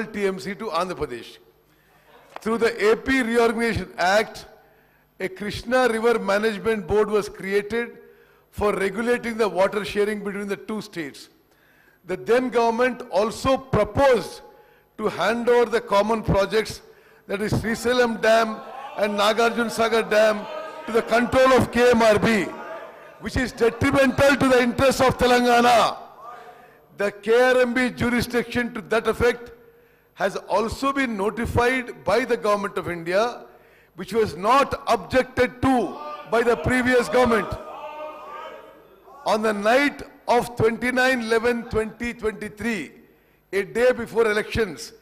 TMC to Andhra Pradesh. Through the AP Reorganization Act, a Krishna River Management Board was created for regulating the water sharing between the two states. The then government also proposed to hand over the common projects, that is Srisalam Dam and Nagarjuna Sagar Dam, to the control of KMRB, which is detrimental to the interests of Telangana. The KRMB jurisdiction to that effect has also been notified by the Government of India, which was not objected to by the previous government. On the night of 29/11/2023, a day before elections,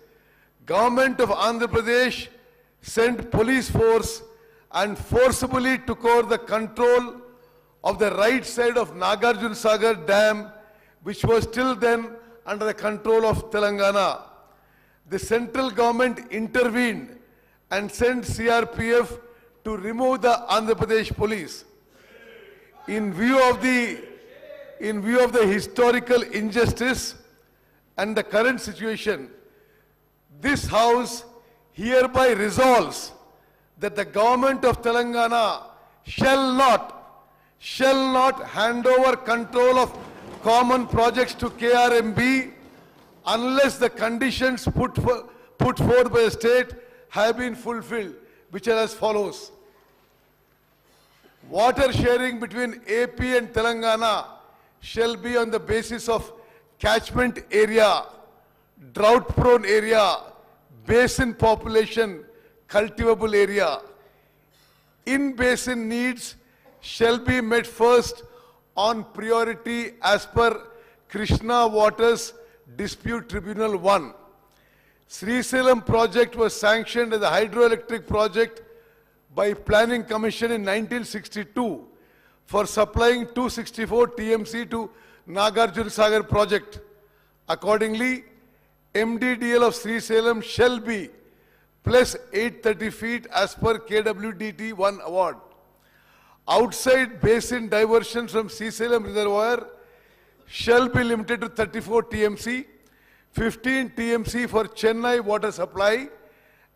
Government of Andhra Pradesh sent police force and forcibly took over the control of the right side of Nagarjuna Sagar Dam, which was till then under the control of Telangana. The central government intervened and sent CRPF to remove the Andhra Pradesh police. In view of the historical injustice and the current situation, this House hereby resolves that the government of Telangana shall not hand over control of common projects to KRMB unless the conditions put forth by the state have been fulfilled, which are as follows. Water sharing between AP and Telangana shall be on the basis of catchment area, drought-prone area, basin population, cultivable area. In-basin needs shall be met first on priority as per Krishna Waters Dispute Tribunal 1. Srisalam project was sanctioned as a hydroelectric project by Planning Commission in 1962 for supplying 264 TMC to Nagarjuna Sagar project. Accordingly, MDDL of Srisalam shall be plus 830 feet as per KWDT 1 award. Outside basin diversions from Srisalam reservoir shall be limited to 34 TMC, 15 TMC for Chennai water supply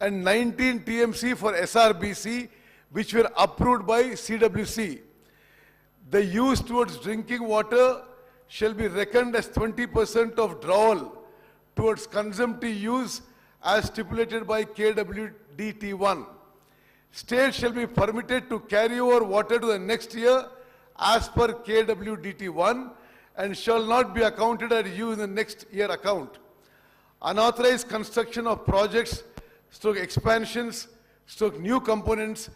and 19 TMC for SRBC, which were approved by CWC. The use towards drinking water shall be reckoned as 20% of drawal towards consumptive use as stipulated by KWDT1. State shall be permitted to carry over water to the next year as per KWDT1 and shall not be accounted as use in the next year account. Unauthorized construction of projects, expansions, new components,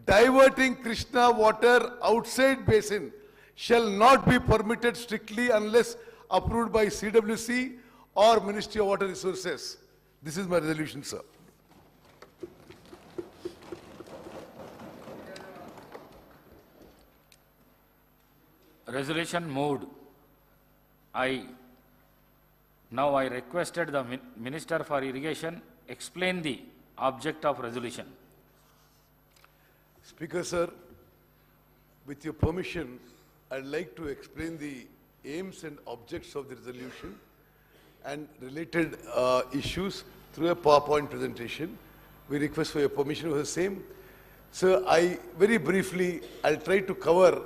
diverting Krishna water outside basin shall not be permitted strictly unless approved by CWC or Ministry of Water Resources. This is my resolution, sir. Resolution moved. I requested the Minister for Irrigation explain the object of resolution. Speaker, sir, with your permission, I'd like to explain the aims and objects of the resolution and related issues through a PowerPoint presentation. We request for your permission for the same. Sir, very briefly, I'll try to cover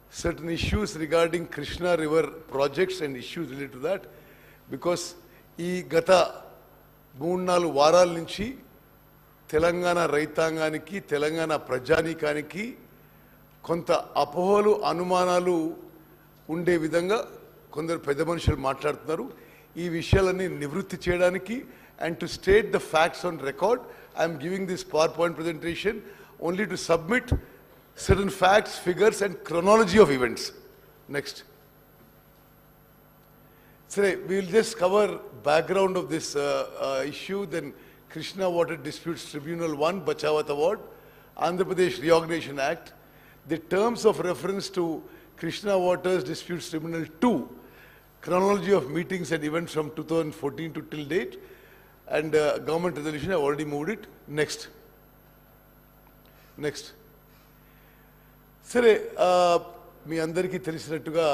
certain issues regarding Krishna River projects and issues related to that, because ఈ గత 3-4 వారాల నుంచి తెలంగాణ రైతాంగానికి, తెలంగాణ ప్రజానీకానికి కొంత అపోహలు, అనుమానాలు ఉండే విధంగా కొందరు పెద్ద మనుషులు మాట్లాడుతున్నారు. ఈ విషయాలన్నీ నివృత్తి చేయడానికి and to state the facts on record, I am giving this PowerPoint presentation only to submit certain facts, figures and chronology of events. Next. So we will just cover background of this issue, then Krishna Water Disputes Tribunal 1, Bachawat Award, Andhra Pradesh Reorganization Act, the terms of reference to Krishna Waters Disputes Tribunal 2, chronology of meetings and events from 2014 to till date, and government resolution. I have already moved it. Next. సరే, మీ అందరికీ తెలిసినట్టుగా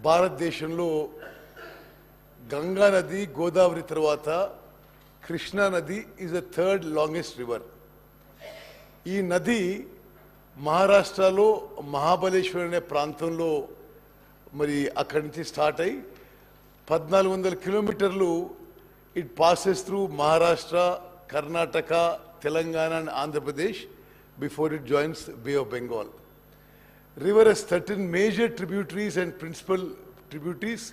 భారతదేశంలో గంగా నది గోదావరి తర్వాత కృష్ణా నది is the third longest river. ఈ నది మహారాష్ట్రలో మహాబలేశ్వర్ అనే ప్రాంతంలో మరి అక్కడి నుంచి స్టార్ట్ అయ్యి 1400 కిలోమీటర్లు it passes through Maharashtra, Karnataka, Telangana and Andhra Pradesh before it joins bay of Bengal. River has 13 major tributaries and principal tributaries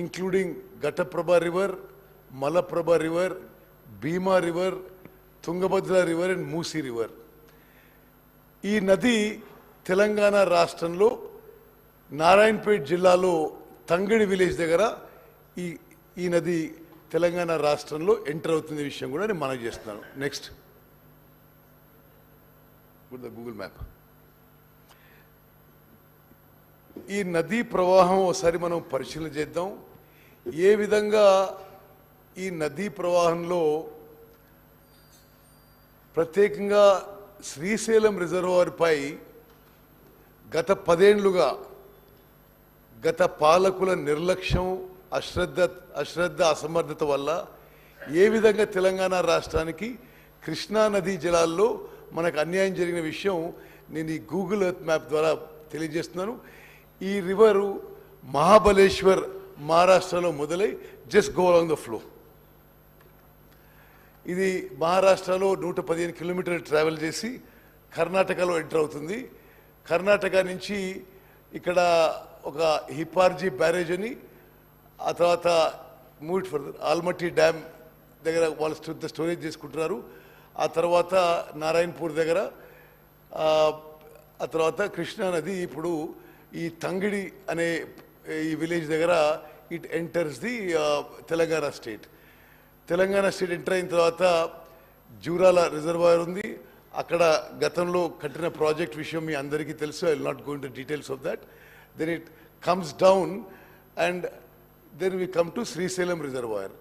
including Ghataprabha River, Malaprabha River, Bhima River, Tungabhadra River and Musi River. ఈ నది తెలంగాణ రాష్ట్రంలో నారాయణపేట్ జిల్లాలో తంగడి విలేజ్ దగ్గర ఈ నది తెలంగాణ రాష్ట్రంలో ఎంటర్ అవుతున్న విషయం కూడా నేను మనవి చేస్తున్నాను. Next Google map. ఈ నదీ ప్రవాహం ఒకసారి మనం పరిశీలన చేద్దాం. ఏ విధంగా ఈ నదీ ప్రవాహంలో ప్రత్యేకంగా శ్రీశైలం రిజర్వాయర్ పై గత 10 ఏళ్లుగా గత పాలకుల నిర్లక్ష్యం, అశ్రద్ధ, అసమర్థత వల్ల ఏ విధంగా తెలంగాణ రాష్ట్రానికి కృష్ణా నదీ జలాల్లో మనకు అన్యాయం జరిగిన విషయం నేను ఈ గూగుల్ ఎర్త్ మ్యాప్ ద్వారా తెలియజేస్తున్నాను. ఈ రివరు మహాబలేశ్వర్ మహారాష్ట్రలో మొదలై just go along the flow. ఇది మహారాష్ట్రలో 115 కిలోమీటర్లు ట్రావెల్ చేసి కర్ణాటకలో ఎంటర్ అవుతుంది. కర్ణాటక నుంచి ఇక్కడ ఒక హిపార్జీ బ్యారేజ్ అని, ఆ తర్వాత మూవ్ ఫర్దర్ ఆల్మట్టి డ్యామ్ దగ్గర వాళ్ళు స్టోరేజ్ చేసుకుంటున్నారు. ఆ తర్వాత నారాయణపూర్ దగ్గర, ఆ తర్వాత కృష్ణా నది ఇప్పుడు ఈ తంగిడి అనే ఈ విలేజ్ దగ్గర it enters the Telangana state. Telangana state enter అయిన తర్వాత జూరాల రిజర్వాయర్ ఉంది. అక్కడ గతంలో కట్టిన ప్రాజెక్ట్ విషయం మీ అందరికీ తెలుసు. I will not go into details of that. Then it comes down and then we come to Srisailam reservoir.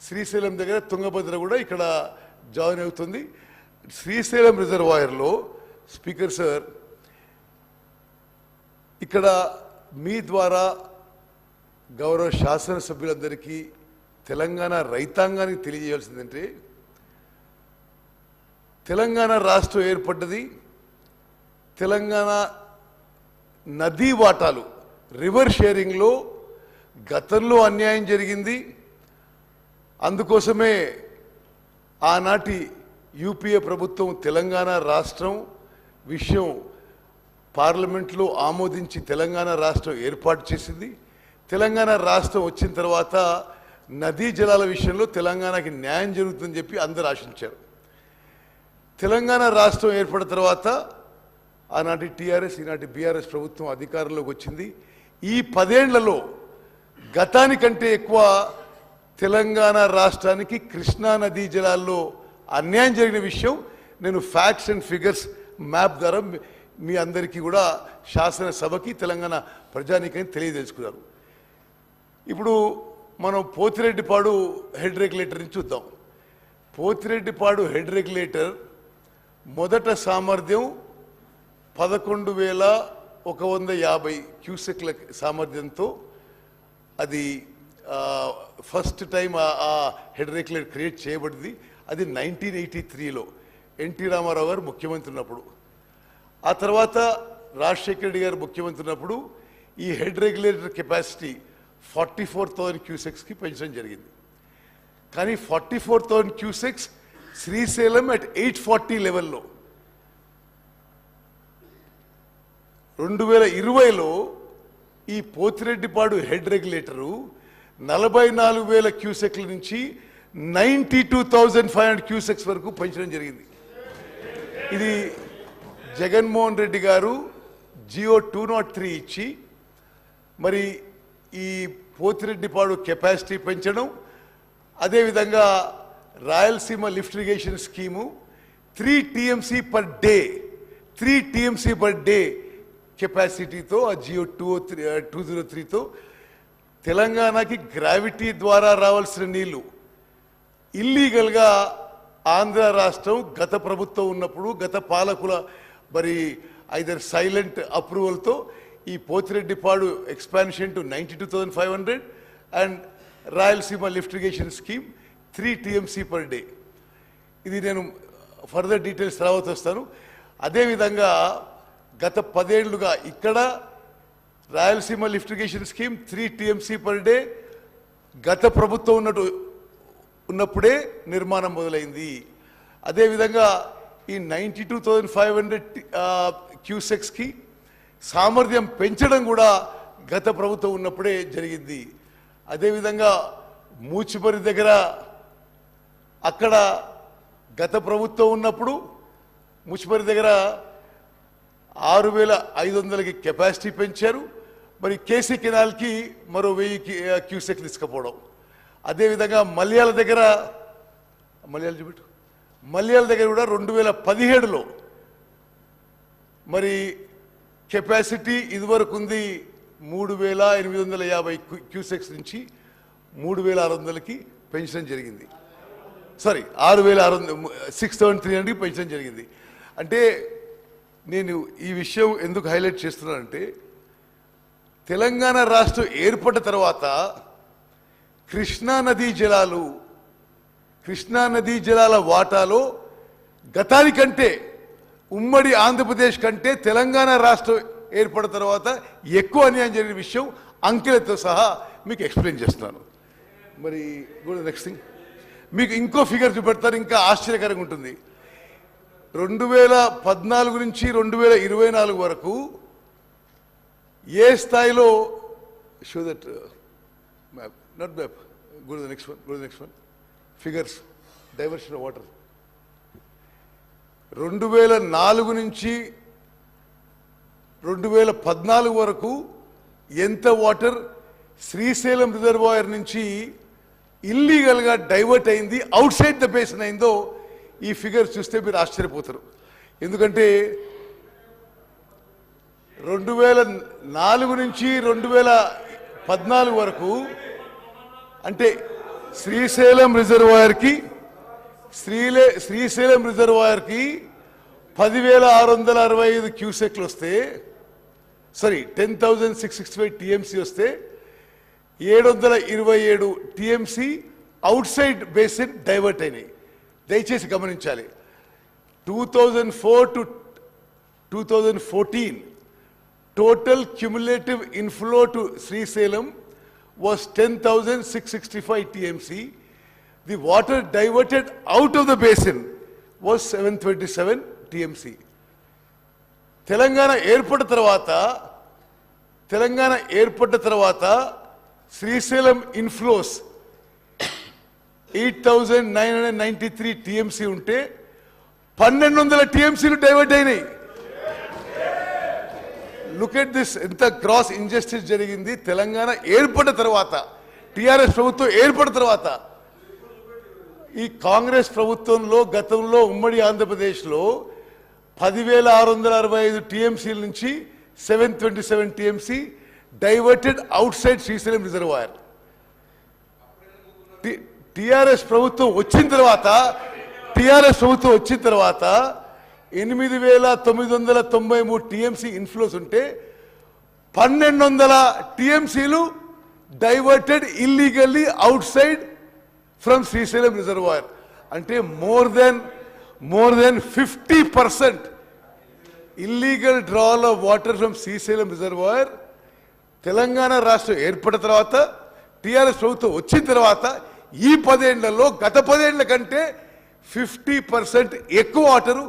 Srisailam దగ్గర తుంగభద్ర కూడా ఇక్కడ జాయిన్ అవుతుంది. శ్రీశైలం రిజర్వాయర్లో స్పీకర్ సార్, ఇక్కడ మీ ద్వారా గౌరవ శాసనసభ్యులందరికీ తెలంగాణ రైతాంగానికి తెలియజేయాల్సిందంటే, తెలంగాణ రాష్ట్రం ఏర్పడ్డది తెలంగాణ నదీ వాటాలు రివర్ షేరింగ్లో గతంలో అన్యాయం జరిగింది. అందుకోసమే ఆనాటి యూపీఏ ప్రభుత్వం తెలంగాణ రాష్ట్రం విషయం పార్లమెంట్లో ఆమోదించి తెలంగాణ రాష్ట్రం ఏర్పాటు చేసింది. తెలంగాణ రాష్ట్రం వచ్చిన తర్వాత నదీ జలాల విషయంలో తెలంగాణకి న్యాయం జరుగుతుందని చెప్పి అందరూ ఆశించారు. తెలంగాణ రాష్ట్రం ఏర్పడిన తర్వాత ఆనాటి టీఆర్ఎస్, ఈనాటి బీఆర్ఎస్ ప్రభుత్వం అధికారంలోకి వచ్చింది. ఈ 10 ఏళ్లలో గతానికంటే ఎక్కువ తెలంగాణ రాష్ట్రానికి కృష్ణా నదీ జలాల్లో అన్యాయం జరిగిన విషయం నేను ఫ్యాక్ట్స్ అండ్ ఫిగర్స్ మ్యాప్ ద్వారా మీ అందరికీ కూడా శాసనసభకి తెలంగాణ ప్రజానీకానికి తెలియదలుచుకున్నారు. ఇప్పుడు మనం పోతిరెడ్డిపాడు హెడ్ రెగ్యులేటర్ని చూద్దాం. పోతిరెడ్డిపాడు హెడ్ రెగ్యులేటర్ మొదట సామర్థ్యం 11,150 క్యూసెక్ల సామర్థ్యంతో అది ఫస్ట్ టైం ఆ హెడ్ రెగ్యులేటర్ క్రియేట్ చేయబడింది. అది 1983లో ఎన్టీ రామారావు గారు ముఖ్యమంత్రి ఉన్నప్పుడు. ఆ తర్వాత రాజశేఖర రెడ్డి గారు ముఖ్యమంత్రి ఉన్నప్పుడు ఈ హెడ్ రెగ్యులేటర్ కెపాసిటీ 44,000 క్యూసెక్స్కి పెంచడం జరిగింది. కానీ 44,000 క్యూసెక్స్ శ్రీశైలం అట్ 840 లెవెల్లో. 2020లో ఈ పోతిరెడ్డిపాడు హెడ్ రెగ్యులేటరు 44,000 క్యూసెక్ల నుంచి 92,500 క్యూసెక్స్ వరకు పెంచడం జరిగింది. ఇది జగన్మోహన్ రెడ్డి గారు జియో 203 ఇచ్చి మరి ఈ పోతిరెడ్డిపాడు కెపాసిటీ పెంచడం, అదేవిధంగా Rayalaseema lift irrigation scheme 3 TMC per day కెపాసిటీతో ఆ జియో 203తో తెలంగాణకి గ్రావిటీ ద్వారా రావాల్సిన నీళ్లు ఇల్లీగల్గా ఆంధ్ర రాష్ట్రం గత ప్రభుత్వం ఉన్నప్పుడు గత పాలకుల మరి ఐదర్ సైలెంట్ అప్రూవల్తో ఈ Pothireddypadu expansion to 92,500 and Rayalaseema lift irrigation scheme 3 TMC per day. ఇది నేను ఫర్దర్ డీటెయిల్స్ తర్వాత వస్తాను. అదేవిధంగా గత 10 ఏళ్లుగా ఇక్కడ Rayalaseema lift irrigation scheme 3 TMC per day గత ప్రభుత్వం ఉన్నప్పుడే నిర్మాణం మొదలైంది. అదేవిధంగా ఈ 92,500 క్యూసెక్స్కి సామర్థ్యం పెంచడం కూడా గత ప్రభుత్వం ఉన్నప్పుడే జరిగింది. అదేవిధంగా మూచిపరి దగ్గర అక్కడ గత ప్రభుత్వం ఉన్నప్పుడు మూచిపరి దగ్గర 6,500కి కెపాసిటీ పెంచారు. మరి కేసీ కెనాల్కి మరో 1000 క్యూసెక్ తీసుకుపోవడం. అదేవిధంగా మల్యాల దగ్గర కూడా 2017లో మరి కెపాసిటీ ఇదివరకు ఉంది 3,850 క్యూసెక్స్ నుంచి 3,600కి పెంచడం జరిగింది. 6,300కి పెంచడం జరిగింది. అంటే నేను ఈ విషయం ఎందుకు హైలైట్ చేస్తున్నానంటే తెలంగాణ రాష్ట్రం ఏర్పడిన తర్వాత కృష్ణా నదీ జలాల వాటాలో గతానికంటే ఉమ్మడి ఆంధ్రప్రదేశ్ కంటే తెలంగాణ రాష్ట్రం ఏర్పడిన తర్వాత ఎక్కువ అన్యాయం జరిగిన విషయం అంకెలతో సహా మీకు ఎక్స్ప్లెయిన్ చేస్తున్నాను. మరి నెక్స్ట్ థింగ్ మీకు ఇంకో ఫిగర్ చూపెడతారు, ఇంకా ఆశ్చర్యకరంగా ఉంటుంది. 2014 నుంచి 2024 వరకు ఏ స్థాయిలో show that map not map go to the next one figures diversion of water 2004 నుంచి 2014 వరకు ఎంత వాటర్ శ్రీశైలం రిజర్వాయర్ నుంచి ఇల్లీగల్గా డైవర్ట్ అయింది, అవుట్ సైడ్ ద బేసిన్ అయిందో ఈ ఫిగర్ చూస్తే మీరు ఆశ్చర్యపోతారు. ఎందుకంటే 2004 నుంచి 2014 వరకు అంటే శ్రీశైలం రిజర్వాయర్కి 10,665 క్యూసెక్లు వస్తే 10,665 TMC వస్తే 727 TMC out side basin divert అయినాయి. దయచేసి గమనించాలి. 2004 to 2014 total cumulative inflow to Srisailam was 10,665 TMC. The water diverted out of the basin was 727 TMC. Telangana ఏర్పడిన తర్వాత శ్రీశైలం ఇన్ఫ్లోస్ 8,993 TMC ఉంటే 1,200 TMCలు డైవర్ట్ అయినాయి. లుక్ ఎట్ దిస్, ఎంత గ్రాస్ ఇంజస్టిస్ జరిగింది తెలంగాణ ఏర్పడిన తర్వాత, టిఆర్ఎస్ ప్రభుత్వం ఏర్పడిన తర్వాత. ఈ కాంగ్రెస్ ప్రభుత్వంలో గతంలో ఉమ్మడి ఆంధ్రప్రదేశ్లో 10,665 TMCల నుంచి 727 TMC diverted outside Srisailam reservoir. TRS ప్రభుత్వం వచ్చిన తర్వాత 8,993 TMC ఇన్ఫ్లోస్ ఉంటే 1,200 TMCలు diverted illegally outside from Srisailam reservoir. అంటే more than 50% illegal drawal of water from Srisailam reservoir Telangana రాష్ట్రం ఏర్పడిన తర్వాత టిఆర్ఎస్ ప్రభుత్వం వచ్చిన తర్వాత ఈ 10 ఏళ్లలో గత 10 ఏళ్ల కంటే 50% ఎక్కువ వాటరు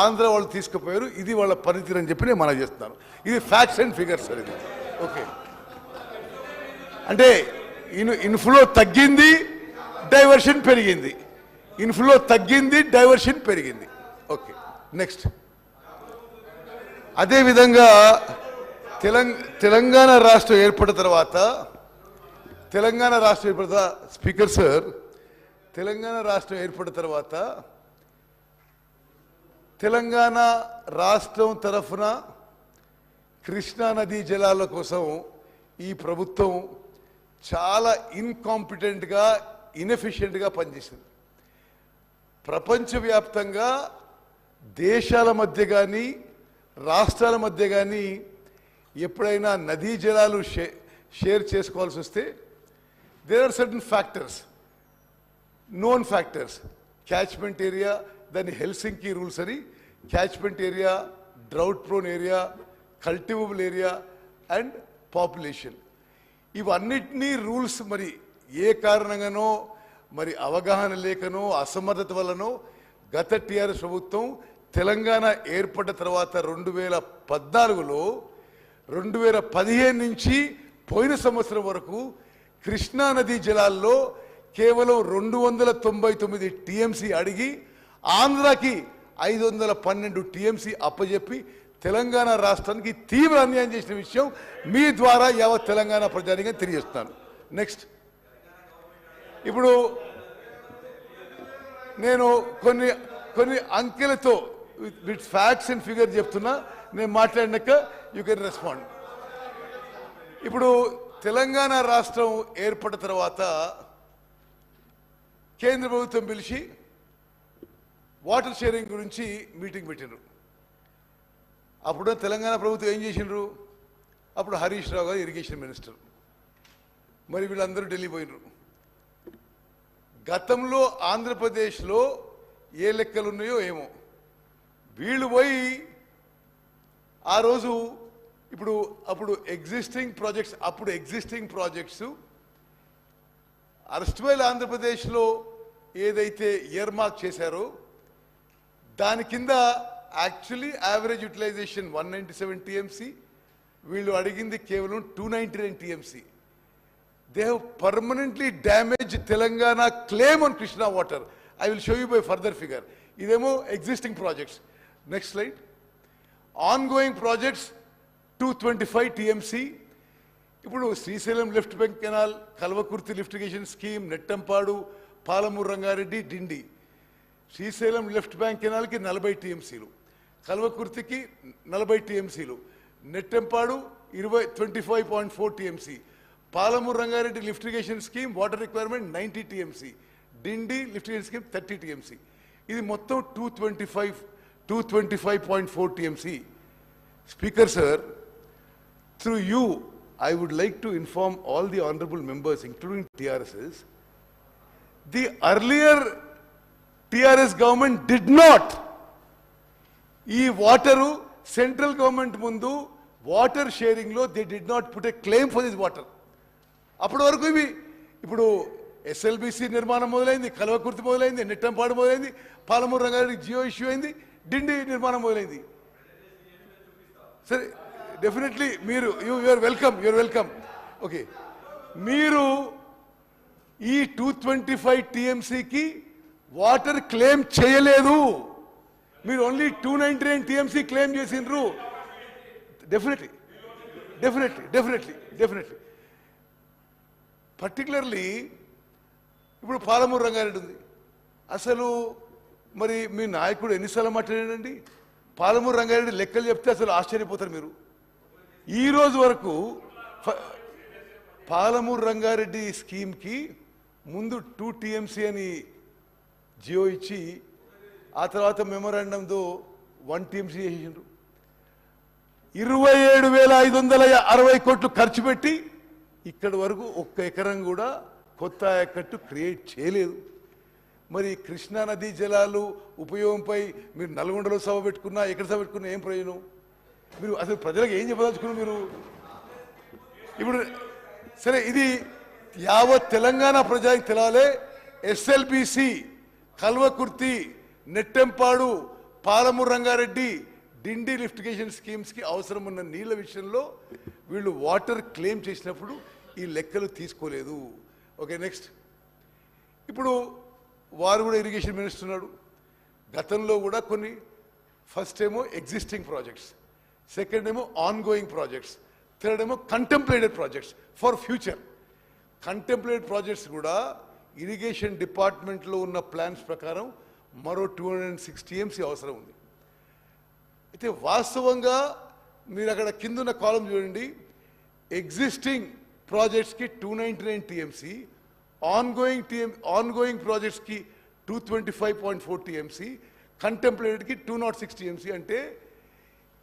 ఆంధ్ర వాళ్ళు తీసుకుపోయారు. ఇది వాళ్ళ పనితీరు అని చెప్పి నేను మనం చేస్తున్నాను. ఇది ఫ్యాక్ట్స్ అండ్ ఫిగర్స్ అనేది. ఓకే, అంటే ఇన్ఫ్లో తగ్గింది, డైవర్షన్ పెరిగింది. ఇన్ఫ్లో తగ్గింది, డైవర్షన్ పెరిగింది. Okay, next. అదేవిధంగా తెలంగాణ రాష్ట్రం ఏర్పడిన తర్వాత స్పీకర్ సార్, తెలంగాణ రాష్ట్రం ఏర్పడిన తర్వాత తెలంగాణ రాష్ట్రం తరఫున కృష్ణా నదీ జలాల కోసం ఈ ప్రభుత్వం చాలా ఇన్కాంపిటెంట్గా, ఇన్ఎఫిషియెంట్గా పనిచేసింది. ప్రపంచవ్యాప్తంగా దేశాల మధ్య కానీ రాష్ట్రాల మధ్య కానీ ఎప్పుడైనా నదీ జలాలు షేర్ చేసుకోవాల్సి వస్తే there are certain factors, known factors. Catchment area, then Helsinki rules అని, catchment area, drought prone area, cultivable area and population. ఇవన్నిటినీ రూల్స్ మరి ఏ కారణంగానో మరి అవగాహన లేకనో అసమర్థత వల్లనో గత టీఆర్ఎస్ ప్రభుత్వం తెలంగాణ ఏర్పడ్డ తర్వాత 2014లో 2015 నుంచి పోయిన సంవత్సరం వరకు కృష్ణా నదీ జలాల్లో కేవలం 299 టీఎంసీ అడిగి ఆంధ్రాకి 512 టీఎంసీ అప్పజెప్పి తెలంగాణ రాష్ట్రానికి తీవ్ర అన్యాయం చేసిన విషయం మీ ద్వారా యావత్ తెలంగాణ ప్రజానిగా తెలియజేస్తాను. నెక్స్ట్, ఇప్పుడు నేను కొన్ని అంకెలతో విత్ ఫ్యాక్ట్స్ అండ్ ఫిగర్ చెప్తున్నా, నేను మాట్లాడినాక యూ కెన్ రెస్పాండ్. ఇప్పుడు తెలంగాణ రాష్ట్రం ఏర్పడిన తర్వాత కేంద్ర ప్రభుత్వం పిలిచి వాటర్ షేరింగ్ గురించి మీటింగ్ పెట్టిండ్రు. అప్పుడు తెలంగాణ ప్రభుత్వం ఏం చేసిండ్రు? అప్పుడు హరీష్ రావు గారు ఇరిగేషన్ మినిస్టర్, మరి వీళ్ళందరూ ఢిల్లీ పోయినరు. గతంలో ఆంధ్రప్రదేశ్లో ఏ లెక్కలు ఉన్నాయో ఏమో, వీళ్ళు పోయి ఆ రోజు అప్పుడు ఎగ్జిస్టింగ్ ప్రాజెక్ట్స్ అరెస్ట్వైల్ ఆంధ్రప్రదేశ్లో ఏదైతే ఇయర్ మార్క్ చేశారో దాని కింద యాక్చువల్లీ యావరేజ్ యూటిలైజేషన్ 197 టీఎంసీ, వీళ్ళు అడిగింది కేవలం 299 TMC. They have permanently damaged Telangana claim on Krishna water. I will show you by further figure. Idemo existing projects. Next slide. Ongoing projects 225 TMC. Ipudu Srisalam lift bank canal, Kalvakurthi lift irrigation scheme, Nettampadu, Palamur Rangareddy, Dindi. Srisalam lift bank canal ki 40 TMC lu. Kalvakurthi ki 40 TMC lu. Nettampadu 25.4 TMC. Palamur Rangareddy lift irrigation scheme water requirement 90 TMC. Dindi lift irrigation scheme 30 TMC. This is 225.4 TMC. Speaker sir, through you, I would like to inform all the honorable members, including TRSs, the earlier TRS government did not. Ee water central government mundu water sharing lo they did not put a claim for this water. అప్పటి వరకు ఇప్పుడు SLBC నిర్మాణం మొదలైంది, కల్వకుర్తి మొదలైంది, నెట్టంపాడు మొదలైంది, Palamuru Rangareddy Jio issue అయింది, డిండి నిర్మాణం మొదలైంది. సరే, డెఫినెట్లీ మీరు యూఆర్ వెల్కమ్. ఓకే, మీరు ఈ 225 టీఎంసీకి వాటర్ క్లెయిమ్ చేయలేదు, మీరు ఓన్లీ 299 టీఎంసీ క్లెయిమ్ చేసిండ్రు. డెఫినెట్లీ పర్టికులర్లీ ఇప్పుడు పాలమూరు రంగారెడ్డి ఉంది. అసలు మరి మీ నాయకుడు ఎన్నిసార్లు మాట్లాడాడండి? పాలమూరు రంగారెడ్డి లెక్కలు చెప్తే అసలు ఆశ్చర్యపోతారు మీరు. ఈ రోజు వరకు పాలమూరు రంగారెడ్డి స్కీమ్కి ముందు 2 టీఎంసీ అని జియో ఇచ్చి ఆ తర్వాత మెమోరాండంతో 1 టీఎంసీ చేసిండ్రు. 27,560 కోట్లు ఖర్చు పెట్టి ఇక్కడి వరకు ఒక్క ఎకరం కూడా కొత్త ఆయకట్టు క్రియేట్ చేయలేదు. మరి కృష్ణా నదీ జలాలు ఉపయోగంపై మీరు నల్గొండలో సభ పెట్టుకున్నా, ఎక్కడ సభ పెట్టుకున్నా ఏం ప్రయోజనం? మీరు అసలు ప్రజలకు ఏం చెప్పదలుచుకున్నారు మీరు? ఇప్పుడు సరే, ఇది యావత్ తెలంగాణ ప్రజలకు తెలాలే. ఎస్ఎల్బిసి, కల్వకుర్తి, నెట్టెంపాడు, పాలమూరు రంగారెడ్డి, డిండి లిఫ్టిగేషన్ స్కీమ్స్కి అవసరం ఉన్న నీళ్ల విషయంలో వీళ్ళు వాటర్ క్లెయిమ్ చేసినప్పుడు ఈ లెక్కలు తీసుకోలేదు. Okay, next. ఇప్పుడు వారు కూడా ఇరిగేషన్ మినిస్టర్ ఉన్నాడు. గతంలో కూడా కొన్ని, ఫస్ట్ ఏమో ఎగ్జిస్టింగ్ ప్రాజెక్ట్స్, సెకండ్ ఏమో ఆన్గోయింగ్ ప్రాజెక్ట్స్, థర్డ్ ఏమో contemplated projects for future. Contemplated projects కూడా ఇరిగేషన్ డిపార్ట్మెంట్లో ఉన్న ప్లాన్స్ ప్రకారం మరో 206 టీఎంసీ అవసరం ఉంది. అయితే వాస్తవంగా మీరు అక్కడ కింద ఉన్న కాలం చూడండి, ఎగ్జిస్టింగ్ ప్రాజెక్ట్స్కి 299 టీఎంసీ, ఆన్గోయింగ్ ప్రాజెక్ట్స్కి 225.4 టీఎంసీ, కంటెంప్లేటెడ్కి 206 టీఎంసీ. అంటే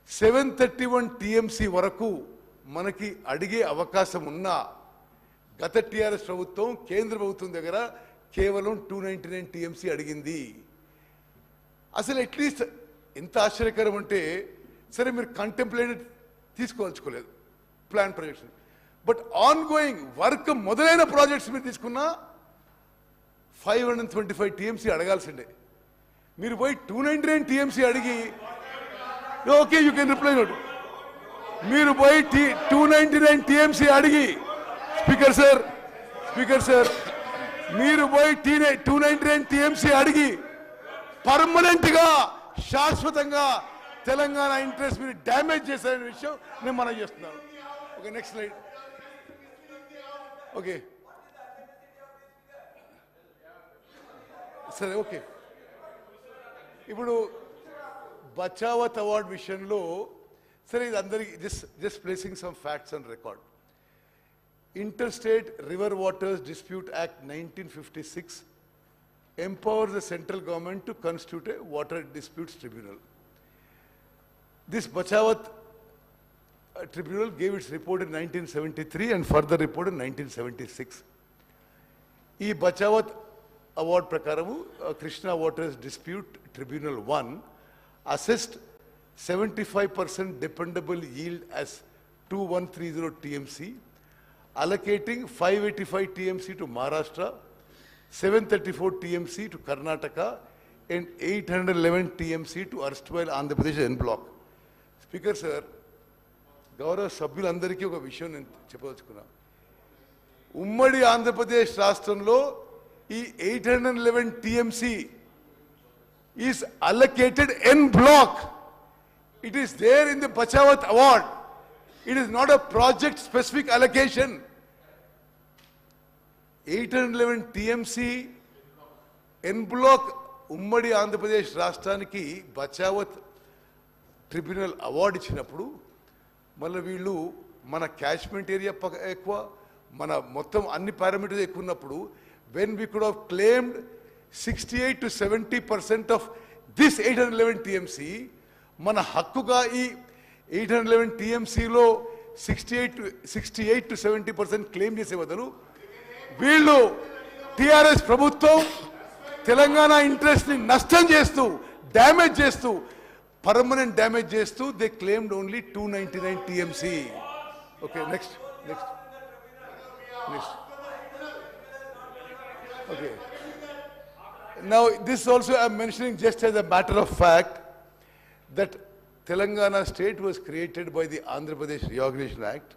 731 టీఎంసీ వరకు మనకి అడిగే అవకాశం ఉన్నా గత టీఆర్ఎస్ ప్రభుత్వం కేంద్ర ప్రభుత్వం దగ్గర కేవలం 299 టీఎంసీ అడిగింది. అసలు అట్లీస్ట్ ఎంత ఆశ్చర్యకరం అంటే, సరే మీరు కంటెంప్లేటెడ్ తీసుకోవాల్చుకోలేదు plan projection, but ongoing work మొదలైన ప్రాజెక్ట్స్ మీరు తీసుకున్నా 525 టీఎంసీ అడగాల్సిందే. మీరు పోయి 299 టీఎంసీ అడిగి, okay you can reply note. మీరు పోయి 299 టీఎంసీ అడిగి, స్పీకర్ సార్ మీరు పోయి 299 టీఎంసీ అడిగి పర్మనెంట్ గా శాశ్వతంగా తెలంగాణ ఇంట్రెస్ట్ మీరు డ్యామేజ్ చేశారనే విషయం నేను మనం చేస్తున్నాను. Okay, next slide. ఓకే సరే, ఓకే. ఇప్పుడు బచావత్ అవార్డ్ విషయంలో సరే, ఇది అందరికి just placing some facts on record. Interstate River Waters Dispute Act 1956 empowers the central government to constitute a water disputes tribunal. This Bachawat tribunal gave its report in 1973 and further report in 1976. ఈ Bachawat award ప్రకారము Krishna waters dispute tribunal 1 assessed 75% dependable yield as 2130 TMC, allocating 585 TMC to Maharashtra, 734 TMC to Karnataka, and 811 TMC to erstwhile Andhra Pradesh en block. Speaker sir, గౌరవ సభ్యులందరికీ ఒక విషయం నేను చెప్పదలుచుకున్నా. ఉమ్మడి ఆంధ్రప్రదేశ్ రాష్ట్రంలో ఈ 811 TMC is allocated en block. It is there in the Bachawat award. It is not a project specific allocation. 811 TMC en block ఉమ్మడి ఆంధ్రప్రదేశ్ రాష్ట్రానికి బచావత్ ట్రిబ్యునల్ అవార్డు ఇచ్చినప్పుడు మళ్ళీ వీళ్ళు మన క్యాచ్మెంట్ ఏరియా ఎక్కువ, మన మొత్తం అన్ని పారామీటర్స్ ఎక్కువ ఉన్నప్పుడు when we could have claimed 68 to 70% of this 811 TMC, మన హక్కుగా ఈ 811 TMCలో 68 to 70% క్లెయిమ్ చేసే బదులు వీళ్ళు టిఆర్ఎస్ ప్రభుత్వం తెలంగాణ ఇంట్రెస్ట్ ని నష్టం చేస్తూ, డ్యామేజ్ చేస్తూ, పర్మనెంట్ డ్యామేజ్ చేస్తూ they claimed only 299 TMC. Okay, next. Okay. Now, this also I am mentioning just as a matter of fact that Telangana state was created by the Andhra Pradesh Reorganization Act,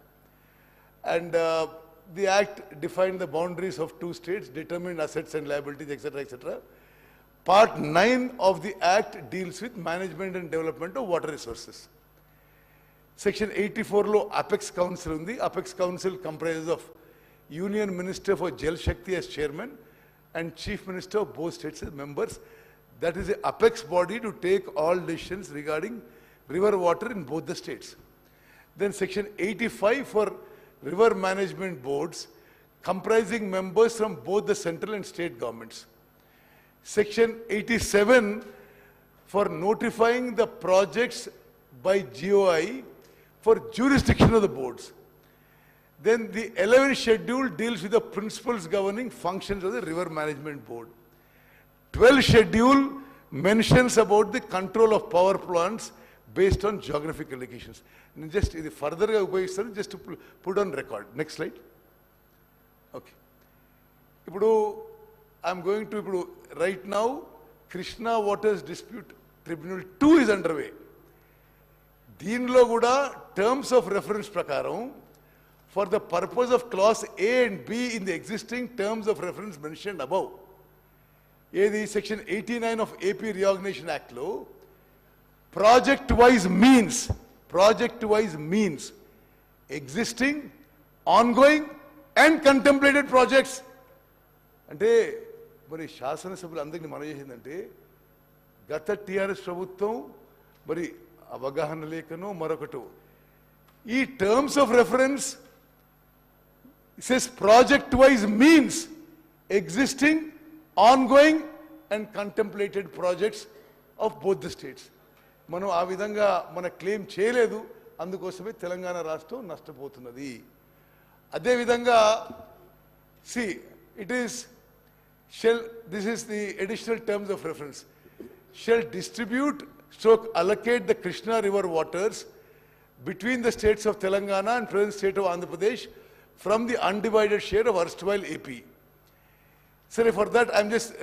and the act defined the boundaries of two states, determined assets and liabilities, etc., etc. Part 9 of the act deals with management and development of water resources. Section 84 lo Apex Council undi. Apex Council comprises of Union Minister for Jal Shakti as chairman and Chief Minister of both states as members. That is the apex body to take all decisions regarding river water in both the states. Then Section 85 for river management boards comprising members from both the central and state governments. Section 87 for notifying the projects by GOI for jurisdiction of the boards. Then the 11th schedule deals with the principles governing functions of the river management board. 12th schedule mentions about the control of power plants based on geographical locations. Just further just to put on record. Next slide. Okay. I'm going to right now Krishna Waters Dispute Tribunal 2 is underway. Deenlo kuda terms of reference prakaram, for the purpose of clause A and B in the existing terms of reference mentioned above, the section 89 of AP Reorganization Act lo project wise means existing, ongoing and contemplated projects. అంటే మరి శాసనసభలు అందరినీ మనం చేసిందంటే గత TRS ప్రభుత్వం మరి అవగాహన లేకనో మరొకటి ఈ terms of reference it says project wise means existing, ongoing and contemplated projects of both the states. మనం ఆ విధంగా మన క్లెయిమ్ చేయలేదు, అందుకోసమే తెలంగాణ రాష్ట్రం నష్టపోతున్నది. అదేవిధంగా See, it is shall, this is the additional terms of reference, shall distribute stroke allocate the Krishna river waters between the states of Telangana and present state of Andhra Pradesh from the undivided share of erstwhile AP. Sorry, for that I'm just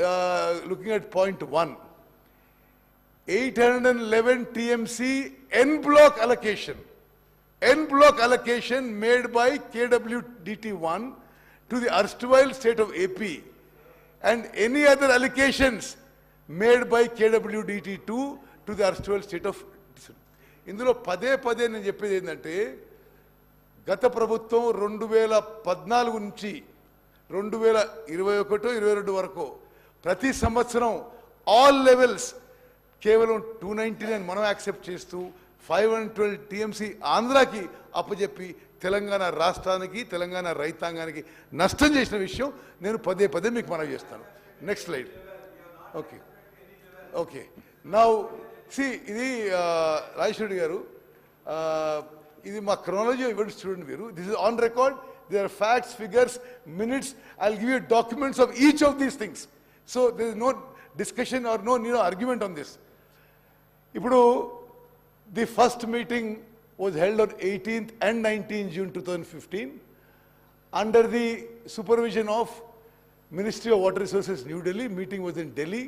looking at point 1. 811 TMC N block allocation. N block allocation made by KWDT1 to the erstwhile state of AP and any other allocations made by KWDT2 to the erstwhile state of. ఇందులో పదే పదే నేను చెప్పేది ఏంటంటే గత ప్రభుత్వం 2014 నుంచి 2021-22 వరకు ప్రతి సంవత్సరం ఆల్ లెవెల్స్ కేవలం 299 మనం యాక్సెప్ట్ చేస్తూ 512 టీఎంసీ ఆంధ్రాకి అప్పచెప్పి తెలంగాణ రాష్ట్రానికి తెలంగాణ రైతాంగానికి నష్టం చేసిన విషయం నేను పదే పదే మీకు మనవి చేస్తాను. Next slide. Okay okay now see ఇది రాజేశ్వరి గారు ఇది మా క్రోనాలజీ ఇవ్వండి స్టూడెంట్ మీరు. This is on record, there are facts, figures, minutes. I will give you documents of each of these things. So there is no discussion or no argument on this. ఇప్పుడు the first meeting was held on 18th and 19th June 2015 under the supervision of Ministry of Water Resources, New Delhi. Meeting was in Delhi,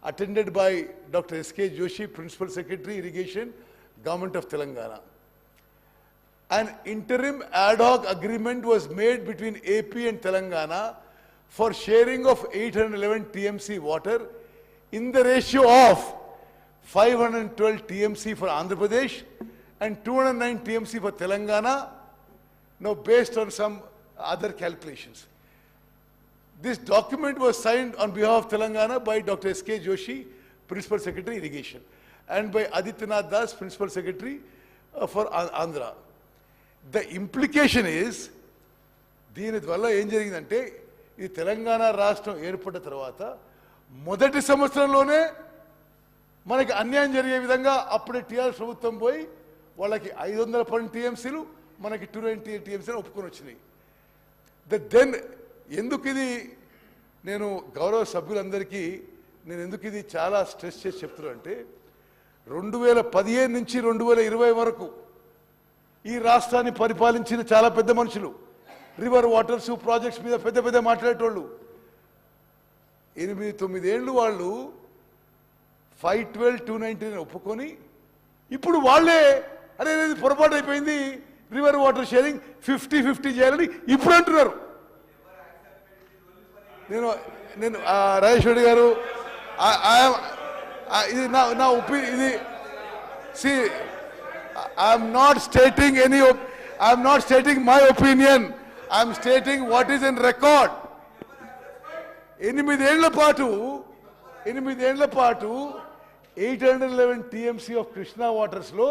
attended by Dr. S.K. Joshi, Principal Secretary, Irrigation, Government of Telangana. An interim ad hoc agreement was made between AP and Telangana for sharing of 811 TMC water in the ratio of 512 TMC for Andhra Pradesh and 209 TMC for Telangana, now based on some other calculations. This document was signed on behalf of Telangana by Dr. S.K. Joshi, Principal Secretary, Irrigation, and by Adityanath Das, Principal Secretary for Andhra. The implication is, దీని వల్ల ఏం జరిగిందంటే ఇది తెలంగాణ రాష్ట్రం ఏర్పడిన తర్వాత మొదటి సంవత్సరంలోనే మనకి అన్యాయం జరిగే విధంగా అప్పుడే టీఆర్ఎస్ ప్రభుత్వం పోయి వాళ్ళకి 512 టీఎంసీలు మనకి 290 టీఎంసీలు ఒప్పుకొని వచ్చినాయి. దెన్ ఎందుకు ఇది నేను గౌరవ సభ్యులందరికీ నేను ఎందుకు ఇది చాలా స్ట్రెస్ చేసి చెప్తున్నా అంటే 2015 నుంచి 2020 వరకు ఈ రాష్ట్రాన్ని పరిపాలించిన చాలా పెద్ద మనుషులు, రివర్ వాటర్స్ ప్రాజెక్ట్స్ మీద పెద్ద పెద్ద మాట్లాడేటోళ్ళు 8-9 ఏళ్ళు వాళ్ళు 512, 290 ఒప్పుకొని ఇప్పుడు వాళ్ళే అరే పొరపాటు అయిపోయింది రివర్ వాటర్ షేరింగ్ 50-50 చేయాలని ఇప్పుడు అంటున్నారు. నేను రాజేశ్వరి గారు ఇది నా ఒపీనియన్. ఇది see I'm not stating my opinion, I'm stating what is in record. 8 ఏళ్ల పాటు 811 టీఎంసీ ఆఫ్ కృష్ణా వాటర్స్లో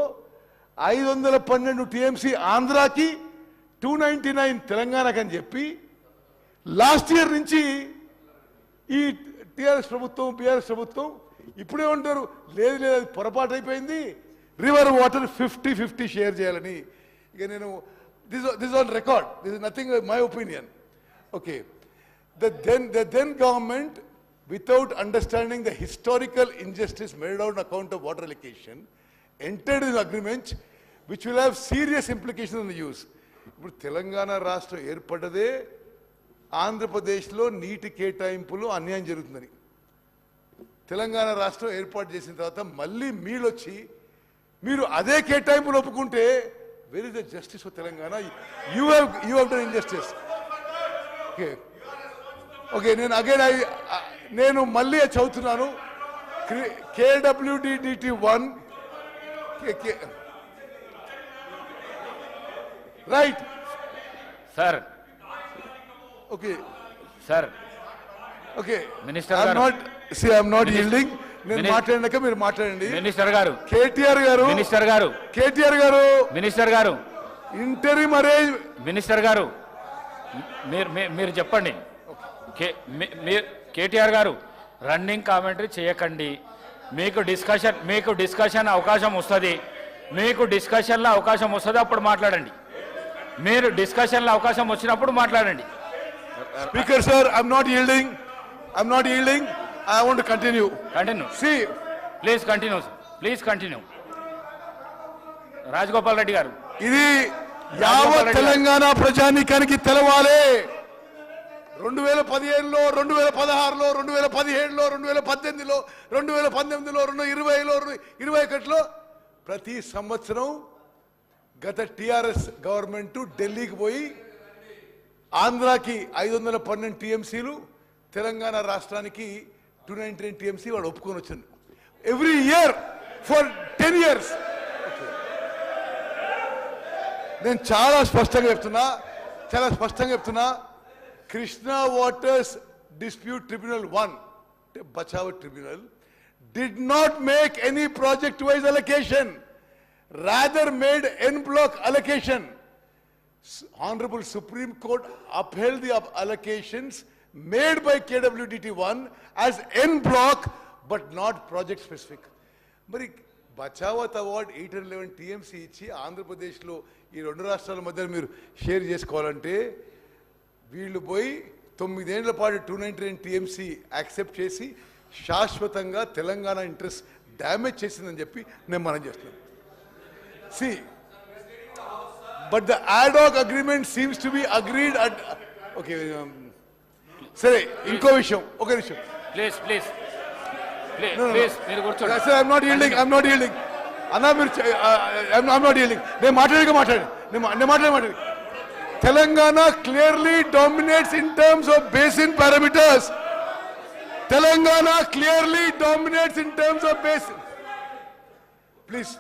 512 టీఎంసీ ఆంధ్రాకి, 299 తెలంగాణకి అని చెప్పి లాస్ట్ ఇయర్ నుంచి ఈ టీఆర్ఎస్ ప్రభుత్వం బీఆర్ఎస్ ప్రభుత్వం ఇప్పుడేమంటారు, లేదు లేదు అది పొరపాటు అయిపోయింది రివర్ వాటర్ 50-50 షేర్ చేయాలని. ఇక నేను this on record, this is nothing my opinion. Okay the then government, without understanding the historical injustice made out on account of water allocation, entered in agreements which will have serious implications on the use. ఇప్పుడు తెలంగాణ రాష్ట్రం ఏర్పడ్డదే ఆంధ్రప్రదేశ్లో నీటి కేటాయింపులు అన్యాయం జరుగుతుందని. తెలంగాణ రాష్ట్రం ఏర్పాటు చేసిన తర్వాత మళ్ళీ మీరు అదే కేటాయింపులు ఒప్పుకుంటే where is the justice for Telangana? You have done injustice. Okay okay నేను మళ్ళీ చదువుతున్నాను. KWDT1 right sir. Okay sir okay minister I'm not yielding. నేను మాట్లాడినాక మీరు మాట్లాడండి. మినిస్టర్ గారు కేటీఆర్ గారు ఇంటరిమ్ అరేంజ్. మినిస్టర్ గారు మీరు చెప్పండి. కేటీఆర్ గారు రన్నింగ్ కామెంటరీ చేయకండి. మీకు డిస్కషన్ అవకాశం వస్తుంది. అప్పుడు మాట్లాడండి. మీరు డిస్కషన్లో అవకాశం వచ్చినప్పుడు మాట్లాడండి. Speaker sir, I'm not yielding. I'm not yielding. I want to continue. Continue. See, Please continue, sir. Please continue. Rajagopal Reddy గారు. ఇది యావత్ తెలంగాణ ప్రజానీకానికి తెలవాలి. 2015లో, 2016లో, 2017లో, 2018లో, 2019లో, 2020లో, 2021లో ప్రతి సంవత్సరం గత టిఆర్ఎస్ గవర్నమెంట్ ఢిల్లీకి పోయి ఆంధ్రాకి 512 టీఎంసీలు, తెలంగాణ రాష్ట్రానికి 299 టీఎంసీ వాడు ఒప్పుకొని వచ్చింది. Every year for 10 years. నేను చాలా స్పష్టంగా చెప్తున్నా, Krishna waters dispute tribunal 1, Bachawat tribunal, did not make any project wise allocation, rather made en bloc allocation. Honorable Supreme Court upheld the allocations made by KWDT1 as en bloc but not project specific. మరి Bachawat award 811 TMC ఇచ్చి ఆంధ్రప్రదేశ్లో ఈ రెండు రాష్ట్రాల మధ్య మీరు share చేసుకోవాలంటే వీళ్ళు పోయి 9 ఏళ్ల పాటు 299 టీఎంసీ యాక్సెప్ట్ చేసి శాశ్వతంగా తెలంగాణ ఇంట్రెస్ట్ డ్యామేజ్ చేసిందని చెప్పి నేను మనం చేస్తున్నాను. See but the ad hoc agreement seems to be agreed at okay. సరే, ఇంకో విషయం, ఒక నిమిషం ప్లీజ్ ప్లీజ్ No. మీరు కూర్చోండి. Sir, I'm not yielding. అన్నా మీరు I'm not yielding. నేను మాట్లాడి Telangana clearly dominates in terms of basin parameters. Telangana clearly dominates in terms of basin. Please.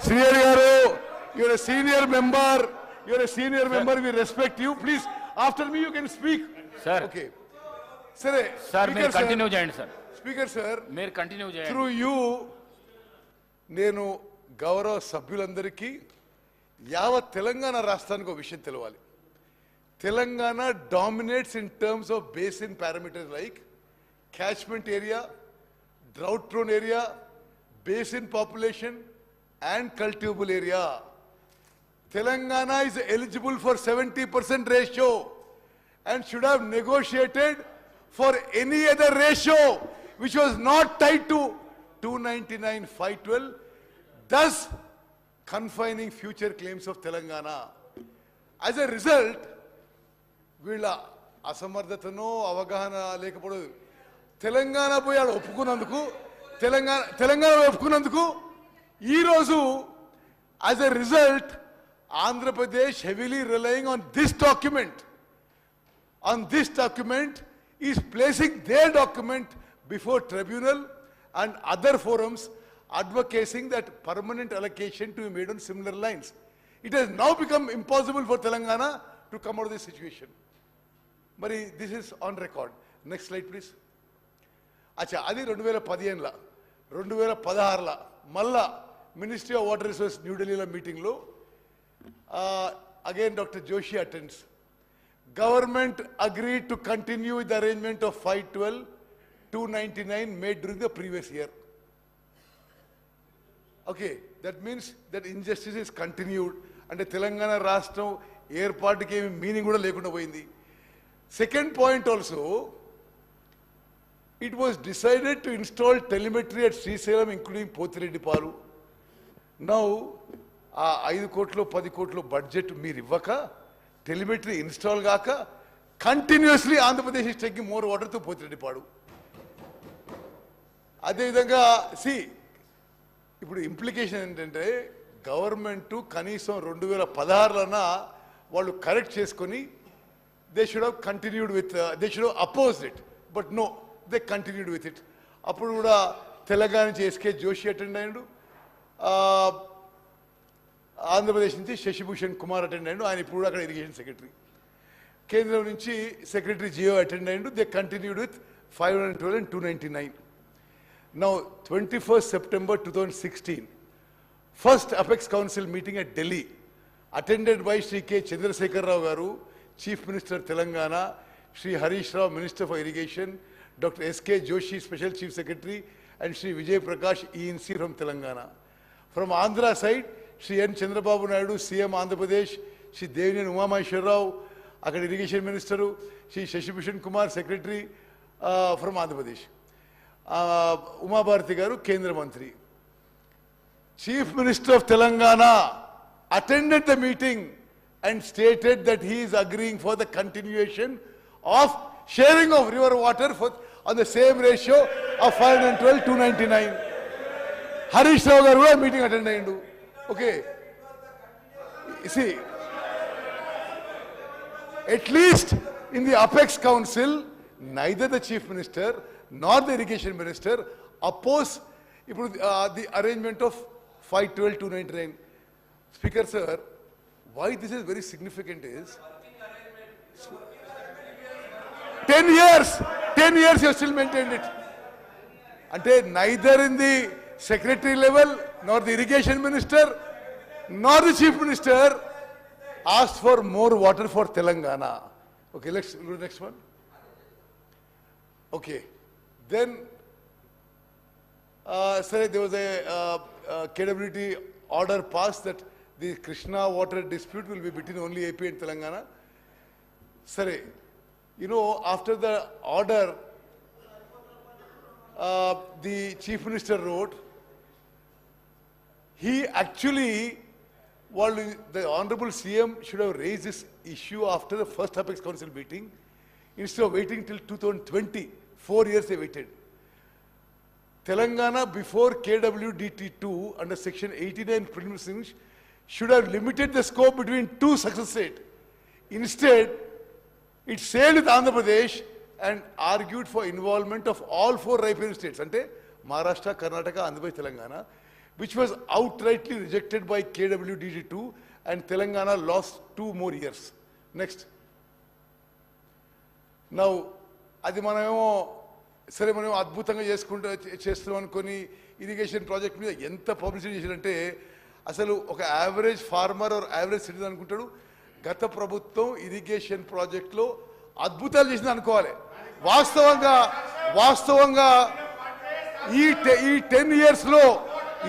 Senior garu, you're a senior member. We respect you. Please. After me, you can speak. Sir. Okay. Sir, మీరు continue చేయండి sir. Speaker sir, మీరు continue చేయండి. through you, నేను గౌరవ సభ్యులందరికీ యావత్ తెలంగాణ రాష్ట్రానికి ఒక విషయం తెలవాలి. Telangana dominates in terms of basin parameters like catchment area, drought prone area, basin population and cultivable area. Telangana is eligible for 70% ratio and should have negotiated for any other ratio which was not tied to 299/512, thus confining future claims of Telangana. As a result, వీళ్ళ అసమర్థతనో అవగాహన లేకపోవడం, తెలంగాణ పోయి ఆడ ఒప్పుకున్నందుకు ఈరోజు as a result Andhra Pradesh heavily relying on this document is placing their document before tribunal and other forums advocating that permanent allocation to be made on similar lines. It has now become impossible for Telangana to come out of this situation. Mari, this is on record. Next slide please. Acha, adi 2015 la 2016 la malla Ministry of Water Resources New Delhi la meeting lo again Dr. Joshi attends. Government agreed to continue with the arrangement of 512, 299 made during the previous year. Okay, that means that injustice is continued and Telangana Rashtra ఏర్పాటుకి ఏమి meaning కూడా లేకుండా పోయింది. Second point also, it was decided to install telemetry at Srisalam including Potireddipalu. Now, 5 కోట్లు 10 కోట్లు budget మీరు ఇవ్వక telemetry install కాక continuously Andhra Pradesh is taking more water to Pothireddypadu. అదేవిధంగా ఇప్పుడు ఇంప్లికేషన్ ఏంటంటే గవర్నమెంట్ కనీసం 2016లోనా వాళ్ళు కరెక్ట్ చేసుకొని they should have continued with they should have opposed it, but no they continued with it. అప్పుడు కూడా తెలంగాణ నుంచి ఎస్కే జోషి అటెండ్ అయ్యాడు, ఆంధ్రప్రదేశ్ నుంచి శశిభూషణ్ కుమార్ అటెండ్ అయ్యాడు, ఆయన ఇప్పుడు అక్కడ ఇరిగేషన్ సెక్రటరీ. కేంద్రం నుంచి సెక్రటరీ జియో అటెండ్ అయ్యాడు. They continued with 512 and 299. Now 21st September 2016, first Apex Council meeting at Delhi, attended by Shri K. Chandrasekhar Rao Garu, Chief Minister Telangana, Shri Harish Rao, Minister for Irrigation, Dr. S.K. Joshi, Special Chief Secretary, and Shri Vijay Prakash, ENC from Telangana. From Andhra side, Shri N. Chandrababu Naidu, CM Andhra Pradesh, Shri Devini Umamaheshwar Rao, Akada Irrigation Minister, Shri Shashibhushan Kumar, Secretary from Andhra Pradesh. Uma Bharati Garu, Kendra Mantri. Chief Minister of Telangana attended the meeting and stated that he is agreeing for the continuation of sharing of river water on the same ratio of 512 299. Harish Rao garu meeting attend ayyindu. Okay. See, at least in the Apex Council, neither the Chief Minister nor the Irrigation Minister oppose the arrangement of 512 299. Speaker sir, why this is very significant is 10 years you have still maintained it. Ante neither in the secretary level nor the irrigation minister nor the chief minister asked for more water for Telangana. Okay, let's do the next one. Okay, then sir, there was a KWT order passed that the Krishna water dispute will be between only AP and Telangana. Sir, you know, after the order, the Chief Minister wrote, he actually, the Honorable CM should have raised this issue after the first Apex Council meeting, instead of waiting till 2020. 4 years they waited. Telangana, before KWDT2 under section 89 preliminaries, should have limited the scope between two success states. Instead, it sailed with Andhra Pradesh and argued for involvement of all four riparian states, ante Maharashtra, Karnataka, Andhra Pradesh, Telangana, which was outrightly rejected by KWDT2, and Telangana lost 2 more years. Next. Now, అది మనమేమో సరే మనం అద్భుతంగా చేస్తున్నాం అనుకొని irrigation project మీద ఎంత publicity చేశారంటే అసలు ఒక average farmer or average citizen అనుకుంటాడు గత ప్రభుత్వం ఇరిగేషన్ ప్రాజెక్ట్లో అద్భుతాలు చేసింది అనుకోవాలి. వాస్తవంగా ఈ 10 ఇయర్స్లో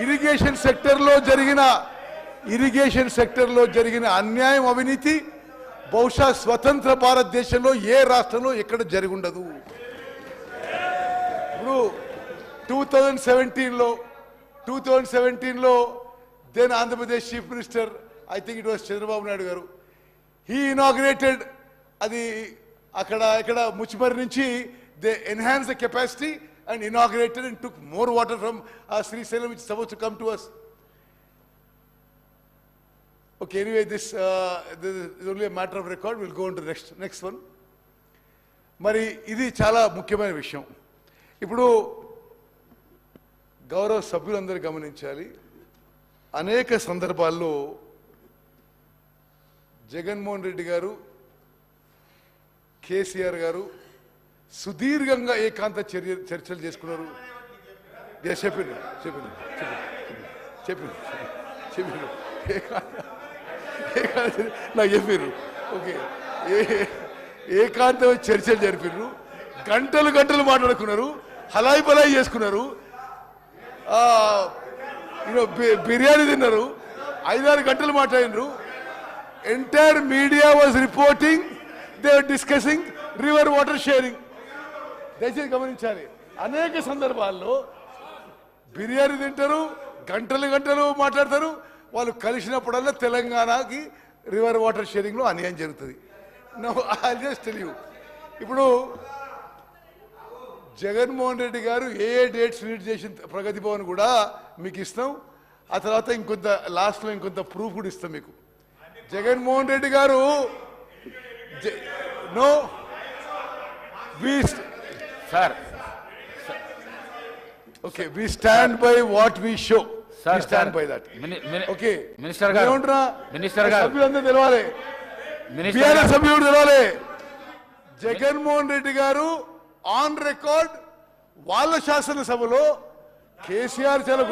ఇరిగేషన్ సెక్టర్లో జరిగిన అన్యాయం, అవినీతి బహుశా స్వతంత్ర భారతదేశంలో ఏ రాష్ట్రంలో ఎక్కడ జరిగి ఉండదు. ఇప్పుడు 2017లో then Andhra Pradesh chief minister, I think it was Chandrababu Naidu garu, he inaugurated అది ఇక్కడ ముచ్చిమరి నుంచి they enhance the capacity and inaugurated and took more water from Srisailam which suppose to come to us. Okay, anyway, this is only a matter of record. We'll go on to the next one. మరి ఇది చాలా ముఖ్యమైన విషయం. ఇప్పుడు గౌరవ సభ్యులందరూ గమనించాలి, అనేక సందర్భాల్లో జగన్మోహన్ రెడ్డి గారు, కేసీఆర్ గారు సుదీర్ఘంగా ఏకాంత చర్చలు చేసుకున్నారు. చెప్పారు నాకు చెప్పారు. ఓకే, ఏకాంత చర్చలు జరిపారు, గంటలు మాట్లాడుకున్నారు, హలాయి బలాయి చేసుకున్నారు, బిర్యానీ తిన్నారు, 5-6 గంటలు మాట్లాడినారు. Entire media was reporting, they were discussing river water sharing. దయచేసి గమనించాలి, అనేక సందర్భాల్లో బిర్యానీ తింటారు, గంటలు మాట్లాడతారు. వాళ్ళు కలిసినప్పుడల్లా తెలంగాణకి రివర్ వాటర్ షేరింగ్లో అన్యాయం జరుగుతుంది. No, I just tell you, ఇప్పుడు జగన్మోహన్ రెడ్డి గారు ఏ డేట్స్ రీడ్ చేసిన ప్రగతి భవన్ కూడా మీకు ఇస్తాం. ఆ తర్వాత లాస్ట్లో ఇంకొంత ప్రూఫ్ కూడా ఇస్తాం మీకు. Jaganmohan Reddy garu no sir, okay, we stand by what we show. Stand by that. Okay. Minister garu. సభ్యులందరూ తెలవాలి, బీఆర్ఎస్ సభ్యుడు తెలవాలి. జగన్మోహన్ రెడ్డి గారు ఆన్ రికార్డ్ వాళ్ళ శాసనసభలో కేసీఆర్ చాలా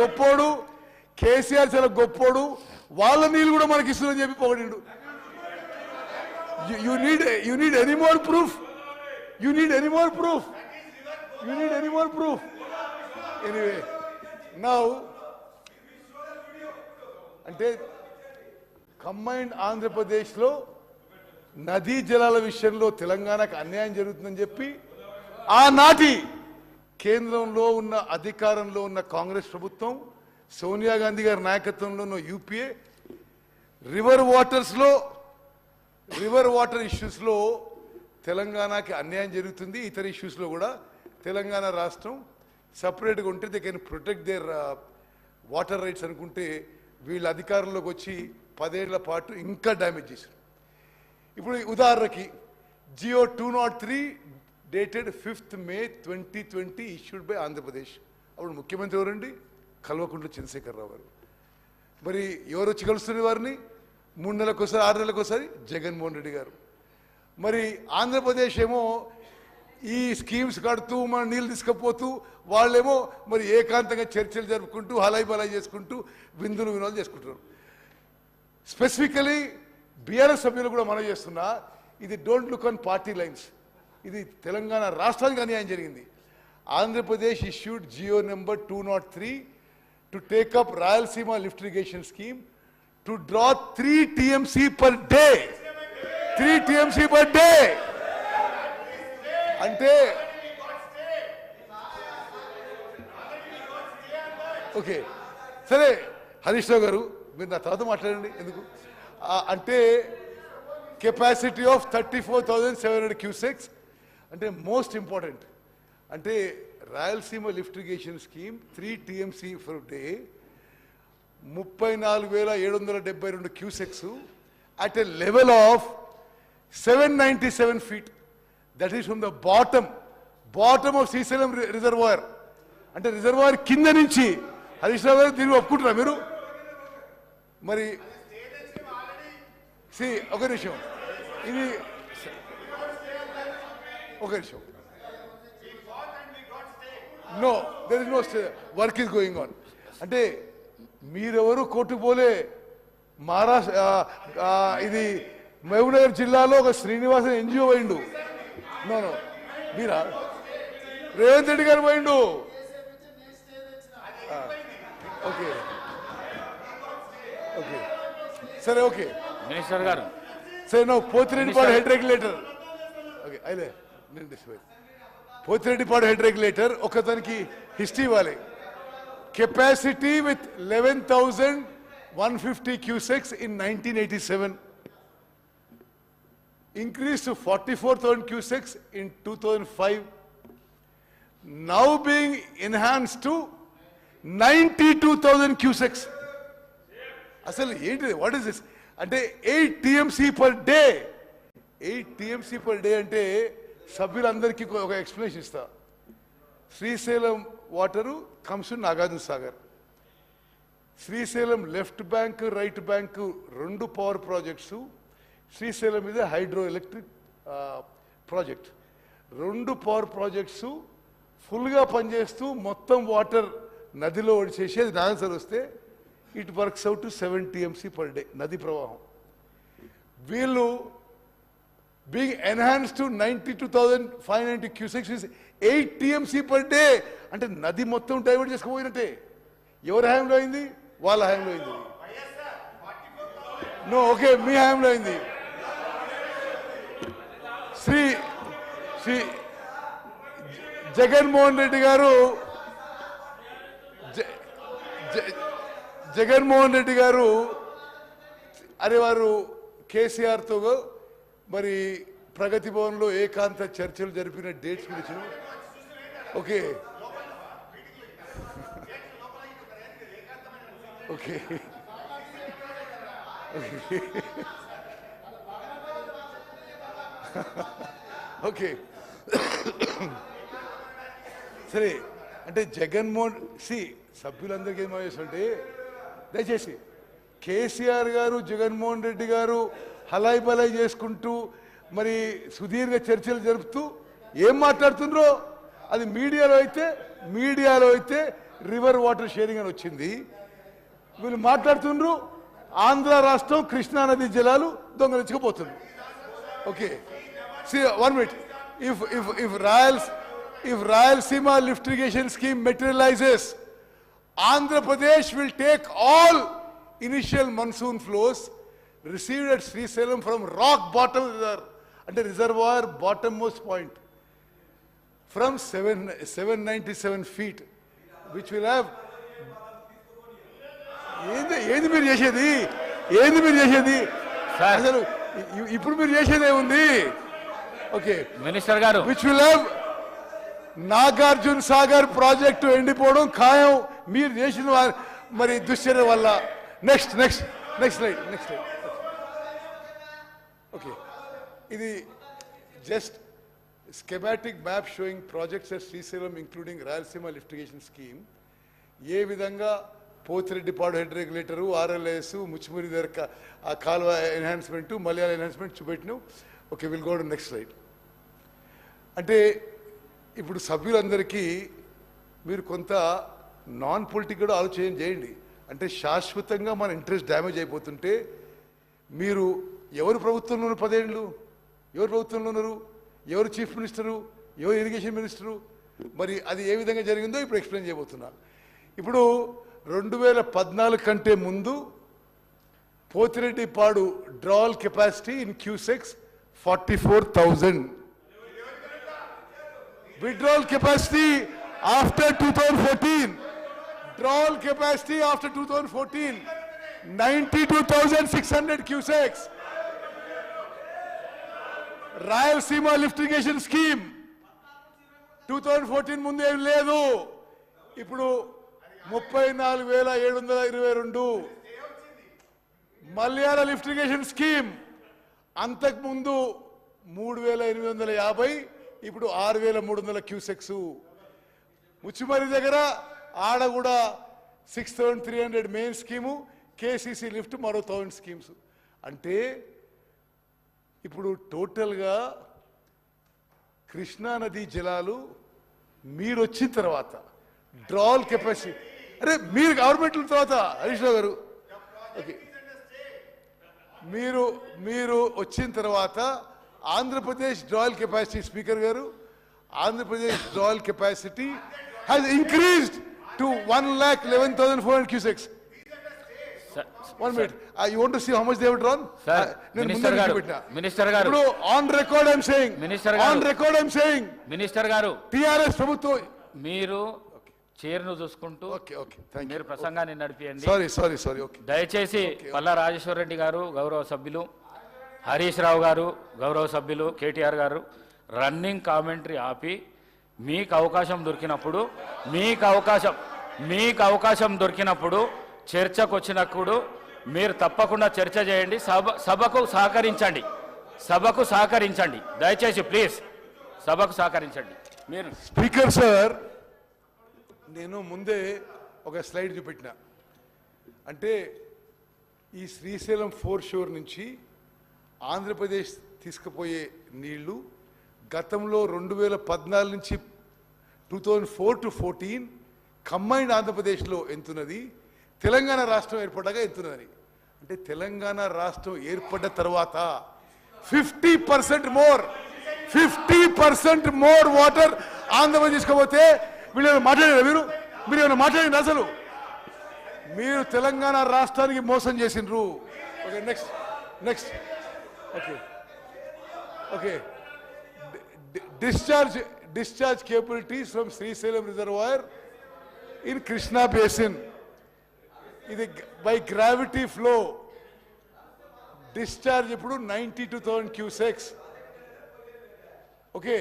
గొప్పోడు, వాళ్ళ నీళ్ళు కూడా మనకి ఇస్తుందని చెప్పి పొగిడిండు. You need any more proof? Anyway, now అంటే కంబైన్డ్ ఆంధ్రప్రదేశ్లో నదీ జలాల విషయంలో తెలంగాణకు అన్యాయం జరుగుతుందని చెప్పి ఆనాటి కేంద్రంలో ఉన్న అధికారంలో ఉన్న కాంగ్రెస్ ప్రభుత్వం, సోనియా గాంధీ గారి నాయకత్వంలో ఉన్న యూపీఏ రివర్ వాటర్ ఇష్యూస్లో తెలంగాణకి అన్యాయం జరుగుతుంది. ఇతర ఇష్యూస్లో కూడా తెలంగాణ రాష్ట్రం సపరేట్గా ఉంటే they can protect there water rides అనుకుంటే వీళ్ళ అధికారంలోకి వచ్చి 10 ఏళ్ల పాటు ఇంకా డ్యామేజ్ చేశారు. ఇప్పుడు ఉదాహరణకి Jio 203 dated 5th May 2020 issued by Andhra Pradesh. అప్పుడు ముఖ్యమంత్రి ఎవరండి? కల్వకుంట్ల చంద్రశేఖరరావు గారు. మరి ఎవరు వచ్చి కలుస్తున్నారు వారిని? 3 నెలలకోసారి 6 నెలలకోసారి జగన్మోహన్ రెడ్డి గారు. మరి ఆంధ్రప్రదేశ్ ఏమో ఈ స్కీమ్స్ కడుతూ మన నీళ్ళు తీసుకుపోతూ వాళ్ళేమో మరి ఏకాంతంగా చర్చలు జరుపుకుంటూ హలాయి బలాయి చేసుకుంటూ విందులు వినోదాలు చేసుకుంటున్నారు. స్పెసిఫికలీ బీఆర్ఎస్ సభ్యులు కూడా మనం చేస్తున్నా, ఇది don't look on party lines, ఇది తెలంగాణ రాష్ట్రానికి అన్యాయం జరిగింది. Andhra Pradesh issued Jio number 203 to take up Rayalaseema lift irrigation scheme to draw 3 TMC per day. 3 TMC per day అంటే ఓకే సరే హరీష్ రావు గారు మీరు నా తర్వాత మాట్లాడండి. ఎందుకు అంటే కెపాసిటీ ఆఫ్ 34,700 క్యూసెక్స్ అంటే మోస్ట్ ఇంపార్టెంట్. అంటే Rayalaseema lift irrigation scheme 3 TMC for day 34,772 cusecs at a level of 797 feet. That is from the bottom of Srisalam reservoir. అంటే రిజర్వాయర్ కింద నుంచి. హరీష్ రావు గారు దీన్ని ఒప్పుకుంటారా మీరు? మరి ఒక నిమిషం, ఇది ఒక నిమిషం. No there is no work is going on. అంటే మీరెవరు కోర్టుకు పోలే. మహారాష్ట్ర ఇది మహబూబ్నగర్ జిల్లాలో ఒక శ్రీనివాసన్ ఎన్జిఓ పోయిండు. నో మీరా? రేవంత్ రెడ్డి గారు పోయిండు. ఓకే ఓకే సరే ఓకే మినిస్టర్ గారు సరే no Pothireddypadu head regulator. Okay అయితే నేను డిస్పైజ్ పోతిరెడ్డిపాడు హెడ్ రెగ్యులేటర్ ఒకతనికి హిస్టరీ ఇవ్వాలి. Capacity with 11,150 cusecs in 1987. increased to 44,000 cusecs in 2005, now being enhanced to 92,000 cusecs. అసలు ఏంటి? What is this? అంటే 8 TMC per day. 8 TMC per day అంటే సభ్యులందరికీ ఒక ఎక్స్ప్లెనేషన్ ఇస్తా. Srisailam water comes to Nagarjuna Sagar. Srisailam left bank right bank 2 power projects. Srisailam మీద hydro electric project. 2 power projects ఫుల్గా పనిచేస్తూ మొత్తం వాటర్ నదిలో ఒడిచేసి అది ఆన్సర్ వస్తే it works out to 7 TMC per day నది ప్రవాహం. వీళ్ళు being enhance to 92,590 cusecs 8 TMC per day అంటే నది మొత్తం డైవర్ట్ చేసుకుపోయినట్టే. ఎవరి హయాంలో అయింది? వాళ్ళ హయాంలో అయింది. నో ఓకే మీ హయాంలో అయింది. శ్రీ జగన్మోహన్ రెడ్డి గారు అరే వారు కేసీఆర్తో మరి ప్రగతి భవన్లో ఏకాంత చర్చలు జరిపిన డేట్స్ గురించి ఓకే ఓకే ఓకే సరే అంటే జగన్మోహన్ సభ్యులందరికీ ఏం చేస్తుంటే దయచేసి కేసీఆర్ గారు జగన్మోహన్ రెడ్డి గారు హలాయి బలాయి చేసుకుంటూ మరి సుదీర్ఘ చర్చలు జరుపుతూ ఏం మాట్లాడుతుండ్రో అది మీడియాలో అయితే రివర్ వాటర్ షేరింగ్ అని వచ్చింది. వీళ్ళు మాట్లాడుతుండ్రు ఆంధ్ర రాష్ట్రం కృష్ణా నది జలాలు దొంగలించుకుపోతుంది. Okay one minute. If Rayalaseema lift irrigation scheme materializes, Andhra Pradesh will take all initial monsoon flows received at Srisalem from rock bottom reservoir bottommost point from 797 feet, which will have ఏంది మీరు చేసేది అసలు ఇప్పుడు మీరు చేసేదే ఉంది. Okay minister garu, which will have Nagarjuna Sagar project ఎండిపోవడం ఖాయం మీరు చేసిన మరి దుశ్చర్య వల్ల. Next slide. ఓకే, ఇది just schematic map showing projects at Srisalem including Rayalaseema lift irrigation scheme. ఏ విధంగా Pothireddypadu head regulator, RLS, Muchumarri దగ్గర ఆ కాలువ ఎన్హాన్స్మెంట్, మలయాళ ఎన్హాన్స్మెంట్ చూపెట్టినావు. Okay, will go to next slide. అంటే ఇప్పుడు సభ్యులందరికీ మీరు కొంత నాన్ పొలిటిక్ కూడా ఆలోచన చేయండి. అంటే శాశ్వతంగా మన ఇంట్రెస్ట్ డ్యామేజ్ అయిపోతుంటే మీరు ఎవరు ప్రభుత్వంలో ఉన్నారు 10 ఏళ్ళు, ఎవరు ప్రభుత్వంలో ఉన్నారు, ఎవరు చీఫ్ మినిస్టరు, ఎవరు ఇరిగేషన్ మినిస్టరు, మరి అది ఏ విధంగా జరిగిందో ఇప్పుడు ఎక్స్ప్లెయిన్ చేయబోతున్నా. ఇప్పుడు 2014 కంటే ముందు Pothireddypadu drawal capacity in cusecs 44,000. Withdrawal capacity after 2014, drawal capacity after 2014 92,600 cusecs. Rayalaseema lift irrigation scheme 2014 ముందు ఏం లేదు. ఇప్పుడు 34,722. మలయాళ లిఫ్ట్ ఇరిగేషన్ స్కీమ్ అంతకుముందు 3,850, ఇప్పుడు 6,300 క్యూసెక్స్. ముచ్చిమరి దగ్గర ఆడ కూడా 6,300 మెయిన్ స్కీము, కేసీసీ లిఫ్ట్ మరో 1,000 స్కీమ్స్. అంటే ఇప్పుడు టోటల్గా కృష్ణా నదీ జలాలు మీరు వచ్చిన తర్వాత డ్రాల్ కెపాసిటీ, అరే మీరు గవర్నమెంట్ తర్వాత హరీష్ రావు గారు, ఓకే, మీరు వచ్చిన తర్వాత Andhra Pradesh drawal capacity, speaker garu, Andhra Pradesh drawal capacity has increased to 1,11,400 cusecs. 1 minute. You want to see how much they have drawn? Sir, Minister garu. Now, on record I'm saying. Minister garu. On record I'm saying. Minister garu. TRS ప్రభుత్వం మీరు చైర్ను చూసుకుంటూ okay thank you. మీరు ప్రసంగాన్ని నడిపియండి. Sorry okay. దయచేసి పల్లా రాజేశ్వర రెడ్డి గారు గౌరవ సభ్యులు, హరీష్ రావు గారు గౌరవ సభ్యులు, కేటీఆర్ గారు రన్నింగ్ కామెంటరీ ఆపి మీకు అవకాశం దొరికినప్పుడు చర్చకు వచ్చినప్పుడు మీరు తప్పకుండా చర్చ చేయండి. సభకు సహకరించండి దయచేసి ప్లీజ్ సభకు సహకరించండి. మీరు స్పీకర్ సార్, నేను ముందే ఒక స్లైడ్ చూపెట్టిన, అంటే ఈ శ్రీశైలం 4 షోర్ నుంచి ఆంధ్రప్రదేశ్ తీసుకుపోయే నీళ్లు గతంలో 2014 నుంచి 2004 to 2014 కంబైన్డ్ ఆంధ్రప్రదేశ్లో ఎంతున్నది, తెలంగాణ రాష్ట్రం ఏర్పడ్డాక ఎంతున్నది. అంటే తెలంగాణ రాష్ట్రం ఏర్పడ్డ తర్వాత 50% మోర్ వాటర్ ఆంధ్రప్రదేశ్ తీసుకపోతే వీళ్ళు మాట్లాడారు. మీరు ఏమైనా మాట్లాడింది? అసలు మీరు తెలంగాణ రాష్ట్రానికి మోసం చేసిండ్రు. Okay, next okay. discharge capabilities from Srisalem reservoir in Krishna basin. ఇది బై గ్రావిటీ ఫ్లో డిశ్చార్జ్ ఇప్పుడు 92,000 cusecs. Okay,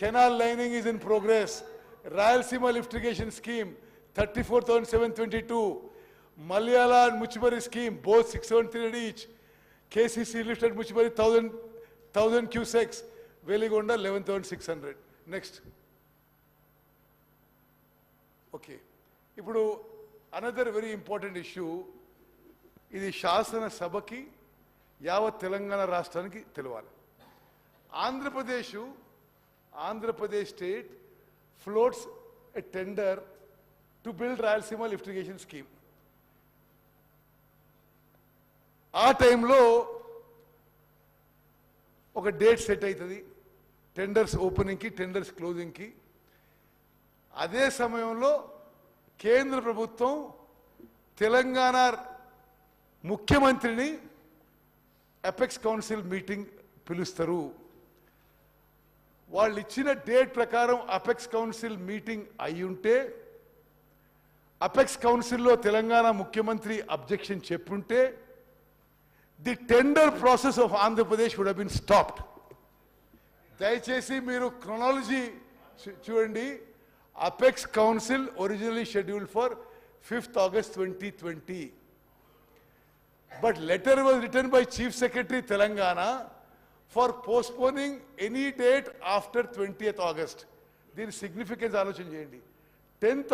canal lining is in progress. Rayalaseema lift irrigation scheme 34,722. Malayalam and Muchchimarri scheme both 673 each. KCC lift and Muchchimarri 1,000 cusecs. Veligonda 11,600. Next. Okay, ఇప్పుడు another very important issue, ఇది శాసనసభకి యావత్ తెలంగాణ రాష్ట్రానికి తెలవాలి. Andhra Pradesh state floats a tender to build Rayalaseema lift irrigation scheme. ఆ టైంలో ఒక date set అవుతుంది, tenders ఓపెనింగ్కి, tenders క్లోజింగ్కి. అదే సమయంలో కేంద్ర ప్రభుత్వం తెలంగాణ ముఖ్యమంత్రిని అపెక్స్ కౌన్సిల్ మీటింగ్ పిలుస్తారు. వాళ్ళు ఇచ్చిన డేట్ ప్రకారం అపెక్స్ కౌన్సిల్ మీటింగ్ అయ్యుంటే, అపెక్స్ కౌన్సిల్లో తెలంగాణ ముఖ్యమంత్రి అబ్జెక్షన్ చెప్పుంటే, the tender process of Andhra Pradesh would have been stopped. దయచేసి మీరు క్రొనాలజీ చూడండి. Apex council originally scheduled for 5th August 2020. But letter was written by Chief Secretary Telangana for postponing any date after 20th August. దీని significance ఆలోచన చేయండి. 10th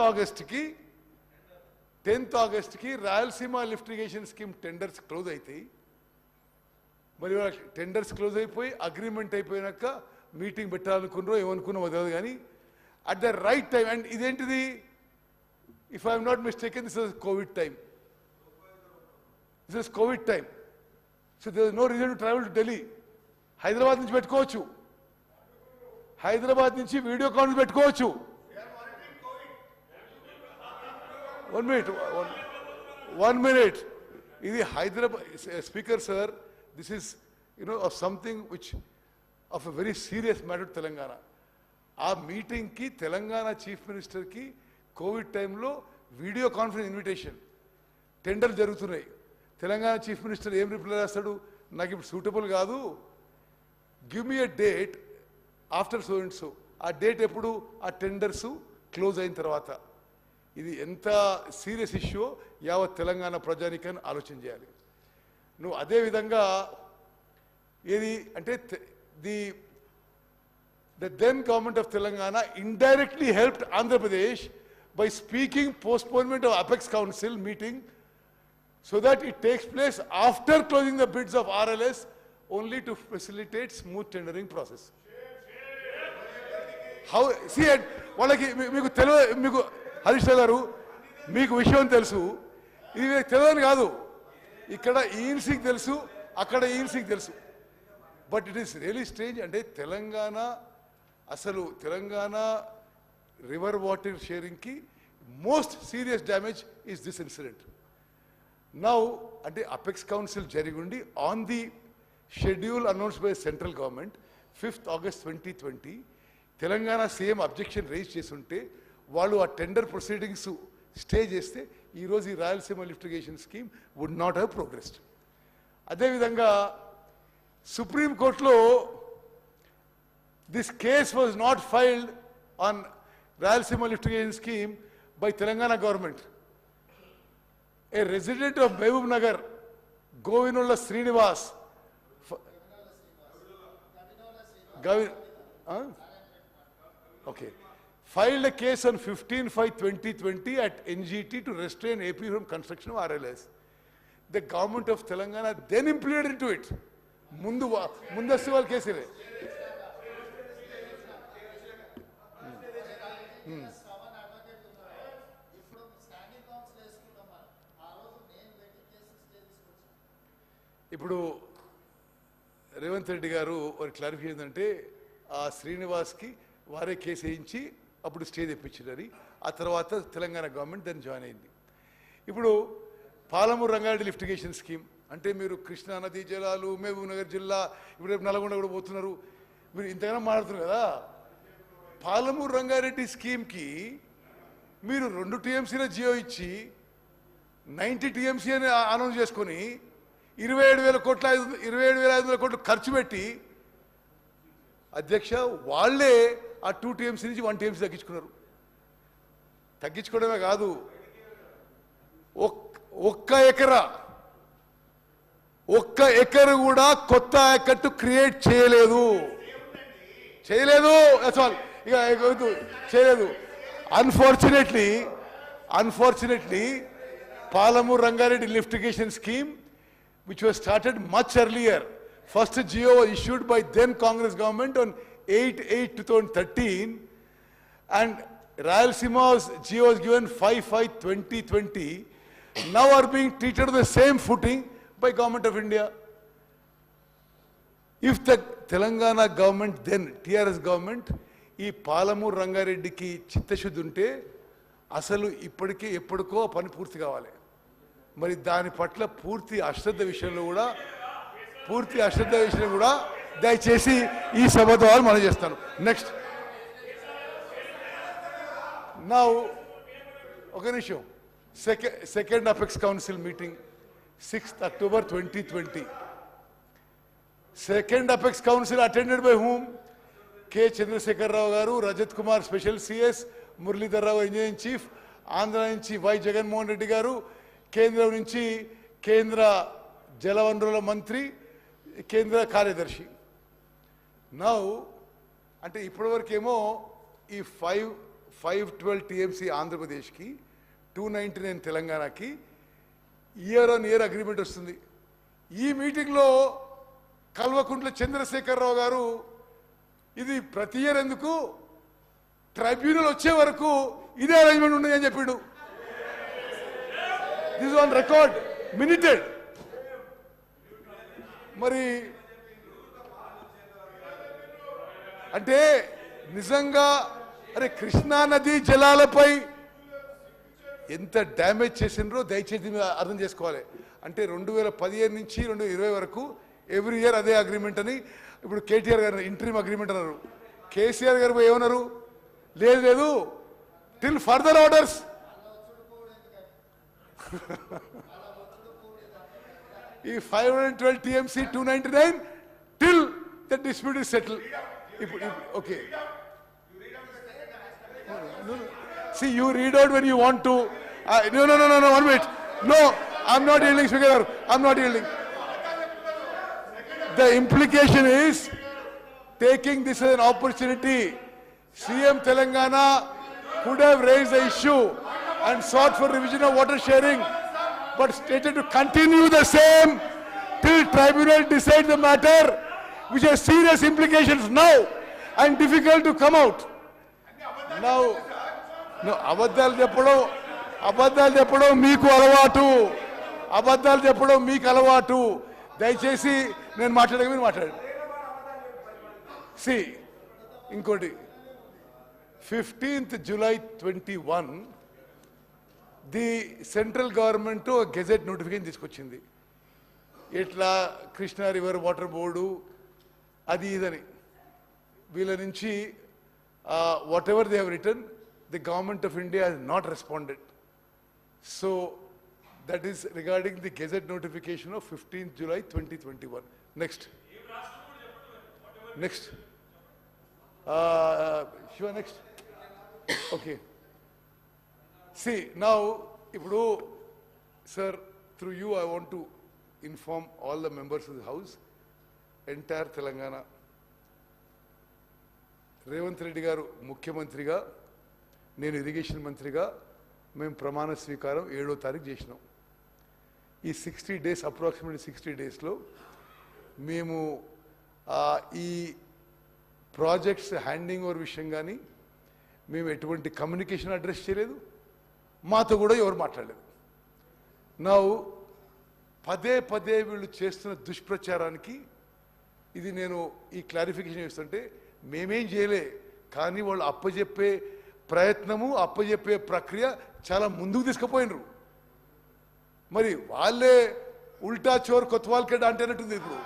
August కి Rayalaseema lift irrigation scheme tenders close అవుతాయి. మరి tenders close అయిపోయి agreement అయిపోయినాక meeting పెట్టాలనుకున్నారో ఏమనుకున్నామో తెలియదు, కానీ at the right time. And ఇదేంటిది, if I'm not mistaken, this is COVID time. This is COVID time. So there is no reason to travel to Delhi. Hyderabad నుంచి పెట్టుకోవచ్చు, హైదరాబాద్ నుంచి వీడియో కాన్ఫరెన్స్ పెట్టుకోవచ్చు. 1 minute. ఇది Hyderabad speaker sir, this is of something which of a very serious matter Telangana. ఆ మీటింగ్కి Telangana chief మినిస్టర్కి Covid టైంలో video conference invitation, tender జరుగుతున్నాయి. Telangana chief minister ఏం రిప్లై రాస్తాడు, నాకు ఇప్పుడు సూటబుల్ కాదు, give me a date after so and so. ఆ డేట్ ఎప్పుడు, ఆ టెండర్స్ క్లోజ్ అయిన తర్వాత. ఇది ఎంత సీరియస్ ఇష్యూ యావత్ తెలంగాణ ప్రజానికని ఆలోచన చేయాలి. నువ్వు అదేవిధంగా ఏది అంటే the then government of Telangana indirectly helped Andhra Pradesh by speaking postponement of Apex Council meeting so that it takes place after closing the bids of RLS, only to facilitate smooth tendering process. How see it వాళ్ళకి మీకు తెలియదు, మీకు హరీష్ గారు మీకు విషయం తెలుసు, ఇది తెలియని కాదు. ఇక్కడ ఈఎన్సీకి తెలుసు, అక్కడ ఈఎన్సీకి తెలుసు. But it is really strange. అంటే తెలంగాణ అసలు Telangana river water sharing ki most serious damage is this incident. Now at the Apex Council jarigundi on the schedule announced by central government 5th August 2020 Telangana same objection raised chesunte vallu aa tender proceedings stay cheste ee roju Rayalaseema lift irrigation scheme would not have progressed. Ade vidhanga Supreme Court lo this case was not filed on Rayalaseema lift irrigation scheme by Telangana government. A resident of Mehboob Nagar, Govinola Srinivas, filed a case on 15/5/2020 at NGT to restrain AP from construction of RLS. The government of Telangana then implemented into it. Mundastu wal case ile. ఇప్పుడు రేవంత్ రెడ్డి గారు ఒక clarification ఏంటంటే ఆ శ్రీనివాస్కి వారే case వేయించి అప్పుడు stay తెప్పించారని, ఆ తర్వాత తెలంగాణ గవర్నమెంట్ దాన్ని జాయిన్ అయింది. ఇప్పుడు Palamuru Rangareddy lift irrigation scheme అంటే మీరు కృష్ణా నదీ జలాలు, మహబూబ్ నగర్ జిల్లా, ఇప్పుడు రేపు నల్గొండ కూడా పోతున్నారు, మీరు ఇంతగానో మాట్లాడుతున్నారు కదా. పాలమూరు రంగారెడ్డి స్కీమ్కి మీరు 2 TMCల జియో ఇచ్చి 90 TMC అని అనౌన్స్ చేసుకొని 27,500 కోట్లు ఖర్చు పెట్టి అధ్యక్ష వాళ్ళే ఆ 2 TMC నుంచి 1 TMC తగ్గించుకున్నారు. తగ్గించుకోవడమే కాదు, ఒక్క ఎకరు కూడా కొత్త ఆయకట్టు క్రియేట్ చేయలేదు. చేయలేదు. Unfortunately, Palamur Rangareddy lift irrigation scheme, which was started much earlier. First GO was issued by then Congress government on 8/8/2013, and Rayalaseema's GO was given 5/5/2020. Now are being treated on the same footing by Government of India. If the Telangana government, then TRS government, ఈ పాలమూరు రంగారెడ్డికి చిత్తశుద్ధి ఉంటే అసలు ఇప్పటికే ఎప్పటికో పని పూర్తి కావాలి. మరి దాని పట్ల పూర్తి అశ్రద్ధ విషయంలో కూడా దయచేసి ఈ సభ ద్వారా మనం చేస్తాను. నెక్స్ట్ నౌ ఒక నిమిషం. Second apex council meeting 6th October 2020. Second Apex Council attended by whom? K. Chandrasekhar Rao garu, Rajat Kumar Special CS, Muralidhar Rao Engineering Chief, Andhra nunchi Y. Jagan Mohan Reddy garu, Kendra nunchi Kendra Jalavanrula Mantri, Kendra Karyadarshi. Now, ante ippadivarakemo ee 512 TMC Andhra Pradesh ki 299 Telangana ki year on year agreement వస్తుంది. ఈ మీటింగ్లో కల్వకుంట్ల చంద్రశేఖరరావు గారు ఇది ప్రతి year ఎందుకు tribunal వచ్చే వరకు ఇదే అరేంజ్మెంట్ ఉంది అని చెప్పిండు. This on record minuted. మరి అంటే నిజంగా అరే కృష్ణా నదీ జలాలపై ఎంత డ్యామేజ్ చేసినరో దయచేసి అర్థం చేసుకోవాలి. అంటే 2015 నుంచి 2020 వరకు ఎవ్రీ ఇయర్ అదే అగ్రిమెంట్ అని ఇప్పుడు కేటీఆర్ గారు ఇంటరిమ్ అగ్రిమెంట్ అన్నారు. కేసీఆర్ గారు ఏమన్నారు? లేదు టిల్ ఫర్దర్ ఆర్డర్స్. ఈ 512 TMC 299 till the dispute is settle. ఇప్పుడు okay. See, you read out when you want to. No, 1 minute. No, I'm not yielding, Speaker. I'm not yielding. The implication is taking this as an opportunity. CM Telangana could have raised the issue and sought for revision of water sharing, but stated to continue the same till tribunal decides the matter, which has serious implications now and difficult to come out. Now, no, అబద్ధాలు చెప్పడం మీకు అలవాటు. దయచేసి నేను మాట్లాడక మీరు మాట్లాడండి. ఇంకోటి 15th July 21 the central government gazette notification తీసుకొచ్చింది. ఇట్లా కృష్ణా రివర్ వాటర్ బోర్డు అది ఇదని వీళ్ళ నుంచి whatever they have written, the government of India has not responded. So that is regarding the gazette notification of 15th July 2021. Next. Shiva, next. Okay. See, now, Ippudu, sir, through you I want to inform all the members of the House, entire Telangana. Revanth Reddy గారు ముఖ్యమంత్రిగా, నేను irrigation మంత్రిగా మేము ప్రమాణ స్వీకారం 7వ తారీఖు చేసినాం. ఈ 60 days అప్రాక్సిమేట్లీ 60 daysలో మేము ఈ ప్రాజెక్ట్స్ హ్యాండింగ్ ఓవర్ విషయం కానీ మేము ఎటువంటి కమ్యూనికేషన్ అడ్రస్ చేయలేదు, మాతో కూడా ఎవరు మాట్లాడలేదు. నా పదే వీళ్ళు చేస్తున్న దుష్ప్రచారానికి ఇది నేను ఈ క్లారిఫికేషన్ చేస్తుంటే మేమేం చేయలే, కానీ వాళ్ళు అప్పజెప్పే ప్రయత్నము అప్పజెప్పే ప్రక్రియ చాలా ముందుకు తీసుకుపోయినరు. మరి వాళ్ళే ఉల్టా చోర్ కొత్వాల్కెడ్ అంటేనట్టుంది ఇప్పుడు.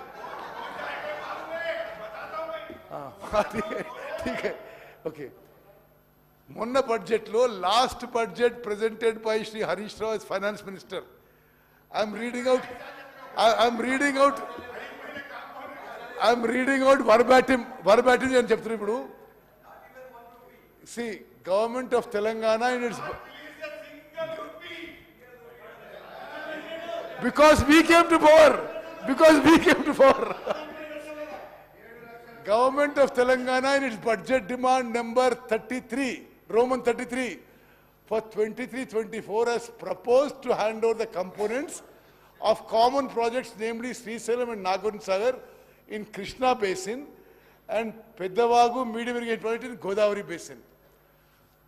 ఓకే. మొన్న బడ్జెట్లో last budget presented by Shri Harish Rao as finance minister. I'm reading out verbatim అని చెప్తున్నా ఇప్పుడు. See, government of Telangana in its because we came to power. Government of Telangana in its budget demand number 33, Roman 33 for 23-24 has proposed to hand over the components of common projects, namely Srisalam and Nagarjuna Sagar in Krishna Basin and Peddavagu medium irrigation project in Godavari Basin.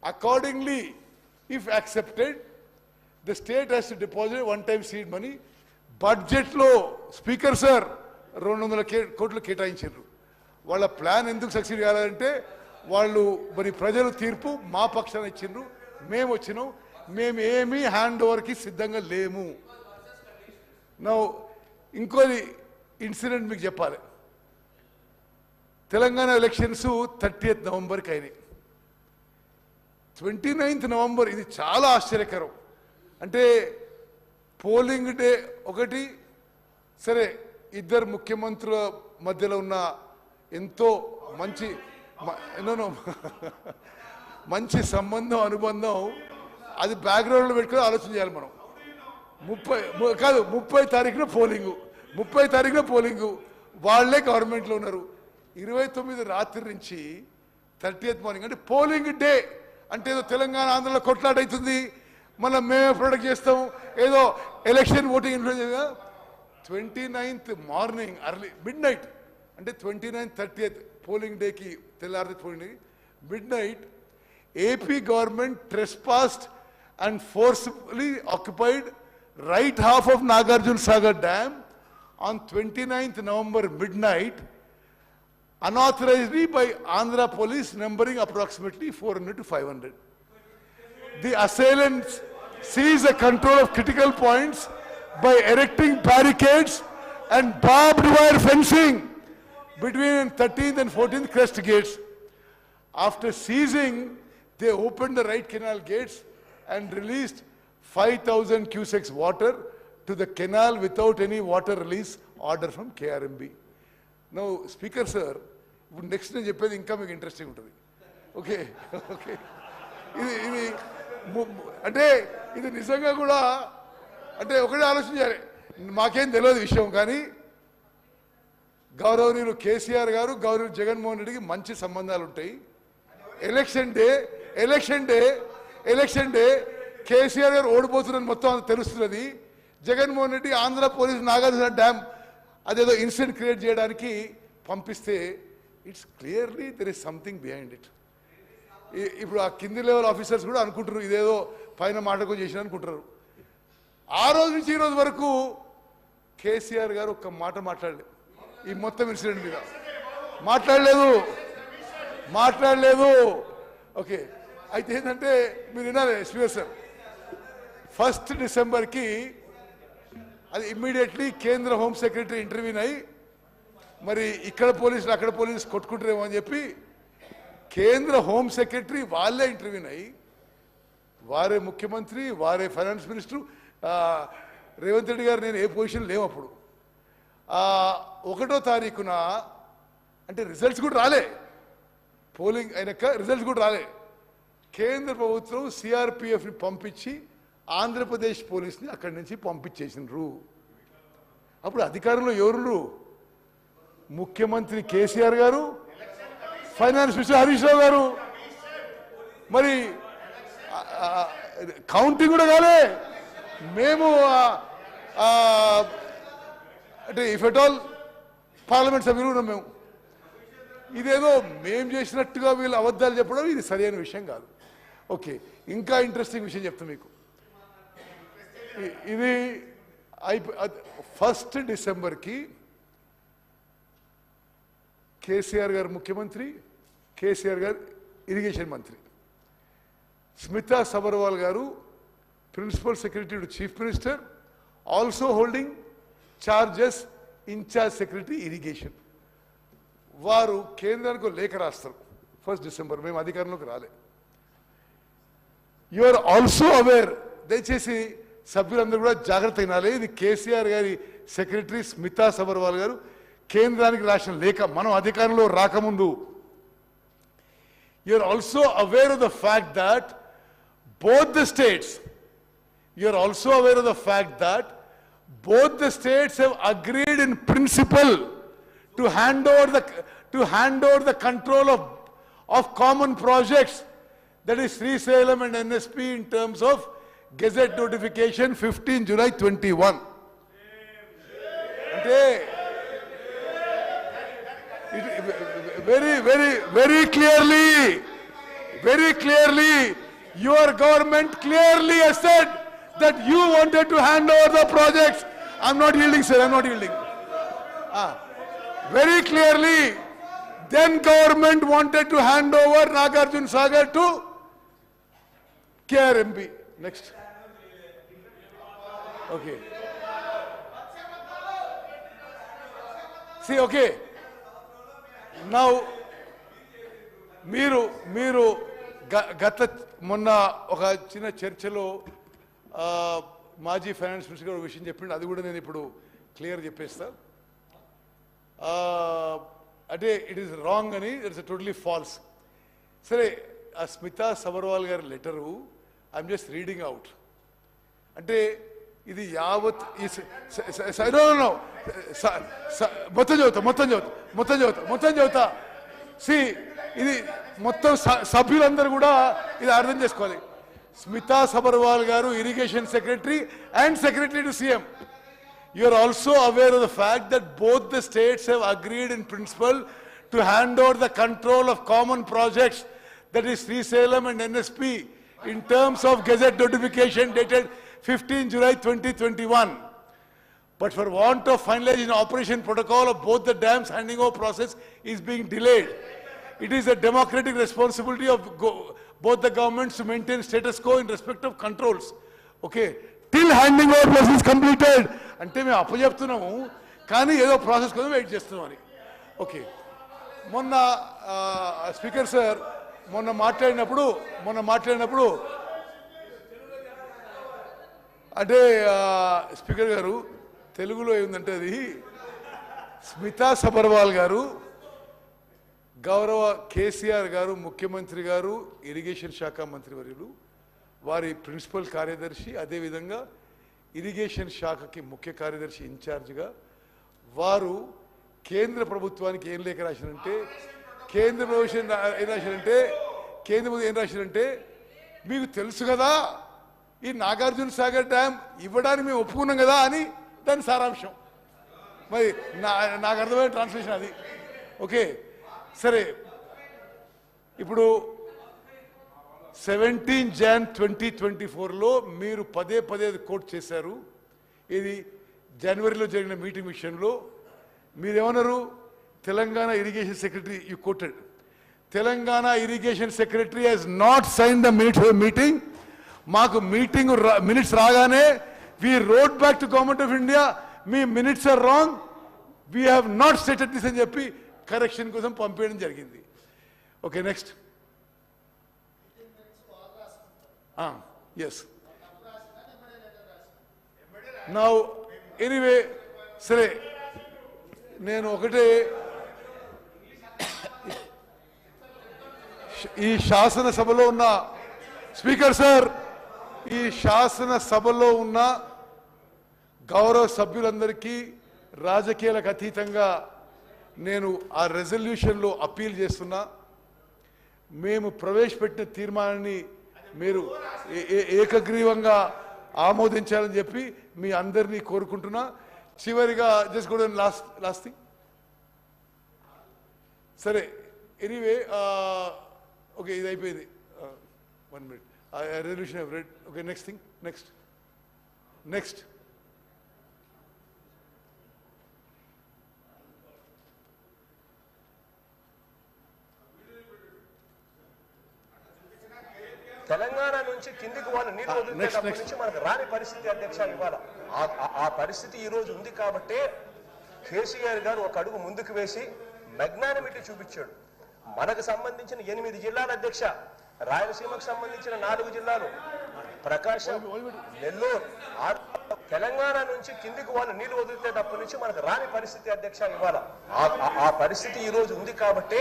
Accordingly, if accepted, the state has to deposit one-time seed money. Budget lo, Speaker sir, 200 కోట్లు కేటాయించారు. వాళ్ళ plan ఎందుకు succeed కావాలంటే వాళ్ళు మరి ప్రజలు తీర్పు మా పక్షాన ఇచ్చిండ్రు, మేము వచ్చినాం, మేము ఏమీ హ్యాండ్ ఓవర్కి సిద్ధంగా లేము. నౌ ఇంకోది ఇన్సిడెంట్ మీకు చెప్పాలి. తెలంగాణ ఎలక్షన్స్ 30th నవంబర్కి అయినాయి. 29th నవంబర్ ఇది చాలా ఆశ్చర్యకరం. అంటే పోలింగ్ డే ఒకటి, సరే ఇద్దరు ముఖ్యమంత్రుల మధ్యలో ఉన్న ఎంతో మంచి మంచి సంబంధం అనుబంధం అది బ్యాక్గ్రౌండ్లో పెట్టుకుని ఆలోచన చేయాలి మనం. 30 తారీఖున పోలింగు వాళ్ళే గవర్నమెంట్లో ఉన్నారు. 29 రాత్రి నుంచి 30th మార్నింగ్ అంటే పోలింగ్ డే అంటే ఏదో తెలంగాణ ఆంధ్రలో కొట్లాట అవుతుంది, మనం మేమే ప్రొడక్ట్ చేస్తాం, ఏదో election voting influence. 29th morning early mid night అంటే 29th 30th పోలింగ్ డేకి తెల్లారి polling mid night AP government trespassed and forcibly occupied right half of Nagarjuna Sagar Dam on 29th November midnight, unauthorizedly by Andhra police numbering approximately 400 to 500. The assailants seized the control of critical points by erecting barricades and barbed wire fencing between 13th and 14th crest gates. After seizing, they opened the right canal gates and released 5,000 cusecs water to the canal without any water release order from KRMB. Now, Speaker sir, next నేను చెప్పేది ఇంకా మీకు interesting ఉంటుంది. Okay okay ఇది అంటే ఇది నిజంగా కూడా అంటే ఒకటే ఆలోచించాలి. మాకేం తెలియదు విషయం, కానీ గౌరవనీయులు కేసీఆర్ గారు గౌరవనీయులు జగన్మోహన్ రెడ్డికి మంచి సంబంధాలు ఉంటాయి. ఎలక్షన్ డే కేసీఆర్ గారు ఓడిపోతున్నారని మొత్తం అంత తెలుస్తున్నది. జగన్మోహన్ రెడ్డి ఆంధ్ర పోలీసు నాగార్జున డ్యామ్ అదేదో ఇన్సిడెంట్ క్రియేట్ చేయడానికి పంపిస్తే it's clearly there is something behind it. ఇప్పుడు ఆ కింది లెవెల్ ఆఫీసర్స్ కూడా అనుకుంటారు ఇదేదో పైన మాటకు చేసిన అనుకుంటారు. ఆ రోజు నుంచి ఈ రోజు వరకు కేసీఆర్ గారు ఒక్క మాట మాట్లాడలేదు ఈ మొత్తం ఇన్సిడెంట్ మీద, మాట్లాడలేదు. ఓకే, అయితే ఏంటంటే మీరు వినాలి స్పీకర్ సార్, 1st డిసెంబర్కి అది ఇమ్మీడియట్లీ కేంద్ర హోమ్ సెక్రటరీ ఇంటర్వ్యూన్ అయ్యి మరి ఇక్కడ పోలీసులు అక్కడ పోలీసులు కొట్టుకుంటారేమో అని చెప్పి కేంద్ర హోమ్ సెక్రటరీ వాళ్ళే ఇంటర్వ్యూన్ అయ్యి వారే ముఖ్యమంత్రి, వారే ఫైనాన్స్ మినిస్టర్ రేవంత్ రెడ్డి గారు నేను ఏ పొజిషన్ లేవు అప్పుడు 1వ తారీఖున అంటే రిజల్ట్స్ కూడా రాలే, పోలింగ్ అయినాక రిజల్ట్స్ కూడా రాలే. కేంద్ర ప్రభుత్వం సిఆర్పిఎఫ్ని పంపించి ఆంధ్రప్రదేశ్ పోలీస్ని అక్కడి నుంచి పంపించేసినారు. అప్పుడు అధికారంలో ఎవరు? ముఖ్యమంత్రి కేసీఆర్ గారు, ఫైనాన్స్ మినిస్టర్ హరీష్ రావు గారు. మరి కౌంటింగ్ కూడా కాలే. మేము అంటే ఇఫ్ ఎట్ ఆల్ పార్లమెంట్ సభ్యులు ఉన్నాం మేము. ఇదేదో మేం చేసినట్టుగా వీళ్ళు అబద్ధాలు చెప్పడం ఇది సరైన విషయం కాదు. ఓకే, ఇంకా ఇంట్రెస్టింగ్ విషయం చెప్తాను మీకు. ఇది 1st డిసెంబర్కి కేసీఆర్ గారు ముఖ్యమంత్రి, కేసీఆర్ గారు ఇరిగేషన్ మంత్రి, Smita Sabharwal garu principal secretary to chief minister, also holding charges in charge secretary irrigation. వారు కేంద్రానికి లేఖ రాస్తారు 1st డిసెంబర్, మేము అధికారంలోకి రాలే. యు ఆర్ ఆల్సో అవేర్, దయచేసి సభ్యులందరూ కూడా జాగ్రత్త అయినాలి. ఇది కేసీఆర్ గారి సెక్రటరీ స్మితా సబర్వాల్ గారు కేంద్రానికి రాసిన లేఖ మనం అధికారంలో రాకముందు. You are also aware of the fact that both the states, you are also aware of the fact that both the states have agreed in principle to hand over the control of common projects, that is Srisalem and NSP, in terms of Gazette notification 15 July 21. అంటే very clearly your government clearly has said that you wanted to hand over the projects. I'm not yielding, sir, I'm not yielding. Very clearly, then government wanted to hand over Nagarjuna Sagar to KRMB. Next. Okay. See, okay. Now, మీరు గత మొన్న ఒక చిన్న చర్చలో మాజీ finance minister గారు విషయం చెప్పిండు, అది కూడా నేను ఇప్పుడు క్లియర్ చెప్పేస్తా. అంటే ఇట్ ఈస్ రాంగ్ అని, ఇట్స్ టోటలీ ఫాల్స్. సరే, ఆ స్మితా సబర్వాల్ గారి letter I'm just reading out. అంటే ఇది యావత్ మొత్తం చదువుతా. సి ఇది మొత్తం సభ్యులందరూ కూడా ఇది అర్థం చేసుకోవాలి. స్మితా సబర్వాల్ గారు irrigation secretary and secretary to CM. You are also aware of the fact that both the states have agreed in principle to hand over the control of common projects, that is Srisalem and NSP, in terms of Gazette notification dated 15 July 2021. But for want of finalization operation protocol of both the dams, handing over process is being delayed. It is a democratic responsibility of both the governments to maintain status quo in respect of controls. Okay. Till handing over process is completed. అంటే మేము అప్పచెప్తున్నాము, కానీ ఏదో process కోసం wait చేస్తున్నాం అని. Okay, మొన్న speaker sir మొన్న మాట్లాడినప్పుడు అంటే స్పీకర్ గారు తెలుగులో ఏముందంటే, అది స్మితా సబర్వాల్ గారు గౌరవ కేసీఆర్ గారు ముఖ్యమంత్రి గారు ఇరిగేషన్ శాఖ మంత్రివర్యులు వారి ప్రిన్సిపల్ కార్యదర్శి, అదేవిధంగా ఇరిగేషన్ శాఖకి ముఖ్య కార్యదర్శి ఇన్ఛార్జిగా వారు కేంద్ర ప్రభుత్వానికి ఏం లేఖ రాశారంటే, కేంద్ర ప్రభుత్వం ఏం రాశారంటే మీకు తెలుసు కదా ఈ నాగార్జున సాగర్ డ్యామ్ ఇవ్వడానికి మేము ఒప్పుకున్నాం కదా అని దాని సారాంశం. మరి నాకు అర్థమైన ట్రాన్స్లేషన్ అది. ఓకే, సరే. ఇప్పుడు 17 Jan 2024లో మీరు పదే కోట్ చేశారు. ఇది జనవరిలో జరిగిన మీటింగ్ విషయంలో మీరేమన్నారు? Telangana irrigation secretary, you quoted, Telangana irrigation secretary has not sign the meeting. మాకు మీటింగ్ మినిట్స్ రాగానే we wrote back to government of India, మీ minutes are wrong, we have not stated this అని చెప్పి కరెక్షన్ కోసం పంపించడం జరిగింది. Okay, next. Yes, now anyway, సరే, నేను ఒకటే ఈ శాసనసభలో ఉన్న స్పీకర్ సార్, ఈ శాసనసభలో ఉన్న గౌరవ సభ్యులందరికీ రాజకీయాలకు అతీతంగా నేను ఆ రెజల్యూషన్లో అప్పీల్ చేస్తున్నా. మేము ప్రవేశపెట్టిన తీర్మానాన్ని మీరు ఏకగ్రీవంగా ఆమోదించాలని చెప్పి మీ అందరినీ కోరుకుంటున్నా. చివరిగా జస్ట్ కూడా లాస్ట్ థింగ్, సరే, ఎనీవే, ఓకే, ఇది అయిపోయింది. 1 minute, resolution I've read. Okay, next thing, next. Telangana నుంచి కిందికి వాళ్ళు నీరు వదిలినప్పటి నుంచి మనకు రాని పరిస్థితి అధ్యక్ష ఇవాళ ఆ పరిస్థితి ఈ రోజు ఉంది కాబట్టి కేసీఆర్ గారు ఒక అడుగు ముందుకు వేసి మెగ్నానిమిటీ చూపించాడు. మనకు సంబంధించిన 8 జిల్లాల అధ్యక్ష, రాయలసీమకు సంబంధించిన 4 జిల్లాలు, ప్రకాశం, నెల్లూరు, తెలంగాణ నుంచి కిందికి వాళ్ళు నీళ్లు వదిలితేటప్పటి నుంచి మనకు రాని పరిస్థితి అధ్యక్ష ఇవాళ ఆ పరిస్థితి ఈ రోజు ఉంది కాబట్టి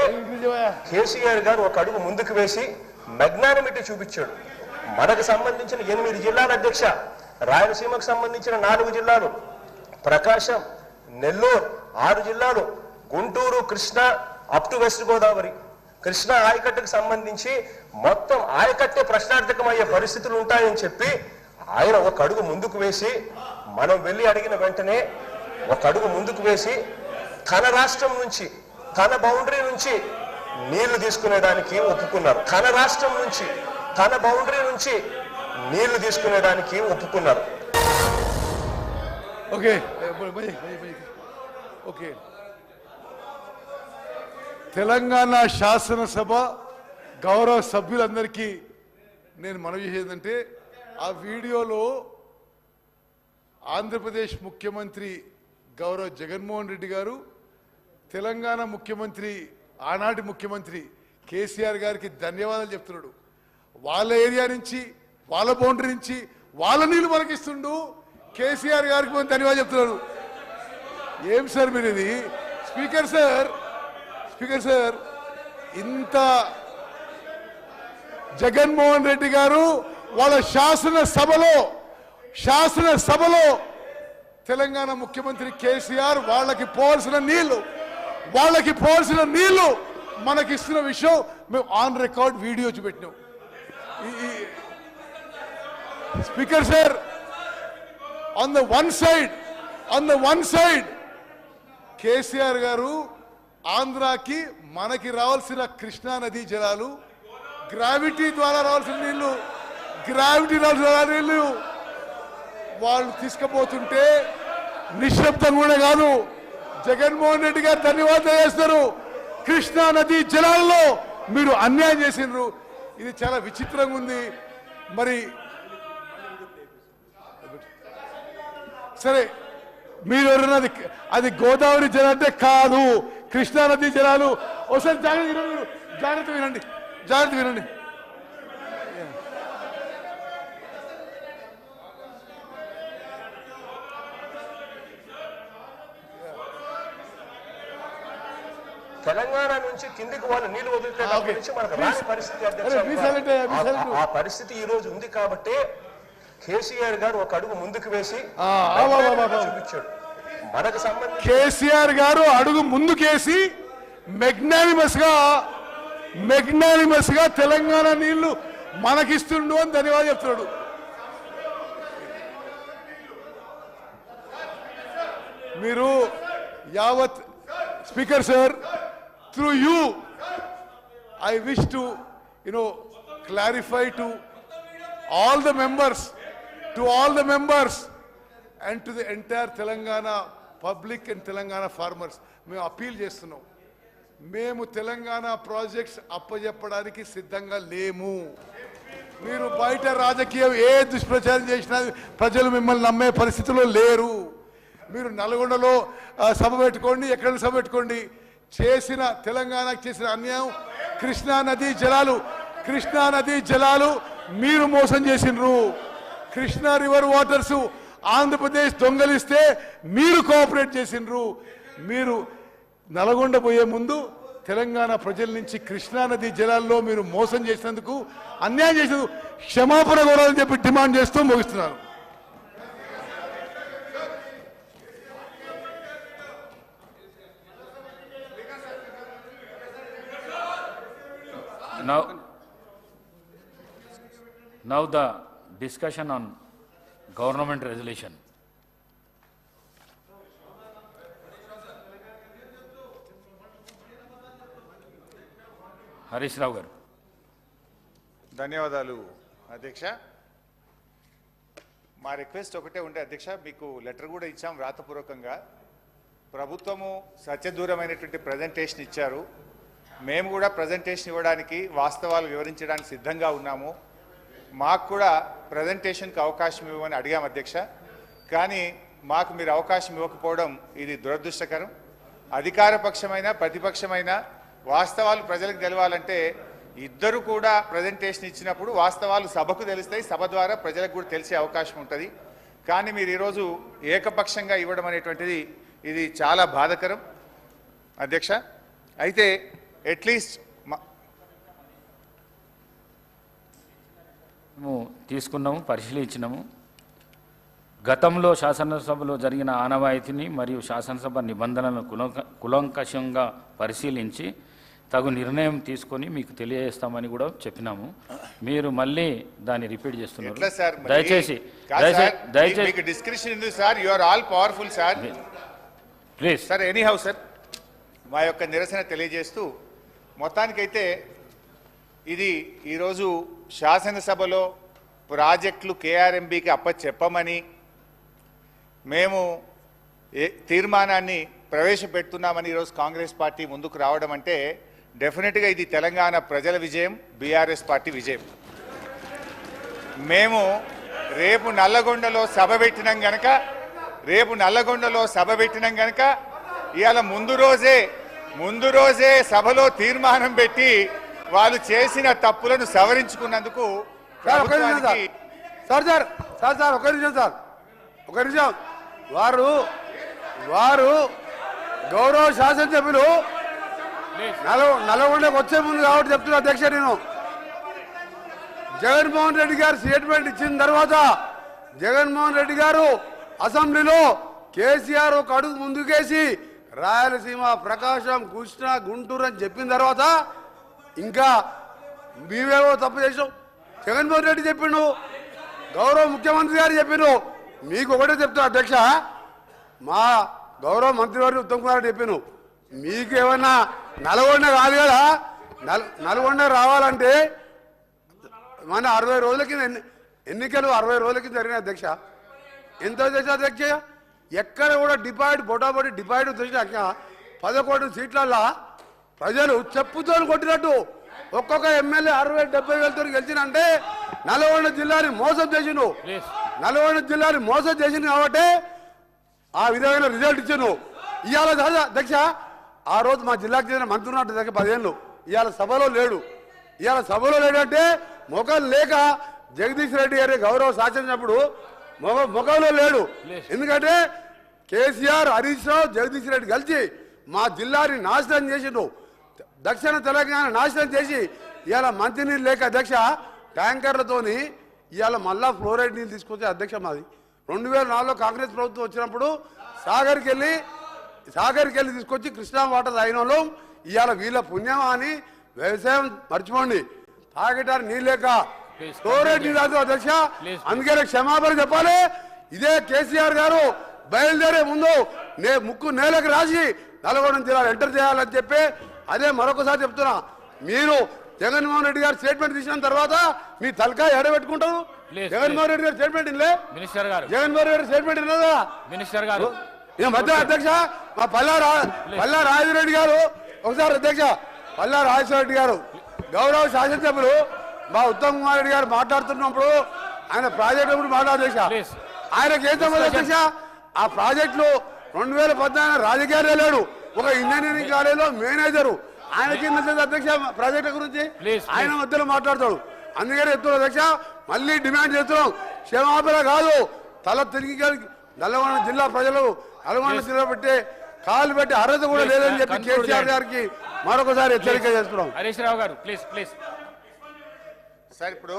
కేసీఆర్ గారు ఒక అడుగు ముందుకు వేసి మెగ్నానిమిటీ చూపించాడు. మనకు సంబంధించిన 8 జిల్లాల అధ్యక్ష, రాయలసీమకు సంబంధించిన 4 జిల్లాలు, ప్రకాశం, నెల్లూరు 6 జిల్లాలు, Guntur, Krishna up to west Godavari, Krishna ఆయకట్టుకు సంబంధించి మొత్తం ఆయకట్టే ప్రశ్నార్థకమయ్యే పరిస్థితులు ఉంటాయని చెప్పి ఆయన ఒక అడుగు ముందుకు వేసి, మనం వెళ్ళి అడిగిన వెంటనే ఒక అడుగు ముందుకు వేసి తన రాష్ట్రం నుంచి, తన బౌండరీ నుంచి నీళ్లు తీసుకునేదానికి ఒప్పుకున్నారు. తన రాష్ట్రం నుంచి, తన బౌండరీ నుంచి నీళ్లు తీసుకునేదానికి ఒప్పుకున్నారు. ఓకే, ఓకే, తెలంగాణ శాసనసభ గౌరవ సభ్యులందరికీ నేను మనవి చేసేదంటే, ఆ వీడియోలో ఆంధ్రప్రదేశ్ ముఖ్యమంత్రి గౌరవ జగన్మోహన్ రెడ్డి గారు తెలంగాణ ముఖ్యమంత్రి ఆనాటి ముఖ్యమంత్రి కేసీఆర్ గారికి ధన్యవాదాలు చెప్తున్నాడు. వాళ్ళ ఏరియా నుంచి వాళ్ళ బౌండరీ నుంచి వాళ్ళ నీళ్లు మనకిస్తుండు. కేసీఆర్ గారికి మనం ధన్యవాదాలు చెప్తున్నారు. ఏం సార్ మీరు ఇది? స్పీకర్ సార్ ఇంత జగన్మోహన్ రెడ్డి గారు వాళ్ళ శాసనసభలో తెలంగాణ ముఖ్యమంత్రి కేసీఆర్ వాళ్ళకి పోవాల్సిన నీళ్లు మనకిస్తున్న విషయం మేము ఆన్ రికార్డ్ వీడియో చూపెట్టినాం. Speaker sir, on the one side KCR garu ఆంధ్రాకి మనకి రావాల్సిన కృష్ణా నదీ జలాలు, గ్రావిటీ ద్వారా రావాల్సిన నీళ్లు వాళ్ళు తీసుకుపోతుంటే నిశ్శబ్దంగా కూడా కాదు, జగన్మోహన్ రెడ్డి గారు ధన్యవాదాలు చేస్తారు. కృష్ణా నదీ జలాల్లో మీరు అన్యాయం చేసినారు. ఇది చాలా విచిత్రంగా ఉంది. మరి సరే, మీరు ఎవరన్నది అది గోదావరి జలం అంటే కాదు, కృష్ణా నదీ జలాలు. ఒకసారి జాగ్రత్త వినండి. తెలంగాణ నుంచి కిందికి వాళ్ళు నీళ్లు వదిలితే మనకు రాని పరిస్థితి అధ్యక్ష. ఆ పరిస్థితి ఈ రోజు ఉంది కాబట్టి కేసీఆర్ గారు ఒక అడుగు ముందుకు వేసి చూపించాడు. మనకు సంబంధించి కేసీఆర్ గారు అడుగు ముందుకేసి మెగ్నానిమస్ గా తెలంగాణ నీళ్లు మనకిస్తుండు అని ధన్యవాదాలు చెప్తున్నాడు. మీరు యావత్ speaker sir, through you I wish to clarify to all the members and to the entire Telangana public and Telangana farmers, మేము అపీల్ చేస్తున్నాం. మేము తెలంగాణ ప్రాజెక్ట్స్ అప్పజెప్పడానికి సిద్ధంగా లేము. మీరు బయట రాజకీయం ఏ దుష్ప్రచారం చేసినా ప్రజలు మిమ్మల్ని నమ్మే పరిస్థితిలో లేరు. మీరు నల్గొండలో సభ పెట్టుకోండి, ఎక్కడైనా సభ పెట్టుకోండి. తెలంగాణకు చేసిన అన్యాయం కృష్ణా నదీ జలాలు మీరు మోసం చేసినరు. కృష్ణా రివర్ వాటర్స్ ఆంధ్రప్రదేశ్ దొంగలిస్తే మీరు కోఆపరేట్ చేసినరు. మీరు నల్గొండ పోయే ముందు తెలంగాణ ప్రజల నుంచి కృష్ణా నదీ జలాల్లో మీరు మోసం చేసినందుకు, అన్యాయం చేసినందుకు క్షమాపణ కోరాలని చెప్పి డిమాండ్ చేస్తూ ముగిస్తున్నాను. Now the discussion on government resolution. Harish Rao గారు. ధన్యవాదాలు అధ్యక్ష. మా రిక్వెస్ట్ ఒకటే ఉండే అధ్యక్ష, మీకు లెటర్ కూడా ఇచ్చాం వ్రాతపూర్వకంగా. ప్రభుత్వము సత్యదూరమైనటువంటి ప్రజెంటేషన్ ఇచ్చారు. మేము కూడా ప్రజెంటేషన్ ఇవ్వడానికి, వాస్తవాలు వివరించడానికి సిద్ధంగా ఉన్నాము. మాకు కూడా ప్రజెంటేషన్కి అవకాశం ఇవ్వమని అడిగాం అధ్యక్ష. కానీ మాకు మీరు అవకాశం ఇవ్వకపోవడం ఇది దురదృష్టకరం. అధికార పక్షమైన ప్రతిపక్షమైన వాస్తవాలు ప్రజలకు తెలవాలంటే ఇద్దరు కూడా ప్రజెంటేషన్ ఇచ్చినప్పుడు వాస్తవాలు సభకు తెలుస్తాయి, సభ ద్వారా ప్రజలకు కూడా తెలిసే అవకాశం ఉంటుంది. కానీ మీరు ఈరోజు ఏకపక్షంగా ఇవ్వడం అనేటువంటిది ఇది చాలా బాధాకరం అధ్యక్ష. అయితే అట్లీస్ట్ మేము తీసుకున్నాము, పరిశీలించినాము. గతంలో శాసనసభలో జరిగిన ఆనవాయితీని మరియు శాసనసభ నిబంధనలను కులంకషంగా పరిశీలించి తగు నిర్ణయం తీసుకొని మీకు తెలియజేస్తామని కూడా చెప్పినాము. మీరు మళ్ళీ దాన్ని రిపీట్ చేస్తున్నారు. దయచేసి ప్లీజ్ సార్, ఎనీహౌ సార్, మా యొక్క నిరసన తెలియజేస్తూ మొత్తానికైతే ఇది ఈరోజు శాసనసభలో ప్రాజెక్టులు కేఆర్ఎంబీకి అప్పచెప్పమని మేము తీర్మానాన్ని ప్రవేశపెడుతున్నామని ఈరోజు కాంగ్రెస్ పార్టీ ముందుకు రావడం అంటే డెఫినెట్గా ఇది తెలంగాణ ప్రజల విజయం, బీఆర్ఎస్ పార్టీ విజయం. మేము రేపు నల్లగొండలో సభ పెట్టినాం గనక ఇవాళ ముందు రోజే ముందు రోజే సభలో తీర్మానం పెట్టి వాళ్ళు చేసిన తప్పులను సవరించుకున్నందుకు సార్ ఒక నిమిషం సార్ ప్రభుత్వానికి సార్ సార్ సార్ సార్ ఒక నిమిషం సార్ ఒక నిమిషం వారు గౌరవ శాసనసభ్యులు నల్గొండకు వచ్చే ముందు కాబట్టి చెప్తున్నా అధ్యక్ష, నేను జగన్మోహన్ రెడ్డి గారు స్టేట్మెంట్ ఇచ్చిన తర్వాత జగన్మోహన్ రెడ్డి గారు అసెంబ్లీలో కేసీఆర్ ఒక అడుగు ముందుకేసి రాయలసీమ, ప్రకాశం, కృష్ణా, గుంటూరు అని చెప్పిన తర్వాత ఇంకా మీవేవో తప్పు చేసాం. జగన్మోహన్ రెడ్డి చెప్పిండు, గౌరవ ముఖ్యమంత్రి గారు చెప్పిండు. మీకు ఒకటే చెప్తున్నా అధ్యక్ష, మా గౌరవ మంత్రివర్గ ఉత్తమ్ కుమార్ రెడ్డి చెప్పాను, మీకు ఏమన్నా నల్గొండ కాదు కదా, నల్గొండ రావాలంటే మన 60 రోజుల కింద ఎన్నికలు 60 రోజుల కింద జరిగిన అధ్యక్ష. ఎంత చేసా అధ్యక్ష, ఎక్కడ కూడా డిపాయిడ్ బొటాబొటి డిపాయిడ్ వచ్చినాక 11 సీట్లల్లా ప్రజలు చెప్పుతో కొట్టినట్టు ఒక్కొక్క ఎమ్మెల్యే 60-70 వేలతో గెలిచినంటే నల్గొండ జిల్లాని మోసం చేసిండు. నల్గొండ జిల్లాని మోసం చేసింది కాబట్టి ఆ విధమైన రిజల్ట్ ఇచ్చాను. ఇవాళ అధ్యక్ష, ఆ రోజు మా జిల్లాకు చెందిన మంత్రి ఉన్నట్టు దగ్గర 10 ఏళ్ళు ఇవాళ సభలో లేడు. ఇవాళ సభలో లేడంటే మొఖం లేక జగదీష్ రెడ్డి గారి గౌరవ శాసనప్పుడు మొఖంలో లేడు. ఎందుకంటే కేసీఆర్, హరీష్ రావు, జగదీష్ రెడ్డి కలిసి మా జిల్లాని నాశనం చేసిండు. దక్షిణ తెలంగాణ నాశనం చేసి ఇవాళ మంచినీళ్ళు లేక అధ్యక్ష ట్యాంకర్లతోని ఇవాళ మళ్ళా ఫ్లోరైడ్ నీళ్ళు తీసుకొచ్చే అధ్యక్ష మాది 2004లో కాంగ్రెస్ ప్రభుత్వం వచ్చినప్పుడు సాగర్కి వెళ్ళి తీసుకొచ్చి కృష్ణా వాటర్ తాగిన వాళ్ళు ఇవాళ వీళ్ళ పుణ్యమా అని వ్యవసాయం మర్చిపోండి, తాగటానికి నీళ్ళు లేక ఫ్లోరైడ్ నీళ్ళు అధ్యక్ష. అందుకనే క్షమాపణ చెప్పాలి. ఇదే కేసీఆర్ గారు బయలుదేరే ముందు ముక్కు నేలకు రాసి నల్గొండ జిల్లాలో ఎంటర్ చేయాలని చెప్పి అదే మరొకసారి చెప్తున్నా. మీరు జగన్మోహన్ రెడ్డి గారు స్టేట్మెంట్ తీసిన తర్వాత మీ తలకాయ ఎడబెట్టుకుంటారు. జగన్మోహన్ రెడ్డి గారు స్టేట్మెంట్ ఇల్లే, మినిస్టర్ గారు జగన్మోహన్ రెడ్డి స్టేట్మెంట్ ఇల్లదా మినిస్టర్ గారు ఈ మధ్య అధ్యక్ష మా పల్లా రాజరెడ్డి గారు ఒకసారి అధ్యక్ష పల్లా రాజశేఖర గారు గౌరవ శాసనసభ్యులు మా ఉత్తమ్ కుమార్ రెడ్డి గారు మాట్లాడుతున్నప్పుడు ఆయన ప్రాజెక్టు మాట్లాడేశా ఆయనకి ఏం సంబంధం అధ్యక్ష, ఆ ప్రాజెక్టులో 2014 రాజకీయాలు లేడు, ఒక ఇంజనీరింగ్ కాలేజీలో మేనేజరు ఆయనకి అధ్యక్ష ప్రాజెక్టు గురించి ఆయన మధ్యలో మాట్లాడతాడు. అందుకని చెప్తున్నాం అధ్యక్ష, మళ్ళీ డిమాండ్ చేస్తున్నాం, క్షమాపణ కాదు తల తిరిగి నల్గొండ జిల్లా ప్రజలు నల్గొండ జిల్లా పెట్టే కాలు పెట్టి అర్హత కూడా లేదని చెప్పి కేసీఆర్ గారికి మరొకసారి హెచ్చరిక చేస్తున్నాం. హరీష్ రావు గారు ప్లీజ్ సార్, ఇప్పుడు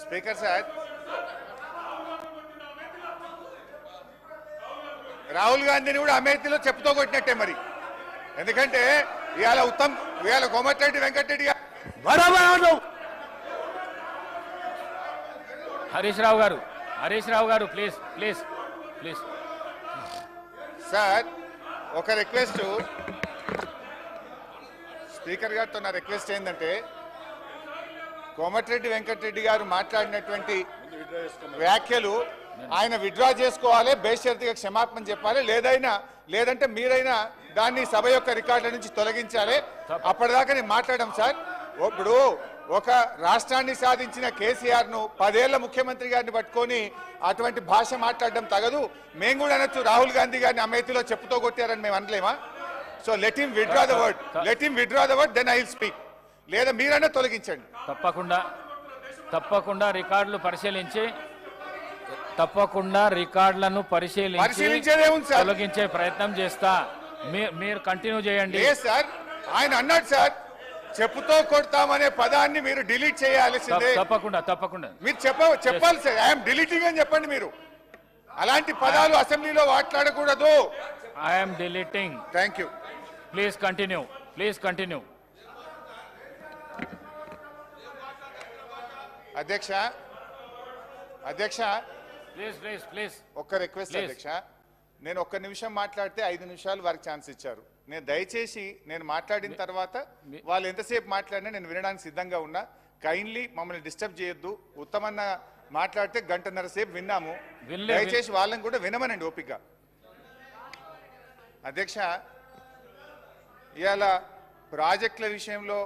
స్పీకర్ సార్, రాహుల్ గాంధీని కూడా అమేథీలో చెప్పుతో కొట్టినట్టే మరి. ఎందుకంటే ఇవాళ కోమటిరెడ్డి వెంకటరెడ్డి గారు హరీష్ రావు గారు ప్లీజ్ సార్, ఒక రిక్వెస్ట్ స్పీకర్ గారితో నా రిక్వెస్ట్ ఏంటంటే, కోమటిరెడ్డి వెంకటరెడ్డి గారు మాట్లాడినటువంటి వ్యాఖ్యలు ఆయన విత్డ్రా చేసుకోవాలి, బేషరతుగా క్షమాపణ చెప్పాలి, లేదంటే మీరైనా దాన్ని సభ యొక్క రికార్డుల నుంచి తొలగించాలి. అప్పటిదాకా నేను మాట్లాడడం సార్. ఇప్పుడు ఒక రాష్ట్రాన్ని సాధించిన కేసీఆర్ ను 10 ఏళ్ల ముఖ్యమంత్రి గారిని పట్టుకొని అటువంటి భాష మాట్లాడడం తగదు. మేము కూడా అనొచ్చు, రాహుల్ గాంధీ గారిని అమేథీలో చెప్పుతో కొట్టారని మేము అనలేమా? So let him withdraw the word then I will speak, లేదా మీరైనా తొలగించండి. తప్పకుండా రికార్డులను పరిశీలించి తొలగించే ప్రయత్నం చేస్తా. మీరు కంటిన్యూ చేయండి. సార్, ఆయన అన్నాడు సార్, చెప్పుతో కొడతామనే పదాన్ని మీరు డిలీట్ చేయాల్సిందే. తప్పకుండా మీరు చెప్పాలి సార్, ఐఎమ్ డిలీటింగ్ అని చెప్పండి. మీరు అలాంటి పదాలు అసెంబ్లీలో మాట్లాడకూడదు. I'm deleting. Thank you. Please continue. అధ్యక్ష ప్లీజ్ ఒక్క రిక్వెస్ట్ అధ్యక్ష, నేను ఒక్క నిమిషం మాట్లాడితే 5 నిమిషాలు వారికి ఛాన్స్ ఇచ్చారు. దయచేసి నేను మాట్లాడిన తర్వాత వాళ్ళు ఎంతసేపు మాట్లాడినా నేను వినడానికి సిద్ధంగా ఉన్నా. కైండ్లీ మమ్మల్ని డిస్టర్బ్ చేయొద్దు. ఉత్తమన్న మాట్లాడితే 1.5 గంటల సేపు విన్నాము. దయచేసి వాళ్ళని కూడా వినమనండి ఓపిక. అధ్యక్ష, ఇవాళ ప్రాజెక్టుల విషయంలో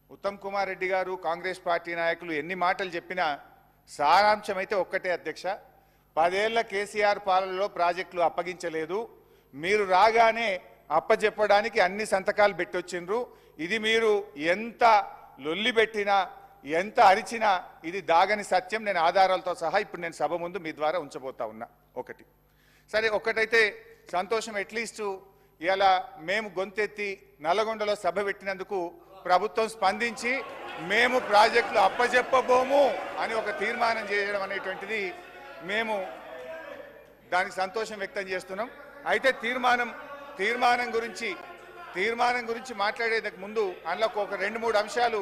ఉత్తమ్ కుమార్ రెడ్డి గారు, కాంగ్రెస్ పార్టీ నాయకులు ఎన్ని మాటలు చెప్పినా సారాంశం అయితే ఒక్కటే అధ్యక్ష, 10 ఏళ్ల కేసీఆర్ పాలనలో ప్రాజెక్టులు అప్పగించలేదు. మీరు రాగానే అప్పచెప్పడానికి అన్ని సంతకాలు పెట్టొచ్చిండ్రు. ఇది మీరు ఎంత లొల్లి పెట్టినా ఎంత అరిచినా ఇది దాగని సత్యం. నేను ఆధారాలతో సహా ఇప్పుడు నేను సభ ముందు మీ ద్వారా ఉంచబోతా ఉన్నా. ఒకటి సరే, ఒకటైతే సంతోషం, అట్లీస్ట్ ఇలా మేము గొంతెత్తి నల్గొండలో సభ పెట్టినందుకు ప్రభుత్వం స్పందించి మేము ప్రాజెక్టులు అప్పచెప్పబోము అని ఒక తీర్మానం చేయడం అనేటువంటిది మేము దానికి సంతోషం వ్యక్తం చేస్తున్నాం. అయితే తీర్మానం గురించి మాట్లాడేందుకు ముందు అందులో ఒక 2-3 అంశాలు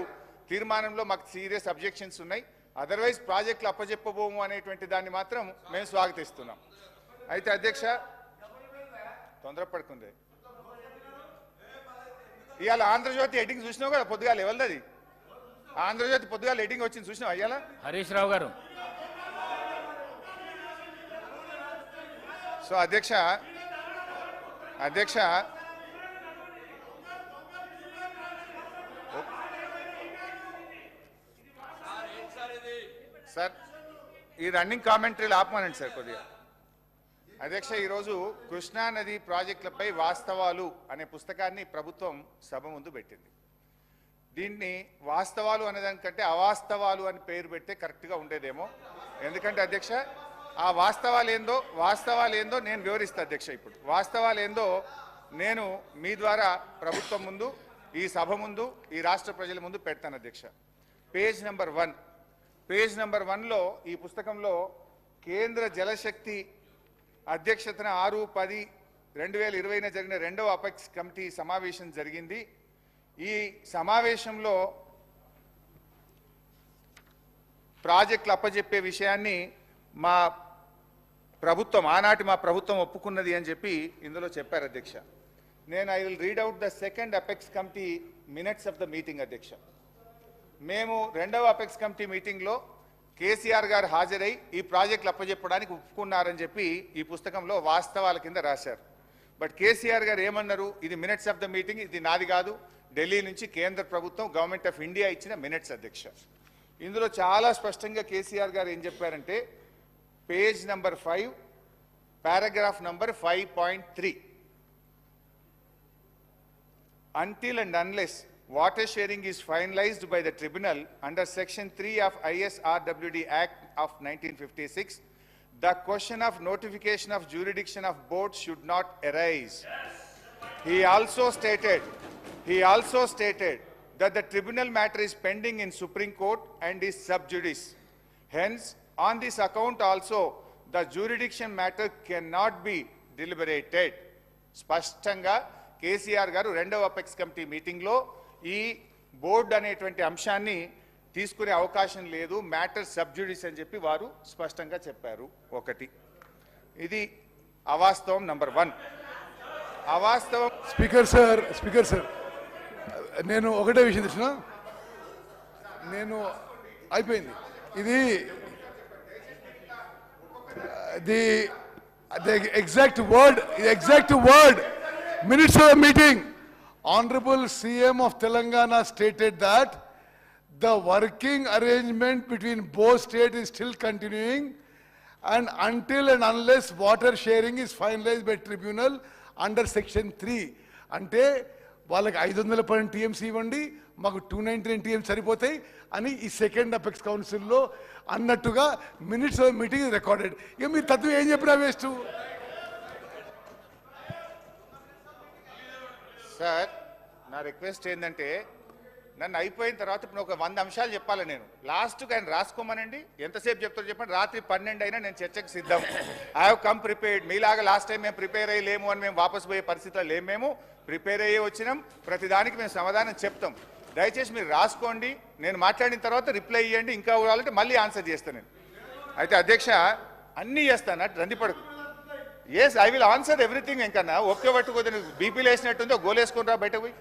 తీర్మానంలో మాకు సీరియస్ అబ్జెక్షన్స్ ఉన్నాయి. అదర్వైజ్ ప్రాజెక్టులు అప్పచెప్పబోము అనేటువంటి దాన్ని మాత్రం మేము స్వాగతిస్తున్నాం. అయితే అధ్యక్ష, తొందరపడుకుంది. ఇవాళ ఆంధ్రజ్యోతి ఎడ్డింగ్ చూసినావు కదా పొద్దుగాల, ఎవరిది ఆంధ్రజ్యోతి పొద్దుగాల ఎడ్డింగ్ వచ్చింది చూసినావు అయ్యాల? హరీష్ రావు గారు. సో అధ్యక్ష సార్ ఈ రన్నింగ్ కామెంటరీలు ఆపమానండి సార్ కొద్దిగా. అధ్యక్ష, ఈరోజు కృష్ణా నది ప్రాజెక్టులపై వాస్తవాలు అనే పుస్తకాన్ని ప్రభుత్వం సభ ముందు పెట్టింది. దీన్ని వాస్తవాలు అనేదానికంటే అవాస్తవాలు అని పేరు పెడితే కరెక్ట్గా ఉండేదేమో. ఎందుకంటే అధ్యక్ష, ఆ వాస్తవాలు ఏందో నేను వివరిస్తా అధ్యక్ష. ఇప్పుడు వాస్తవాలు ఏందో నేను మీ ద్వారా ప్రభుత్వం ముందు, ఈ సభ ముందు, ఈ రాష్ట్ర ప్రజల ముందు పెడతాను అధ్యక్ష. పేజ్ నెంబర్ 1లో ఈ పుస్తకంలో కేంద్ర జలశక్తి అధ్యక్షతన 6-10-2020 జరిగిన 2వ అపెక్స్ కమిటీ సమావేశం జరిగింది. ఈ సమావేశంలో ప్రాజెక్టులు అప్పజెప్పే విషయాన్ని ఆనాటి మా ప్రభుత్వం ఒప్పుకున్నది అని చెప్పి ఇందులో చెప్పారు అధ్యక్ష. I will read out the second apex committee minutes of the meeting అధ్యక్ష. మేము 2వ అపెక్స్ కమిటీ మీటింగ్లో కేసీఆర్ గారు హాజరై ఈ ప్రాజెక్టులు అప్పజెప్పడానికి ఒప్పుకున్నారని చెప్పి ఈ పుస్తకంలో వాస్తవాల కింద రాశారు. బట్ కేసీఆర్ గారు ఏమన్నారు, ఇది మినిట్స్ ఆఫ్ ద మీటింగ్, ఇది నాది కాదు, ఢిల్లీ నుంచి కేంద్ర ప్రభుత్వం గవర్నమెంట్ ఆఫ్ ఇండియా ఇచ్చిన మినిట్స్ అధ్యక్ష. ఇందులో చాలా స్పష్టంగా కేసీఆర్ గారు ఏం చెప్పారంటే, page number 5 paragraph number 5.3, until and unless water sharing is finalized by the tribunal under section 3 of ISRWD Act of 1956, the question of notification of jurisdiction of board should not arise. He also stated that the tribunal matter is pending in Supreme Court and is sub judice. Hence, on this account also, the jurisdiction matter cannot be deliberated. స్పష్టంగా కేసీఆర్ గారు 2వ apex committee మీటింగ్లో ఈ board అనేటువంటి అంశాన్ని తీసుకునే అవకాశం లేదు, మ్యాటర్ సబ్జుడిస్ అని చెప్పి వారు స్పష్టంగా చెప్పారు. ఒకటి, ఇది అవాస్తవం. నంబర్ 1 అవాస్తవం. స్పీకర్ సార్ నేను ఒకటే విషయం తెలిసిన, నేను అయిపోయింది ఇది the exact word minutes of the meeting. Honorable CM of Telangana stated that the working arrangement between both states is still continuing, and until and unless water sharing is finalized by tribunal under section 3. అంటే వాళ్ళకి 512 TMC ఇవ్వండి, మాకు 299 TMC సరిపోతాయి అని ఈ second apex కౌన్సిల్లో అన్నట్టుగా minutes of meeting recorded. ఇక మీరు తత్వం ఏం చెప్పినా వేస్ట్. సార్, నా రిక్వెస్ట్ ఏంటంటే, నన్ను అయిపోయిన తర్వాత ఇప్పుడు ఒక 100 అంశాలు చెప్పాలి. నేను లాస్ట్కి ఆయన రాసుకోమనండి, ఎంతసేపు చెప్తారో చెప్పండి. రాత్రి 12 అయినా నేను చర్చకు సిద్ధం. I have come prepared. మీలాగా లాస్ట్ టైం మేము ప్రిపేర్ అయ్యి లేము అని మేము వాపసు పోయే పరిస్థితుల్లో లేము. మేము ప్రిపేర్ అయ్యే వచ్చినాం, ప్రతిదానికి మేము సమాధానం చెప్తాం. దయచేసి మీరు రాసుకోండి, నేను మాట్లాడిన తర్వాత రిప్లై ఇవ్వండి, ఇంకా కావాలంటే మళ్ళీ ఆన్సర్ చేస్తాను నేను. అయితే అధ్యక్ష, అన్నీ చేస్తాను, రందిపడకు. Yes, I will answer everything. ఇంకన్నా ఒకే పట్టుకోదు, బీపీలు వేసినట్టుందో గోలేసుకుని రా బయటకు పోయి.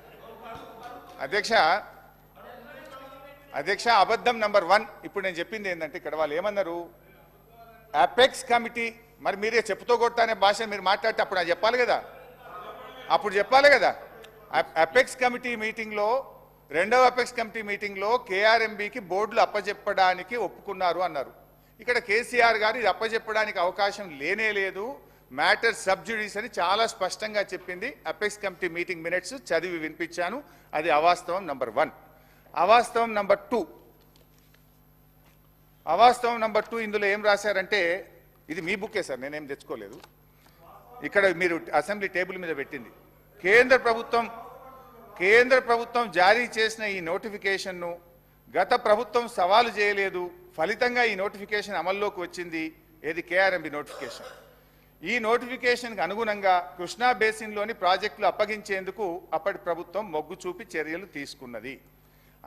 అధ్యక్ష అబద్ధం నంబర్ 1. ఇప్పుడు నేను చెప్పింది ఏంటంటే, ఇక్కడ వాళ్ళు ఏమన్నారు, అపెక్స్ కమిటీ, మరి మీరే చెప్పుతో కొడతానే భాష మీరు మాట్లాడితే అప్పుడు నాకు చెప్పాలి కదా, అపెక్స్ కమిటీ మీటింగ్లో 2వ అపెక్స్ కమిటీ మీటింగ్లో కేఆర్ఎంబీకి బోర్డులు అప్పచెప్పడానికి ఒప్పుకున్నారు అన్నారు. ఇక్కడ కేసీఆర్ గారు ఇది అప్పచెప్పడానికి అవకాశం లేనే లేదు, మ్యాటర్ సబ్జుడిస్ అని చాలా స్పష్టంగా చెప్పింది. అపెక్స్ కమిటీ మీటింగ్ మినిట్స్ చదివి వినిపించాను. అది అవాస్తవం నంబర్ 1. అవాస్తవం నంబర్ 2, అవాస్తవం నంబర్ 2 ఇందులో ఏం రాశారంటే, ఇది మీ బుక్కే సార్, నేనేం తెచ్చుకోలేదు, ఇక్కడ మీరు అసెంబ్లీ టేబుల్ మీద పెట్టింది. కేంద్ర ప్రభుత్వం జారీ చేసిన ఈ నోటిఫికేషన్ను గత ప్రభుత్వం సవాలు చేయలేదు, ఫలితంగా ఈ నోటిఫికేషన్ అమల్లోకి వచ్చింది. ఏది? KRMB notification. ఈ నోటిఫికేషన్కి అనుగుణంగా కృష్ణా బేసిన్లోని ప్రాజెక్టులు అప్పగించేందుకు అప్పటి ప్రభుత్వం మొగ్గు చూపి చర్యలు తీసుకున్నది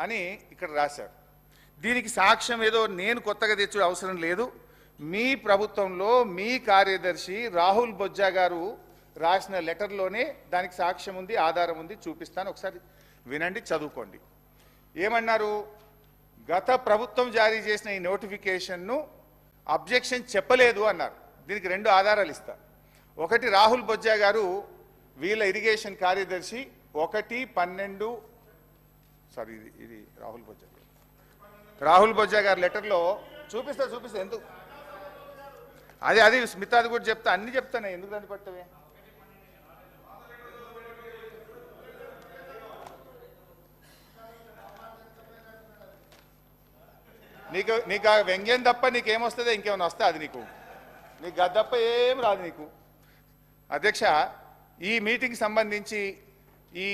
అని ఇక్కడ రాశారు. దీనికి సాక్ష్యం ఏదో నేను కొత్తగా తెచ్చే అవసరం లేదు. మీ ప్రభుత్వంలో మీ కార్యదర్శి రాహుల్ బొజ్జా గారు రాసిన లెటర్లోనే దానికి సాక్ష్యం ఉంది, ఆధారం ఉంది, చూపిస్తాను. ఒకసారి వినండి, చదువుకోండి. ఏమన్నారు? గత ప్రభుత్వం జారీ చేసిన ఈ నోటిఫికేషన్ను అబ్జెక్షన్ చెప్పలేదు అన్నారు. దీనికి 2 ఆధారాలు ఇస్తా. ఒకటి, రాహుల్ బొజ్జా గారు వీళ్ళ ఇరిగేషన్ కార్యదర్శి 1/12 సారీ ఇది రాహుల్ బొజ్జా గారి లెటర్లో చూపిస్తా ఎందుకు అది స్మితాది కూడా చెప్తా, అన్ని చెప్తానే, ఎందుకు దాన్ని పట్టవే? నీకు ఆ వ్యంగ్యం తప్ప నీకేమొస్తుందో ఇంకేమైనా వస్తా? అది నీకు గది తప్ప ఏం రాదు నీకు. అధ్యక్ష, ఈ మీటింగ్ సంబంధించి ఈ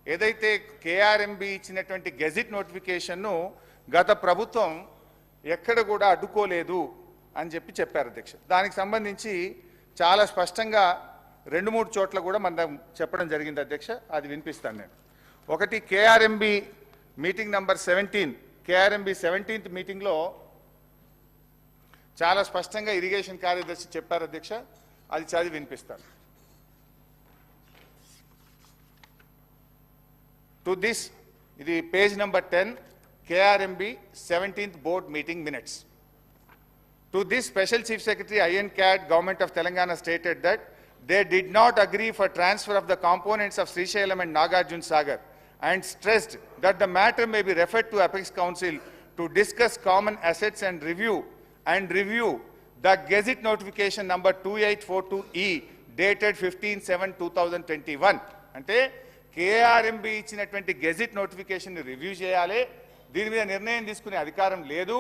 ఏదైతే కేఆర్ఎంబి ఇచ్చినటువంటి గెజిట్ నోటిఫికేషన్ను గత ప్రభుత్వం ఎక్కడ కూడా అడ్డుకోలేదు అని చెప్పారు అధ్యక్ష. దానికి సంబంధించి చాలా స్పష్టంగా 2-3 చోట్ల కూడా మనం చెప్పడం జరిగింది అధ్యక్ష. అది వినిపిస్తాను నేను. ఒకటి, KRMB meeting number 17, KRMB 17th మీటింగ్లో చాలా స్పష్టంగా ఇరిగేషన్ కార్యదర్శి చెప్పారు అధ్యక్ష. అది చదివి వినిపిస్తాను. టు దిస్, ఇది page number 10, KRMB 17th board meeting minutes. To this, Special Chief Secretary INCAD, Government of Telangana stated that they did not agree for transfer of the components of Srisailam and Nagarjun Sagar and stressed that the matter may be referred to Apex Council to discuss common assets and review the Gazette notification number 2842E dated 15/7/2021. అంటే KRMB ఇచ్చినటువంటి gazette notification review చేయాలి, దీని మీద నిర్ణయం తీసుకునే అధికారం లేదు,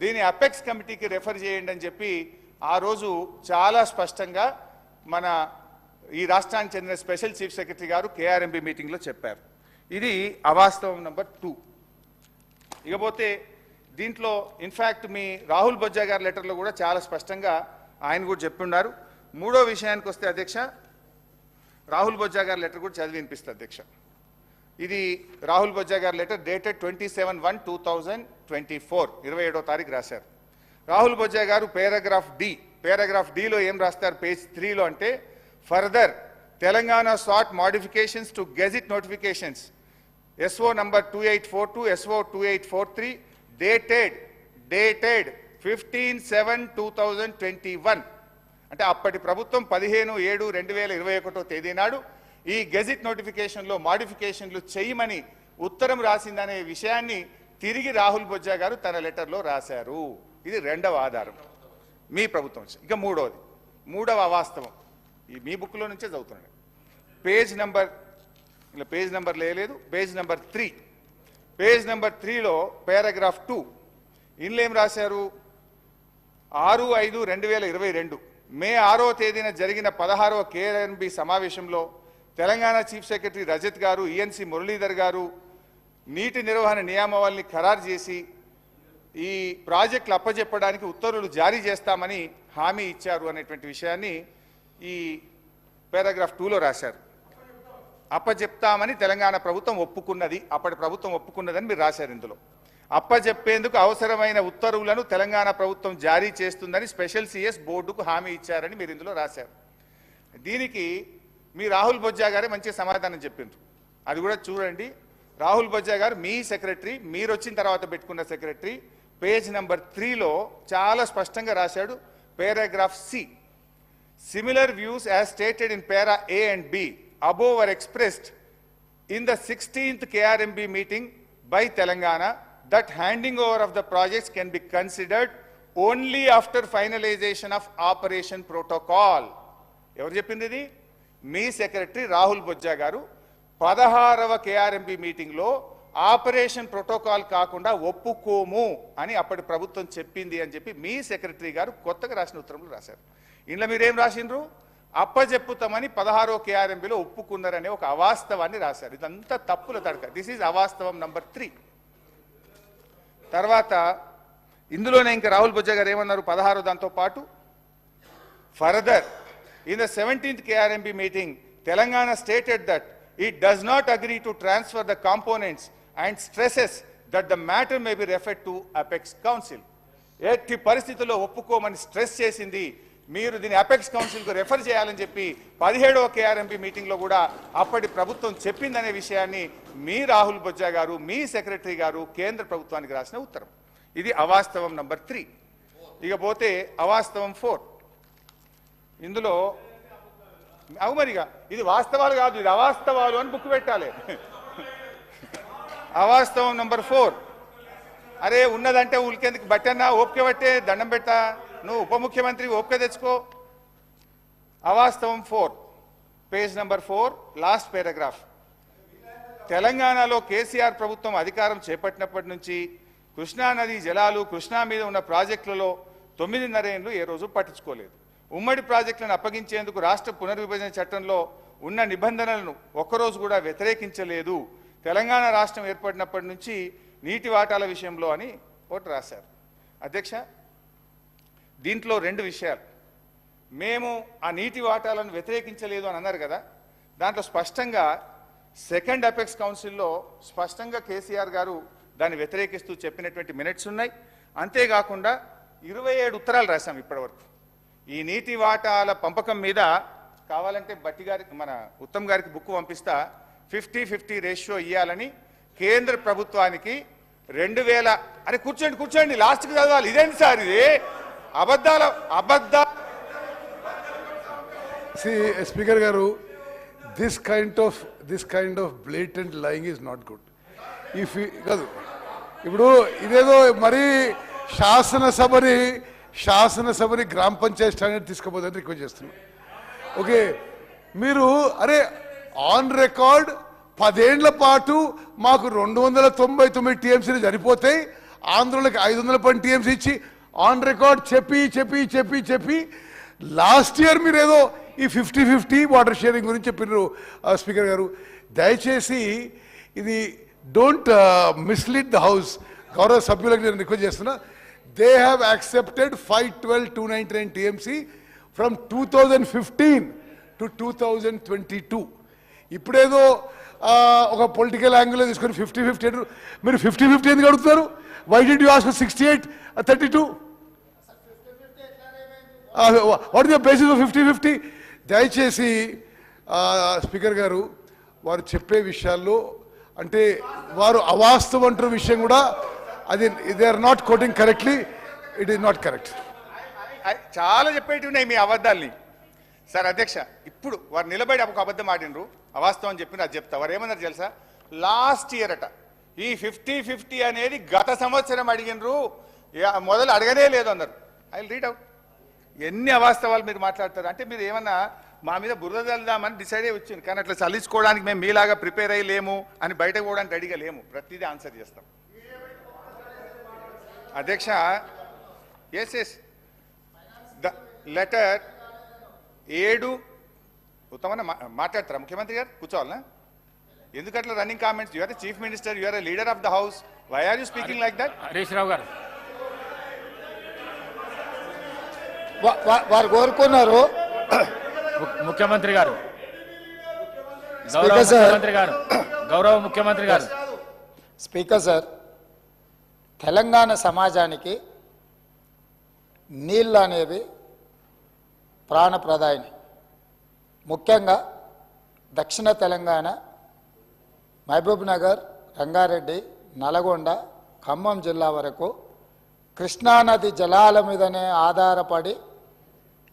దీని అపెక్స్ కమిటీకి రెఫర్ చేయండి అని చెప్పి ఆ రోజు చాలా స్పష్టంగా మన ఈ రాష్ట్రానికి చెందిన స్పెషల్ చీఫ్ సెక్రటరీ గారు కేఆర్ఎంబి మీటింగ్లో చెప్పారు. ఇది అవాస్తవం నంబర్ 2. ఇకపోతే దీంట్లో ఇన్ఫ్యాక్ట్ మీ రాహుల్ బొజ్జా గారి లెటర్లో కూడా చాలా స్పష్టంగా ఆయన కూడా చెప్పున్నారు. 3వ విషయానికి వస్తే అధ్యక్ష, రాహుల్ బొజ్జా గారి లెటర్ కూడా చదివి వినిపిస్తుంది అధ్యక్ష. ఇది రాహుల్ బొజ్జా గారి లెటర్ డేటెడ్ 27/1/2024, 27వ తారీఖు రాశారు. రాహుల్ బొజ్జా గారు పారాగ్రాఫ్ డిలో ఏం రాస్తారు పేజ్ 3లో అంటే, further Telangana sought modifications to gazette notifications SO number 2842, SO 2843 dated 15/7/2021. అంటే అప్పటి ప్రభుత్వం 15/7/2021 తేదీ నాడు ఈ గెజిట్ నోటిఫికేషన్లో మాడిఫికేషన్లు చేయమని ఉత్తరం రాసిందనే విషయాన్ని తిరిగి రాహుల్ బొజ్జా గారు తన లెటర్లో రాశారు. ఇది 2వ ఆధారం మీ ప్రభుత్వం. ఇక 3వ అవాస్తవం, ఈ మీ బుక్లో నుంచే చదువుతున్నాను. పేజ్ నెంబర్ లేదు, పేజ్ నెంబర్ 3. పేజ్ నెంబర్ 3లో పారాగ్రాఫ్ 2 ఇందులో ఏం రాశారు? 6/5/2022 మే 6వ తేదీన జరిగిన 16వ కేఆర్ఎంబి సమావేశంలో తెలంగాణ చీఫ్ సెక్రటరీ రజత్ గారు, ఈఎన్సీ మురళీధర్ గారు నీటి నిర్వహణ నియామవాల్ని ఖరారు చేసి ఈ ప్రాజెక్టులు అప్పజెప్పడానికి ఉత్తర్వులు జారీ చేస్తామని హామీ ఇచ్చారు అనేటువంటి విషయాన్ని ఈ పారాగ్రాఫ్ 2లో రాశారు. అప్పజెప్తామని తెలంగాణ ప్రభుత్వం ఒప్పుకున్నది, అప్పటి ప్రభుత్వం ఒప్పుకున్నదని మీరు రాశారు. ఇందులో అప్పజెప్పేందుకు అవసరమైన ఉత్తర్వులను తెలంగాణ ప్రభుత్వం జారీ చేస్తుందని స్పెషల్ సిఎస్ బోర్డుకు హామీ ఇచ్చారని మీరు ఇందులో రాశారు. దీనికి మీ రాహుల్ బొజ్జా గారే మంచి సమాధానం చెప్పిండ్రు. అది కూడా చూడండి. రాహుల్ బొజ్జా గారు మీ సెక్రటరీ, మీరు వచ్చిన తర్వాత పెట్టుకున్న సెక్రటరీ, పేజ్ నెంబర్ 3లో చాలా స్పష్టంగా రాశాడు. Paragraph C, similar views as stated in para A and B above were expressed in the 16th KRMB meeting by Telangana that handing over of the projects can be considered only after finalisation of operation protocol. ఎవరు చెప్పింది ఇది? మీ secretary Rahul Bojja గారు 16వ KRMP మీటింగ్లో operation protocol కాకుండా ఒప్పుకోము అని అప్పటి ప్రభుత్వం చెప్పింది అని చెప్పి మీ సెక్రటరీ గారు కొత్తగా రాసిన ఉత్తరంలో రాశారు. ఇంట్లో మీరేం రాసిండ్రు? అప్పచెప్పుతామని 16వ కేఆర్ఎంపీలో ఒప్పుకున్నారనే ఒక అవాస్తవాన్ని రాశారు. ఇదంతా తప్పుల తడక. దిస్ ఈజ్ అవాస్తవం నంబర్ 3. తర్వాత ఇందులోనే ఇంకా రాహుల్ బొజ్జా గారు ఏమన్నారు 16 దాంతో పాటు, further in the 17th KRMP meeting Telangana stated that it does not agree to transfer the components and stresses that the matter may be referred to Apex Council. ఎట్టి పరిస్థితుల్లో ఒప్పుకోమని స్ట్రెస్ చేసింది. మీరు దీన్ని అపెక్స్ కౌన్సిల్కు రెఫర్ చేయాలని చెప్పి 17వ KRMP మీటింగ్లో కూడా అప్పటి ప్రభుత్వం చెప్పిందనే విషయాన్ని మీ రాహుల్ బొజ్జా గారు, మీ సెక్రటరీ గారు కేంద్ర ప్రభుత్వానికి రాసిన ఉత్తరం. ఇది అవాస్తవం నంబర్ 3. ఇక పోతే అవాస్తవం 4. ఇందులో మరిగా ఇది వాస్తవాలు కాదు, ఇది అవాస్తవాలు అని బుక్ పెట్టాలి. అవాస్తవం నంబర్ 4. అరే ఉన్నదంటే ఉలికేందుకు బట్టన్నా ఓపిక పట్టే దండం పెట్టా, నువ్వు ఉప ముఖ్యమంత్రి ఓపిక తెచ్చుకో. అవాస్తవం 4, పేజ్ నంబర్ 4, లాస్ట్ పారాగ్రాఫ్. తెలంగాణలో కేసీఆర్ ప్రభుత్వం అధికారం చేపట్టినప్పటి నుంచి కృష్ణానది జలాలు, కృష్ణా మీద ఉన్న ప్రాజెక్టులలో 9.5 ఏళ్లు ఏ రోజు పట్టించుకోలేదు. ఉమ్మడి ప్రాజెక్టులను అప్పగించేందుకు రాష్ట్ర పునర్విభజన చట్టంలో ఉన్న నిబంధనలను ఒక్కరోజు కూడా వ్యతిరేకించలేదు. తెలంగాణ రాష్ట్రం ఏర్పడినప్పటి నుంచి నీటి వాటాల విషయంలో అని ఒకటి రాశారు. అధ్యక్ష, దీంట్లో 2 విషయాలు. మేము ఆ నీటి వాటాలను వ్యతిరేకించలేదు అని అన్నారు కదా, దాంట్లో స్పష్టంగా 2nd అపెక్స్ కౌన్సిల్లో స్పష్టంగా కేసీఆర్ గారు దాన్ని వ్యతిరేకిస్తూ చెప్పినటువంటి మినిట్స్ ఉన్నాయి. అంతేకాకుండా 27 ఉత్తరాలు రాశాం ఇప్పటివరకు. ఈ నీటి వాటాల పంపకం మీద కావాలంటే బట్టి గారికి, మన ఉత్తమ్ గారికి బుక్ పంపిస్తా, 50-50 రేషియో ఇవ్వాలని కేంద్ర ప్రభుత్వానికి 2000. అరే కూర్చోండి లాస్ట్కి చదవాలి. ఇదేంటి సార్ ఇది? అబద్ధాల. స్పీకర్ గారు, this kind of blatant lying is not good. కాదు, ఇప్పుడు ఇదేదో మరి శాసనసభని గ్రామ పంచాయతీ స్టాండర్డ్ తీసుకుపోదని రిక్వెస్ట్ చేస్తున్నాం. ఓకే, మీరు అరే ఆన్ రికార్డ్ 10 ఏళ్ల పాటు మాకు 299 టీఎంసీలు సరిపోతాయి, ఆంధ్రలోకి 510 టీఎంసీ ఇచ్చి ఆన్ రికార్డ్ చెప్పి లాస్ట్ ఇయర్ మీరు ఏదో ఈ 50-50 వాటర్ షేరింగ్ గురించి చెప్పినారు. స్పీకర్ గారు, దయచేసి ఇది డోంట్ మిస్లీడ్ ద హౌస్. గౌరవ సభ్యులకు నేను రిక్వెస్ట్ చేస్తున్నా. They have accepted 512,299 TMC from 2015 to 2022. ఇప్పుడేదో ఒక పొలిటికల్ యాంగిల్లో తీసుకొని 50-50 మీరు 50-50 ఎందుకు అడుగుతున్నారు? Why did you ask 68-32? What is the basis of 50-50? దయచేసి స్పీకర్ గారు, వారు చెప్పే విషయాల్లో అంటే వారు అవాస్తవం అంటున్న విషయం కూడా అది they are not quoting correctly. It is not correct. చాలా చెప్పేటి ఉన్నాయి మీ అబద్ధాల్ని. సార్ అధ్యక్ష, ఇప్పుడు వారు నిలబడి ఒక అబద్ధం ఆడినరు, అవాస్తవం చెప్పిన అది చెప్తా. వారు ఏమన్నారు తెలుసా? లాస్ట్ ఇయర్ అట ఈ 50-50 అనేది గత సంవత్సరం అడిగినరు, మొదలు అడగనే లేదు అన్నారు. I will read out. ఎన్ని అవాస్తవాలు మీరు మాట్లాడతారు అంటే, మీరు ఏమన్నా మా మీద బురద చల్దామని డిసైడ్ అయ్యి వచ్చింది. కానీ అట్లా చల్లించుకోవడానికి మేము మీలాగా ప్రిపేర్ అయ్యి లేము, అని బయటకు పోవడానికి రెడీగా లేము. ప్రతిదీ ఆన్సర్ చేస్తాం. అధ్యక్ష, ఎస్ ద లెటర్ 7 ఉత్తమన్న మాట్లాడతారా ముఖ్యమంత్రి గారు? కూర్చోవాలనా? ఎందుకట్లా running comments? You are the chief minister, you are the leader of the house. Why are you speaking like that? Harish Rao garu వారు కోరుకున్నారు. ముఖ్యమంత్రి గారు, గౌరవ ముఖ్యమంత్రి గారు. స్పీకర్ సార్, తెలంగాణ సమాజానికి నీళ్ళు అనేవి ప్రాణప్రదాయిని. ముఖ్యంగా దక్షిణ తెలంగాణ, మహబూబ్ నగర్, రంగారెడ్డి, నల్గొండ, ఖమ్మం జిల్లా వరకు కృష్ణానది జలాల మీదనే ఆధారపడి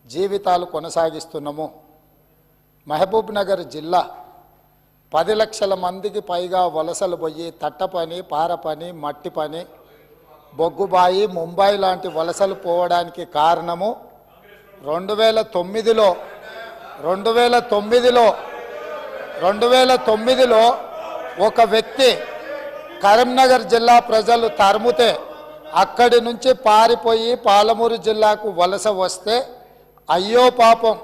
జీవితాలు కొనసాగిస్తున్నాము. మహబూబ్ నగర్ జిల్లా 10 లక్షల మందికి పైగా వలసలు పోయి తట్ట పని, పార పని, మట్టి పని, బొగ్గుబాయి ముంబై లాంటి వలసలు పోవడానికి కారణము 2009లో ఒక వ్యక్తి కరీంనగర్ జిల్లా ప్రజలు తరుముతే అక్కడి నుంచి పారిపోయి పాలమూరు జిల్లాకు వలస వస్తే అయ్యో పాపం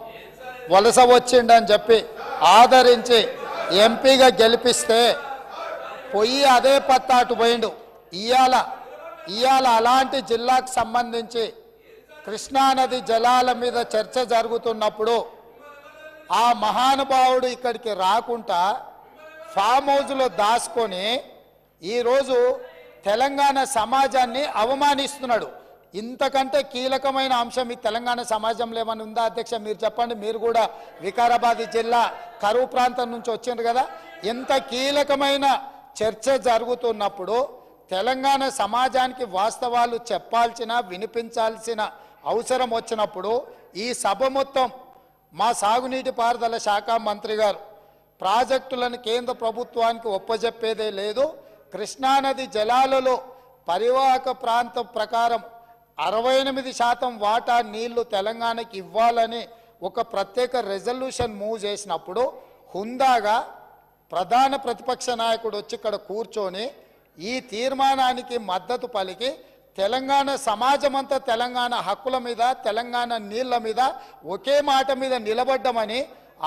వలస వచ్చిండని చెప్పి ఆదరించి ఎంపీగా గెలిపిస్తే పోయి అదే పత్తాటు పోయిండు. ఇవాళ అలాంటి జిల్లాకు సంబంధించి కృష్ణానది జలాల మీద చర్చ జరుగుతున్నప్పుడు ఆ మహానుభావుడు ఇక్కడికి రాకుండా ఫామ్ హౌస్లో దాచుకొని ఈరోజు తెలంగాణ సమాజాన్ని అవమానిస్తున్నాడు. ఇంతకంటే కీలకమైన అంశం ఈ తెలంగాణ సమాజంలో ఏమైనా ఉందా అధ్యక్ష? మీరు చెప్పండి. మీరు కూడా వికారాబాద్ జిల్లా కరువు ప్రాంతం నుంచి వచ్చిండ్రు కదా. ఇంత కీలకమైన చర్చ జరుగుతున్నప్పుడు తెలంగాణ సమాజానికి వాస్తవాలు చెప్పాల్సిన వినిపించాల్సిన అవసరం వచ్చినప్పుడు ఈ సభ మొత్తం మా సాగునీటి పారుదల శాఖ మంత్రి గారు ప్రాజెక్టులను కేంద్ర ప్రభుత్వానికి ఒప్పజెప్పేదే లేదు, కృష్ణానది జలాలలో పరివాహక ప్రాంతం ప్రకారం 68% వాటా నీళ్లు తెలంగాణకి ఇవ్వాలని ఒక ప్రత్యేక రెజల్యూషన్ మూవ్ చేసినప్పుడు హుందాగా ప్రధాన ప్రతిపక్ష నాయకుడు వచ్చి ఇక్కడ కూర్చొని ఈ తీర్మానానికి మద్దతు పలికి తెలంగాణ సమాజమంతా తెలంగాణ హక్కుల మీద తెలంగాణ నీళ్ల మీద ఒకే మాట మీద నిలబడ్డమని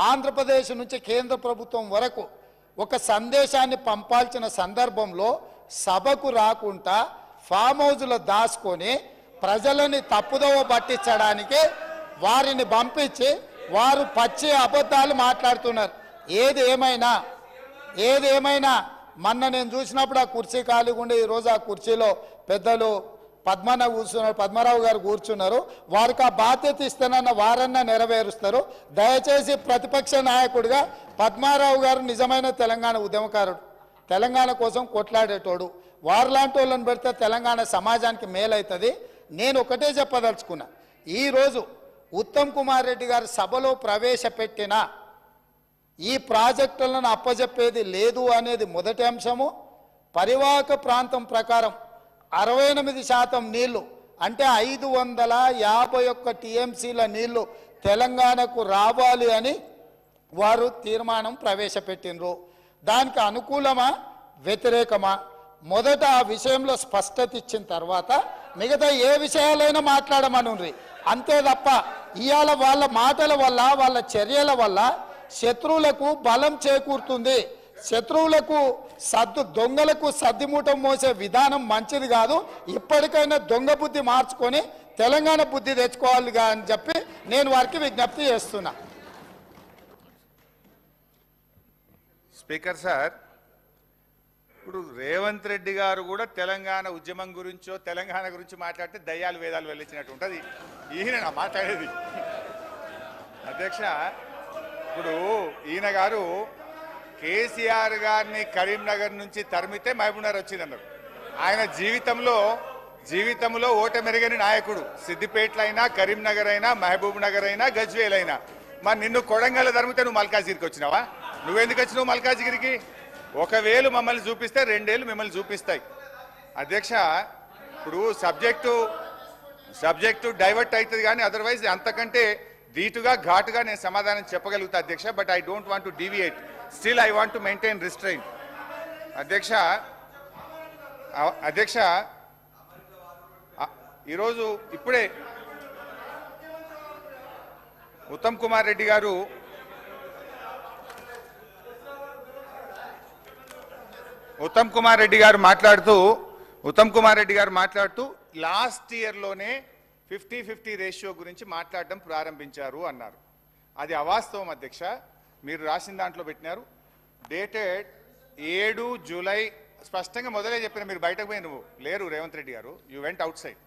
ఆంధ్రప్రదేశ్ నుంచి కేంద్ర ప్రభుత్వం వరకు ఒక సందేశాన్ని పంపాల్సిన సందర్భంలో సభకు రాకుండా ఫామ్ హౌస్లో దాచుకొని ప్రజలని తప్పుదోవ పట్టించడానికి వారిని పంపించి వారు పచ్చి అబద్ధాలు మాట్లాడుతున్నారు. ఏది ఏమైనా మొన్న నేను చూసినప్పుడు ఆ కుర్చీ ఖాళీగా ఉండే ఈరోజు ఆ కుర్చీలో పెద్దలు పద్మరావు గారు కూర్చున్నారు. వారికి ఆ బాధ్యత ఇస్తానన్న వారన్నా నెరవేరుస్తారు. దయచేసి ప్రతిపక్ష నాయకుడిగా పద్మారావు గారు నిజమైన తెలంగాణ ఉద్యమకారుడు, తెలంగాణ కోసం కొట్లాడేటోడు. వారిలాంటి వాళ్ళని పెడితే తెలంగాణ సమాజానికి మేలవుతుంది. నేను ఒకటే చెప్పదలుచుకున్నా, ఈరోజు ఉత్తమ్ కుమార్ రెడ్డి గారు సభలో ప్రవేశపెట్టిన ఈ ప్రాజెక్టులను అప్పజెప్పేది లేదు అనేది మొదటి అంశము. పరివాహక ప్రాంతం ప్రకారం 68% నీళ్లు అంటే 551 టీఎంసీల నీళ్లు తెలంగాణకు రావాలి అని వారు తీర్మానం ప్రవేశపెట్టినరు. దానికి అనుకూలమా వ్యతిరేకమా మొదట ఆ విషయంలో స్పష్టత ఇచ్చిన తర్వాత మిగతా ఏ విషయాలైనా మాట్లాడమనుండ్రి. అంతే తప్ప ఇవాళ వాళ్ళ మాటల వల్ల వాళ్ళ చర్యల వల్ల శత్రువులకు బలం చేకూరుతుంది. శత్రువులకు దొంగలకు సద్దిమూటం మోసే విధానం మంచిది కాదు. ఇప్పటికైనా దొంగ బుద్ధి మార్చుకొని తెలంగాణ బుద్ధి తెచ్చుకోవాలిగా అని చెప్పి నేను వారికి విజ్ఞప్తి చేస్తున్నా. స్పీకర్ సార్, ఇప్పుడు రేవంత్ రెడ్డి గారు కూడా తెలంగాణ ఉద్యమం గురించో తెలంగాణ గురించి మాట్లాడితే దయ్యాలు వేదాలు వెళ్ళించినట్టు ఉంటుంది. ఈయన మాట్లాడేది అధ్యక్ష. ఇప్పుడు ఈయన గారు కేసీఆర్ గారిని కరీంనగర్ నుంచి తరిమితే మహబూబ్నగర్ వచ్చిందన్నారు. ఆయన జీవితంలో ఓటమెరుగని నాయకుడు. సిద్దిపేటలో అయినా కరీంనగర్ అయినా మహబూబ్ నగర్ అయినా గజ్వేల్ అయినా. మరి నిన్ను కొడంగల్ తరిమితే నువ్వు మల్కాజ్గిరికి వచ్చినావా? నువ్వెందుకు వచ్చినావు మల్కాజ్గిరికి? ఒకవేళ మమ్మల్ని చూపిస్తే 2 ఏళ్ళు మిమ్మల్ని చూపిస్తాయి. అధ్యక్ష, ఇప్పుడు సబ్జెక్టు డైవర్ట్ అవుతుంది కానీ అదర్వైజ్ అంతకంటే ధీటుగా ఘాటుగా నేను సమాధానం చెప్పగలుగుతా అధ్యక్ష. But I don't want to deviate. Still I want to maintain restrain. అధ్యక్ష ఈరోజు ఇప్పుడే ఉత్తమ్ కుమార్ రెడ్డి గారు మాట్లాడుతూ లాస్ట్ ఇయర్లోనే 50-50 రేషియో గురించి మాట్లాడడం ప్రారంభించారు అన్నారు. అది అవాస్తవం అధ్యక్ష. మీరు రాసిన దాంట్లో పెట్టినారు డేటెడ్ 7 జూలై. స్పష్టంగా మొదలే చెప్పిన, మీరు బయటకు పోయి నువ్వు లేరు రేవంత్ రెడ్డి గారు, యూ వెంట్ అవుట్ సైడ్.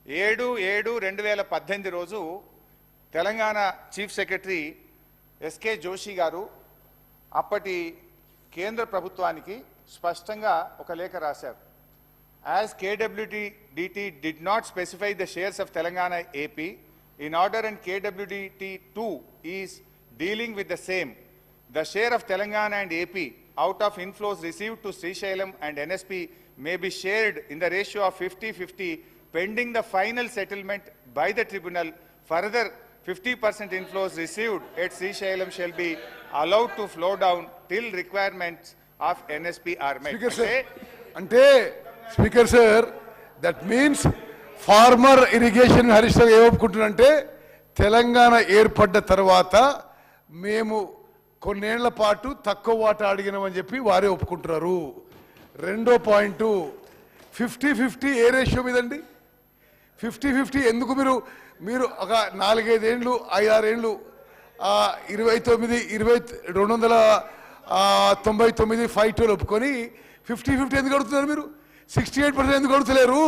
7/7/2018 రోజు Telangana chief secretary S K Joshi garu అప్పటి కేంద్ర ప్రభుత్వానికి స్పష్టంగా ఒక లేఖ రాశారు. As KWDT did not specify the shares of Telangana AP in order and KWDT2 is dealing with the same, the share of Telangana and AP out of inflows received to Srisailam and NSP may be shared in the ratio of 50-50 pending the final settlement by the tribunal. Further, 50% inflows received at Srisailam shall be allowed to flow down till requirements of NSP are met. Speaker sir, that means farmer irrigation Harish Rao ఏమనుకుంటున్నారంటే తెలంగాణ ఏర్పడ్డ తర్వాత మేము కొన్నేళ్ల పాటు తక్కువ వాటా అడిగినామని చెప్పి వారే ఒప్పుకుంటున్నారు. రెండో పాయింట్ 50-50 ఏ రేషియో మీదండి? 50-50 ఎందుకు మీరు ఒక 4-5 ఏళ్ళు 5-6 ఏళ్ళు 299 5-2 ఒప్పుకొని 50-50 ఎందుకు అడుగుతున్నారు మీరు? 68% ఎందుకు అడుగుతలేరు?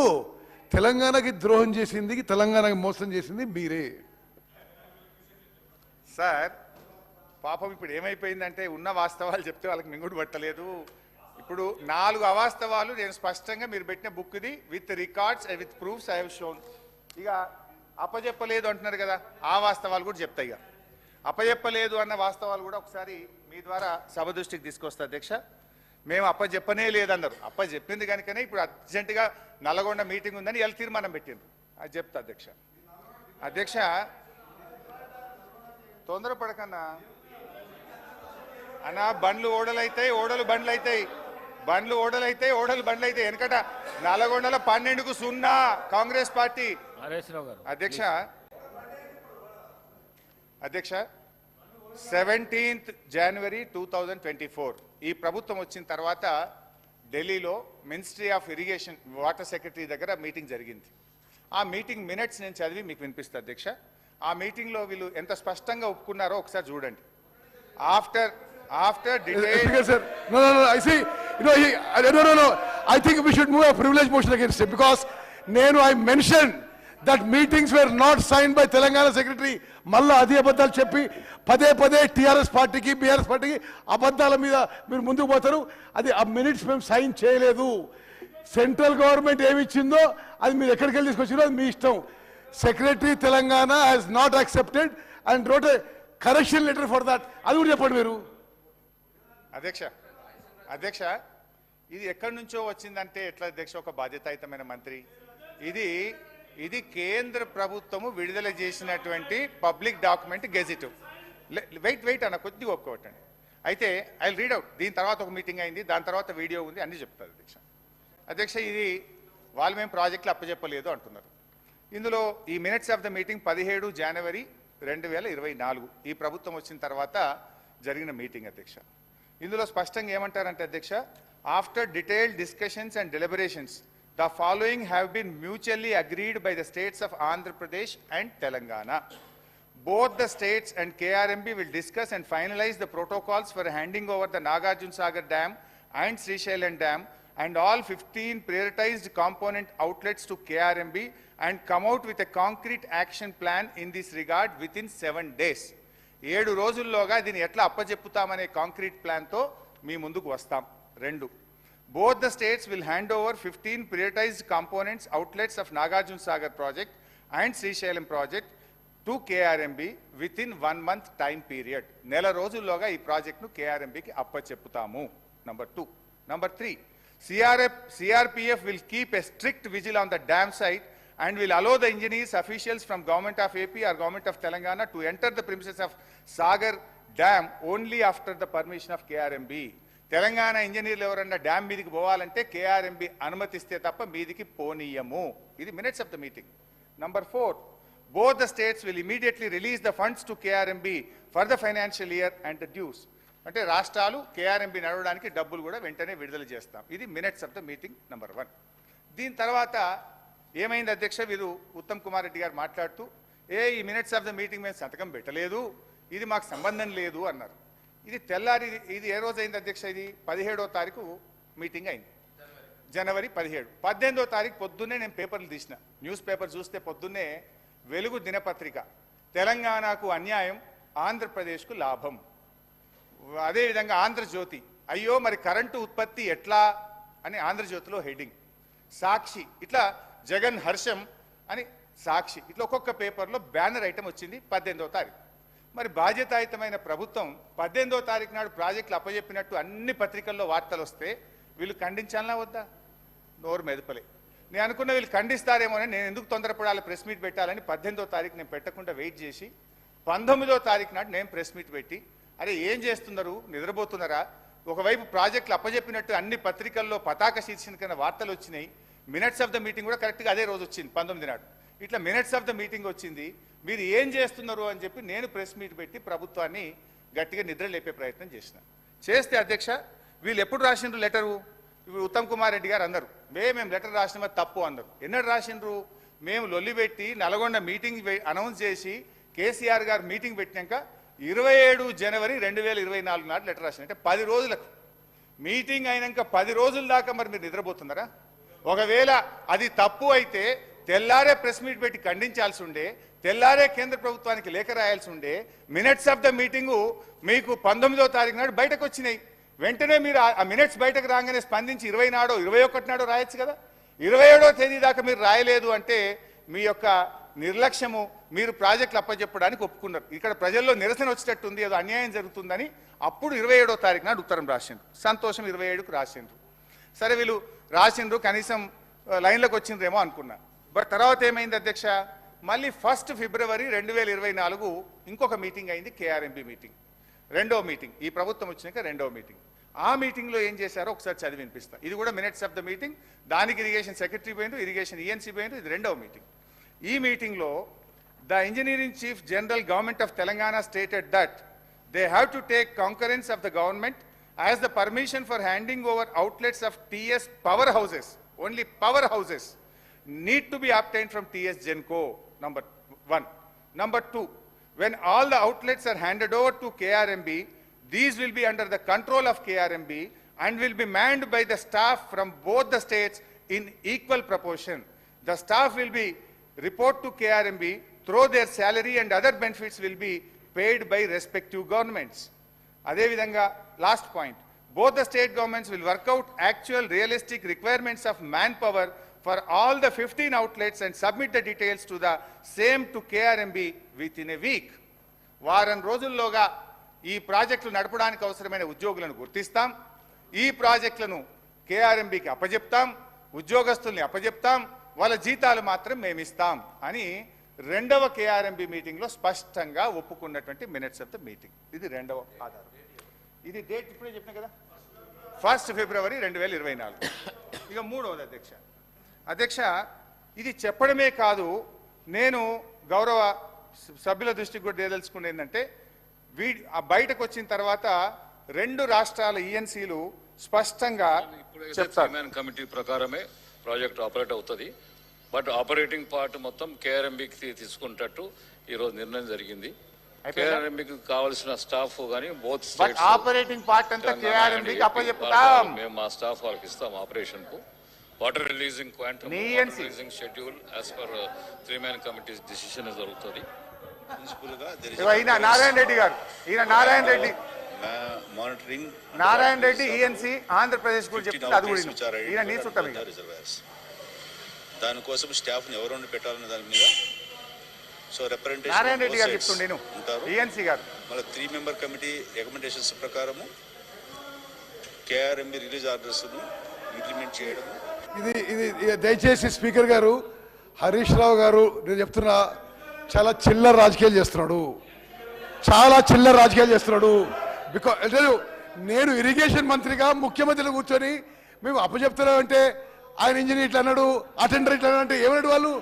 తెలంగాణకి ద్రోహం చేసింది, తెలంగాణకి మోసం చేసింది మీరే. సార్ పాపం ఇప్పుడు ఏమైపోయిందంటే ఉన్న వాస్తవాలు చెప్తే వాళ్ళకి మింగుడు పట్టలేదు. ఇప్పుడు 4 అవాస్తవాలు నేను స్పష్టంగా మీరు పెట్టిన బుక్ ఇది with records with proofs I have shown. ఇక అప్పచెప్పలేదు అంటున్నారు కదా, ఆ వాస్తవాలు కూడా చెప్తాయి. ఇక అప్పచెప్పలేదు అన్న వాస్తవాలు కూడా ఒకసారి మీ ద్వారా సభ దృష్టికి తీసుకొస్తా అధ్యక్ష. మేము అప్పచెప్పనే లేదన్నారు, అప్పచెప్పింది కనుకనే ఇప్పుడు అర్జెంటుగా నల్లగొండ మీటింగ్ ఉందని ఇలా తీర్మానం పెట్టిండ్రు. అది చెప్తా అధ్యక్ష. అధ్యక్ష తొందరపడకన్నా అన్నా, బండ్లు ఓడలైతాయి, ఓడలు బండ్లు అవుతాయి, బండ్లు ఓడలైతాయి, ఓడలు బండ్లు అవుతాయి. వెనకట నల్లగొండలో 12కు 0 కాంగ్రెస్ పార్టీ. అధ్యక్ష 17th January 2024 ఈ ప్రభుత్వం వచ్చిన తర్వాత ఢిల్లీలో ministry of irrigation water secretary దగ్గర మీటింగ్ జరిగింది. ఆ మీటింగ్ మినిట్స్ నేను చదివి మీకు వినిపిస్తా అధ్యక్ష. ఆ మీటింగ్లో వీళ్ళు ఎంత స్పష్టంగా ఒప్పుకున్నారో ఒకసారి చూడండి. After detailed... Sir, no, I see. No. I think we should move a privilege motion against him because I mentioned that meetings were not signed by Telangana secretary. Malla adi abaddhalu cheppi pade TRS partyki BRS partyki abaddhala meeda meer munduku potaru. Adi a minutes mem sign cheyaledu. Central government em ichindo adi meer ekkadiki velli iskochiro adi mee ishtam. Secretary Telangana has not accepted and wrote a correction letter for that. Adi kuda cheppandi meeru. అధ్యక్ష ఇది ఎక్కడి నుంచో వచ్చిందంటే ఎట్లా అధ్యక్ష? ఒక బాధ్యతాయుతమైన మంత్రి ఇది కేంద్ర ప్రభుత్వము విడుదల చేసినటువంటి పబ్లిక్ డాక్యుమెంట్ గెజిట్. వెయిట్ అన్న కొద్దిగా ఒప్పుకోవటండి. అయితే ఐ రీడ్ అవుట్. దీని తర్వాత ఒక మీటింగ్ అయింది, దాని తర్వాత వీడియో ఉంది, అన్నీ చెప్తారు అధ్యక్ష. ఇది వాళ్ళు మేము ప్రాజెక్టులు అప్పచెప్పలేదు అంటున్నారు. ఇందులో ఈ minutes of the meeting 17 January 2024 ఈ ప్రభుత్వం వచ్చిన తర్వాత జరిగిన మీటింగ్ అధ్యక్ష. ఇందులో స్పష్టంగా ఏమంటారంటే అధ్యక్ష, after detailed discussions and deliberations the following have been mutually agreed by the states of Andhra Pradesh and Telangana. Both the states and KRMB will discuss and finalize the protocols for handing over the Nagarjuna Sagar Dam and Srisailam Dam and all 15 prioritized component outlets to KRMB and come out with a concrete action plan in this regard within 7 days. 7 రోజుల్లోగా దీన్ని ఎట్లా అప్పచెప్పుతామనే concrete ప్లాన్తో మీ ముందుకు వస్తాం. 2, both the states will hand over 15 prioritized components outlets of Nagarjuna Sagar project and Srisailam project to KRMB within 1 month time period. నెల రోజుల్లోగా ఈ ప్రాజెక్ట్ను KRMBకి అప్పచెప్పుతాము. Number 2. Number 3, CRPF will keep a strict vigil on the dam site and will allow the engineers, officials from Government of AP or Government of Telangana to enter the premises of Sagar Dam only after the permission of KRMB. Telangana ఇంజనీర్లు ఎవరన్నా dam మీదికి పోవాలంటే KRMB అనుమతిస్తే తప్ప మీదికి పోనీయము. ఇది minutes of the meeting. Number 4, both the states will immediately release the funds to KRMB for the financial year and the dues. అంటే రాష్ట్రాలు KRMB నడవడానికి డబ్బులు కూడా వెంటనే విడుదల చేస్తాం. ఇది minutes of the meeting number 1. దీని తర్వాత ఏమైంది అధ్యక్ష, వీరు ఉత్తమ్ కుమార్ రెడ్డి గారు మాట్లాడుతూ ఈ మినిట్స్ ఆఫ్ ద మీటింగ్ మేము సంతకం పెట్టలేదు, ఇది మాకు సంబంధం లేదు అన్నారు. ఇది తెల్లారి ఇది ఏ రోజు అయింది అధ్యక్ష? ఇది 17వ తారీఖు మీటింగ్ అయింది, జనవరి 17. 18వ తారీఖు పొద్దున్నే నేను పేపర్లు తీసిన, న్యూస్ పేపర్ చూస్తే పొద్దున్నే వెలుగు దినపత్రిక, తెలంగాణకు అన్యాయం ఆంధ్రప్రదేశ్కు లాభం. అదేవిధంగా ఆంధ్రజ్యోతి, అయ్యో మరి కరెంటు ఉత్పత్తి ఎట్లా అని ఆంధ్రజ్యోతిలో హెడ్డింగ్. సాక్షి ఇట్లా జగన్ హర్షం అని సాక్షి, ఇట్లా ఒక్కొక్క పేపర్లో బ్యానర్ ఐటమ్ వచ్చింది 18వ తారీఖు. మరి బాధ్యతాయుతమైన ప్రభుత్వం 18వ తారీఖు నాడు ప్రాజెక్టులు అప్పచెప్పినట్టు అన్ని పత్రికల్లో వార్తలు వస్తే వీళ్ళు ఖండించాలనా వద్దా? నోరు మెదపలే. నేను అనుకున్న వీళ్ళు ఖండిస్తారేమోనని నేను ఎందుకు తొందరపడాలి ప్రెస్ మీట్ పెట్టాలని 18వ తారీఖు నేను పెట్టకుండా వెయిట్ చేసి 19వ తారీఖు నాడు నేను ప్రెస్ మీట్ పెట్టి, అరే ఏం చేస్తున్నారు, నిద్రపోతున్నారా? ఒకవైపు ప్రాజెక్టులు అప్పజెప్పినట్టు అన్ని పత్రికల్లో పతాక శీర్షికన వార్తలు వచ్చినాయి. మినిట్స్ ఆఫ్ ద మీటింగ్ కూడా కరెక్ట్గా అదే రోజు వచ్చింది 19 నాడు. ఇట్లా మినిట్స్ ఆఫ్ ద మీటింగ్ వచ్చింది. మీరు ఏం చేస్తున్నారు అని చెప్పి నేను ప్రెస్ మీట్ పెట్టి ప్రభుత్వాన్ని గట్టిగా నిద్ర లేపే ప్రయత్నం చేస్తే అధ్యక్ష వీళ్ళు ఎప్పుడు రాసిండ్రు లెటరు? ఇప్పుడు ఉత్తమ్ కుమార్ రెడ్డి గారు అన్నారు మేము లెటర్ రాసినమా తప్పు అన్నారు. ఎన్నడు రాసిండ్రు? మేము లొల్లి పెట్టి నల్గొండ మీటింగ్ అనౌన్స్ చేసి కేసీఆర్ గారు మీటింగ్ పెట్టినాక 27 జనవరి 2024 నాడు లెటర్ రాసిన. అంటే 10 రోజులకు మీటింగ్ అయినాక 10 రోజుల దాకా మరి మీరు నిద్రపోతున్నారా? ఒకవేళ అది తప్పు అయితే తెల్లారే ప్రెస్ మీట్ పెట్టి ఖండించాల్సి ఉండే, తెల్లారే కేంద్ర ప్రభుత్వానికి లేఖ రాయాల్సి ఉండే. మినిట్స్ ఆఫ్ ద మీటింగు మీకు 19వ తారీఖు నాడు బయటకు వచ్చినాయి. వెంటనే మీరు ఆ మినిట్స్ బయటకు రాగానే స్పందించి 20 నాడో 21 నాడో రాయొచ్చు కదా. 27వ తేదీ దాకా మీరు రాయలేదు అంటే మీ యొక్క నిర్లక్ష్యము, మీరు ప్రాజెక్టులు అప్పచెప్పడానికి ఒప్పుకున్నారు. ఇక్కడ ప్రజల్లో నిరసన వచ్చేటట్టు ఉంది, ఏదో అన్యాయం జరుగుతుందని అప్పుడు 27వ తారీఖు నాడు ఉత్తరం రాసిండ్రు. సంతోషం, 27కు రాసిండ్రు. సరే వీళ్ళు రాసిండ్రు, కనీసం లైన్లోకి వచ్చిండ్రేమో అనుకున్నా. బట్ తర్వాత ఏమైంది అధ్యక్ష? మళ్ళీ 1 ఫిబ్రవరి 2024 ఇంకొక మీటింగ్ అయింది, కేఆర్ఎంబి మీటింగ్, రెండో మీటింగ్. ఈ ప్రభుత్వం వచ్చినాక రెండో మీటింగ్. ఆ మీటింగ్లో ఏం చేశారో ఒకసారి చదివి వినిపిస్తా. ఇది కూడా మినిట్స్ ఆఫ్ ద మీటింగ్. దానికి ఇరిగేషన్ సెక్రటరీ పోయిండు, ఇరిగేషన్ ఈఎన్సీ పోయిండు. ఇది రెండవ మీటింగ్. ఈ మీటింగ్లో the engineering chief general government of Telangana stated that they have to take concurrence of the government as the permission for handing over outlets of TS power houses, only power houses, need to be obtained from TS Genco, number 1. Number 2, when all the outlets are handed over to KRMB, these will be under the control of KRMB and will be manned by the staff from both the states in equal proportion. The staff will be report to KRMB through their salary and other benefits will be paid by respective governments. Ade vidhanga last point, both the state governments will work out actual realistic requirements of manpower for all the 15 outlets and submit the details to the same to KRMB within a week. వారం రోజుల్లోగా ఈ ప్రాజెక్టులు నడపడానికి అవసరమైన ఉద్యోగులను గుర్తిస్తాం, ఈ ప్రాజెక్టులను కేఆర్ఎంబికి అప్పజెప్తాం, ఉద్యోగస్తుల్ని అప్పజెప్తాం, వాళ్ళ జీతాలు మాత్రం మేము ఇస్తాం అని రెండవ కేఆర్ఎంబి మీటింగ్లో స్పష్టంగా ఒప్పుకున్నటువంటి మినిట్స్ ఆఫ్ ద మీటింగ్. ఇది రెండవ ఆధారం. ఇది డేట్ ఇప్పుడే చెప్పినా కదా, 1 ఫిబ్రవరి 2024. ఇక మూడవది అధ్యక్ష, ఇది చెప్పడమే కాదు, నేను గౌరవ సభ్యుల దృష్టికి కూడా తేదలుచుకునేది ఏంటంటే, బయటకు వచ్చిన తర్వాత 2 రాష్ట్రాల ఈఎన్సీలు స్పష్టంగా చెప్తారు కమిటీ ప్రకారమే ప్రాజెక్ట్ ఆపరేట్ అవుతుంది. బట్ ఆపరేటింగ్ పార్ట్ మొత్తం కేఆర్ఎంబికి తీసుకున్నట్టు ఈరోజు నిర్ణయం జరిగింది. కేఆర్ఎంబికి కావాల్సిన స్టాఫ్ కానీ బోత్ ఆపరేటింగ్ పార్ట్ అంతా కేఆర్ఎంబికి అప్పచెప్తాం. మేము మా స్టాఫ్ వాళ్ళకి ఇస్తాం ఆపరేషన్ కు. Water releasing quantum releasing schedule as per 3-man committees decision జరుగుతుంది. నారాయణ రెడ్డి గారు, నారాయణ రెడ్డి ఈఎన్సీ ఆంధ్రప్రదేశ్ గురించి చెప్తే అది కూడా ఈయన నీ చుట్టం. దానికోసం స్టాఫ్ ని ఎవరు పెట్టాలన్న దాని మీద సో రిప్రజెంటేషన్ నారాయణ రెడ్డి గారు చెప్తుండే ఈఎన్సీ గారు. మళ్ళీ 3-member కమిటీ రికమెండేషన్స్ ప్రకారము కేఆర్ఎంబి రిలీజ్ ఆర్డర్స్ ఇంప్లిమెంట్ చేయడం. ఇది దయచేసి స్పీకర్ గారు, హరీష్ రావు గారు, నేను చెప్తున్నా, చాలా చిల్లర రాజకీయాలు చేస్తున్నాడు, చాలా చిల్లర రాజకీయాలు చేస్తున్నాడు. బికాజ్ నేను ఇరిగేషన్ మంత్రిగా ముఖ్యమంత్రిలో కూర్చొని మేము అప్పచెప్తున్నాం అంటే ఆయన ఇంజనీర్ ఇట్లా అన్నాడు, అటెండర్ ఇట్లా అంటే ఏమన్నాడు వాళ్ళు?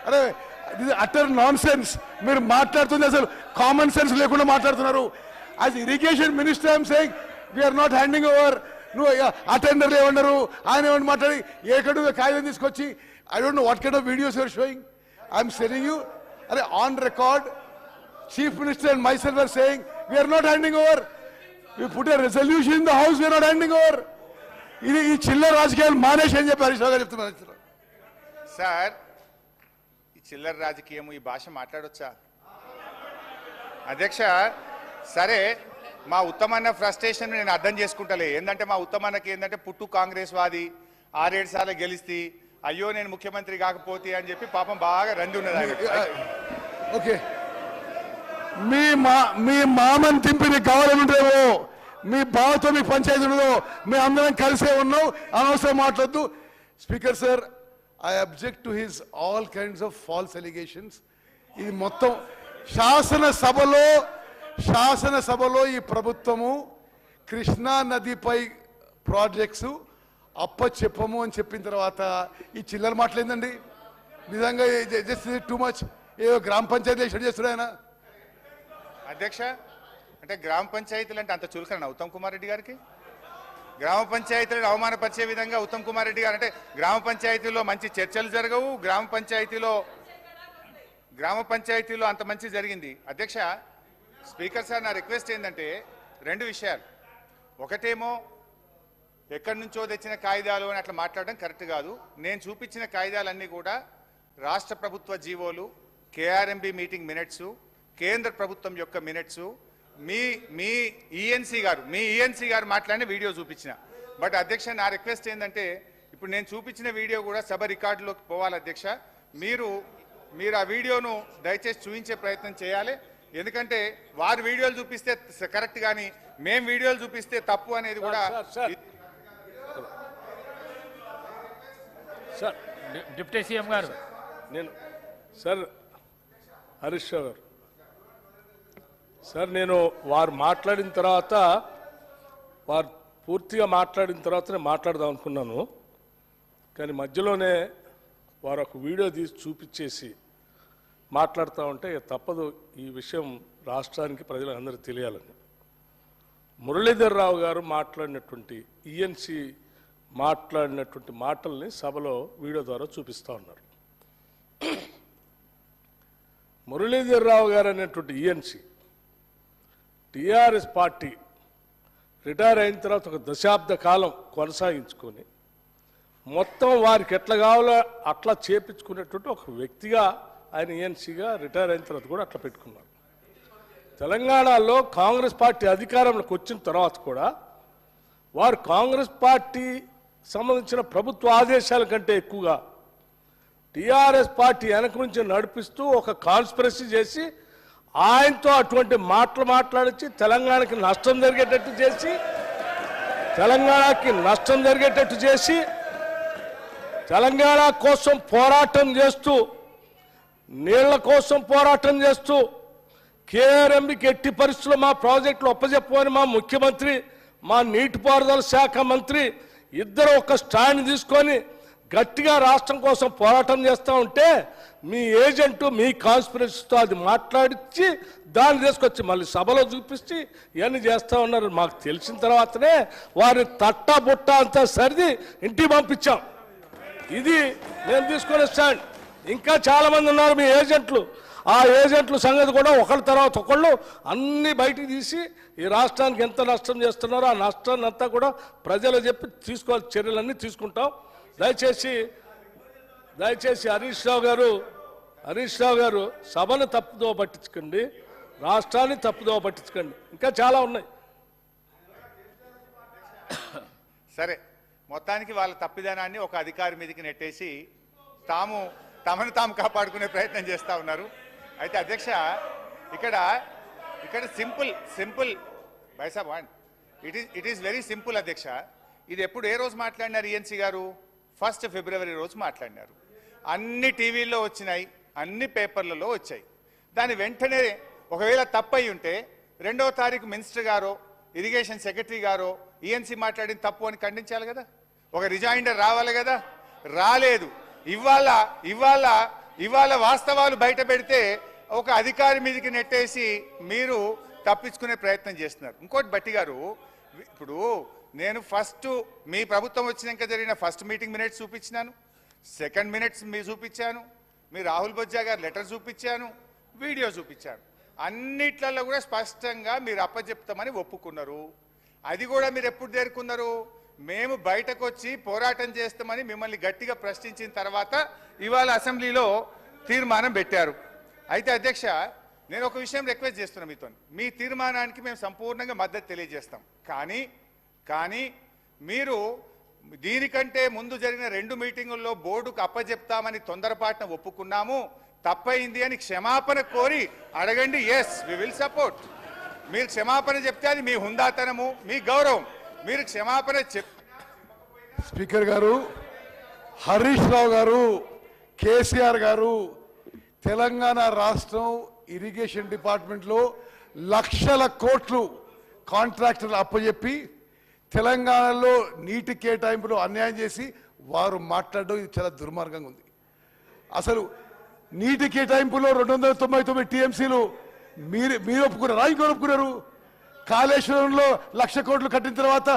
అరే ఇది అటర్ నాన్ సెన్స్. మీరు మాట్లాడుతుంది అసలు కామన్ సెన్స్ లేకుండా మాట్లాడుతున్నారు. As irrigation minister I'm saying we're not handing over. నువ్వు అటెండర్లు ఏమన్నారు, ఆయన ఏమన్నా మాట్లాడి ఏకడు కాగితం తీసుకొచ్చి I don't know what kind of videos you're showing. I'm telling you, are on record chief minister and myself are saying we're not handing over. We put a resolution in the house, we're not handing over. ఇది ఈ చిల్లర రాజకీయాలు మానేసి అని చెప్పి హరీష్ రావు గారు చెప్తున్నారు. Sir, ఈ చిల్లర రాజకీయం, ఈ భాష మాట్లాడొచ్చా అధ్యక్ష? సరే, మా ఉత్తమన్న ఫ్రస్ట్రేషన్ నేను అర్థం చేసుకుంటలే. ఏంటంటే మా ఉత్తమన్నకి ఏంటంటే పుట్టు కాంగ్రెస్ వాది, 6-7 సార్లు గెలిస్తే అయ్యో నేను ముఖ్యమంత్రి కాకపోతే అని చెప్పి పాపం బాగా రండి ఉన్నది. ఓకే, మీ మామని తింపి నీకు కావాలనుంటేవో, మీ బావతో మీకు పంచాయతీ ఉండదో, మీ అందరం కలిసే ఉన్నాం, అనవసరం మాట్లాడద్దు. Speaker sir, I object to his all kinds of false allegations. ఇది మొత్తం శాసనసభలో ఈ ప్రభుత్వము కృష్ణా నదిపై ప్రాజెక్ట్స్ చెప్పము అని చెప్పిన తర్వాత ఈ చిల్లర మాటలేందండి? నిజంగా జస్ట్ టూ మచ్. ఏదో గ్రామ పంచాయతీ ఎక్కడ చేస్తాడు ఆయన? అధ్యక్ష, అంటే గ్రామ పంచాయతీలు అంటే అంత చులకన ఉత్తమ్ కుమార్ రెడ్డి గారికి? గ్రామ పంచాయతీలను అవమానపరిచే విధంగా ఉత్తమ్ కుమార్ రెడ్డి గారు అంటే గ్రామ పంచాయతీలో మంచి చర్చలు జరగవు, గ్రామ పంచాయతీలో అంత మంచి జరిగింది. అధ్యక్ష, స్పీకర్ సార్, నా రిక్వెస్ట్ ఏంటంటే 2 విషయాలు. ఒకటేమో ఎక్కడి నుంచో తెచ్చిన కాగితాలు అని అట్లా మాట్లాడడం కరెక్ట్ కాదు. నేను చూపించిన కాగితాలన్నీ కూడా రాష్ట్ర ప్రభుత్వ జీవోలు, కేఆర్ఎంబి మీటింగ్ మినిట్స్, కేంద్ర ప్రభుత్వం యొక్క మినిట్స్, మీ ఈఎన్సీ గారు మాట్లాడిన వీడియో చూపించిన. బట్ అధ్యక్ష, నా రిక్వెస్ట్ ఏంటంటే ఇప్పుడు నేను చూపించిన వీడియో కూడా సభ రికార్డులోకి పోవాలి. అధ్యక్ష, మీరు ఆ వీడియోను దయచేసి చూపించే ప్రయత్నం చేయాలి. ఎందుకంటే వారు వీడియోలు చూపిస్తే కరెక్ట్, కానీ మేము వీడియోలు చూపిస్తే తప్పు అనేది కూడా. సార్, డిప్యూటీ సీఎం గారు, సార్ హరీష్ రావు గారు, సార్ నేను వారు మాట్లాడిన తర్వాత, వారు పూర్తిగా మాట్లాడిన తర్వాత నేను మాట్లాడదాం అనుకున్నాను. కానీ మధ్యలోనే వారు ఒక వీడియో తీసి చూపించేసి మాట్లాడుతూ ఉంటే తప్పదు ఈ విషయం రాష్ట్రానికి ప్రజలందరికీ తెలియాలని. మురళీధర్ రావు గారు మాట్లాడినటువంటి ఈఎన్సీ మాట్లాడినటువంటి మాటల్ని సభలో వీడియో ద్వారా చూపిస్తూ ఉన్నారు. మురళీధర్ రావు గారు అనేటువంటి ఈఎన్సీ టీఆర్ఎస్ పార్టీ రిటైర్ అయిన తర్వాత ఒక దశాబ్ద కాలం కొనసాగించుకొని మొత్తం వారికి ఎట్లా కావాలో అట్లా చేపించుకునేటువంటి ఒక వ్యక్తిగా ఆయన ఈఎన్సీగా రిటైర్ అయిన తర్వాత కూడా అట్లా పెట్టుకున్నారు. తెలంగాణలో కాంగ్రెస్ పార్టీ అధికారంలోకి వచ్చిన తర్వాత కూడా వారు కాంగ్రెస్ పార్టీ సంబంధించిన ప్రభుత్వ ఆదేశాల కంటే ఎక్కువగా టీఆర్ఎస్ పార్టీ వెనక నుంచి నడిపిస్తూ ఒక కాన్స్పిరసీ చేసి ఆయనతో అటువంటి మాటలు మాట్లాడించి తెలంగాణకి నష్టం జరిగేటట్టు చేసి తెలంగాణ కోసం పోరాటం చేస్తూ, నీళ్ల కోసం పోరాటం చేస్తూ, కేఆర్ఎంబికి ఎట్టి పరిస్థితుల్లో మా ప్రాజెక్టులు ఒప్పజెప్పమని మా ముఖ్యమంత్రి, మా నీటిపారుదల శాఖ మంత్రి ఇద్దరు ఒక స్టాండ్ తీసుకొని గట్టిగా రాష్ట్రం కోసం పోరాటం చేస్తూ ఉంటే మీ ఏజెంటు మీ కాన్స్పిరసీతో అది మాట్లాడించి దాన్ని తీసుకొచ్చి మళ్ళీ సభలో చూపించి ఇవన్నీ చేస్తూ ఉన్నారు. మాకు తెలిసిన తర్వాతనే వారిని తట్టా బుట్ట అంతా సరిది ఇంటికి పంపించాం. ఇది నేను తీసుకునే స్టాండ్. ఇంకా చాలామంది ఉన్నారు మీ ఏజెంట్లు. ఆ ఏజెంట్ల సంగతి కూడా ఒకళ్ళ తర్వాత ఒకళ్ళు అన్ని బయటికి తీసి ఈ రాష్ట్రానికి ఎంత నష్టం చేస్తున్నారో ఆ నష్టాన్ని అంతా కూడా ప్రజలు చెప్పి తీసుకోవాలి, చర్యలన్నీ తీసుకుంటాం. దయచేసి హరీష్ రావు గారు సభను తప్పుదో పట్టించకండి, రాష్ట్రాన్ని తప్పుదో పట్టించకండి. ఇంకా చాలా ఉన్నాయి. సరే, మొత్తానికి వాళ్ళ తప్పిదనాన్ని ఒక అధికారి మీదకి నెట్టేసి తమను తాము కాపాడుకునే ప్రయత్నం చేస్తూ ఉన్నారు. అయితే అధ్యక్ష, ఇక్కడ సింపుల్ బైసాబ్ ఇట్ ఈస్ వెరీ సింపుల్ అధ్యక్ష. ఇది ఎప్పుడు ఏ రోజు మాట్లాడినారు ఈఎన్సీ గారు? 1 ఫిబ్రవరి రోజు మాట్లాడినారు. అన్ని టీవీల్లో వచ్చినాయి, అన్ని పేపర్లలో వచ్చాయి. దాని వెంటనే ఒకవేళ తప్పయి ఉంటే 2వ తారీఖు మినిస్టర్ గారో ఇరిగేషన్ సెక్రటరీ గారో ఈఎన్సీ మాట్లాడిన తప్పు అని ఖండించాలి కదా, ఒక రిజైండర్ రావాలి కదా. రాలేదు. ఇవాళ వాస్తవాలు బయట పెడితే ఒక అధికారి మీదకి నెట్టేసి మీరు తప్పించుకునే ప్రయత్నం చేస్తున్నారు. ఇంకోటి బట్టి గారు, ఇప్పుడు నేను మీ ప్రభుత్వం వచ్చినాక జరిగిన ఫస్ట్ మీటింగ్ మినిట్స్ చూపించినాను, సెకండ్ మినిట్స్ మీరు చూపించాను, మీ రాహుల్ బొజ్జా గారు లెటర్ చూపించాను, వీడియో చూపించాను. అన్నిట్లలో కూడా స్పష్టంగా మీరు అప్పచెప్తామని ఒప్పుకున్నారు. అది కూడా మీరు ఎప్పుడు చేరుకున్నారు? మేము బయటకు వచ్చి పోరాటం చేస్తామని మిమ్మల్ని గట్టిగా ప్రశ్నించిన తర్వాత ఇవాళ అసెంబ్లీలో తీర్మానం పెట్టారు. అయితే అధ్యక్ష, నేను ఒక విషయం రిక్వెస్ట్ చేస్తున్నా మీతో. మీ తీర్మానానికి మేము సంపూర్ణంగా మద్దతు తెలియజేస్తాం. కానీ మీరు దీనికంటే ముందు జరిగిన 2 మీటింగుల్లో బోర్డుకు అప్పచెప్తామని తొందరపాటున ఒప్పుకున్నాము, తప్పైంది అని క్షమాపణ కోరి అడగండి. Yes, we will support. మీరు క్షమాపణ చెప్తే అది మీ హుందాతనము, మీ గౌరవం. మీరు క్షమాపణ స్పీకర్ గారు, హరీష్ రావు గారు, కేసీఆర్ గారు తెలంగాణ రాష్ట్రం ఇరిగేషన్ డిపార్ట్మెంట్లో లక్షల కోట్లు కాంట్రాక్టర్లు అప్పచెప్పి తెలంగాణలో నీటి కేటాయింపులో అన్యాయం చేసి వారు మాట్లాడడం ఇది చాలా దుర్మార్గంగా ఉంది. అసలు నీటి కేటాయింపులో 299 టీఎంసీలు మీరు ఒప్పుకున్నారా? ఇంకోరు ఒప్పుకున్నారు? కాళేశ్వరంలో 1,00,000 కోట్లు కట్టిన తర్వాత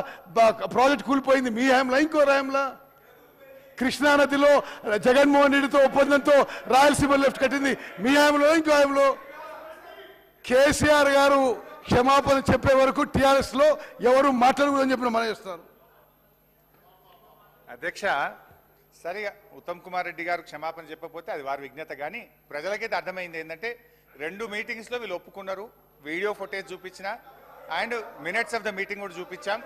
ప్రాజెక్ట్ కూలిపోయింది మీ హయాంలా ఇంకో హయాంలా? కృష్ణానదిలో జగన్మోహన్ రెడ్డితో ఒప్పందంతో రాయలసీమ లెఫ్ట్ కట్టింది మీ హయాంలో ఇంకో హయాంలో? కేసీఆర్ గారు క్షమాపణ చెప్పే వరకు టీఆర్ఎస్ లో ఎవరు మాట్లాడకూడదని చెప్పిన మనం చేస్తున్నారు. అధ్యక్ష, సరిగా ఉత్తమ్ కుమార్ రెడ్డి గారు క్షమాపణ చెప్పకపోతే అది వారి విజ్ఞత, కానీ ప్రజలకైతే అర్థమైంది ఏంటంటే 2 మీటింగ్స్లో వీళ్ళు ఒప్పుకున్నారు. వీడియో ఫుటేజ్ చూపించిన and minutes of the meeting కూడా చూపించాం.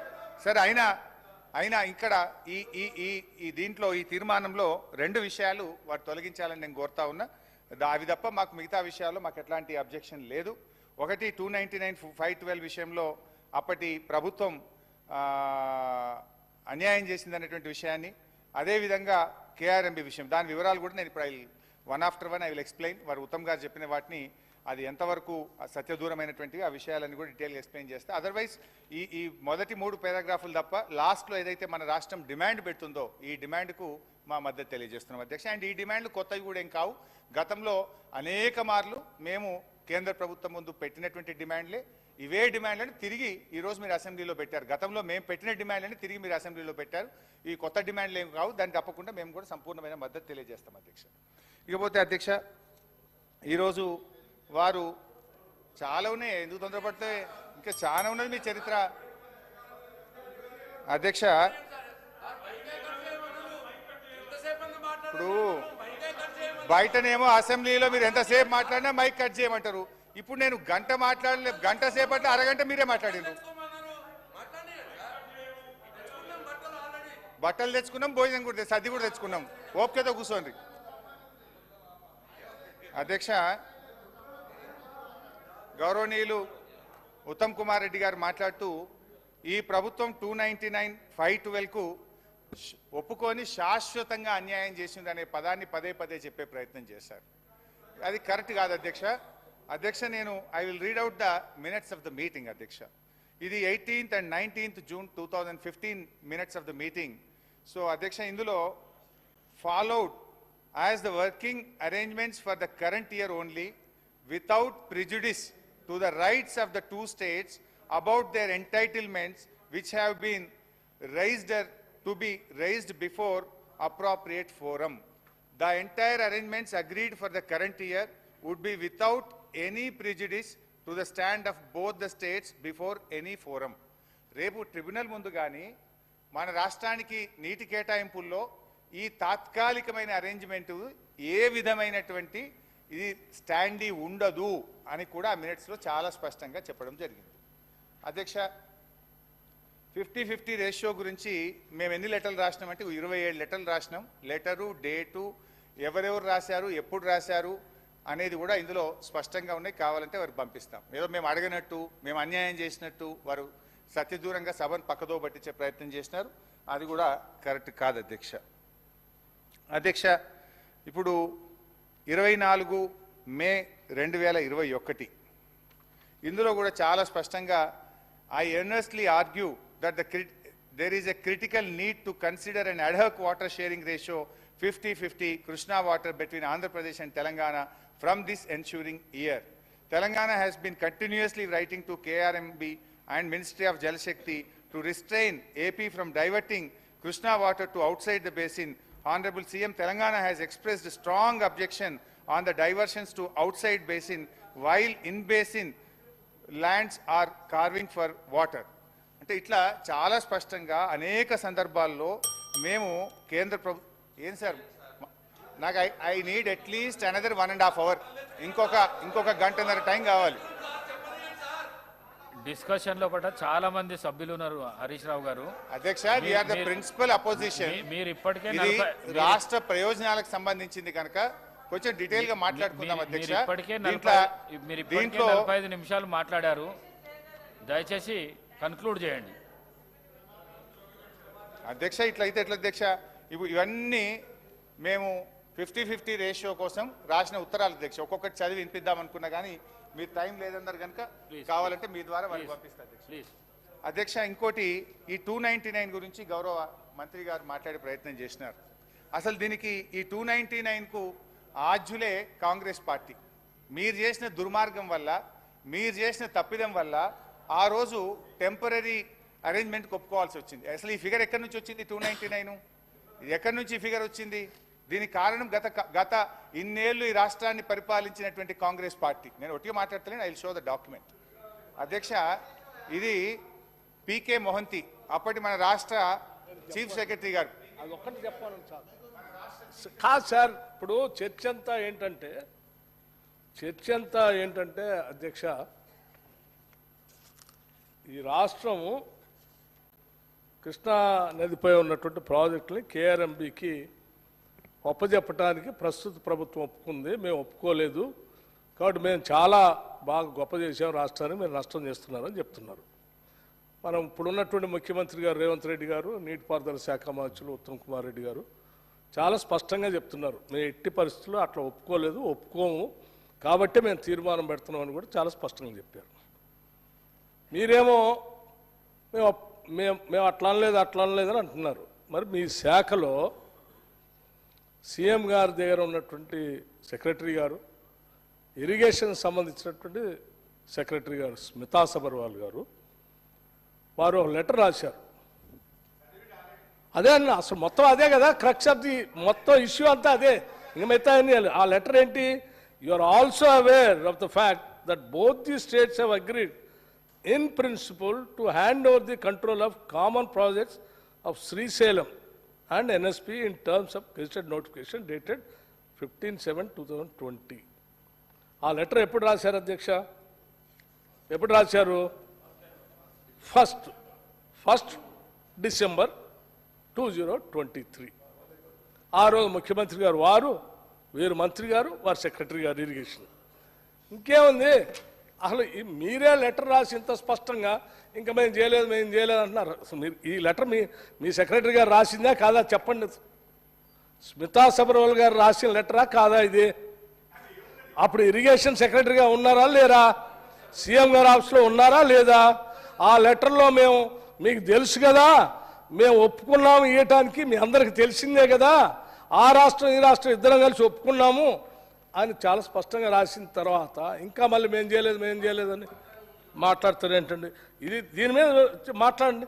సరే అయినా ఇక్కడ ఈ దీంట్లో ఈ తీర్మానంలో 2 విషయాలు వారు తొలగించాలని నేను కోరుతా ఉన్నా. అవి తప్ప మాకు మిగతా విషయాల్లో మాకు ఎట్లాంటి అబ్జెక్షన్ లేదు. ఒకటి 299/512 విషయంలో అప్పటి ప్రభుత్వం అన్యాయం చేసిందనేటువంటి విషయాన్ని, అదేవిధంగా కేఆర్ఎంబి విషయం, దాని వివరాలు కూడా నేను ఇప్పుడు one after one I will explain. వారు ఉత్తమ్ గారు చెప్పిన వాటిని అది ఎంతవరకు సత్యదూరమైనటువంటివి ఆ విషయాలన్నీ కూడా డీటెయిల్గా ఎక్స్ప్లెయిన్ చేస్తే, అదర్వైజ్ ఈ మొదటి 3 పారాగ్రాఫులు తప్ప లాస్ట్లో ఏదైతే మన రాష్ట్రం డిమాండ్ పెడుతుందో ఈ డిమాండ్కు మా మద్దతు తెలియజేస్తున్నాం అధ్యక్ష. అండ్ ఈ డిమాండ్లు కొత్తవి కూడా ఏం కావు. గతంలో అనేక మార్లు మేము కేంద్ర ప్రభుత్వం ముందు పెట్టినటువంటి డిమాండ్లే. ఇవే డిమాండ్లను తిరిగి ఈరోజు మీరు అసెంబ్లీలో పెట్టారు. గతంలో మేము పెట్టిన డిమాండ్లని తిరిగి మీరు అసెంబ్లీలో పెట్టారు. ఈ కొత్త డిమాండ్లు ఏం కావు. దాన్ని తప్పకుండా మేము కూడా సంపూర్ణమైన మద్దతు తెలియజేస్తాం అధ్యక్ష. ఇకపోతే అధ్యక్ష, ఈరోజు వారు చాలా ఉన్నాయి, ఎందుకు తొందరపడితే ఇంకా చాలా ఉన్నది మీ చరిత్ర అధ్యక్ష. ఇప్పుడు బయటనేమో అసెంబ్లీలో మీరు ఎంతసేపు మాట్లాడినా మైక్ కట్ చేయమంటారు. ఇప్పుడు నేను గంట సేపట్లో అరగంట మీరే మాట్లాడిండ్రు. బట్టలు తెచ్చుకున్నాం, భోజనం కూడా సర్ది కూడా తెచ్చుకున్నాం. ఓపికతో కూర్చోండి అధ్యక్ష. గౌరవనీయులు ఉత్తమ్ కుమార్ రెడ్డి గారు మాట్లాడుతూ ఈ ప్రభుత్వం 299/512కు ఒప్పుకొని శాశ్వతంగా అన్యాయం చేసిందనే పదాన్ని పదే పదే చెప్పే ప్రయత్నం చేశారు. అది కరెక్ట్ కాదు అధ్యక్ష. అధ్యక్ష, నేను I will read out the minutes of the meeting అధ్యక్ష. ఇది 18th and 19th June 2015 minutes of the meeting. So అధ్యక్ష, ఇందులో followed as the working arrangements for the current year only without prejudice to the rights of the 2 states about their entitlements which have been raised before appropriate forum. The entire arrangements agreed for the current year would be without any prejudice to the stand of both the states before any forum. రేపు tribunal ముందు కానీ మన రాష్ట్రానికి నీటి కేటాయింపుల్లో ఈ తాత్కాలికమైన arrangement ఏ విధమైనటువంటి ఇది స్టాండీ ఉండదు అని కూడా ఆ మినిట్స్లో చాలా స్పష్టంగా చెప్పడం జరిగింది అధ్యక్ష. 50-50 రేషియో గురించి మేము ఎన్ని లెటర్లు రాసినామంటే 27 లెటర్లు రాసినాం. లెటరు, డేటు, ఎవరెవరు రాశారు, ఎప్పుడు రాశారు అనేది కూడా ఇందులో స్పష్టంగా ఉన్నాయి. కావాలంటే వారు పంపిస్తాం. ఏదో మేము అడగనట్టు, మేము అన్యాయం చేసినట్టు వారు సత్యదూరంగా సభను పక్కదో పట్టించే ప్రయత్నం చేసినారు. అది కూడా కరెక్ట్ కాదు అధ్యక్ష. అధ్యక్ష, ఇప్పుడు 24 మే 2021 ఇందులో కూడా చాలా స్పష్టంగా I earnestly argue that there is a critical need to consider an ad hoc water sharing ratio 50-50 Krishna water between Andhra Pradesh and Telangana from this ensuing year. Telangana has been continuously writing to KRMB and Ministry of Jal Shakti to restrain AP from diverting Krishna water to outside the basin. Honorable CM, Telangana has expressed a strong objection on the diversions to outside basin while in basin lands are carving for water. అంటే ఇట్లా చాలా స్పష్టంగా అనేక సందర్భాల్లో మేము కేంద్ర ఏం sir నాకు I need at least another 1.5 hours, ఇంకొక గంటన్నర టైం కావాలి. డిస్కషన్ లో పట్ల చాలా మంది సభ్యులు ఉన్నారు హరీష్ రావు గారు. అధ్యక్ష, we are the principal opposition. మీరు ఇప్పటికే రాష్ట్ర ప్రయోజనాలకు సంబంధించింది కనుక కొంచెం డీటెయిల్ గా మాట్లాడుకుందాం అధ్యక్ష. దీంట్లో 45 నిమిషాలు మాట్లాడారు. దయచేసి కన్క్లూడ్ చేయండి అధ్యక్ష. ఇట్లయితే ఎట్లా అధ్యక్ష, ఇవన్నీ మేము 50-50 రేషియో కోసం రాసిన ఉత్తరాలు అధ్యక్ష. ఒక్కొక్కటి చదివి వినిపిద్దాం అనుకున్నా కానీ మీరు టైం లేదన్నారు కనుక కావాలంటే మీ ద్వారా వాళ్ళకి పంపిస్తారు అధ్యక్ష. అధ్యక్ష, ఇంకోటి ఈ 299 గురించి గౌరవ మంత్రి గారు మాట్లాడే ప్రయత్నం చేసినారు. అసలు దీనికి ఈ 299కు ఆద్యులే కాంగ్రెస్ పార్టీ. మీరు చేసిన దుర్మార్గం వల్ల, మీరు చేసిన తప్పిదం వల్ల ఆ రోజు టెంపరీ అరేంజ్మెంట్కి ఒప్పుకోవాల్సి వచ్చింది. అసలు ఈ ఫిగర్ ఎక్కడి నుంచి వచ్చింది? 299 ఎక్కడి నుంచి ఈ ఫిగర్ వచ్చింది? దీనికి కారణం గత ఇన్నేళ్లు ఈ రాష్ట్రాన్ని పరిపాలించినటువంటి కాంగ్రెస్ పార్టీ. నేను ఒట్టిగా మాట్లాడతలేను, I will show the document. అధ్యక్ష, ఇది పీకే మొహంతి, అప్పటి మన రాష్ట్ర చీఫ్ సెక్రటరీ గారు. అది ఒక్కటి చెప్పాలని కాదు సార్. ఇప్పుడు చర్చ అంతా ఏంటంటే అధ్యక్ష, ఈ రాష్ట్రము కృష్ణా నదిపై ఉన్నటువంటి ప్రాజెక్టుని కేఆర్ఎంబికి ఒప్పజెప్పడానికి ప్రస్తుత ప్రభుత్వం ఒప్పుకుంది, మేము ఒప్పుకోలేదు. కాబట్టి మేము చాలా బాగా గొప్ప చేసాం రాష్ట్రాన్ని, మీరు నష్టం చేస్తున్నారని చెప్తున్నారు. మనం ఇప్పుడున్నటువంటి ముఖ్యమంత్రి గారు రేవంత్ రెడ్డి గారు, నీటిపారుదల శాఖ మంత్రులు ఉత్తమ్ కుమార్ రెడ్డి గారు చాలా స్పష్టంగా చెప్తున్నారు, మేము ఎట్టి పరిస్థితుల్లో అట్లా ఒప్పుకోము కాబట్టి మేము తీర్మానం పెడుతున్నామని కూడా చాలా స్పష్టంగా చెప్పారు. మీరేమో మేము అట్లా అనలేదని అంటున్నారు. మరి మీ శాఖలో సీఎం గారి దగ్గర ఉన్నటువంటి సెక్రటరీ గారు, ఇరిగేషన్ సంబంధించినటువంటి సెక్రటరీ గారు స్మితా సబర్వాల్ గారు, వారు ఒక లెటర్ రాశారు. అదే అన్న, అసలు మొత్తం అదే కదా క్రక్స్ ఆఫ్ ది మొత్తం ఇష్యూ అంతా అదే. ఇంక మిగతా ఆ లెటర్ ఏంటి? You are also aware of the fact that both the states have agreed in principle to hand over the control of common projects of Srisalem and NSP in terms of gazetted notification dated 15/7/2020. ఆ letter ఎప్పుడు రాశారు అధ్యక్ష? ఎప్పుడు రాశారు? 1 December 2023. ఆ రోజు ముఖ్యమంత్రి గారు వీరు మంత్రి గారు, వారు సెక్రటరీ గారు ఇరిగేషన్. ఇంకేముంది? అసలు మీరే లెటర్ రాసి ఇంత స్పష్టంగా ఇంకా మేము చేయలేదు అంటున్నారు. మీరు ఈ లెటర్ మీ సెక్రటరీ గారు రాసిందా కాదా చెప్పండి. స్మితా సబర్వాల్ గారు రాసిన లెటరా కాదా ఇది? అప్పుడు ఇరిగేషన్ సెక్రటరీగా ఉన్నారా లేరా? సీఎం గారు ఆఫీస్లో ఉన్నారా లేదా? ఆ లెటర్లో మీకు తెలుసు కదా, మేము ఒప్పుకున్నాము ఇవ్వటానికి, మీ అందరికి తెలిసిందే కదా, ఆ రాష్ట్రం ఈ రాష్ట్రం ఇద్దరం కలిసి ఒప్పుకున్నాము అని చాలా స్పష్టంగా రాసిన తర్వాత ఇంకా మళ్ళీ మేము చేయలేదని మాట్లాడతారు ఏంటండి? దీని మీద మాట్లాడండి.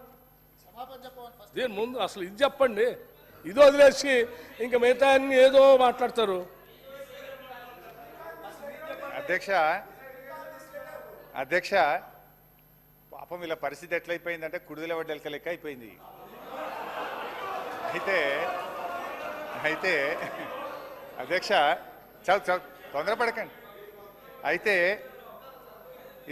దీని ముందు అసలు ఇది చెప్పండి. ఇది వదిలేసి ఇంకా మిగతా అన్ని ఏదో మాట్లాడతారు. అధ్యక్ష, పాపం వీళ్ళ పరిస్థితి ఎట్లయిపోయిందంటే కుడిదల వడ్డెలక లెక్క అయిపోయింది. అయితే అధ్యక్ష, చాలా తొందరపడకండి. అయితే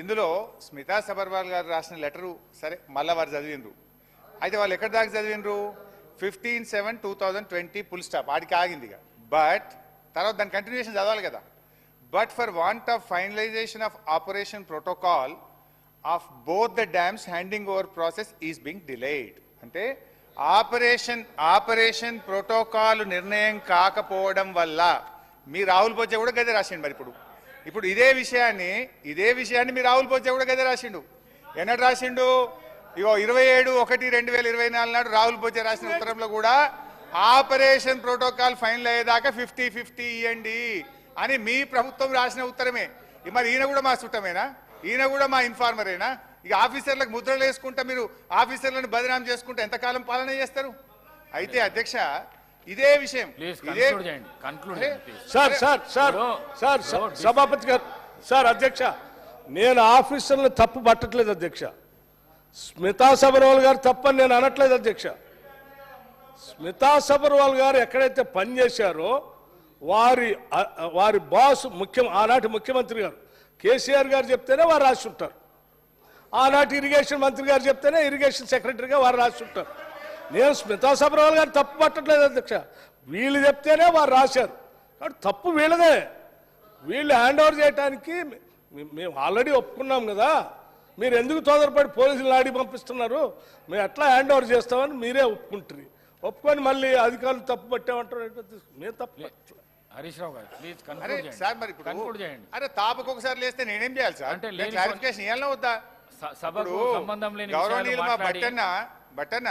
ఇందులో స్మితా సబర్వాల్ గారు రాసిన లెటరు సరే మళ్ళీ వారు చదివినరు. అయితే వాళ్ళు ఎక్కడి దాకా చదివినరు? 15/7/2020 ఫుల్ స్టాప్, ఆడికి ఆగింది. బట్ తర్వాత దాని కంటిన్యూషన్ చదవాలి కదా. But for want of finalisation of operation protocol of both the dams handing over process is Bing delayed. అంటే ఆపరేషన్ ప్రోటోకాల్ నిర్ణయం కాకపోవడం వల్ల మీ రాహుల్ బొజ్జ కూడా గదే రాసిండు. మరి ఇప్పుడు ఇదే విషయాన్ని మీ రాహుల్ బొజ్జ కూడా గదే రాసిండు. ఎన్నడు రాసిండు? 27/1/2024 నాడు రాహుల్ బొజ్జ రాసిన ఉత్తరంలో కూడా ఆపరేషన్ ప్రోటోకాల్ ఫైనల్ అయ్యేదాకా 50-50 ఇవ్వండి అని మీ ప్రభుత్వం రాసిన ఉత్తరమే. మరి ఈయన కూడా మా చుట్టమేనా? ఈయన కూడా మా ఇన్ఫార్మరేనా? ఇక ఆఫీసర్లకు ముద్రలు వేసుకుంటా మీరు ఆఫీసర్లను బదనాం చేసుకుంటే ఎంతకాలం పాలన చేస్తారు? అయితే అధ్యక్ష, ఇదే విషయం సభాపతి గారు, అధ్యక్ష, నేను ఆఫీసర్లను తప్పు పట్టట్లేదు అధ్యక్ష. స్మితా సబర్వాల్ గారు తప్పని నేను అనట్లేదు అధ్యక్ష. స్మితా సబర్వాల్ గారు ఎక్కడైతే పనిచేశారో వారి బాస్ ఆనాటి ముఖ్యమంత్రి గారు కేసీఆర్ గారు చెప్తేనే వారు రాసి ఉంటారు. ఆనాటి ఇరిగేషన్ మంత్రి గారు చెప్తేనే ఇరిగేషన్ సెక్రటరీగా వారు రాసి ఉంటారు. నేను స్మితా సబర్వాల్ గారు తప్పు పట్టట్లేదు అధ్యక్ష. వీళ్ళు చెప్తేనే వారు రాశారు కాబట్టి తప్పు వీళ్ళదే. వీళ్ళు హ్యాండ్ ఓవర్ చేయడానికి మేము ఆల్రెడీ ఒప్పుకున్నాం కదా, మీరు ఎందుకు తొందరపడి పోలీసులు ఆడి పంపిస్తున్నారు? మేము ఎట్లా హ్యాండ్ ఓవర్ చేస్తామని మీరే ఒప్పుకుంటారు. ఒప్పుకొని మళ్ళీ అధికారులు తప్పు పట్టామంటారు. మేము తప్పు హరీష్ రావు గారు ప్లీజ్ అరే సార్ మరి ఇప్పుడు కన్క్లూడ్ చేయండి. అరే తాపకు ఒకసారి లేస్తే నేనేం చేయాలి సార్? అంటే నేను క్లారిఫికేషన్ ఇవ్వాలా వద్దా? సభకు సంబంధం లేని గౌరవనీయులు మా బట్టన్న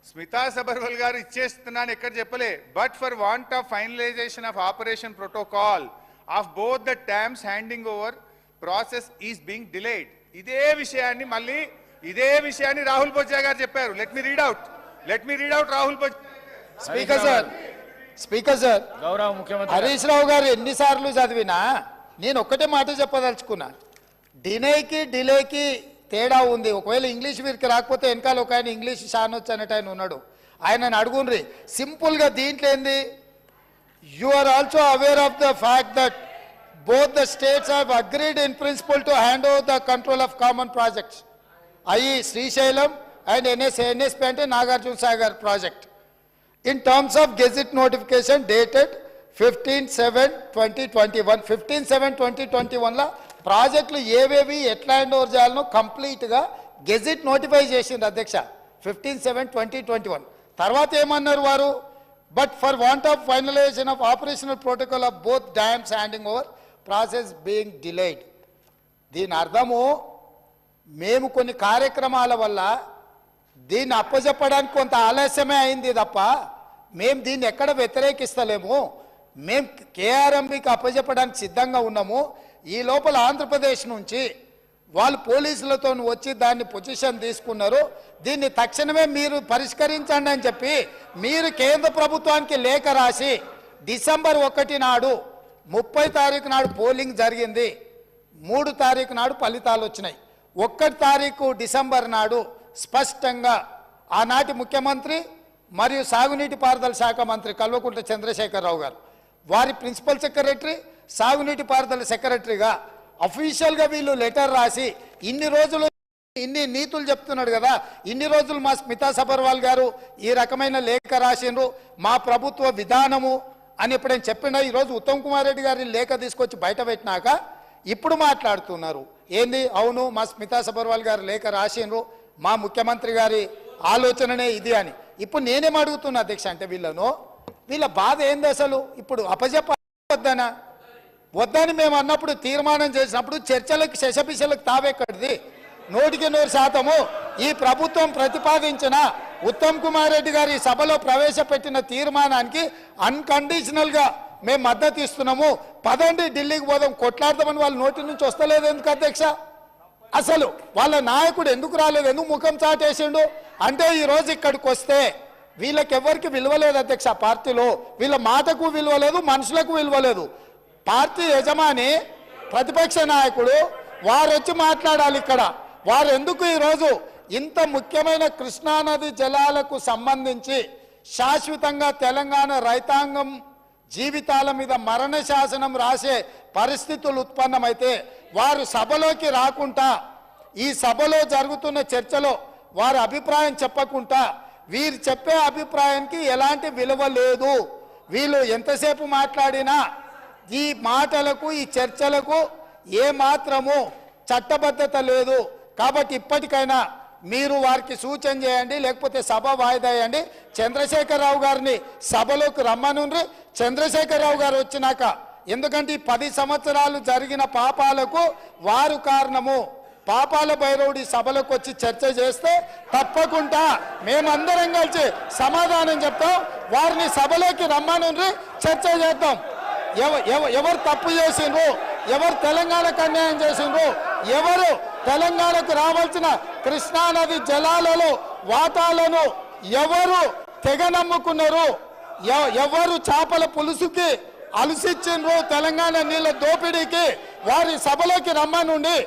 స్మితా సబర్వాల్ గారు ఇచ్చేస్తున్నాను ఎక్కడ చెప్పలే. But for want of finalisation of operation protocol of both the dams handing over process is being delayed. ఇదే విషయాన్ని రాహుల్ బొజ్జా గారు చెప్పారు. Let me read out Rahul Bojja. Speaker sir గౌరవ ముఖ్యమంత్రి హరీష్ రావు గారు ఎన్నిసార్లు చదివినా నేను ఒక్కటే మాట చెప్పదలుచుకున్నా. డిలేకి తేడా ఉంది. ఒకవేళ ఇంగ్లీష్ వీరికి రాకపోతే వెనకాల ఒక ఆయన ఇంగ్లీష్ షానొచ్చు అనేట ఆయన ఉన్నాడు, ఆయనను అడుగుండ్రి. సింపుల్గా దీంట్లో ఏంది, you are also aware of the fact that both the states have agreed in principle to hand over the control of common projects, i.e. Srisailam and NSP ante Nagarjuna Sagar project, in terms of gazette notification dated 15/7/2021. 15/7/2021 la ప్రాజెక్టులు ఏవేవి ఎట్లా hand over చేయాలనో కంప్లీట్గా gazette notify చేసింది అధ్యక్ష 15/7/2021. తర్వాత ఏమన్నారు వారు, but for want of finalisation of operational protocol of both dams handing over process being delayed. దీని అర్థము మేము కొన్ని కార్యక్రమాల వల్ల దీన్ని అప్పచెప్పడానికి కొంత ఆలస్యమే అయింది తప్ప మేము దీన్ని ఎక్కడ వ్యతిరేకిస్తలేము. మేము కేఆర్ఎంబికి అప్పచెప్పడానికి సిద్ధంగా ఉన్నాము. ఈ లోపల ఆంధ్రప్రదేశ్ నుంచి వాళ్ళు పోలీసులతో వచ్చి దాన్ని పొజిషన్ తీసుకున్నారు. దీన్ని తక్షణమే మీరు పరిష్కరించండి అని చెప్పి మీరు కేంద్ర ప్రభుత్వానికి లేఖ రాసి డిసెంబర్ 1 నాడు 30 తారీఖు నాడు పోలింగ్ జరిగింది. 3 తారీఖు నాడు ఫలితాలు వచ్చినాయి. 1 తారీఖు డిసెంబర్ నాడు స్పష్టంగా ఆనాటి ముఖ్యమంత్రి మరియు సాగునీటి పారుదల శాఖ మంత్రి కల్వకుంట్ల చంద్రశేఖరరావు గారు, వారి ప్రిన్సిపల్ సెక్రటరీ, సాగునీటి పారుదల సెక్రటరీగా అఫీషియల్గా వీళ్ళు లెటర్ రాసి ఇన్ని రోజులు ఇన్ని నీతులు చెప్తున్నాడు కదా, ఇన్ని రోజులు మా స్మితా సబర్వాల్ గారు ఈ రకమైన లేఖ రాసిండ్రు, మా ప్రభుత్వ విధానము అని ఎప్పుడైనా చెప్పినా ఈరోజు ఉత్తమ్ కుమార్ రెడ్డి గారిని లేఖ తీసుకొచ్చి బయట పెట్టినాక ఇప్పుడు మాట్లాడుతున్నారు ఏంది, అవును మా స్మితా సబర్వాల్ గారు లేఖ రాసిండ్రు, మా ముఖ్యమంత్రి గారి ఆలోచననే ఇది అని. ఇప్పుడు నేనేం అడుగుతున్నా అధ్యక్ష అంటే వీళ్ళ బాధ ఏంది అసలు? ఇప్పుడు అప్పచెప్ప వద్దని మేము అన్నప్పుడు తీర్మానం చేసినప్పుడు చర్చలకు శశపిశలకు తావెక్కడిది? 100% ఈ ప్రభుత్వం ప్రతిపాదించిన ఉత్తమ్ కుమార్ రెడ్డి గారి సభలో ప్రవేశపెట్టిన తీర్మానానికి అన్కండిషనల్గా మేము మద్దతు ఇస్తున్నాము. పదండి ఢిల్లీకి పోదాం కొట్లాడదామని వాళ్ళ నోటి నుంచి వస్తలేదు ఎందుకు అధ్యక్ష? అసలు వాళ్ళ నాయకుడు ఎందుకు రాలేదు, ఎందుకు ముఖం చాటేసిండు అంటే ఈరోజు ఇక్కడికి వస్తే వీళ్ళకెవ్వరికి విలువలేదు అధ్యక్ష. పార్టీలో వీళ్ళ మాటకు విలువలేదు, మనుషులకు విలువలేదు. పార్టీ యజమాని ప్రతిపక్ష నాయకుడు వారు వచ్చి మాట్లాడాలి ఇక్కడ. వారు ఎందుకు ఈరోజు ఇంత ముఖ్యమైన కృష్ణానది జలాలకు సంబంధించి శాశ్వతంగా తెలంగాణ రైతాంగం జీవితాల మీద మరణ శాసనం రాసే పరిస్థితులు ఉత్పన్నమైతే వారు సభలోకి రాకుండా ఈ సభలో జరుగుతున్న చర్చలో వారి అభిప్రాయం చెప్పకుండా వీరు చెప్పే అభిప్రాయానికి ఎలాంటి విలువ లేదు. వీళ్ళు ఎంతసేపు మాట్లాడినా ఈ మాటలకు ఈ చర్చలకు ఏ మాత్రము చట్టబద్ధత లేదు. కాబట్టి ఇప్పటికైనా మీరు వారికి సూచన చేయండి, లేకపోతే సభ వాయిదా వేయండి. చంద్రశేఖరరావు గారిని సభలోకి రమ్మనుండ్రి. చంద్రశేఖరరావు గారు వచ్చినాక, ఎందుకంటే ఈ 10 సంవత్సరాలు జరిగిన పాపాలకు వారు కారణము. పాపాల భైరవుడి సభలోకి వచ్చి చర్చ చేస్తే తప్పకుండా మేమందరం కలిసి సమాధానం చెప్తాం. వారిని సభలోకి రమ్మనుండ్రి, చర్చ చేద్దాం. ఎవరు తప్పు చేసిండ్రు, ఎవరు తెలంగాణకు అన్యాయం చేసిండ్రు, ఎవరు తెలంగాణకు రావాల్సిన కృష్ణానది జలాలలో వాటాలను ఎవరు తెగ నమ్ముకున్నారు, ఎవరు చేపల పులుసుకి అలసిచ్చిండ్రు తెలంగాణ నీళ్ళ దోపిడీకి, వారి సభలోకి రమ్మనుండి.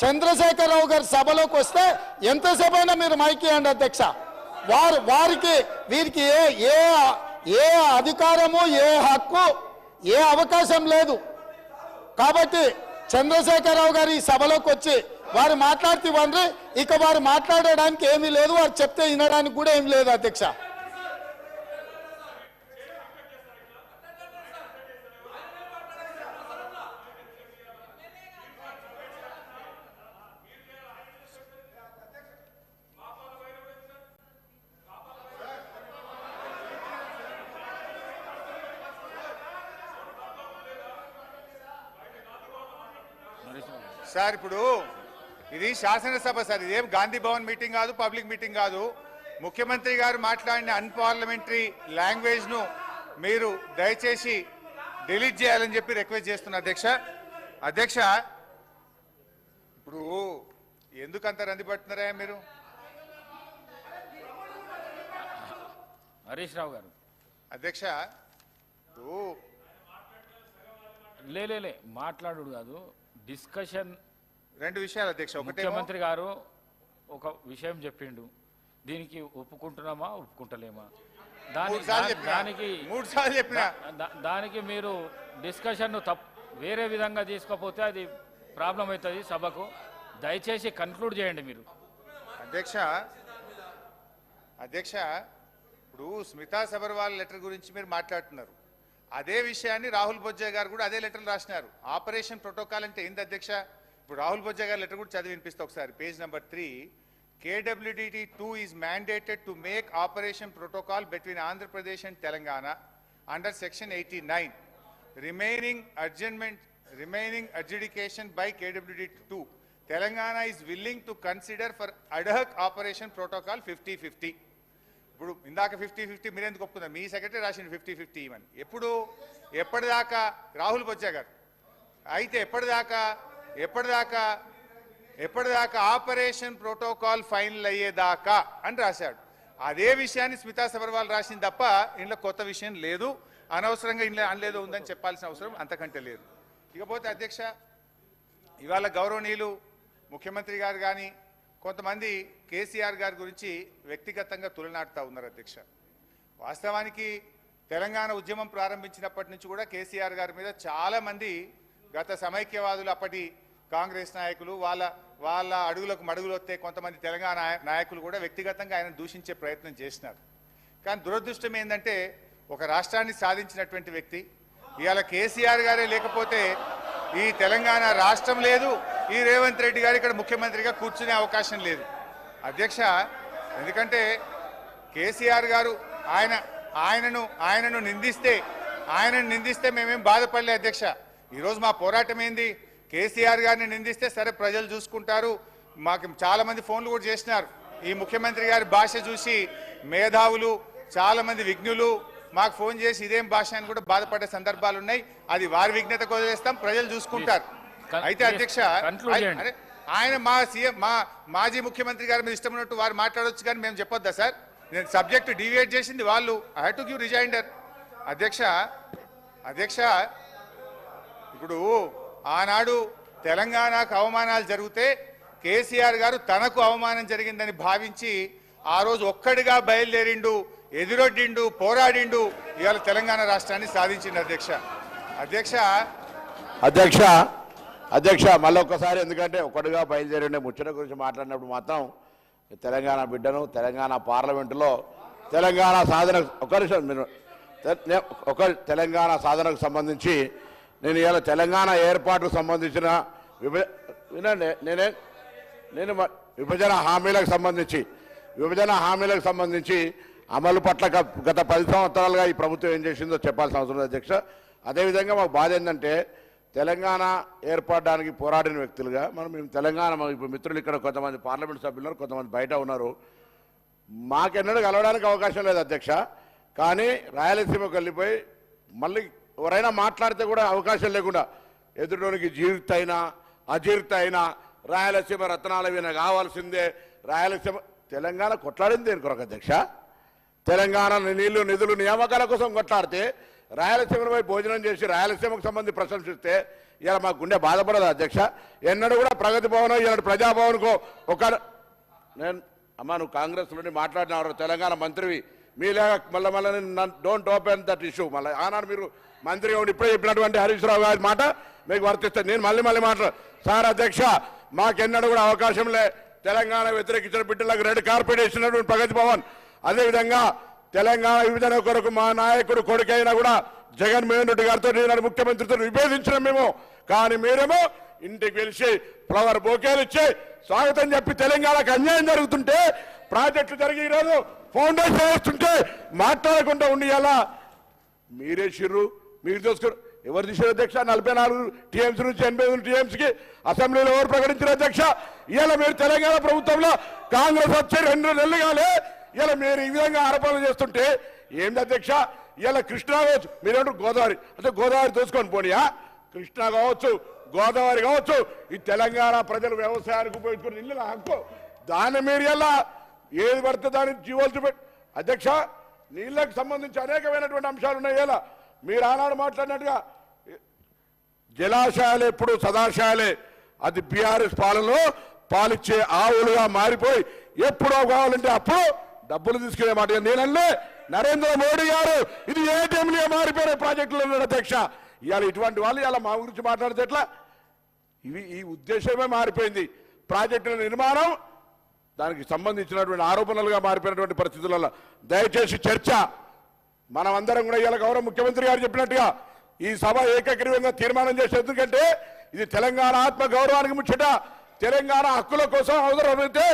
చంద్రశేఖరరావు గారి సభలోకి వస్తే ఎంతసేపైనా మీరు మైక్ ఇవ్వండి అధ్యక్ష. వారికి వీరికి ఏ అధికారము, ఏ హక్కు, ఏ అవకాశం లేదు. కాబట్టి చంద్రశేఖరరావు గారు ఈ సభలోకి వచ్చి వారు మాట్లాడితే ఇవ్వండి. ఇక వారు మాట్లాడడానికి ఏమీ లేదు, వారు చెప్తే వినడానికి కూడా ఏం లేదు అధ్యక్ష. సార్ ఇప్పుడు ఇది శాసనసభ సార్, ఇదేం గాంధీ భవన్ మీటింగ్ కాదు, పబ్లిక్ మీటింగ్ కాదు. ముఖ్యమంత్రి గారు మాట్లాడిన అన్పార్లమెంటరీ లాంగ్వేజ్ ను మీరు దయచేసి డిలీట్ చేయాలని చెప్పి రిక్వెస్ట్ చేస్తున్నా అధ్యక్ష. అధ్యక్ష ఇప్పుడు ఎందుకంత రంది పడుతున్నారా మీరు? హరీష్ రావు గారు అధ్యక్ష లే మాట్లాడు కాదు, డిస్కషన్. రెండు విషయాలు అధ్యక్ష. ముఖ్యమంత్రి గారు ఒక విషయం చెప్పిండు, దీనికి ఒప్పుకుంటున్నామా ఒప్పుకుంటలేమా, దానికి మీరు డిస్కషన్ వేరే విధంగా తీసుకోపోతే అది ప్రాబ్లం అవుతుంది సభకు. దయచేసి కన్క్లూడ్ చేయండి మీరు. అధ్యక్ష ఇప్పుడు స్మితా సబర్వాల్ లెటర్ గురించి మీరు మాట్లాడుతున్నారు. అదే విషయాన్ని రాహుల్ బొజ్జా గారు కూడా అదే లెటర్ రాసినారు. ఆపరేషన్ ప్రోటోకాల్ అంటే ఏంది అధ్యక్ష? ఇప్పుడు రాహుల్ బొజ్జా గారి లెటర్ కూడా చదివి వినిపిస్తా ఒకసారి. Page number 3, KWDT2 is mandated to make operation protocol between Andhra Pradesh and Telangana under section 89. Remaining adjudication by KWDT2. Telangana is willing to consider for ad hoc operation protocol 50-50. ఇప్పుడు ఇందాక 50-50 మీరు ఎందుకు ఒప్పుకున్నారు? మీ secretary రాసింది 50-50 ఇవని. ఎప్పటిదాకా రాహుల్ బొజ్జా గారు అయితే ఎప్పటిదాకా ఆపరేషన్ ప్రోటోకాల్ ఫైనల్ అయ్యేదాకా అని రాశాడు. అదే విషయాన్ని స్మితా సబర్వాల్ రాసింది తప్ప ఇంట్లో కొత్త విషయం లేదు. అనవసరంగా ఇంట్లో అనలేదో ఉందని చెప్పాల్సిన అవసరం అంతకంటే లేదు. ఇకపోతే అధ్యక్ష, ఇవాళ గౌరవనీయులు ముఖ్యమంత్రి గారు కానీ కొంతమంది కేసీఆర్ గారి గురించి వ్యక్తిగతంగా తులనాడుతూ ఉన్నారు అధ్యక్ష. వాస్తవానికి తెలంగాణ ఉద్యమం ప్రారంభించినప్పటి నుంచి కూడా కేసీఆర్ గారి మీద చాలామంది గత సమైక్యవాదులు, అప్పటి కాంగ్రెస్ నాయకులు, వాళ్ళ అడుగులకు మడుగులు వస్తే కొంతమంది తెలంగాణ నాయకులు కూడా వ్యక్తిగతంగా ఆయన దూషించే ప్రయత్నం చేసినారు. కానీ దురదృష్టం ఏంటంటే ఒక రాష్ట్రాన్ని సాధించినటువంటి వ్యక్తి ఇవాళ కేసీఆర్ గారే లేకపోతే ఈ తెలంగాణ రాష్ట్రం లేదు, ఈ రేవంత్ రెడ్డి గారు ఇక్కడ ముఖ్యమంత్రిగా కూర్చునే అవకాశం లేదు అధ్యక్ష. ఎందుకంటే కేసీఆర్ గారు ఆయనను నిందిస్తే మేమేం బాధపడలే అధ్యక్ష. ఈరోజు మా పోరాటం ఏంది? కేసీఆర్ గారిని నిందిస్తే సరే ప్రజలు చూసుకుంటారు. మాకు చాలా మంది ఫోన్లు కూడా చేసినారు. ఈ ముఖ్యమంత్రి గారి భాష చూసి మేధావులు, చాలా మంది విజ్ఞులు మాకు ఫోన్ చేసి ఇదేం భాష అని కూడా బాధపడే సందర్భాలు ఉన్నాయి. అది వారి విజ్ఞతకు వదిలేస్తాం, ప్రజలు చూసుకుంటారు. అయితే అధ్యక్ష, ఆయన మాజీ ముఖ్యమంత్రి గారి మీద ఇష్టం ఉన్నట్టు వారు మాట్లాడొచ్చు, కానీ మేము చెప్పొద్దా సార్? నేను సబ్జెక్టు డివియేట్ చేసింది వాళ్ళు. I have to give rejoinder అధ్యక్ష. ఇప్పుడు ఆనాడు తెలంగాణకు అవమానాలు జరిగితే కేసీఆర్ గారు తనకు అవమానం జరిగిందని భావించి ఆ రోజు ఒక్కడిగా బయలుదేరిండు, ఎదురొడ్డిండు, పోరాడిండు, ఇవాళ తెలంగాణ రాష్ట్రాన్ని సాధించిండు అధ్యక్ష మళ్ళొక్కసారి, ఎందుకంటే ఒక్కడిగా బయలుదేరిండే ముచ్చట గురించి మాట్లాడినప్పుడు మాత్రం తెలంగాణ బిడ్డను తెలంగాణ పార్లమెంటులో తెలంగాణ సాధన తెలంగాణ సాధనకు సంబంధించి నేను ఇవాళ తెలంగాణ ఏర్పాటుకు సంబంధించిన విభజన హామీలకు సంబంధించి అమలు పట్ల గత 10 సంవత్సరాలుగా ఈ ప్రభుత్వం ఏం చేసిందో చెప్పాల్సిన అవసరం ఉంది అధ్యక్ష. అదేవిధంగా మాకు బాధ ఏంటంటే తెలంగాణ ఏర్పడడానికి పోరాడిన వ్యక్తులుగా మేము తెలంగాణ ఇప్పుడు మిత్రులు ఇక్కడ కొంతమంది పార్లమెంట్ సభ్యులు ఉన్నారు, కొంతమంది బయట ఉన్నారు. మాకెన్నడూ కలవడానికి అవకాశం లేదు అధ్యక్ష. కానీ రాయలసీమకు వెళ్ళిపోయి మళ్ళీ ఎవరైనా మాట్లాడితే కూడా అవకాశం లేకుండా ఎదురులోనికి జీవితైనా అజీర్తైనా రాయలసీమ రత్నాల వీణ కావాల్సిందే. రాయలసీమ తెలంగాణ కొట్లాడింది దేని కొరకు అధ్యక్ష? తెలంగాణ నీళ్లు, నిధులు, నియామకాల కోసం కొట్లాడితే రాయలసీమపై భోజనం చేసి రాయలసీమకు సంబంధించి ప్రశంసిస్తే ఇలా మా గుండె బాధపడదు అధ్యక్ష. ఎన్నడూ కూడా ప్రగతి భవన్, ఇలాంటి ప్రజాభవన్కు నువ్వు కాంగ్రెస్లోని మాట్లాడిన తెలంగాణ మంత్రివి, మీలాగా మళ్ళీ డోంట్ ఓపెన్ దట్ ఇష్యూ. మళ్ళీ ఆనాడు మీరు మంత్రిగా ఉండి ఇప్పుడే చెప్పినటువంటి హరీష్ రావు గారి మాట మీకు వర్తిస్తుంది. నేను మళ్ళీ సార్ అధ్యక్ష, మాకెన్నడూ కూడా అవకాశం లే తెలంగాణ వ్యతిరేకించిన బిడ్డలకు రెడ్ కార్పెట్ ఇచ్చినటువంటి ప్రగతి భవన్. అదేవిధంగా తెలంగాణ విభజన కొరకు మా నాయకుడు కొడుకైనా కూడా జగన్మోహన్ రెడ్డి గారితో ముఖ్యమంత్రితో విభేదించిన మేము. కానీ మీరేమో ఇంటికి పిలిచి ఫ్లవర్ బొకేలు ఇచ్చి స్వాగతం చెప్పి తెలంగాణకు అన్యాయం జరుగుతుంటే, ప్రాజెక్టులు జరిగి ఈరోజు ఫౌండేషన్ వేస్తుంటే మాట్లాడకుండా ఉండి అలా మీరే చిర్రు మీరు చూసుకోరు. ఎవరు తీసిన అధ్యక్ష 44 టీఎంసీ నుంచి 88 టీఎంసీకి అసెంబ్లీలో ఎవరు ప్రకటించిన అధ్యక్ష? ఇవాళ మీరు తెలంగాణ ప్రభుత్వంలో కాంగ్రెస్ వచ్చి 2 నెలలు కాలే ఇలా మీరు ఈ విధంగా ఆరోపణలు చేస్తుంటే ఏంటి అధ్యక్ష? ఇలా కృష్ణా కావచ్చు, మీరేంటారు గోదావరి అంటే గోదావరి దోచుకొని పోనీయా? కృష్ణా కావచ్చు, గోదావరి కావచ్చు, ఈ తెలంగాణ ప్రజలు వ్యవసాయానికి ఉపయోగించుకుని ఇల్లు హక్కు, దాన్ని మీరు ఎలా ఏది పడితే దాన్ని జీవోలు చూపెట్టి అధ్యక్ష నీళ్ళకు సంబంధించి అనేకమైనటువంటి అంశాలు ఉన్నాయి. ఇలా మీరు ఆనాడు మాట్లాడినట్టుగా జలాశయాలు ఎప్పుడు సదాశయాలే, అది బీఆర్ఎస్ పాలనలో పాలిచ్చే ఆవులుగా మారిపోయి ఎప్పుడో కావాలంటే అప్పుడు డబ్బులు తీసుకునే మాట నేనల్లే నరేంద్ర మోడీ గారు ఇది ఏటీఎంలుగా మారిపోయిన ప్రాజెక్టులు ఉన్నాడు అధ్యక్ష. ఇవాళ ఇటువంటి వాళ్ళు ఇలా మా గురించి మాట్లాడితే ఎట్లా? ఈ ఉద్దేశమే మారిపోయింది. ప్రాజెక్టుల నిర్మాణం దానికి సంబంధించినటువంటి ఆరోపణలుగా మారిపోయినటువంటి పరిస్థితులలో దయచేసి చర్చ మనం అందరం కూడా ఇవాళ గౌరవ ముఖ్యమంత్రి గారు చెప్పినట్టుగా ఈ సభ ఏకగ్రీవంగా తీర్మానం చేసే, ఎందుకంటే ఇది తెలంగాణ ఆత్మ గౌరవానికి ముచ్చట, తెలంగాణ హక్కుల కోసం అవసరమైతే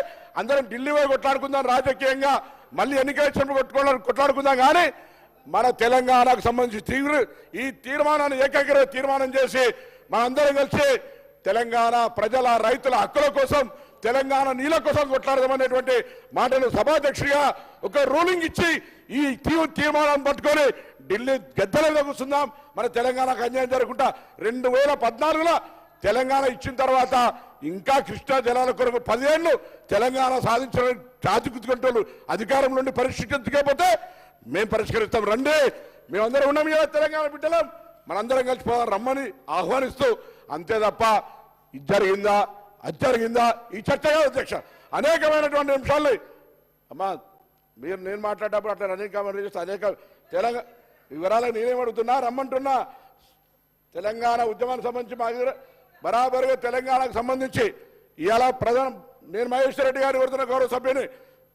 అందరం ఢిల్లీ పోయి కొట్లాడుకుందాం, రాజకీయంగా మళ్ళీ ఎన్నికలు కొట్లాడుకుందాం, కానీ మన తెలంగాణకు సంబంధించి ఈ తీర్మానాన్ని ఏకగ్రీవ తీర్మానం చేసి మనందరం కలిసి తెలంగాణ ప్రజల రైతుల హక్కుల కోసం తెలంగాణ నీళ్ళ కోసం కొట్లాడదామనేటువంటి మాటలు సభాధ్యక్షుడిగా ఒక రూలింగ్ ఇచ్చి ఈ తీర్మానం పట్టుకొని ఢిల్లీ గద్దెలలో కూర్చుందాం. మన తెలంగాణకు అన్యాయం జరగకుండా 2014లో తెలంగాణ ఇచ్చిన తర్వాత ఇంకా కృష్ణా జలాల కొరకు 10 ఏళ్ళు తెలంగాణ సాధించిన చాచుకుంటూ అధికారం నుండి పరిష్కరించకపోతే మేము పరిష్కరిస్తాం, రండి మేమందరం ఉన్నాం కదా తెలంగాణ బిడ్డలం, మనందరం కలిసిపోదాం రమ్మని ఆహ్వానిస్తూ, అంతే తప్ప ఇది జరిగిందా అది జరిగిందా ఈ చర్చ కాదు అధ్యక్ష. అనేకమైనటువంటి అంశాలు అమ్మా నేను మాట్లాడేటప్పుడు అట్లా అనేక తెలంగాణ వివరాలు నేనేమడుగుతున్నా రమ్మంటున్నా. తెలంగాణ ఉద్యమానికి సంబంధించి మా బరాబరుగా తెలంగాణకు సంబంధించి ఇవాళ నేను మహేశ్వర్ రెడ్డి గారు కోరుతున్న గౌరవ సభ్యుని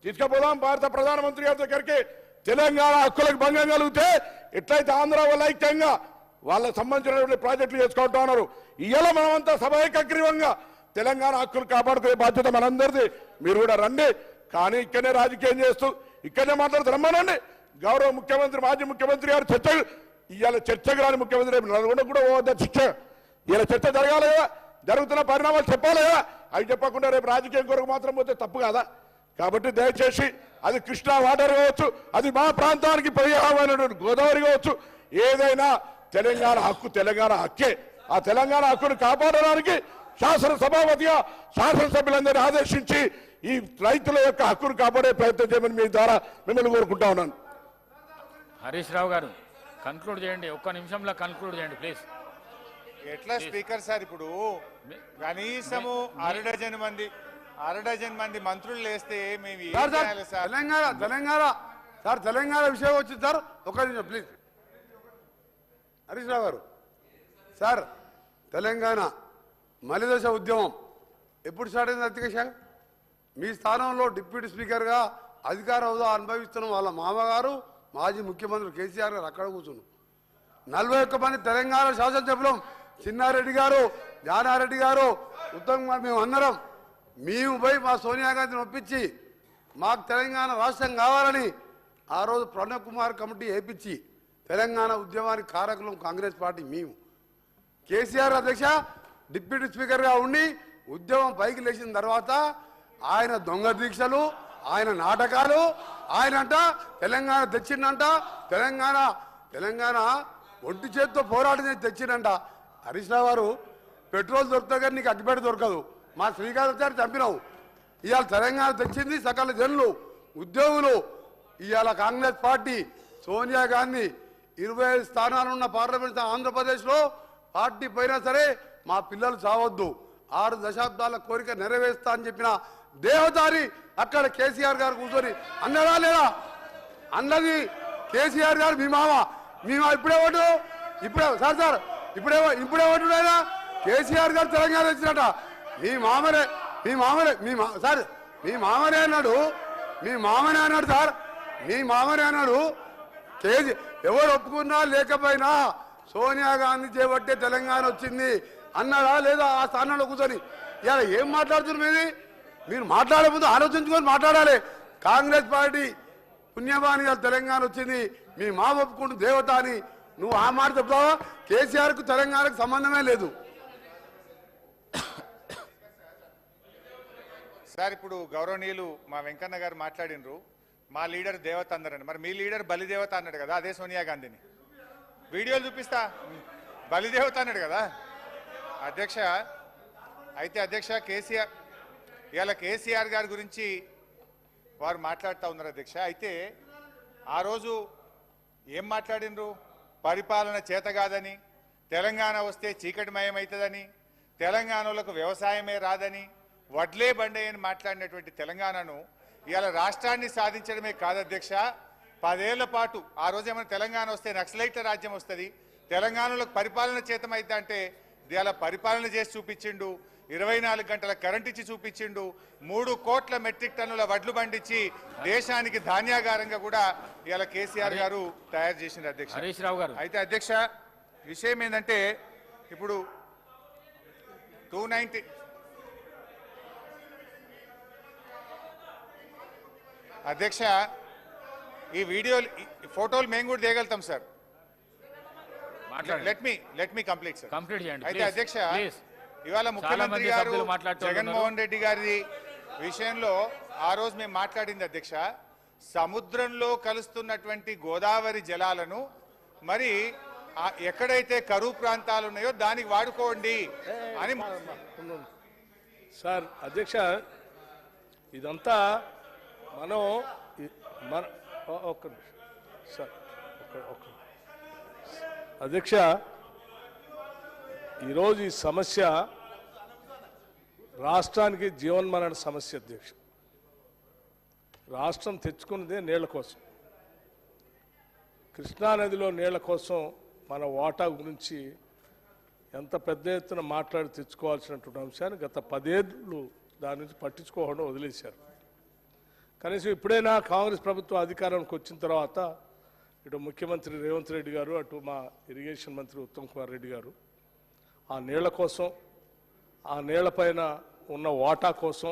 తీసుకుపోదాం భారత ప్రధానమంత్రి గారి దగ్గరికి. తెలంగాణ హక్కులకు భంగం కలిగితే ఎట్లయితే ఆంధ్ర వల్ల ఐక్యంగా వాళ్ళకు సంబంధించినటువంటి ప్రాజెక్టులు చేసుకుంటా ఉన్నారు, ఇవాళ మనమంతా సభ ఏకగ్రీవంగా తెలంగాణ హక్కులు కాపాడుకునే బాధ్యత మనందరిది. మీరు కూడా రండి, కానీ ఇక్కడనే రాజకీయం చేస్తూ ఇక్కడనే మాట్లాడుతూ రమ్మనండి. గౌరవ ముఖ్యమంత్రి మాజీ ముఖ్యమంత్రి గారు చర్చ ఇవాళ చర్చకు రాని ముఖ్యమంత్రి నల్గొండ కూడా పోవద్దా చర్చ? ఇలా చర్చ జరగాలి కదా, జరుగుతున్న పరిణామాలు చెప్పాలి కదా, అవి చెప్పకుండా రేపు రాజకీయం కొరకు మాత్రం పోతే తప్పు కాదా? కాబట్టి దయచేసి అది కృష్ణా వాటర్ కావచ్చు, అది మా ప్రాంతానికి పర్యావరణమైనటువంటి గోదావరి కావచ్చు, ఏదైనా తెలంగాణ హక్కు తెలంగాణ హక్కే. ఆ తెలంగాణ హక్కును కాపాడడానికి శాసనసభాపతిగా శాసనసభ్యులందరినీ ఆదేశించి ఈ రైతుల యొక్క హక్కును కాపాడే ప్రయత్నం చేయమని మీ ద్వారా మిమ్మల్ని కోరుకుంటా ఉన్నాను. హరీష్ రావు గారు కన్క్లూడ్ చేయండి, ఒక్క నిమిషంలో కన్క్లూడ్ చేయండి ప్లీజ్. ఎట్లా స్పీకర్ సార్, ఇప్పుడు కనీసము అర డజన్ మంది మంత్రులు లేస్తే మేము ఏం చేయాలి సార్? తెలంగాణ విషయం వచ్చింది సార్, ఒక నిమిషం ప్లీజ్. హరీష్ రావు గారు సార్, తెలంగాణ మలిదశ ఉద్యమం ఎప్పుడు స్టార్ట్ అయింది అధ్యక్ష? మీ స్థానంలో డిప్యూటీ స్పీకర్గా అధికార హోదా అనుభవిస్తున్న వాళ్ళ మామగారు మాజీ ముఖ్యమంత్రి కేసీఆర్ గారు అక్కడ కూర్చున్నారు. 41 మంది తెలంగాణ శాసనసభ్యులు, చిన్నారెడ్డి గారు, జానారెడ్డి గారు, ఉత్తమ్ కుమార్, మేము పోయి మా సోనియా గాంధీని ఒప్పించి మాకు తెలంగాణ రాష్ట్రం కావాలని ఆ రోజు ప్రణబ్ కుమార్ కమిటీ వేయించి తెలంగాణ ఉద్యమానికి కారకులం కాంగ్రెస్ పార్టీ మేము. కేసీఆర్ అధ్యక్ష డిప్యూటీ స్పీకర్గా ఉండి ఉద్యమం పైకి లేచిన తర్వాత ఆయన దొంగ దీక్షలు, ఆయన నాటకాలు, ఆయనంట తెలంగాణ తెచ్చిందంట, తెలంగాణ ఒంటి చేతితో పోరాటం చేసి తెచ్చిందంట. హరీష్ రావు గారు పెట్రోల్ దొరుకుతుంది కానీ నీకు అగ్గిపెట్ట దొరకదు, మా శ్రీకాంతాచారి చంపినావు. ఇవాళ తెలంగాణ తెచ్చింది సకల జనులు, ఉద్యోగులు. ఇవాళ కాంగ్రెస్ పార్టీ సోనియా గాంధీ 25 స్థానాలున్న పార్లమెంట్ ఆంధ్రప్రదేశ్లో పార్టీ పోయినా సరే మా పిల్లలు చావద్దు, 6 దశాబ్దాల కోరిక నెరవేరుస్తా అని చెప్పిన దేవదారి అక్కడ కేసీఆర్ గారు కూర్చొని అన్నడా లేదా? అన్నది కేసీఆర్ గారు. మీ మామ ఇప్పుడే ఓటు సార్ ఇప్పుడే ఓటుడైనా కేసీఆర్ గారు తెలంగాణ వచ్చినట. మీ మామనే సార్, మీ మామనే అన్నాడు సార్, మీ మామనే అన్నాడు. ఎవరు ఒప్పుకున్నా లేకపోయినా సోనియా గాంధీ చేపట్టే తెలంగాణ వచ్చింది అన్నాడా లేదా? ఆ స్థానంలో కూర్చొని ఇలా ఏం మాట్లాడుతున్నారు? మీరు మాట్లాడే ముందు ఆలోచించుకొని మాట్లాడాలి. కాంగ్రెస్ పార్టీ పుణ్యమాని తెలంగాణ వచ్చింది, మీ మా ఒప్పుకుంటూ దేవత అని నువ్వు ఆ మాట చెప్తావా? కేసీఆర్కు తెలంగాణకు సంబంధమే లేదు. సార్ ఇప్పుడు గౌరవనీయులు మా వెంకన్న గారు మాట్లాడినరు, మా లీడర్ దేవత అందరండి. మరి మీ లీడర్ బలిదేవత అన్నాడు కదా, అదే సోనియా గాంధీని. వీడియోలు చూపిస్తా, బలిదేవత అన్నాడు కదా అధ్యక్ష. అయితే అధ్యక్ష కేసీఆర్ ఇవాళ కేసీఆర్ గారి గురించి వారు మాట్లాడుతూ ఉన్నారు అధ్యక్ష. అయితే ఆ రోజు ఏం మాట్లాడినరు? పరిపాలన చేత కాదని, తెలంగాణ వస్తే చీకటిమయం అవుతుందని, తెలంగాణలకు వ్యవసాయమే రాదని, వడ్లే బండే అని మాట్లాడినటువంటి తెలంగాణను ఇవాళ రాష్ట్రాన్ని సాధించడమే కాదు అధ్యక్ష, 10 ఏళ్ల పాటు ఆ రోజు ఏమైనా తెలంగాణ వస్తే నక్సలైట్ల రాజ్యం వస్తుంది, తెలంగాణలో పరిపాలన చేతమైతే అంటే ఇవాళ పరిపాలన చేసి చూపించిండు. 24 గంటల కరెంట్ ఇచ్చి చూపించిండు. 3 కోట్ల మెట్రిక్ టన్నుల వడ్లు పండించి దేశానికి ధాన్యాగారంగా కూడా ఇవాళ కేసీఆర్ గారు తయారు చేసింది అధ్యక్ష. హరీష్ రావు గారు అయితే అధ్యక్ష విషయం ఏంటంటే ఇప్పుడు 290 అధ్యక్ష ఈ వీడియోలు ఫోటోలు మేము కూడా తీయగలుగుతాం sir. Let me complete sir. Complete చేయండి. అయితే అధ్యక్ష ఇవాళ ముఖ్యమంత్రి గారు జగన్మోహన్ రెడ్డి గారి విషయంలో ఆ రోజు మేము మాట్లాడింది అధ్యక్ష, సముద్రంలో కలుస్తున్నటువంటి గోదావరి జలాలను మరి ఎక్కడైతే కరువు ప్రాంతాలు ఉన్నాయో దానికి వాడుకోండి అని. సార్ అధ్యక్ష ఇదంతా మనం ఒక్క సార్ అధ్యక్ష ఈరోజు ఈ సమస్య రాష్ట్రానికి జీవన్మరణ సమస్య అధ్యక్ష. రాష్ట్రం తెచ్చుకున్నదే నీళ్ల కోసం, కృష్ణానదిలో నీళ్ల కోసం మన వాటా గురించి ఎంత పెద్ద ఎత్తున మాట్లాడి తెచ్చుకోవాల్సినటువంటి అంశాన్ని గత 10 ఏళ్ళు దాని నుంచి పట్టించుకోకుండా వదిలేశారు. కనీసం ఇప్పుడైనా కాంగ్రెస్ ప్రభుత్వం అధికారానికి వచ్చిన తర్వాత ఇటు ముఖ్యమంత్రి రేవంత్ రెడ్డి గారు, అటు మా ఇరిగేషన్ మంత్రి ఉత్తమ్ కుమార్ రెడ్డి గారు ఆ నీళ్ల కోసం, ఆ నీళ్లపైన ఉన్న వాటా కోసం,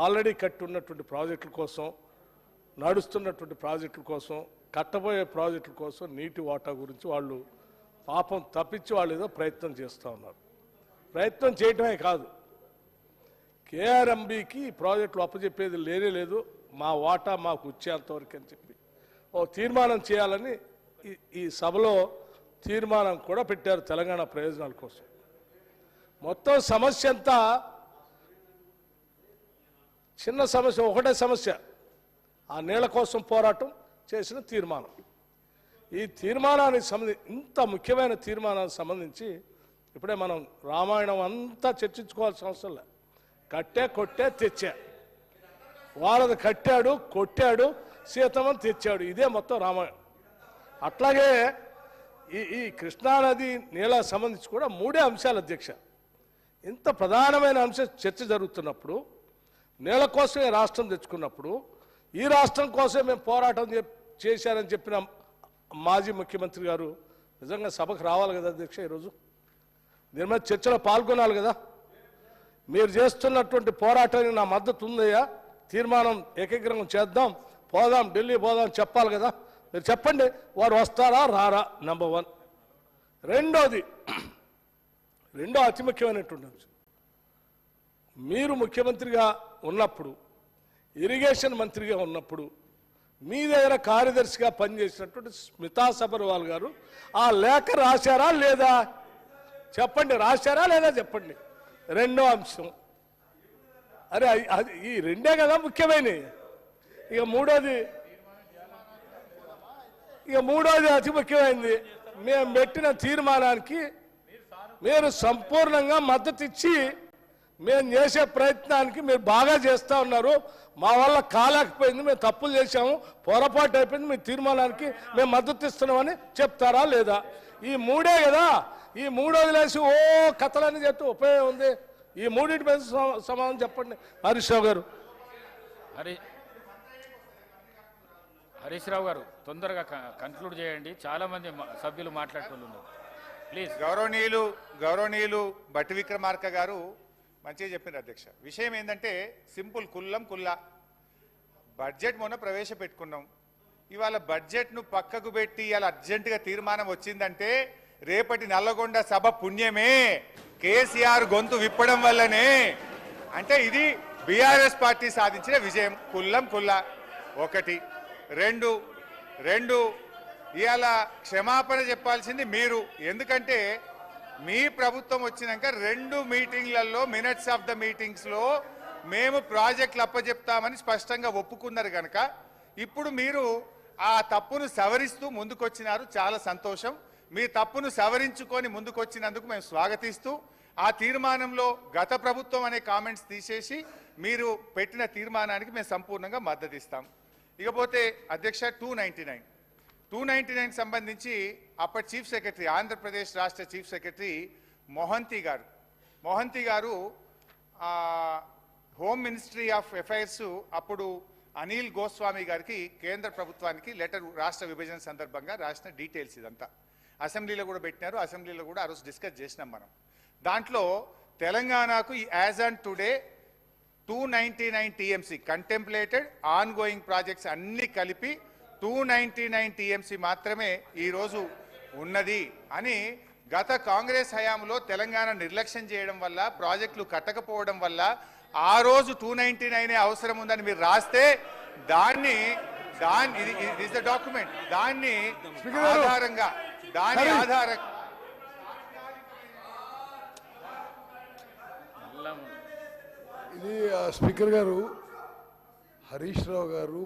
ఆల్రెడీ కట్టి ఉన్నటువంటి ప్రాజెక్టుల కోసం, నడుస్తున్నటువంటి ప్రాజెక్టుల కోసం, కట్టబోయే ప్రాజెక్టుల కోసం నీటి వాటా గురించి వాళ్ళు పాపం తప్పించి వాళ్ళు ఏదో ప్రయత్నం చేస్తూ ఉన్నారు. ప్రయత్నం చేయటమే కాదు, కేఆర్ఎంబీకి ప్రాజెక్టులు అప్పచెప్పేది లేనే లేదు, మా వాటా మాకు వచ్చేంతవరకు అని చెప్పి ఓ తీర్మానం చేయాలని ఈ సభలో తీర్మానం కూడా పెట్టారు తెలంగాణ ప్రయోజనాల కోసం. మొత్తం సమస్య అంతా చిన్న సమస్య, ఒకటే సమస్య, ఆ నీళ్ల కోసం పోరాటం చేసిన తీర్మానం. ఈ తీర్మానానికి సంబంధించి, ఇంత ముఖ్యమైన తీర్మానానికి సంబంధించి ఇప్పుడే మనం రామాయణం అంతా చర్చించుకోవాల్సిన అవసరం లేదు. కట్టే కొట్టే తెచ్చా, వాళ్ళది కట్టాడు కొట్టాడు సీతమ్మని తెచ్చాడు, ఇదే మొత్తం రామాయణం. అట్లాగే ఈ కృష్ణానది నీళ్ళకు సంబంధించి కూడా 3 అంశాలు అధ్యక్ష. ఇంత ప్రధానమైన అంశం చర్చ జరుగుతున్నప్పుడు, నీళ్ళ కోసమే రాష్ట్రం తెచ్చుకున్నప్పుడు, ఈ రాష్ట్రం కోసమే మేము పోరాటం చేశారని చెప్పిన మాజీ ముఖ్యమంత్రి గారు నిజంగా సభకు రావాలి కదా అధ్యక్ష. ఈరోజు దీని మీద చర్చలో పాల్గొనాలి కదా. మీరు చేస్తున్నటువంటి పోరాటానికి నా మద్దతు ఉందయ్యా, తీర్మానం ఏకగ్రీవం చేద్దాం, పోదాం, ఢిల్లీ పోదాం చెప్పాలి కదా. మీరు చెప్పండి, వారు వస్తారా రారా? నెంబర్ 1. రెండో అతి ముఖ్యమైనటువంటి అంశం, మీరు ముఖ్యమంత్రిగా ఉన్నప్పుడు, ఇరిగేషన్ మంత్రిగా ఉన్నప్పుడు మీ దగ్గర కార్యదర్శిగా పనిచేసినటువంటి స్మితా సబర్వాల్ గారు ఆ లేఖ రాశారా లేదా చెప్పండి, రాశారా లేదా చెప్పండి. రెండో అంశం, అరే అది ఈ రెండే కదా ముఖ్యమైనవి. ఇక మూడోది అతి ముఖ్యమైనది, మేము పెట్టిన తీర్మానానికి మీరు సంపూర్ణంగా మద్దతు ఇచ్చి మేము చేసే ప్రయత్నానికి మీరు బాగా చేస్తూ ఉన్నారు. మా వల్ల కాలేకపోయింది, మేము తప్పులు చేశాము, పొరపాటు అయిపోయింది, మీ తీర్మానానికి మేము మద్దతు ఇస్తున్నామని చెప్తారా లేదా? ఈ 3 కదా. ఈ 3 వదిలేసి ఓ కథలని చెప్తే ఉపయోగం ఉంది. ఈ 3 మీద సమాధానం చెప్పండి హరీష్ రావు గారు. హరీష్ రావు గారు తొందరగా కన్క్లూడ్ చేయండి, చాలా మంది సభ్యులు మాట్లాడుతున్నారు. ప్లీజ్. గౌరవనీయులు బట్టి విక్రమార్క గారు మంచిగా చెప్పినారు అధ్యక్ష. విషయం ఏంటంటే సింపుల్, కుల్లా బడ్జెట్ మొన్న ప్రవేశపెట్టుకున్నాం, ఇవాళ బడ్జెట్ను పక్కకు పెట్టి ఇవాళ అర్జెంటుగా తీర్మానం వచ్చిందంటే రేపటి నల్లగొండ సభ పుణ్యమే, కేసీఆర్ గొంతు విప్పడం వల్లనే. అంటే ఇది బీఆర్ఎస్ పార్టీ సాధించిన విజయం కుల్లం కుల్లా. ఒకటి. రెండు ఇవాళ క్షమాపణ చెప్పాల్సింది మీరు. ఎందుకంటే మీ ప్రభుత్వం వచ్చినాక 2 మీటింగ్లలో మినిట్స్ ఆఫ్ ద మీటింగ్స్లో మేము ప్రాజెక్టులు అప్పచెప్తామని స్పష్టంగా ఒప్పుకున్నారు కనుక ఇప్పుడు మీరు ఆ తప్పును సవరిస్తూ ముందుకొచ్చినారు. చాలా సంతోషం. మీ తప్పును సవరించుకొని ముందుకొచ్చినందుకు మేము స్వాగతిస్తూ ఆ తీర్మానంలో గత ప్రభుత్వం అనే కామెంట్స్ తీసేసి మీరు పెట్టిన తీర్మానానికి మేము సంపూర్ణంగా మద్దతు ఇస్తాం. ఇకపోతే అధ్యక్ష 299 సంబంధించి అప్పటి చీఫ్ సెక్రటరీ, ఆంధ్రప్రదేశ్ రాష్ట్ర చీఫ్ సెక్రటరీ మొహంతి గారు హోమ్ మినిస్ట్రీ ఆఫ్ అఫైర్స్ అప్పుడు అనిల్ గోస్వామి గారికి కేంద్ర ప్రభుత్వానికి లెటర్ రాష్ట్ర విభజన సందర్భంగా రాసిన డీటెయిల్స్ ఇదంతా అసెంబ్లీలో కూడా పెట్టినారు. అసెంబ్లీలో కూడా ఆ రోజు డిస్కస్ చేసినాం మనం. దాంట్లో తెలంగాణకు as on today 299 TMC contemplated on going projects అన్ని కలిపి 299 టీఎంసీ మాత్రమే ఈరోజు ఉన్నది అని గత కాంగ్రెస్ హయాంలో తెలంగాణ నిర్లక్ష్యం చేయడం వల్ల ప్రాజెక్టులు కట్టకపోవడం వల్ల ఆ రోజు 299 అవసరం ఉందని మీరు రాస్తే దాన్ని డాక్యుమెంట్ దాని ఆధారంగా ఇది స్పీకర్ గారు హరీష్ రావు గారు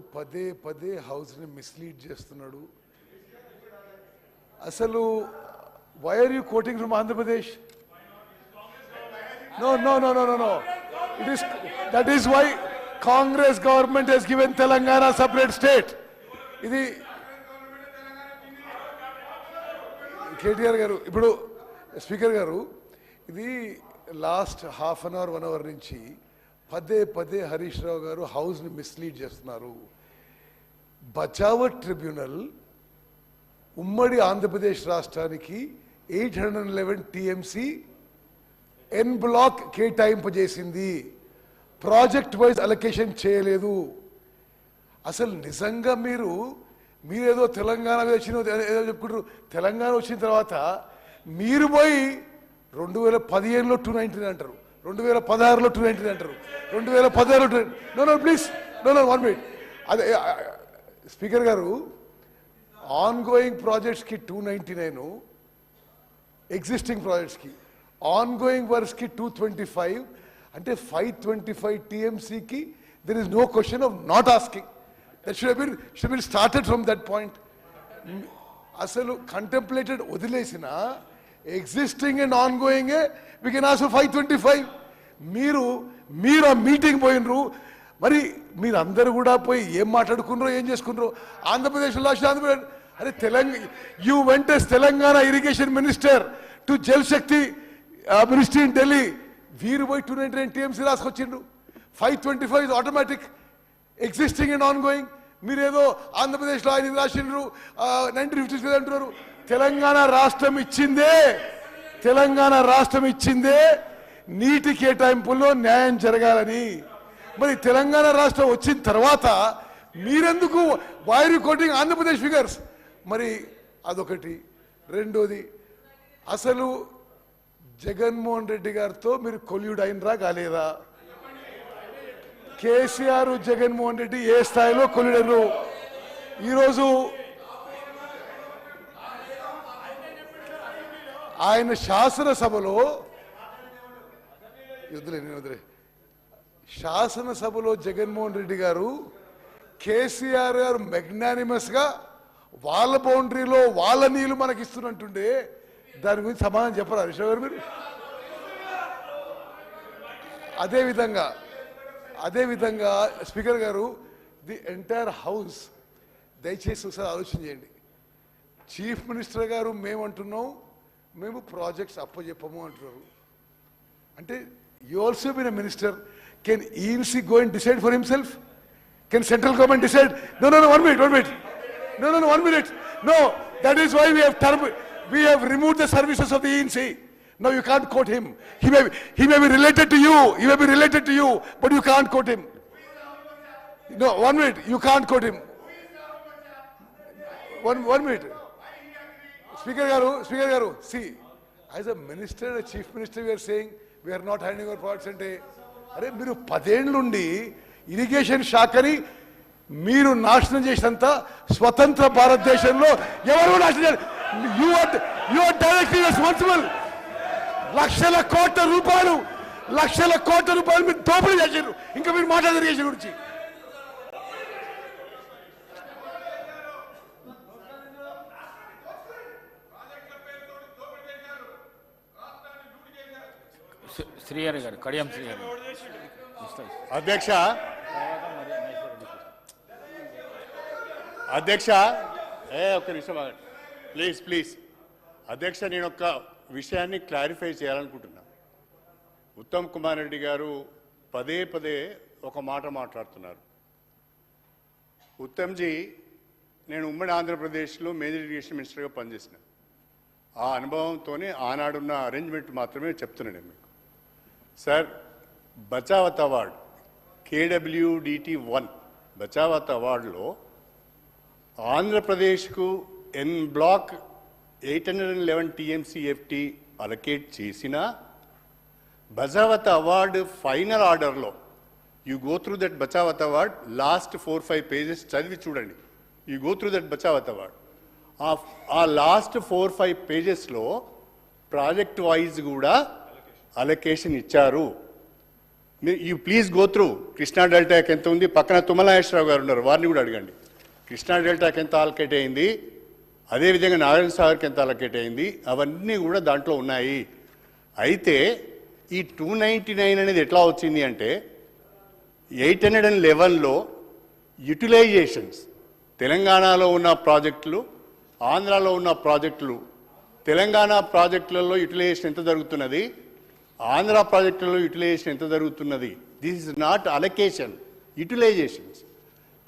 పదే హౌస్ని మిస్లీడ్ చేస్తున్నాడు. అసలు why are you coating from Andhra Pradesh? No. That is why Congress government has given Telangana separate state. ఇది కేటీఆర్ గారు, ఇప్పుడు స్పీకర్ గారు, ఇది last half an hour 1 hour నుంచి పదే హరీష్ రావు గారు హౌస్ని మిస్లీడ్ చేస్తున్నారు. బచావత్ ట్రిబ్యునల్ ఉమ్మడి ఆంధ్రప్రదేశ్ రాష్ట్రానికి 811 టీఎంసీ ఎన్ బ్లాక్ కేటాయింపజేసింది. ప్రాజెక్ట్ వైజ్ అలొకేషన్ చేయలేదు. అసలు నిజంగా మీరేదో తెలంగాణ వచ్చిన ఏదో చెప్పుకుంటారు. తెలంగాణ వచ్చిన తర్వాత మీరు పోయి 2015లో 219 అంటారు, 2016లో 219 అంటారు, 2016లో నో ప్లీజ్ నో 1 మినిట్. అదే స్పీకర్ గారు, ఆన్ గోయింగ్ ప్రాజెక్ట్స్కి 299, ఎగ్జిస్టింగ్ ప్రాజెక్ట్స్కి ఆన్ గోయింగ్ వర్క్స్కి 225, అంటే 525 టీఎంసీకి there is no question of not asking. That should been started from that point. అసలు కంటెంప్లేటెడ్ వదిలేసిన ఎగ్జిస్టింగ్ అండ్ ఆన్ గోయింగే వీ కెన్ ఆస్క్ ఫర్ 525. మీరు ఆ మీటింగ్ పోయినరు. మరి మీరందరూ కూడా పోయి ఏం మాట్లాడుకున్నారో ఏం చేసుకున్నారో. ఆంధ్రప్రదేశ్లో Andhra Pradesh are you went yes Telangana irrigation minister to Jal Shakti ministry in Delhi. వీరు పోయి 299 టీఎంసీ రాసుకొచ్చిండ్రు. 525 is automatic existing and ongoing. మీరేదో ఆంధ్రప్రదేశ్లో ఆయన రాసిండ్రు 1956 అంటున్నారు. తెలంగాణ రాష్ట్రం ఇచ్చిందే నీటి కేటాయింపుల్లో న్యాయం జరగాలని. మరి తెలంగాణ రాష్ట్రం వచ్చిన తర్వాత మీరెందుకు వైర్ కోటింగ్ ఆంధ్రప్రదేశ్ ఫిగర్స్? మరి అదొకటి. రెండోది, అసలు జగన్మోహన్ రెడ్డి గారితో మీరు కొల్యూడ్ అయినరా కాలేదా? కేసీఆర్ జగన్మోహన్ రెడ్డి ఏ స్థాయిలో కొల్యూడరు? ఈరోజు ఆయన శాసనసభలో జగన్మోహన్ రెడ్డి గారు కేసీఆర్ గారు మెగ్నానిమస్ గా వాళ్ళ బౌండరీలో వాళ్ళ నీళ్లు మనకి ఇస్తున్నట్టుండే దాని గురించి సమాధానం చెప్పరా హరీష్ గారు మీరు? అదేవిధంగా స్పీకర్ గారు, ది ఎంటైర్ హౌస్ దయచేసి ఒకసారి ఆలోచన చేయండి. చీఫ్ మినిస్టర్ గారు మేము ప్రాజెక్ట్స్ అప్పచెప్పము అంటున్నారు. అంటే you also been a minister. Can ENC go and decide for himself? Can central government decide? No, 1 minute. No, that is why we have removed the services of the ENC. Now you can't quote him. He may be related to you, but you can't quote him. No, 1 minute, you can't quote him. one minute. Speaker Garu, see, as a minister, a chief minister, we are saying we are not handing over parts and అరే మీరు 10 ఏళ్ళ నుండి irrigation శాఖని మీరు నాశనం చేసినంత స్వతంత్ర భారతదేశంలో ఎవరు నాశనం యు ఆర్ డైరెక్ట్లీ రెస్పాన్సిబుల్. లక్షల కోట్ల రూపాయలు మీరు దోపిడీ చేశారు. ఇంకా మీరు మాట్లాడారు ఇరిగేషన్ గురించి. శ్రీహరి గారు, కడియం శ్రీహరి. అధ్యక్ష ఒక్క నిమిషం ప్లీజ్ అధ్యక్ష, నేను ఒక విషయాన్ని క్లారిఫై చేయాలనుకుంటున్నా. ఉత్తమ్ కుమార్ రెడ్డి గారు పదే ఒక మాట మాట్లాడుతున్నారు. ఉత్తమ్జీ, నేను ఉమ్మడి ఆంధ్రప్రదేశ్లో మేజర్ ఇరిగేషన్ మినిస్టర్గా పనిచేసిన ఆ అనుభవంతోనే ఆనాడున్న అరేంజ్మెంట్ మాత్రమే చెప్తున్నాను మీకు. Sir, Bachawat award KWDT1 Bachawat అవార్డులో ఆంధ్రప్రదేశ్కు ఎన్ బ్లాక్ 811 TMCFT అలొకేట్ చేసిన బచావత్ అవార్డు ఫైనల్ ఆర్డర్లో you go through that Bachawat award last 4-5 pages చదివి చూడండి. You go through that Bachawat award. ఆ లాస్ట్ 4-5 పేజెస్లో ప్రాజెక్ట్ వైజ్ కూడా అలొకేషన్ ఇచ్చారు. You please go through. Krishna డెల్టాకి ఎంత ఉంది, పక్కన తుమ్మలాయేశ్వరరావు గారు ఉన్నారు, వారిని కూడా అడగండి. కృష్ణా డెల్టాకి ఎంత అలొకేట్ అయింది, అదేవిధంగా నారాయణ సాగర్కి ఎంత అలొకేట్ అయింది, అవన్నీ కూడా దాంట్లో ఉన్నాయి. అయితే ఈ 299 అనేది ఎట్లా వచ్చింది అంటే 811లో యూటిలైజేషన్స్ తెలంగాణలో ఉన్న ప్రాజెక్టులు, ఆంధ్రాలో ఉన్న ప్రాజెక్టులు, తెలంగాణ ప్రాజెక్టులలో యూటిలైజేషన్ ఎంత జరుగుతున్నది, ఆంధ్ర ప్రాజెక్టులలో యూటిలైజేషన్ ఎంత జరుగుతున్నది. This is not allocation, utilisations.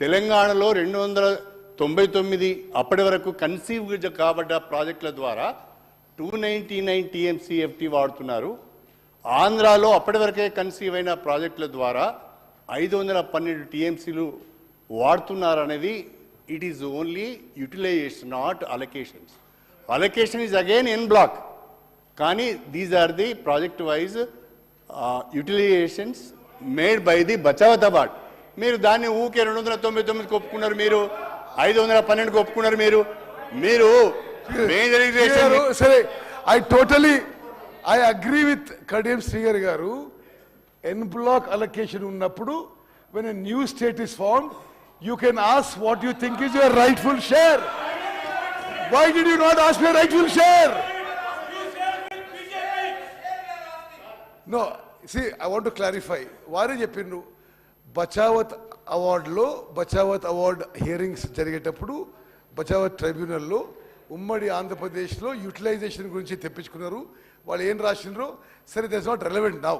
తెలంగాణలో 299 అప్పటి వరకు కన్సీవ్ కాబడ్డ ప్రాజెక్టుల ద్వారా 299 TMCFT వాడుతున్నారు. ఆంధ్రాలో అప్పటి వరకే కన్సీవ్ అయిన ప్రాజెక్టుల ద్వారా 512 TMCలు వాడుతున్నారు అనేది it is only utilization, not allocations. Allocation is again en bloc, కానీ these are the project wise utilizations made by the Bachawat award. మీరు దాన్ని ఊకే 299 ఒప్పుకున్నారు, మీరు 512 ఒప్పుకున్నారు. మీరు మేజర్ ఇరిగేషన్. సరే, I agree with Kadiyam Srigari garu. En block allocation ఉన్నప్పుడు when a new state is formed, you can ask what you think is your rightful share. Why did you not ask your rightful share? No, see, I want to clarify. వారే చెప్పిండ్రు Bachawat అవార్డులో, Bachawat award hearings జరిగేటప్పుడు బచావత్ ట్రైబ్యునల్లో ఉమ్మడి ఆంధ్రప్రదేశ్లో utilisation గురించి తెప్పించుకున్నారు. వాళ్ళు ఏం రాసిండ్రో సరే, that's not relevant now.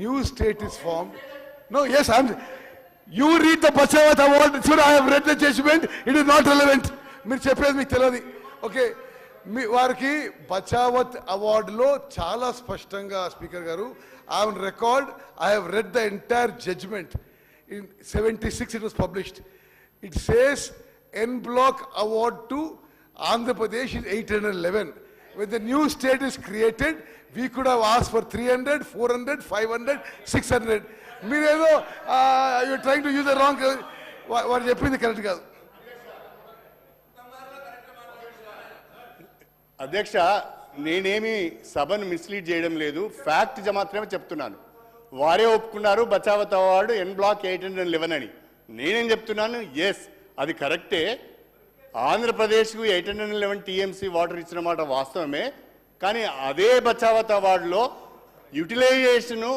New state is form. No, yes, you read the Bachawat award. చూడ, I have read the judgment. It is not relevant. మీరు చెప్పేది మీకు తెలియదు. ఓకే, వారికి బచావత్ అవార్డులో చాలా స్పష్టంగా speaker garu, I on record, I have read the entire judgment. In 76 it was published. It says en block award to Andhra Pradesh is 811. When the new state is created, we could have asked for 300, 400, 500, 600. మీరేదో you trying to use the wrong. వారు చెప్పింది correct కాదు. అధ్యక్ష, నేనేమి సభను mislead చేయడం లేదు, fact మాత్రమే చెప్తున్నాను. వారే ఒప్పుకున్నారు బచావత్ అవార్డు ఎన్ బ్లాక్ 811 అని. నేనేం చెప్తున్నాను, ఎస్, అది కరెక్టే. ఆంధ్రప్రదేశ్కు 811 TMC వాటర్ ఇచ్చిన మాట వాస్తవమే. కానీ అదే బచావత్ అవార్డులో యూటిలైజేషను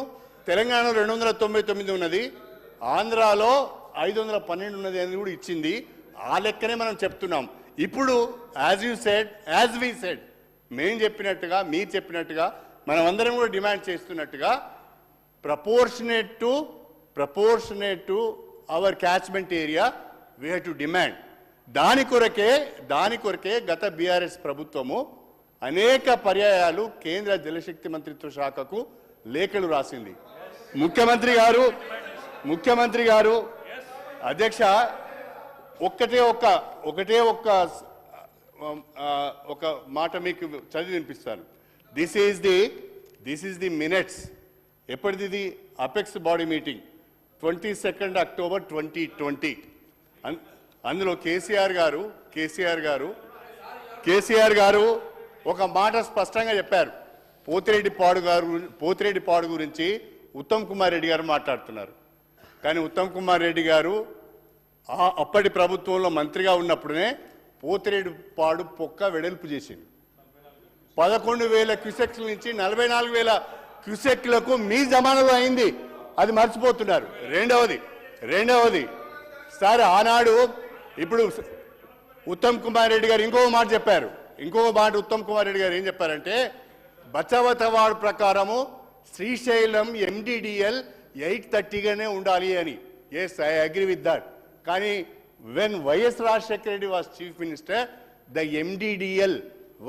తెలంగాణలో 299 ఉన్నది, ఆంధ్రాలో 512 ఉన్నది అని కూడా ఇచ్చింది. ఆ లెక్కనే మనం చెప్తున్నాం. ఇప్పుడు యాజ్ వి సెడ్, మేము చెప్పినట్టుగా, మీరు చెప్పినట్టుగా, మనం అందరం కూడా డిమాండ్ చేస్తున్నట్టుగా proportionate to our catchment area we have to demand. దాని కొరకే గత బీఆర్ఎస్ ప్రభుత్వము అనేక పర్యాయాలు కేంద్ర జలశక్తి మంత్రిత్వ శాఖకు లేఖలు రాసింది. ముఖ్యమంత్రి గారు అధ్యక్ష, ఒకటే ఒక మాట మీకు చదివి వినిపిస్తాను. This is the minutes. ఎప్పటిది ఇది? Apex body meeting 22 October 2020. అందులో కేసీఆర్ గారు ఒక మాట స్పష్టంగా చెప్పారు. పోతిరెడ్డిపాడు గురించి ఉత్తమ్ కుమార్ రెడ్డి గారు మాట్లాడుతున్నారు. కానీ ఉత్తమ్ కుమార్ రెడ్డి గారు అప్పటి ప్రభుత్వంలో మంత్రిగా ఉన్నప్పుడే పోతిరెడ్డిపాడు పొక్క వెడల్పు చేసింది. 11,000 క్యూసెక్ల నుంచి 44,000 క్యూసెక్లకు మీ జమానాలో అయింది. అది మర్చిపోతున్నారు. రెండవది సార్, ఆనాడు ఇప్పుడు ఉత్తమ్ కుమార్ రెడ్డి గారు ఇంకో మాట చెప్పారు. ఉత్తమ్ కుమార్ రెడ్డి గారు ఏం చెప్పారంటే, బచావతవాడు ప్రకారము శ్రీశైలం MDDL 830గానే ఉండాలి అని. Yes, I agree with that. కానీ when YS Rajasekhara Reddy was chief minister, the MDDL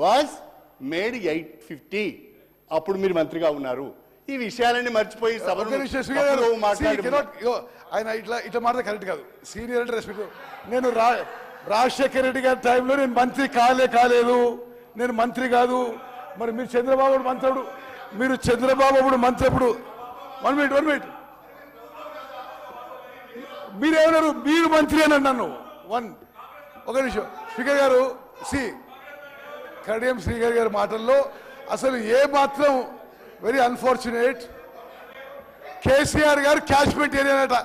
was made 850. అప్పుడు మీరు మంత్రిగా ఉన్నారు. ఈ విషయాలన్నీ మర్చిపోయి ఆయన ఇట్లా మాట్లాడే కరెక్ట్ కాదు. సీనియర్ అంటే రెస్పెక్ట్. నేను రాజశేఖర రెడ్డి గారి టైంలో నేను మంత్రి కాలేదు, నేను మంత్రి కాదు. మరి మీరు చంద్రబాబు మంత్రుడు, మీరు చంద్రబాబు మంత్రి అప్పుడు 1 మినిట్ మీరేమన్నారు? మీరు మంత్రి అని అన్నాను. ఒక నిమిషం స్పీకర్ గారు. కడియం శ్రీగారి గారి మాటల్లో అసలు ఏ మాత్రం వెరీ అన్ఫార్చునేట్. కేసీఆర్ గారు క్యాచ్మెంట్ ఏరియా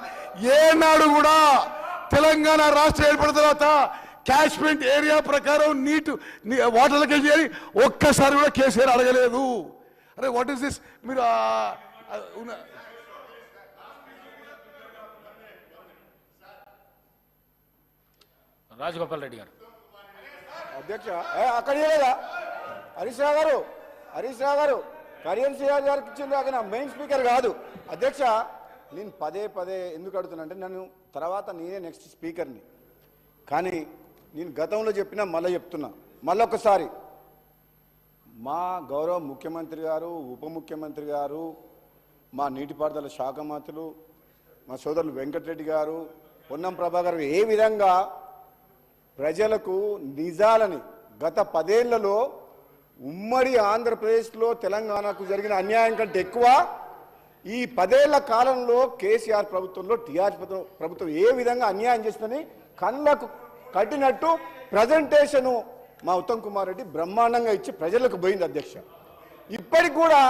ఏనాడు కూడా తెలంగాణ రాష్ట్రం ఏర్పడిన తర్వాత క్యాచ్మెంట్ ఏరియా ప్రకారం వాటర్లకి వెళ్ళి ఒక్కసారి కూడా కేసీఆర్ అడగలేదు. అరే వాట్ ఈస్ దిస్? మీరు రాజగోపాల్ రెడ్డి గారు. అధ్యక్ష అక్కడ లేదా హరీష్ రావు గారు కడియం శ్రీగారి గారికి ఇచ్చింది అక్కడ మెయిన్ స్పీకర్ కాదు. అధ్యక్ష, నేను పదే ఎందుకు అడుగుతున్నా అంటే, నన్ను తర్వాత నేనే నెక్స్ట్ స్పీకర్ని. కానీ నేను గతంలో చెప్పినా మళ్ళీ చెప్తున్నా, మళ్ళొకసారి మా గౌరవ ముఖ్యమంత్రి గారు, ఉప ముఖ్యమంత్రి గారు, మా నీటిపారుదల శాఖ మంత్రులు, మా సోదరులు వెంకటరెడ్డి గారు, పొన్నం ప్రభాకర్ ఏ విధంగా ప్రజలకు నిజాలని గత 10 ఏళ్లలో ఉమ్మడి ఆంధ్రప్రదేశ్లో తెలంగాణకు జరిగిన అన్యాయం కంటే ఎక్కువ ఈ 10 ఏళ్ల కాలంలో కేసీఆర్ ప్రభుత్వంలో టీఆర్ఎస్ ప్రభుత్వం ఏ విధంగా అన్యాయం చేస్తుందని కళ్ళకు కట్టినట్టు ప్రజెంటేషను మా ఉత్తమ్ కుమార్ రెడ్డి బ్రహ్మాండంగా ఇచ్చి ప్రజలకు పోయింది. అధ్యక్ష, ఇప్పటికి కూడా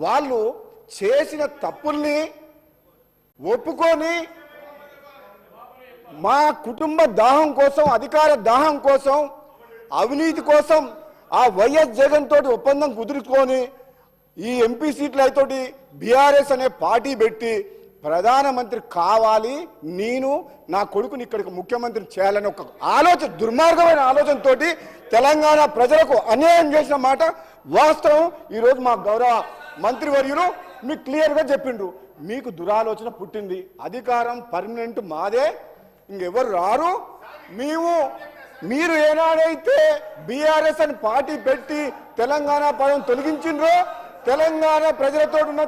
వాళ్ళు చేసిన తప్పుల్ని ఒప్పుకొని మా కుటుంబ దాహం కోసం, అధికార దాహం కోసం, అవినీతి కోసం ఆ వైఎస్ జగన్ తోటి ఒప్పందం కుదుర్చుకొని ఈ ఎంపీ సీట్లు అయితోటి బీఆర్ఎస్ అనే పార్టీ పెట్టి ప్రధానమంత్రి కావాలి, నేను నా కొడుకుని ఇక్కడికి ముఖ్యమంత్రిని చేయాలని ఒక ఆలోచన, దుర్మార్గమైన ఆలోచనతోటి తెలంగాణ ప్రజలకు అన్యాయం చేసిన మాట వాస్తవం. ఈరోజు మా గౌరవ మంత్రివర్యులు మీకు క్లియర్గా చెప్పిండ్రు, మీకు దురాలోచన పుట్టింది, అధికారం పర్మనెంట్ మాదే, ఇంకెవరు రారు. మీరు ఏనాడైతే బీఆర్ఎస్ అని పార్టీ పెట్టి తెలంగాణ పదం తొలగించిండ్రో, తెలంగాణ ప్రజలతో ఉన్న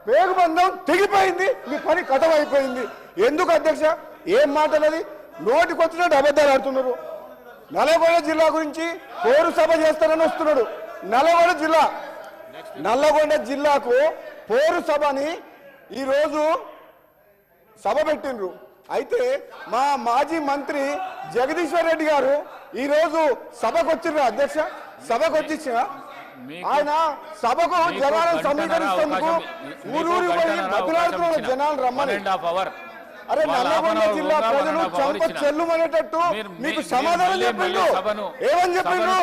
పేగుబంధం తెగిపోయింది, మీ పని కథం అయిపోయింది. ఎందుకు అధ్యక్ష? ఏం మాటలది? నోటికొచ్చినట్టు అబద్ధాలు ఆడుతున్నారు. నల్లగొండ జిల్లా గురించి పోరు సభ చేస్తారని వస్తున్నాడు. నల్లగొండ జిల్లాకు పోరు సభని ఈరోజు సభ పెట్టిండ్రు. అయితే మా మాజీ మంత్రి జగదీశ్వర్ రెడ్డి గారు ఈరోజు సభకు వచ్చిండ్రు. అధ్యక్ష, సభకు వచ్చిన ఆయన సభకు జనాలను సమీకరిస్తేందుకు ఊరూరు పోయి బతులాడుతున్న జనాలు రమ్మని. అరే, నల్లగొండ జిల్లా ప్రజలు చంప చెల్లుమనేటట్టు మీకు సమాధానం చెప్పిండు. ఏమని చెప్పిండు?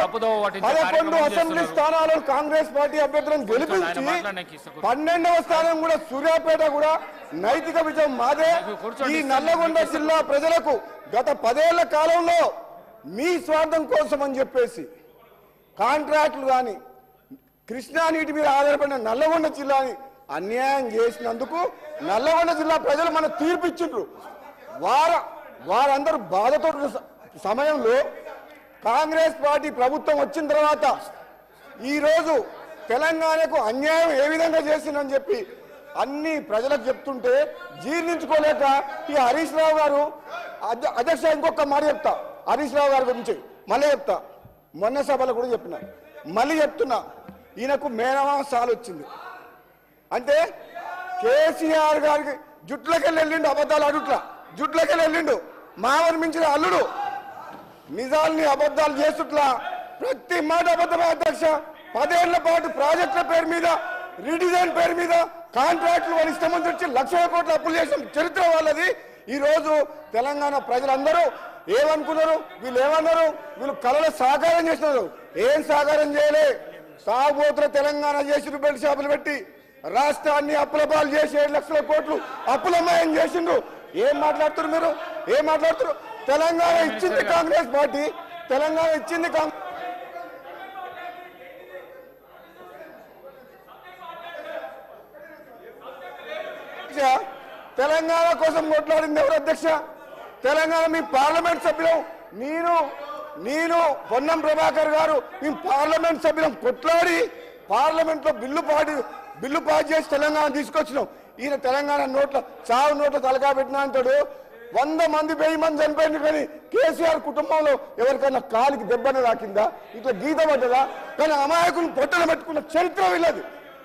11 అసెంబ్లీ స్థానాలను కాంగ్రెస్ పార్టీ అభ్యర్థులను గెలిపించి 12వ స్థానం కూడా సూర్యాపేట కూడా నైతిక విజయం మాదే. ఈ నల్లగొండ జిల్లా ప్రజలకు గత 10 ఏళ్ల కాలంలో మీ స్వార్థం కోసం అని చెప్పేసి కాంట్రాక్టులు కానీ కృష్ణా నీటి మీద ఆధారపడిన నల్లగొండ జిల్లాని అన్యాయం చేసినందుకు నల్లగొండ జిల్లా ప్రజలు మన తీర్పిచ్చిండ్రు. వారందరూ బాధతో సమయంలో కాంగ్రెస్ పార్టీ ప్రభుత్వం వచ్చిన తర్వాత ఈరోజు తెలంగాణకు అన్యాయం ఏ విధంగా చేసిందని చెప్పి అన్ని ప్రజలకు చెప్తుంటే జీర్ణించుకోలేక ఈ హరీష్ రావు గారు అధ్యక్ష ఇంకొక మాట చెప్తా హరీష్ రావు గారి గురించి మళ్ళీ చెప్తా. మొన్న సభలో కూడా చెప్పిన, మళ్ళీ చెప్తున్నా, ఈయనకు మేనమా సాలు వచ్చింది. అంటే కేసీఆర్ గారికి జుట్లకెళ్ళి వెళ్ళిండు, అబద్ధాలు అడుట్లా జుట్లకెళ్ళి వెళ్ళిండు, మావని మించిన అల్లుడు, నిజాల్ని అబద్ధాలు చేస్తుట్లా ప్రతి మాట అబద్ధమే అధ్యక్ష. 10 ఏళ్ల పాటు ప్రాజెక్టుల పేరు మీద, రీడిజైన్ పేరు మీద కాంట్రాక్టులు వాళ్ళు ఇష్టం వచ్చి లక్షల కోట్ల అప్పులు చేసిన చరిత్ర వాళ్ళది. ఈ రోజు తెలంగాణ ప్రజలందరూ ఏమనుకున్నారు, వీళ్ళు ఏమన్నారు, వీళ్ళు కళలు సాకారం చేస్తున్నారు. ఏం సాకారం చేయలే, తాగుబోతుల తెలంగాణ చేసి రూపాయల షాపులు పెట్టి రాష్ట్రాన్ని అప్పుల పాలు చేసి 7 లక్షల కోట్లు అప్పులమయం చేసిండ్రు. ఏం మాట్లాడుతున్నారు మీరు, ఏం మాట్లాడుతున్నారు? తెలంగాణ ఇచ్చింది కాంగ్రెస్ పార్టీ, తెలంగాణ ఇచ్చింది కాంగ్రెస్. తెలంగాణ కోసం కొట్లాడింది ఎవరు అధ్యక్ష? తెలంగాణ మీ పార్లమెంట్ సభ్యులం, నేను పొన్నం ప్రభాకర్ గారు మీ పార్లమెంట్ సభ్యులం కొట్లాడి పార్లమెంట్ లో బిల్లు పాస్ చేసి తెలంగాణ తీసుకొచ్చినాం. ఈయన తెలంగాణ నోట్ల చావు నోట్ల తలకా పెట్టినా అంటాడు. 100 మంది 1000 మంది చనిపోయింది, కానీ కేసీఆర్ కుటుంబంలో ఎవరికైనా కాలికి దెబ్బన రాకిందా, ఇట్లా గీత పడ్డదా? కానీ అమాయకులను పొట్టలు పెట్టుకున్న చరిత్ర వీళ్ళది,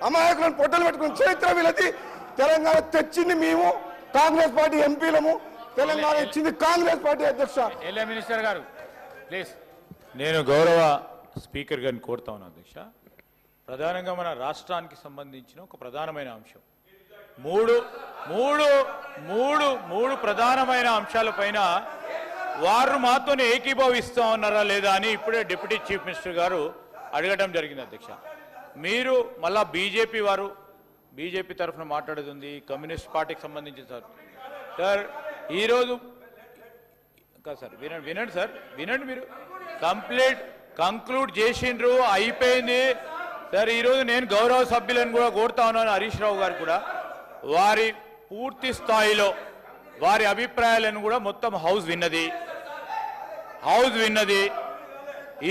అమాయకులను పొట్టలు పెట్టుకున్న చరిత్ర వీళ్ళది. తెలంగాణ తెచ్చింది మేము, కాంగ్రెస్ పార్టీ ఎంపీలము, తెలంగాణ ఇచ్చింది కాంగ్రెస్ పార్టీ అధ్యక్ష. మినిస్టర్ గారు ప్లీజ్. నేను గౌరవ స్పీకర్ గారిని కోరుతా ఉన్నాను అధ్యక్ష. ప్రధానంగా మన రాష్ట్రానికి సంబంధించిన ఒక ప్రధానమైన అంశం, మూడు ప్రధానమైన అంశాలపైన వారు మాతోనే ఏకీభవిస్తా ఉన్నారా లేదా అని ఇప్పుడే డిప్యూటీ చీఫ్ మినిస్టర్ గారు అడగడం జరిగింది అధ్యక్ష. మీరు మళ్ళా బీజేపీ తరఫున మాట్లాడేది ఉంది, కమ్యూనిస్ట్ పార్టీకి సంబంధించి సార్ ఈరోజు సార్ వినండి సార్, వినండి, మీరు కంక్లూడ్ చేసిండ్రు, అయిపోయింది సార్. ఈరోజు నేను గౌరవ సభ్యులను కూడా కోరుతా ఉన్నాను, హరీష్ రావు గారు కూడా వారి పూర్తి స్థాయిలో వారి అభిప్రాయాలను కూడా మొత్తం హౌస్ విన్నది.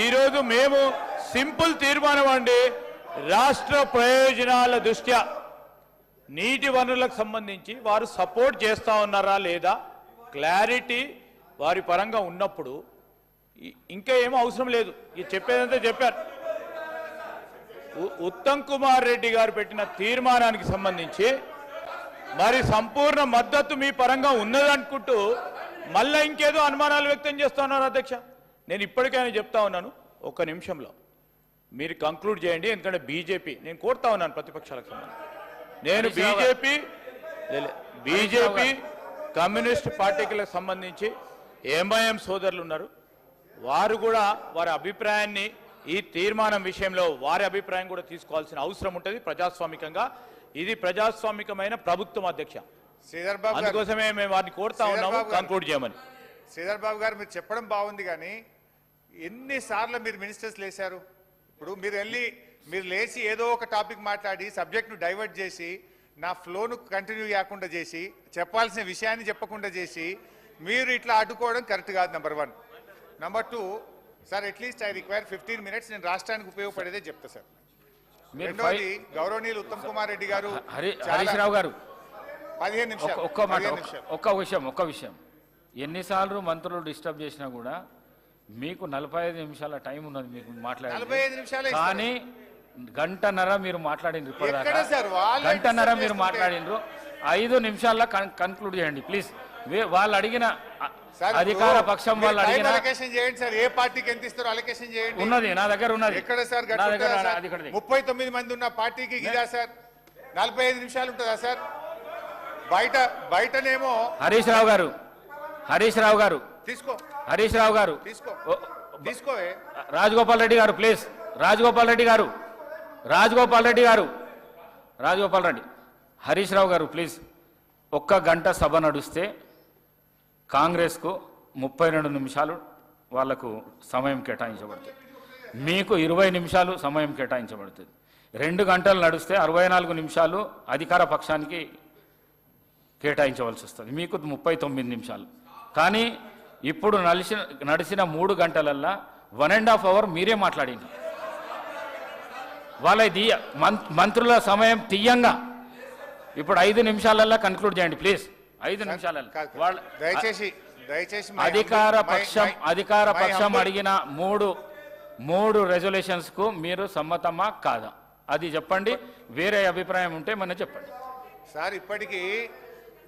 ఈరోజు మేము సింపుల్ తీర్మానం అండి, రాష్ట్ర ప్రయోజనాల దృష్ట్యా నీటి వనరులకు సంబంధించి వారు సపోర్ట్ చేస్తా ఉన్నారా లేదా క్లారిటీ వారి పరంగా ఉన్నప్పుడు ఇంకా ఏమో అవసరం లేదు, ఇది చెప్పేదంతా చెప్పారు. ఉత్తమ్ కుమార్ రెడ్డి గారు పెట్టిన తీర్మానానికి సంబంధించి మరి సంపూర్ణ మద్దతు మీ పరంగా ఉన్నదనుకుంటూ మళ్ళీ ఇంకేదో అనుమానాలు వ్యక్తం చేస్తా ఉన్నారు అధ్యక్ష. నేను ఇప్పటికైనా చెప్తా ఉన్నాను, 1 నిమిషంలో మీరు కంక్లూడ్ చేయండి. ఎందుకంటే బీజేపీ నేను కోరుతా ఉన్నాను ప్రతిపక్షాలకు సంబంధించి, నేను బీజేపీ కమ్యూనిస్ట్ పార్టీలకు సంబంధించి ఎంఐఎం సోదరులు ఉన్నారు, వారు కూడా వారి అభిప్రాయాన్ని ఈ తీర్మానం విషయంలో వారి అభిప్రాయం కూడా తీసుకోవాల్సిన అవసరం ఉంటుంది ప్రజాస్వామికంగా. ఇది ప్రజాస్వామికమైన ప్రభుత్వం అధ్యక్ష, అందుకోసమే మేము వారిని కోరుతా ఉన్నాము కంక్లూడ్ చేయమని. శ్రీధర్ బాబు గారు మీరు చెప్పడం బాగుంది, కానీ ఎన్నిసార్లు మీరు మినిస్టర్స్ లేశారు? ఇప్పుడు మీరు లేచి ఏదో ఒక టాపిక్ మాట్లాడి సబ్జెక్ట్ను డైవర్ట్ చేసి నా ఫ్లోను కంటిన్యూ చేయకుండా చేసి చెప్పాల్సిన విషయాన్ని చెప్పకుండా చేసి మీరు ఇట్లా అడ్డుకోవడం కరెక్ట్ కాదు. Number 1. Number 2, sir at least I require 15 minutes, నేను రాష్ట్రానికి ఉపయోగపడేదే చెప్తా సార్. రెండోది, గౌరవనీయులు ఉత్తమ్ కుమార్ రెడ్డి గారు, హరీష్ రావు గారు 15 నిమిషాలు ఒక్క విషయం, ఎన్నిసార్లు మంత్రులు డిస్టర్బ్ చేసినా కూడా మీకు 45 నిమిషాల టైం ఉన్నది మీకు మాట్లాడాలి, కానీ గంటన్నర మీరు మాట్లాడిండ్రు, గంటన్నర మీరు మాట్లాడిండ్రు. 5 నిమిషాల్లో కన్క్లూడ్ చేయండి ప్లీజ్. వాళ్ళు అడిగిన అధికార పక్షం వాళ్ళు అడిగిన ఏ పార్టీకి ఎంత ఇస్తారో అలొకేషన్ చేయండి, ఉన్నది నా దగ్గర ఉన్నది. ఎక్కడ సార్ 39 మంది ఉన్న పార్టీకి ఇదా సార్ 45 నిమిషాలు ఉంటుందా సార్? బయటనేమో హరీష్ రావు గారు తీసుకో, రాజగోపాల్ రెడ్డి గారు ప్లీజ్, రాజగోపాల్ రెడ్డి, హరీష్ రావు గారు ప్లీజ్. 1 గంట సభ నడుస్తే కాంగ్రెస్కు 32 నిమిషాలు వాళ్లకు సమయం కేటాయించబడుతుంది, మీకు 20 నిమిషాలు సమయం కేటాయించబడుతుంది. 2 గంటలు నడిస్తే 64 నిమిషాలు అధికార పక్షానికి కేటాయించవలసి వస్తుంది, మీకు 39 నిమిషాలు. కానీ ఇప్పుడు నడిచిన 3 గంటలల్లా 1.5 అవర్ మీరే మాట్లాడింది. వాళ్ళ మంత్రుల సమయం తీయంగా ఇప్పుడు 5 నిమిషాలల్లో కన్క్లూడ్ చేయండి ప్లీజ్. 5 నిమిషాలలో వాళ్ళ దయచేసి అధికార పక్షం అడిగిన మూడు రెజల్యూషన్స్ కు మీరు సమ్మతమా కాదా అది చెప్పండి. వేరే అభిప్రాయం ఉంటే మన చెప్పండి సార్. ఇప్పటికీ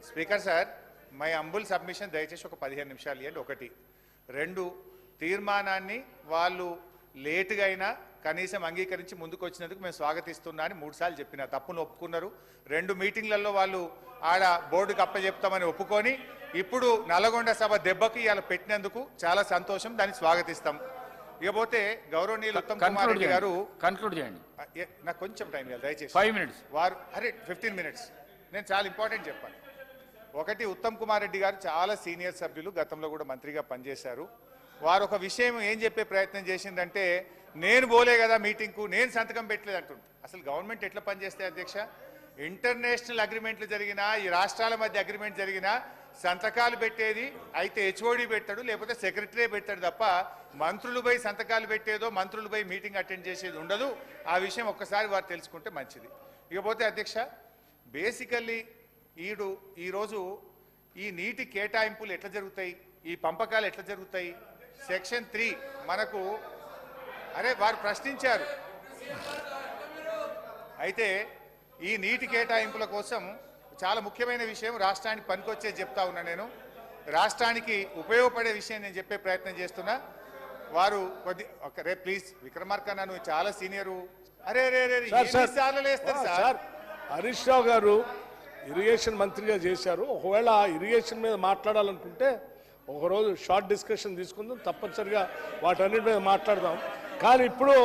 స్పీకర్ సార్, మై అంబుల్ సబ్మిషన్ దయచేసి ఒక 15 నిమిషాలు ఇవ్వండి. 1, 2 తీర్మానాన్ని వాళ్ళు లేటుగా అయినా కనీసం అంగీకరించి ముందుకు వచ్చినందుకు మేము స్వాగతిస్తున్నా అని 3 సార్లు చెప్పిన తప్పును ఒప్పుకున్నారు. 2 మీటింగ్లలో వాళ్ళు ఆడ బోర్డుకి అప్పచెప్తామని ఒప్పుకొని ఇప్పుడు నల్లగొండ సభ దెబ్బకి ఇవాళ పెట్టినందుకు చాలా సంతోషం, దాన్ని స్వాగతిస్తాం. ఇకపోతే గౌరవనీయులు ఉత్తమ్ కుమార్ రెడ్డి గారు కన్క్లూడ్ చేయండి. నాకు కొంచెం టైం ఇవ్వాలి దయచేసి. 5 minutes వారు 15 minutes నేను చాలా ఇంపార్టెంట్ చెప్పాను. 1, ఉత్తమ్ కుమార్ రెడ్డి గారు చాలా సీనియర్ సభ్యులు, గతంలో కూడా మంత్రిగా పనిచేశారు. వారు ఒక విషయం ఏం చెప్పే ప్రయత్నం చేసిందంటే, నేను పోలే కదా మీటింగ్కు, నేను సంతకం పెట్టలేదు అంటుంది. అసలు గవర్నమెంట్ ఎట్లా పనిచేస్తే అధ్యక్ష? ఇంటర్నేషనల్ అగ్రిమెంట్లు జరిగినా, ఈ రాష్ట్రాల మధ్య అగ్రిమెంట్ జరిగినా సంతకాలు పెట్టేది అయితే హెచ్ఓడి పెట్టాడు, లేకపోతే సెక్రటరీ పెట్టాడు తప్ప మంత్రులు పోయి సంతకాలు పెట్టేదో మంత్రులు పోయి మీటింగ్ అటెండ్ చేసేది ఉండదు. ఆ విషయం ఒక్కసారి వారు తెలుసుకుంటే మంచిది. ఇకపోతే అధ్యక్ష, బేసికల్లీ ఈరోజు ఈ నీటి కేటాయింపులు ఎట్లా జరుగుతాయి, ఈ పంపకాలు ఎట్లా జరుగుతాయి? సెక్షన్ 3 మనకు వారు ప్రశ్నించారు. అయితే ఈ నీటి కేటాయింపుల కోసం చాలా ముఖ్యమైన విషయం రాష్ట్రానికి పనికొచ్చేది చెప్తా ఉన్నా. నేను రాష్ట్రానికి ఉపయోగపడే విషయం నేను చెప్పే ప్రయత్నం చేస్తున్నా. వారు ప్లీజ్ విక్రమార్క, నువ్వు చాలా సీనియరు. సార్ హరీష్ రావు గారు ఇరిగేషన్ మంత్రిగా చేశారు. ఒకవేళ ఇరిగేషన్ మీద మాట్లాడాలనుకుంటే ఒకరోజు షార్ట్ డిస్కషన్ తీసుకుందాం, తప్పనిసరిగా వాటన్నిటి మీద మాట్లాడదాం. కానీ ఇప్పుడు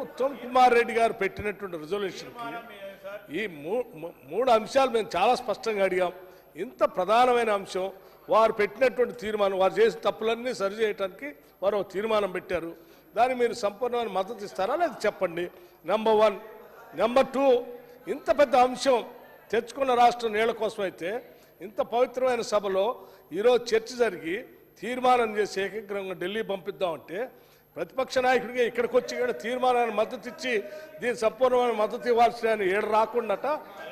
ఉత్తమ్ కుమార్ రెడ్డి గారు పెట్టినటువంటి రిజల్యూషన్కి ఈ 3 అంశాలు మేము చాలా స్పష్టంగా అడిగాం. ఇంత ప్రధానమైన అంశం వారు పెట్టినటువంటి తీర్మానం, వారు చేసిన తప్పులన్నీ సరిచేయడానికి వారు ఒక తీర్మానం పెట్టారు. దాన్ని మీరు సంపూర్ణమైన మద్దతు ఇస్తారా లేదా చెప్పండి. నెంబర్ 1. నెంబర్ 2, ఇంత పెద్ద అంశం తెచ్చుకున్న రాష్ట్రం నీళ్ల కోసం అయితే ఇంత పవిత్రమైన సభలో ఈరోజు చర్చ జరిగి తీర్మానం చేసి ఏకగ్రంగా ఢిల్లీ పంపిద్దామంటే ప్రతిపక్ష నాయకుడిగా ఇక్కడికి వచ్చి తీర్మానాన్ని మద్దతు ఇచ్చి దీని సంపూర్ణమైన మద్దతు ఇవ్వాల్సిన ఆయన ఏడు రాకుండాట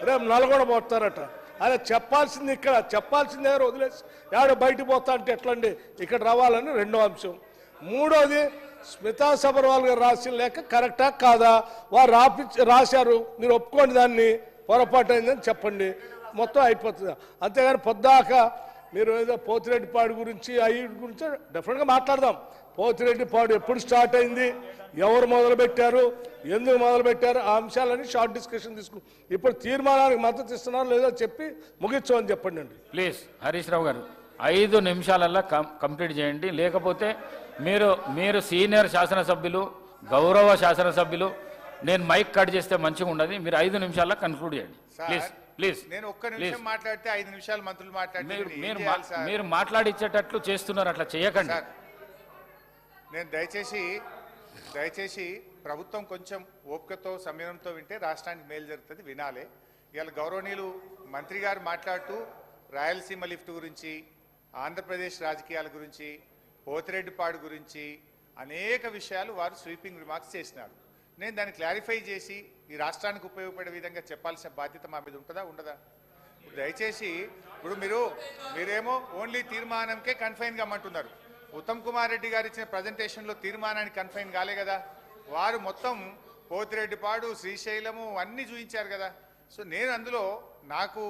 రేపు నల్గొండ పోతారట. అదే చెప్పాల్సింది ఇక్కడ, చెప్పాల్సింది దగ్గర వదిలేసి ఏడు బయటకు పోతా అంటే ఎట్లండి? ఇక్కడ రావాలని 2వ అంశం. 3వది, స్మితా సబర్వాల్ గారు రాసిన లేఖ కరెక్టా కాదా? వారు రాశారు, మీరు ఒప్పుకోండి, దాన్ని పొరపాటు అయిందని చెప్పండి, మొత్తం అయిపోతుంది. అంతేగాని పొద్దాక మీరు ఏదో పోతిరెడ్డిపాడు గురించి అవి గురించి డెఫినెట్గా మాట్లాడదాం. పోతిరెడ్డిపాడు ఎప్పుడు స్టార్ట్ అయింది, ఎవరు మొదలుపెట్టారు, ఎందుకు మొదలుపెట్టారు, ఆ అంశాలని షార్ట్ డిస్కషన్ తీసుకు ఇప్పుడు తీర్మానానికి మద్దతు ఇస్తున్నారు లేదో చెప్పి ముగించమని చెప్పండి అండి. ప్లీజ్ హరీష్ రావు గారు 5 నిమిషాలలో కంప్లీట్ చేయండి. లేకపోతే మీరు సీనియర్ శాసనసభ్యులు, గౌరవ శాసనసభ్యులు, నేను మైక్ కట్ చేస్తే మంచిగా ఉండదు. మీరు 5 నిమిషాల్లో కన్క్లూడ్ చేయండి ప్లీజ్. నేను ఒక్క నిమిషం మాట్లాడితే 5 నిమిషాలు మంత్రులు మాట్లాడితే మీరు మాట్లాడిచ్చేటట్లు చేస్తున్నారు, అట్లా చేయకండి. నేను దయచేసి ప్రభుత్వం కొంచెం ఓపికతో సంయమనంతో వింటే రాష్ట్రానికి మేలు జరుగుతుంది, వినాలే. ఇవాళ గౌరవనీయులు మంత్రి గారు మాట్లాడుతూ రాయలసీమ లిఫ్ట్ గురించి, ఆంధ్రప్రదేశ్ రాజకీయాల గురించి, పోతిరెడ్డిపాడు గురించి అనేక విషయాలు వారు స్వీపింగ్ రిమార్క్స్ చేసినారు. నేను దాన్ని క్లారిఫై చేసి ఈ రాష్ట్రానికి ఉపయోగపడే విధంగా చెప్పాల్సిన బాధ్యత మా మీద ఉంటుందా ఉండదా? దయచేసి ఇప్పుడు మీరేమో ఓన్లీ తీర్మానంకే కన్ఫైన్ కమ్మంటున్నారు. ఉత్తమ్ కుమార్ రెడ్డి గారు ఇచ్చిన ప్రజెంటేషన్లో తీర్మానానికి కన్ఫైన్ కాలే కదా. వారు మొత్తం పోతిరెడ్డిపాడు, శ్రీశైలము అన్నీ చూపించారు కదా. సో నేను అందులో నాకు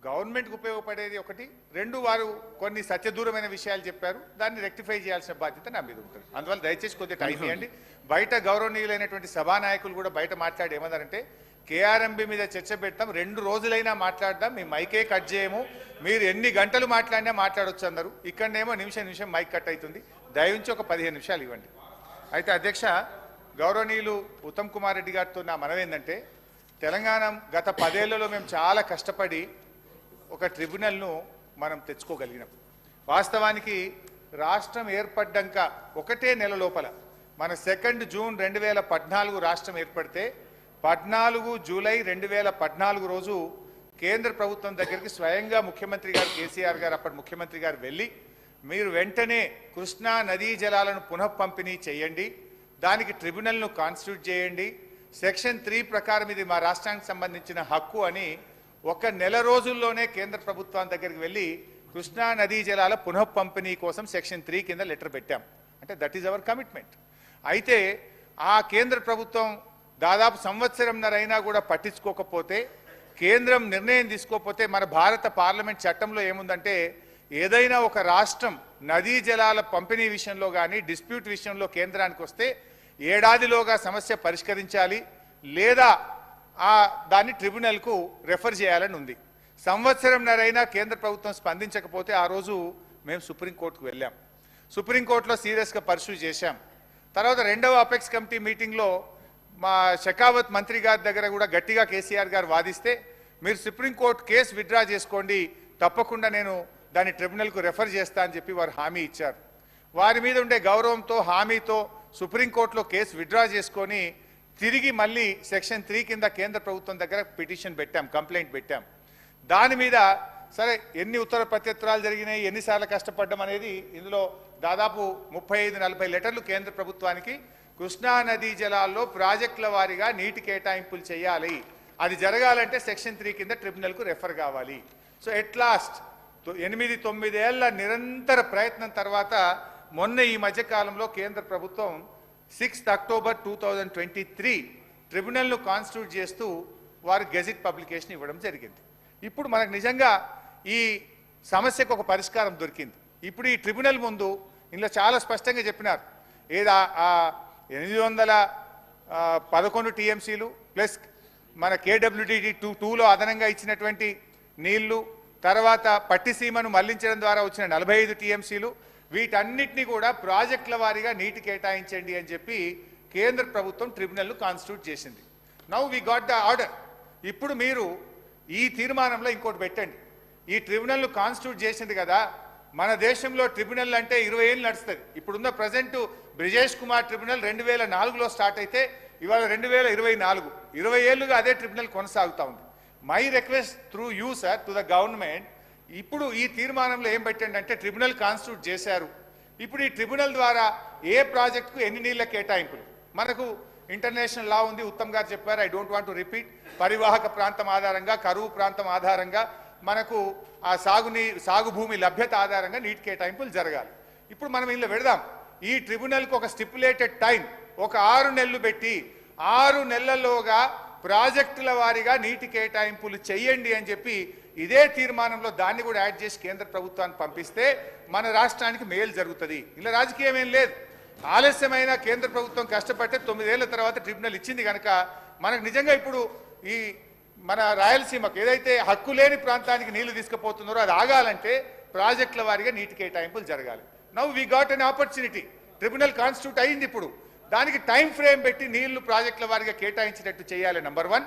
గవర్నమెంట్కి ఉపయోగపడేది 1, 2 వారు కొన్ని సత్యదూరమైన విషయాలు చెప్పారు, దాన్ని రెక్టిఫై చేయాల్సిన బాధ్యత నా మీద ఉంటుంది. అందువల్ల దయచేసి కొద్దిగా టైం ఇవ్వండి. బయట గౌరవనీయులైనటువంటి సభానాయకులు కూడా బయట మాట్లాడి ఏమన్నారంటే, కేఆర్ఎంబీ మీద చర్చ పెడతాం, 2 రోజులైనా మాట్లాడదాం, మీ మైకే కట్ చేయము, మీరు ఎన్ని గంటలు మాట్లాడినా మాట్లాడవచ్చు అన్నారు. ఇక్కడనేమో నిమిషం మైక్ కట్ అవుతుంది. దయవుంచి ఒక 15 నిమిషాలు ఇవ్వండి. అయితే అధ్యక్ష, గౌరవనీయులు ఉత్తమ్ కుమార్ రెడ్డి గారితో నా మనవి ఏంటంటే, తెలంగాణ గత 10 ఏళ్లలో మేము చాలా కష్టపడి ఒక ట్రిబ్యునల్ను మనం తెచ్చుకోగలిగినాం. వాస్తవానికి రాష్ట్రం ఏర్పడ్డాక 1 నెల లోపల మన 2 జూన్ 2014 రాష్ట్రం ఏర్పడితే 14 జూలై 2014 రోజు కేంద్ర ప్రభుత్వం దగ్గరికి స్వయంగా ముఖ్యమంత్రి గారు కేసీఆర్ గారు, అప్పటి ముఖ్యమంత్రి గారు వెళ్ళి, మీరు వెంటనే కృష్ణా నదీ జలాలను పునః పంపిణీ చేయండి, దానికి ట్రిబ్యునల్ను కాన్స్టిట్యూట్ చేయండి, సెక్షన్ 3 ప్రకారం ఇది మా రాష్ట్రానికి సంబంధించిన హక్కు అని ఒక నెల రోజుల్లోనే కేంద్ర ప్రభుత్వం దగ్గరికి వెళ్ళి కృష్ణా నదీ జలాల పునః పంపిణీ కోసం సెక్షన్ 3 కింద లెటర్ పెట్టాం. అంటే దట్ ఈజ్ అవర్ కమిట్మెంట్. అయితే ఆ కేంద్ర ప్రభుత్వం దాదాపు సంవత్సరంన్నర అయినా కూడా పట్టించుకోకపోతే, కేంద్రం నిర్ణయం తీసుకోకపోతే, మన భారత పార్లమెంట్ చట్టంలో ఏముందంటే ఏదైనా ఒక రాష్ట్రం నదీ జలాల పంపిణీ విషయంలో కానీ డిస్ప్యూట్ విషయంలో కేంద్రానికి వస్తే ఏడాదిలోగా సమస్య పరిష్కరించాలి, లేదా దాన్ని ట్రిబ్యునల్కు రెఫర్ చేయాలని ఉంది. సంవత్సరంన్నరైనా కేంద్ర ప్రభుత్వం స్పందించకపోతే ఆ రోజు మేము సుప్రీంకోర్టుకు వెళ్ళాం. సుప్రీంకోర్టులో సీరియస్గా పర్సూ చేశాం. తర్వాత రెండవ అపెక్స్ కమిటీ మీటింగ్లో మా షెకావత్ మంత్రి గారి దగ్గర కూడా గట్టిగా కేసీఆర్ గారు వాదిస్తే, మీరు సుప్రీంకోర్టు కేసు విత్డ్రా చేసుకోండి, తప్పకుండా నేను దాన్ని ట్రిబ్యునల్కు రెఫర్ చేస్తా అని చెప్పి వారు హామీ ఇచ్చారు. వారి మీద ఉండే గౌరవంతో హామీతో సుప్రీంకోర్టులో కేసు విత్డ్రా చేసుకొని తిరిగి మళ్ళీ సెక్షన్ 3 కింద కేంద్ర ప్రభుత్వం దగ్గర పిటిషన్ పెట్టాం, కంప్లైంట్ పెట్టాం. దాని మీద సరే ఎన్ని ఉత్తర ప్రత్యుత్తరాలు జరిగినాయి, ఎన్నిసార్లు కష్టపడ్డం అనేది ఇందులో దాదాపు 35-40 లెటర్లు కేంద్ర ప్రభుత్వానికి కృష్ణా నదీ జలాల్లో ప్రాజెక్టుల వారీగా నీటి కేటాయింపులు చేయాలి, అది జరగాలంటే సెక్షన్ 3 కింద ట్రిబ్యునల్కు రెఫర్ కావాలి. సో ఎట్ లాస్ట్ 8-9 ఏళ్ల నిరంతర ప్రయత్నం తర్వాత మొన్న ఈ మధ్యకాలంలో కేంద్ర ప్రభుత్వం 6 అక్టోబర్ 2023 ట్రిబ్యునల్ను కాన్స్టిట్యూట్ చేస్తూ వారు గెజిట్ పబ్లికేషన్ ఇవ్వడం జరిగింది. ఇప్పుడు మనకు నిజంగా ఈ సమస్యకు ఒక పరిష్కారం దొరికింది. ఇప్పుడు ఈ ట్రిబ్యునల్ ముందు ఇందులో చాలా స్పష్టంగా చెప్పినారు, ఏదా 811 టీఎంసీలు ప్లస్ మన కేడబ్ల్యూడిడి 2లో అదనంగా ఇచ్చినటువంటి నీళ్లు, తర్వాత పట్టిసీమను మళ్లించడం ద్వారా వచ్చిన 45 టీఎంసీలు, వీటన్నిటినీ కూడా ప్రాజెక్టుల వారీగా నీటి కేటాయించండి అని చెప్పి కేంద్ర ప్రభుత్వం ట్రిబ్యునల్ను కాన్స్టిట్యూట్ చేసింది. Now we got the order. ఇప్పుడు మీరు ఈ తీర్మానంలో ఇంకోటి పెట్టండి, ఈ ట్రిబ్యునల్ను కాన్స్టిట్యూట్ చేసింది కదా, మన దేశంలో ట్రిబ్యునల్ అంటే 20 ఏళ్ళు నడుస్తుంది. ఇప్పుడున్న ప్రజెంట్ బ్రిజేష్ కుమార్ ట్రిబ్యునల్ 2004లో స్టార్ట్ అయితే ఇవాళ 2024, 20 ఏళ్ళుగా అదే ట్రిబ్యునల్ కొనసాగుతూ ఉంది. My request through you sir to the government, ఇప్పుడు ఈ తీర్మానంలో ఏం పెట్టండి అంటే ట్రిబ్యునల్ కాన్స్టిట్యూట్ చేశారు, ఇప్పుడు ఈ ట్రిబ్యునల్ ద్వారా ఏ ప్రాజెక్టుకు ఎన్ని నీళ్ల కేటాయింపులు, మనకు ఇంటర్నేషనల్ లా ఉంది, ఉత్తమ్ గారు చెప్పారు, I don't want to repeat, పరివాహక ప్రాంతం ఆధారంగా, కరువు ప్రాంతం ఆధారంగా మనకు ఆ సాగు భూమి లభ్యత ఆధారంగా నీటి కేటాయింపులు జరగాలి. ఇప్పుడు మనం ఇందులో పెడదాం, ఈ ట్రిబ్యునల్కి ఒక స్టిపులేటెడ్ టైం, ఒక 6 నెలలు పెట్టి 6 నెలల్లోగా ప్రాజెక్టుల వారీగా నీటి కేటాయింపులు చెయ్యండి అని చెప్పి ఇదే తీర్మానంలో దాన్ని కూడా యాడ్ చేసి కేంద్ర ప్రభుత్వానికి పంపిస్తే మన రాష్ట్రానికి మేలు జరుగుతుంది. ఇలా రాజకీయం ఏం లేదు. ఆలస్యమైన కేంద్ర ప్రభుత్వం కష్టపడితే 9 ఏళ్ల తర్వాత ట్రిబ్యునల్ ఇచ్చింది కనుక మనకు నిజంగా ఇప్పుడు ఈ మన రాయలసీమకు ఏదైతే హక్కు లేని ప్రాంతానికి నీళ్లు తీసుకుపోతున్నారో అది ఆగాలంటే ప్రాజెక్టుల వారీగా నీటి కేటాయింపులు జరగాలి. Now we got an opportunity, tribunal constitute అయింది, ఇప్పుడు దానికి టైం ఫ్రేమ్ పెట్టి నీళ్లు ప్రాజెక్టుల వారీగా కేటాయించినట్టు చేయాలి. నంబర్ 1.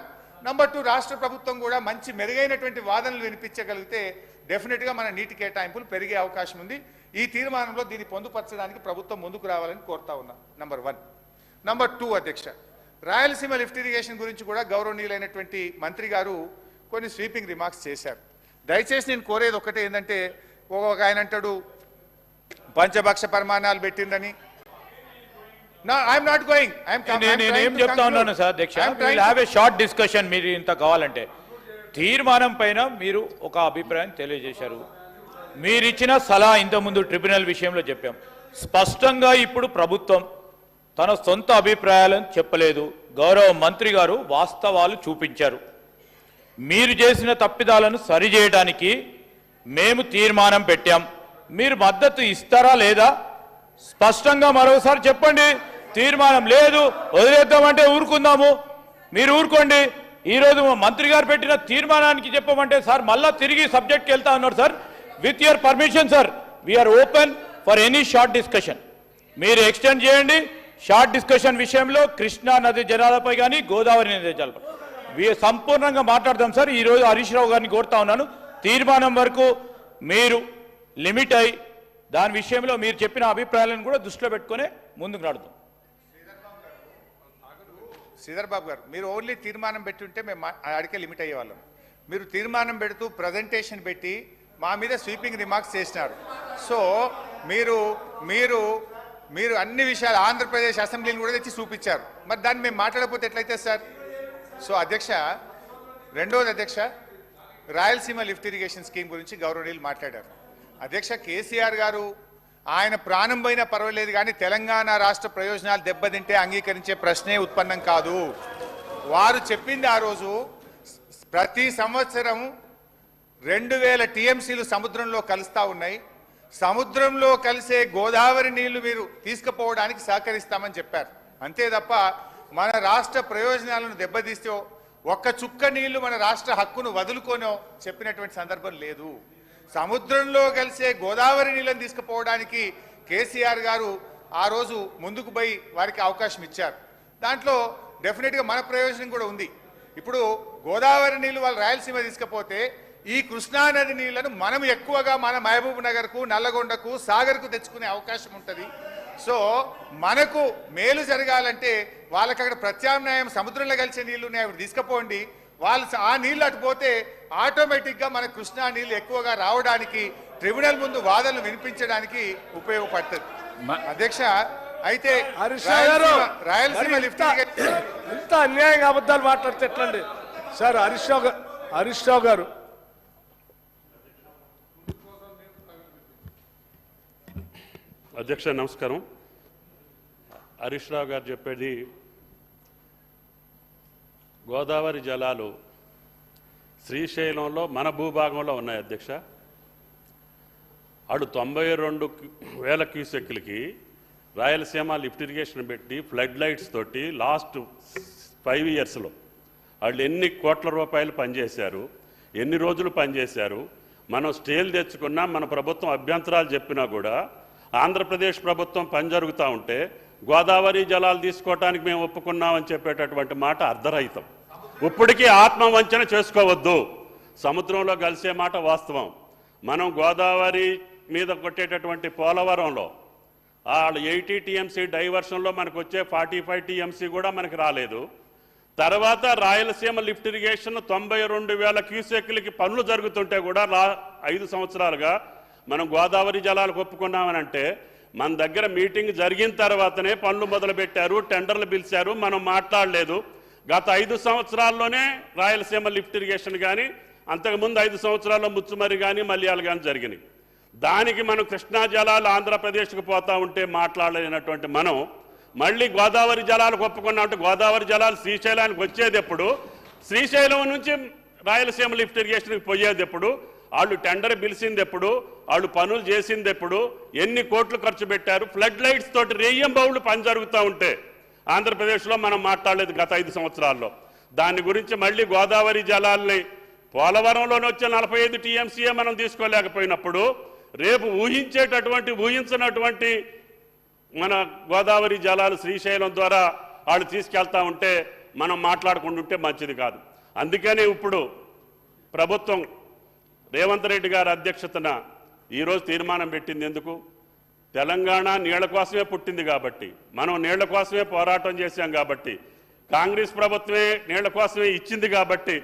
నంబర్ 2, రాష్ట్ర ప్రభుత్వం కూడా మంచి మెరుగైనటువంటి వాదనలు వినిపించగలిగితే డెఫినెట్గా మన నీటి కేటాయింపులు పెరిగే అవకాశం ఉంది. ఈ తీర్మానంలో దీన్ని పొందుపరచడానికి ప్రభుత్వం ముందుకు రావాలని కోరుతా ఉన్నా. నంబర్ 1. నంబర్ 2 అధ్యక్ష, రాయలసీమ లిఫ్ట్ ఇరిగేషన్ గురించి కూడా గౌరవనీయులైనటువంటి మంత్రి గారు కొన్ని స్వీపింగ్ రిమార్క్స్ చేశారు. దయచేసి నేను కోరేది ఒకటే ఏంటంటే, ఒక ఆయన అంటాడు పంచభక్ష పరిమాణాలు పెట్టిందని. నేనేం చెప్తా ఉన్నాను సార్ అధ్యక్ష, హ్యావ్ ఏ షార్ట్ డిస్కషన్. మీరు ఇంత కావాలంటే తీర్మానం పైన మీరు ఒక అభిప్రాయం తెలియజేశారు. మీరు ఇచ్చిన సలహా ఇంతకుముందు ట్రిబ్యునల్ విషయంలో చెప్పాం. స్పష్టంగా ఇప్పుడు ప్రభుత్వం తన సొంత అభిప్రాయాలను చెప్పలేదు. గౌరవ మంత్రి గారు వాస్తవాలు చూపించారు. మీరు చేసిన తప్పిదాలను సరిచేయడానికి మేము తీర్మానం పెట్టాం. మీరు మద్దతు ఇస్తారా లేదా స్పష్టంగా మరోసారి చెప్పండి. తీర్మానం లేదు వదిలేద్దామంటే ఊరుకుందాము, మీరు ఊరుకోండి. ఈరోజు మంత్రి గారు పెట్టిన తీర్మానానికి చెప్పమంటే సార్ మళ్ళా తిరిగి సబ్జెక్ట్కి వెళ్తా ఉన్నారు sir. With your permission sir, we are open for any short discussion. మీరు ఎక్స్టెండ్ చేయండి. షార్ట్ డిస్కషన్ విషయంలో కృష్ణా నది జలాలపై కానీ గోదావరి నది జలాలపై సంపూర్ణంగా మాట్లాడదాం సార్. ఈరోజు హరీష్ రావు గారిని కోరుతా ఉన్నాను, తీర్మానం వరకు మీరు లిమిట్ అయి దాని విషయంలో మీరు చెప్పిన అభిప్రాయాలను కూడా దృష్టిలో పెట్టుకునే ముందుకు నడుద్దాం. శ్రీధర్ బాబు గారు, మీరు ఓన్లీ తీర్మానం పెట్టుంటే మేము అడిగే లిమిట్ అయ్యేవాళ్ళం. మీరు తీర్మానం పెడుతూ ప్రజెంటేషన్ పెట్టి మా మీద స్వీపింగ్ రిమార్క్స్ చేసినారు. సో మీరు అన్ని విషయాలు ఆంధ్రప్రదేశ్ అసెంబ్లీని కూడా తెచ్చి చూపించారు. మరి దాన్ని మేము మాట్లాడకపోతే ఎట్లయితే సార్? సో అధ్యక్ష, రెండోది అధ్యక్ష, రాయలసీమ లిఫ్ట్ ఇరిగేషన్ స్కీమ్ గురించి గౌరవనీయులు మాట్లాడారు. అధ్యక్ష, కేసీఆర్ గారు ఆయన ప్రాణం పోయినా పర్వాలేదు కానీ తెలంగాణ రాష్ట్ర ప్రయోజనాలు దెబ్బతింటే అంగీకరించే ప్రశ్నే ఉత్పన్నం కాదు. వారు చెప్పింది ఆ రోజు ప్రతి సంవత్సరం 2000 టీఎంసీలు సముద్రంలో కలుస్తూ ఉన్నాయి. సముద్రంలో కలిసే గోదావరి నీళ్లు మీరు తీసుకుపోవడానికి సహకరిస్తామని చెప్పారు. అంతే తప్ప మన రాష్ట్ర ప్రయోజనాలను దెబ్బతీస్తే ఒక్క చుక్క నీళ్లు మన రాష్ట్ర హక్కును వదులుకోనో చెప్పినటువంటి సందర్భం లేదు. సముద్రంలో కలిసే గోదావరి నీళ్ళని తీసుకుపోవడానికి కేసీఆర్ గారు ఆ రోజు ముందుకు పోయి వారికి అవకాశం ఇచ్చారు. దాంట్లో డెఫినెట్గా మన ప్రయోజనం కూడా ఉంది. ఇప్పుడు గోదావరి నీళ్లు వాళ్ళు రాయలసీమ తీసుకపోతే ఈ కృష్ణానది నీళ్లను మనం ఎక్కువగా మన మహబూబ్ నగర్కు, నల్లగొండకు, సాగర్కు తెచ్చుకునే అవకాశం ఉంటుంది. సో మనకు మేలు జరగాలంటే వాళ్ళకి అక్కడ ప్రత్యామ్నాయం సముద్రంలో కలిసే నీళ్లు ఉన్నాయి, అవి తీసుకుపోండి. వాళ్ళు ఆ నీళ్లు అటుపోతే ఆటోమేటిక్గా మన కృష్ణా నీళ్లు ఎక్కువగా రావడానికి, ట్రిబ్యునల్ ముందు వాదనలు వినిపించడానికి ఉపయోగపడుతుంది. అధ్యక్ష, అయితే రాయలసీమ లిఫ్ట్ ఎంత అన్యాయంగా అబద్ధాలు మాట్లాడితే ఎట్లండి సార్? హరీష్ రావు గారు అధ్యక్ష నమస్కారం. హరీష్ రావు గారు చెప్పేది గోదావరి జలాలు శ్రీశైలంలో మన భూభాగంలో ఉన్నాయి అధ్యక్ష. అడు 92,000 క్యూసెక్లకి రాయలసీమ లిఫ్ట్ ఇరిగేషన్ పెట్టి ఫ్లడ్ లైట్స్ తోటి లాస్ట్ 5 ఇయర్స్లో వాళ్ళు ఎన్ని కోట్ల రూపాయలు పనిచేశారు, ఎన్ని రోజులు పనిచేశారు. మనం స్టేలు తెచ్చుకున్నా, మన ప్రభుత్వం అభ్యంతరాలు చెప్పినా కూడా ఆంధ్రప్రదేశ్ ప్రభుత్వం పని జరుగుతూ ఉంటే గోదావరి జలాలు తీసుకోవటానికి మేము ఒప్పుకున్నామని చెప్పేటటువంటి మాట అర్ధరహితం. ఇప్పటికీ ఆత్మవంచన చేసుకోవద్దు. సముద్రంలో కలిసే మాట వాస్తవం. మనం గోదావరి మీద కొట్టేటటువంటి పోలవరంలో 80 టీఎంసీ డైవర్షన్లో మనకు వచ్చే 45 టీఎంసీ కూడా మనకు రాలేదు. తర్వాత రాయలసీమ లిఫ్ట్ ఇరిగేషన్ 92,000 క్యూసెక్లకి పనులు జరుగుతుంటే కూడా 5 సంవత్సరాలుగా మనం గోదావరి జలాలకు ఒప్పుకున్నామని అంటే మన దగ్గర మీటింగ్ జరిగిన తర్వాతనే పనులు మొదలుపెట్టారు, టెండర్లు పిలిచారు, మనం మాట్లాడలేదు. గత 5 సంవత్సరాల్లోనే రాయలసీమ లిఫ్ట్ ఇరిగేషన్ కానీ, అంతకుముందు 5 సంవత్సరాల్లో ముచ్చుమరి కానీ, మల్యాలు కానీ జరిగినాయి. దానికి మనం కృష్ణా జలాలు ఆంధ్రప్రదేశ్కు పోతా ఉంటే మాట్లాడలేనటువంటి మనం మళ్ళీ గోదావరి జలాలకు ఒప్పుకున్నామంటే గోదావరి జలాలు శ్రీశైలానికి వచ్చేది ఎప్పుడు, శ్రీశైలం నుంచి రాయలసీమ లిఫ్ట్ ఇరిగేషన్కి పోయేది ఎప్పుడు, వాళ్ళు టెండర్ పిలిచింది ఎప్పుడు, వాళ్ళు పనులు చేసింది ఎప్పుడు, ఎన్ని కోట్లు ఖర్చు పెట్టారు, ఫ్లడ్ లైట్స్ తోటి రెయ్యం బౌళ్ళు పని జరుగుతూ ఉంటే ఆంధ్రప్రదేశ్లో మనం మాట్లాడలేదు గత 5 సంవత్సరాల్లో. దాని గురించి మళ్ళీ గోదావరి జలాల్ని పోలవరంలోనే వచ్చే 45 టీఎంసీఏ మనం తీసుకోలేకపోయినప్పుడు రేపు ఊహించినటువంటి మన గోదావరి జలాలు శ్రీశైలం ద్వారా వాళ్ళు తీసుకెళ్తా ఉంటే మనం మాట్లాడుకుంటుంటే మంచిది కాదు. అందుకని ఇప్పుడు ప్రభుత్వం రేవంత్ రెడ్డి గారి అధ్యక్షతన ఈరోజు తీర్మానం పెట్టింది. ఎందుకు? తెలంగాణ నీళ్ల కోసమే పుట్టింది కాబట్టి, మనం నీళ్ల కోసమే పోరాటం చేశాం కాబట్టి, కాంగ్రెస్ ప్రభుత్వమే నీళ్ల కోసమే ఇచ్చింది కాబట్టి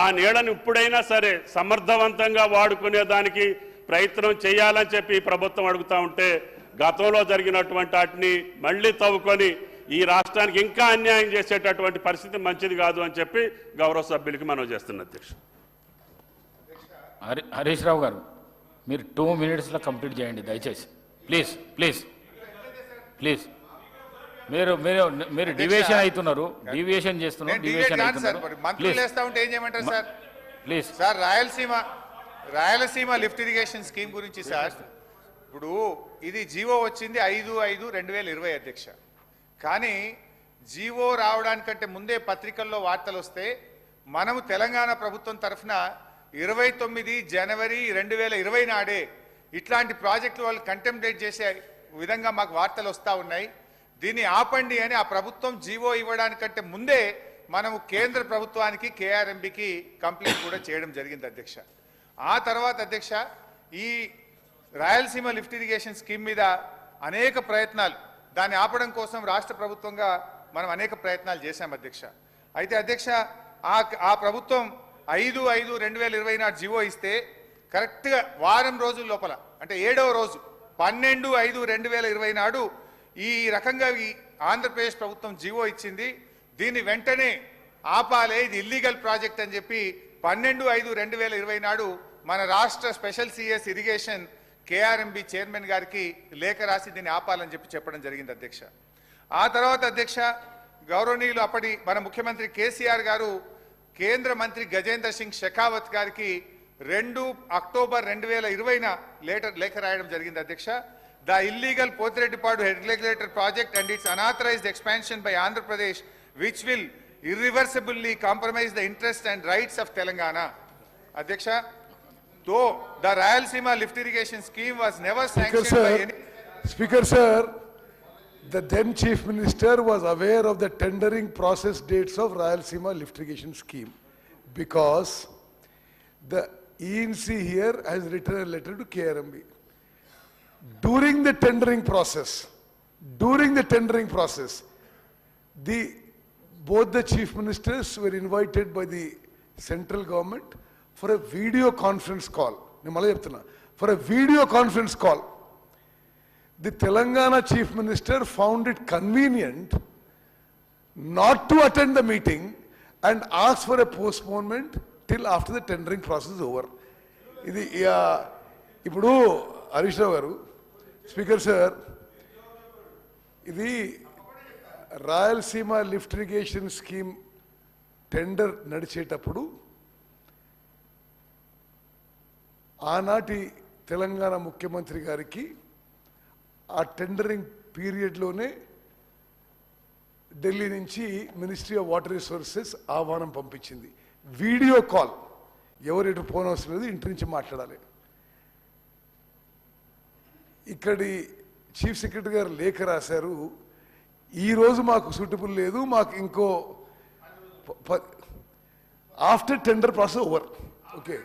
ఆ నీళ్లను ఇప్పుడైనా సరే సమర్థవంతంగా వాడుకునే దానికి ప్రయత్నం చేయాలని చెప్పి ప్రభుత్వం అడుగుతూ ఉంటే గతంలో జరిగినటువంటి వాటిని మళ్ళీ తవ్వుకొని ఈ రాష్ట్రానికి ఇంకా అన్యాయం చేసేటటువంటి పరిస్థితి మంచిది కాదు అని చెప్పి గౌరవ సభ్యులకి మనం చేస్తున్న అధ్యక్ష. హరీష్ రావు గారు, మీరు 2 minutesలో కంప్లీట్ చేయండి దయచేసి. Please please please. మీరు డివియేషన్ అవుతున్నారు, డివియేషన్ చేస్తున్నారు, డివియేషన్ అవుతున్నారు. Please sir, Rayalaseema lift irrigation scheme గురించి సార్, ఇప్పుడు ఇది జీవో వచ్చింది 5/5/2020 అధ్యక్ష. కానీ జీవో రావడానికంటే ముందే పత్రికల్లో వార్తలు వస్తే మనము తెలంగాణ ప్రభుత్వం తరఫున 29 జనవరి 2020 నాడే ఇట్లాంటి ప్రాజెక్టులు వాళ్ళు కంటెంప్లేట్ చేసే విధంగా మాకు వార్తలు వస్తూ ఉన్నాయి. దీన్ని ఆపండి అని ఆ ప్రభుత్వం జీవో ఇవ్వడానికంటే ముందే మనము కేంద్ర ప్రభుత్వానికి, కేఆర్ఎంబికి కంప్లైంట్ కూడా చేయడం జరిగింది అధ్యక్ష. ఆ తర్వాత అధ్యక్ష, ఈ రాయలసీమ లిఫ్ట్ ఇరిగేషన్ స్కీమ్ మీద అనేక ప్రయత్నాలు, దాన్ని ఆపడం కోసం రాష్ట్ర ప్రభుత్వంగా మనం అనేక ప్రయత్నాలు చేశాం అధ్యక్ష. అయితే అధ్యక్ష, ఆ ప్రభుత్వం 5/5/2020 నాడు జీవో ఇస్తే కరెక్ట్గా వారం రోజుల లోపల, అంటే 7వ రోజు 12/5/2020 నాడు ఈ రకంగా ఈ ఆంధ్రప్రదేశ్ ప్రభుత్వం జీవో ఇచ్చింది, దీన్ని వెంటనే ఆపాలే, ఇది ఇల్లీగల్ ప్రాజెక్ట్ అని చెప్పి 12/5/2020 నాడు మన రాష్ట్ర special CS irrigation KRMB chairman గారికి లేఖ రాసి దీన్ని ఆపాలని చెప్పడం జరిగింది అధ్యక్ష. ఆ తర్వాత అధ్యక్ష గౌరవనీయులు అప్పటి మన ముఖ్యమంత్రి కేసీఆర్ గారు కేంద్ర మంత్రి గజేంద్ర సింగ్ షెకావత్ గారికి 2 అక్టోబర్ 2020 లేఖ రాయడం జరిగింది అధ్యక్ష. The illegal Pothireddypadu head regulator project and it's unauthorised expansion by Andhra Pradesh which will irreversibly compromise the interests and rights of Telangana. Adhyaksha, though the Rayalaseema lift irrigation scheme was never sanctioned by any... Speaker sir, the then Chief Minister was aware of the tendering process dates of Rayalaseema lift irrigation scheme because the ENC here has written a letter to KRMB. During the tendering process, both the chief ministers were invited by the central government for a video conference call. For a video conference call. The Telangana chief minister found it convenient not to attend the meeting and asked for a postponement till after the tendering process is over. Ipudu Harish Rao garu, Speaker sir, ఇది Rayalaseema lift irrigation scheme tender నడిచేటప్పుడు ఆనాటి తెలంగాణ ముఖ్యమంత్రి గారికి ఆ tendering పీరియడ్లోనే Delhi నుంచి ministry of water resources ఆహ్వానం పంపించింది. Video call, ఎవరు ఎటు పోనవసరం లేదు, ఇంటి నుంచి మాట్లాడాలి. ఇక్కడి చీఫ్ సెక్రటరీ గారు లేఖ రాశారు, ఈరోజు మాకు సూటబుల్ లేదు, మాకు ఇంకో after tender process over. Okay,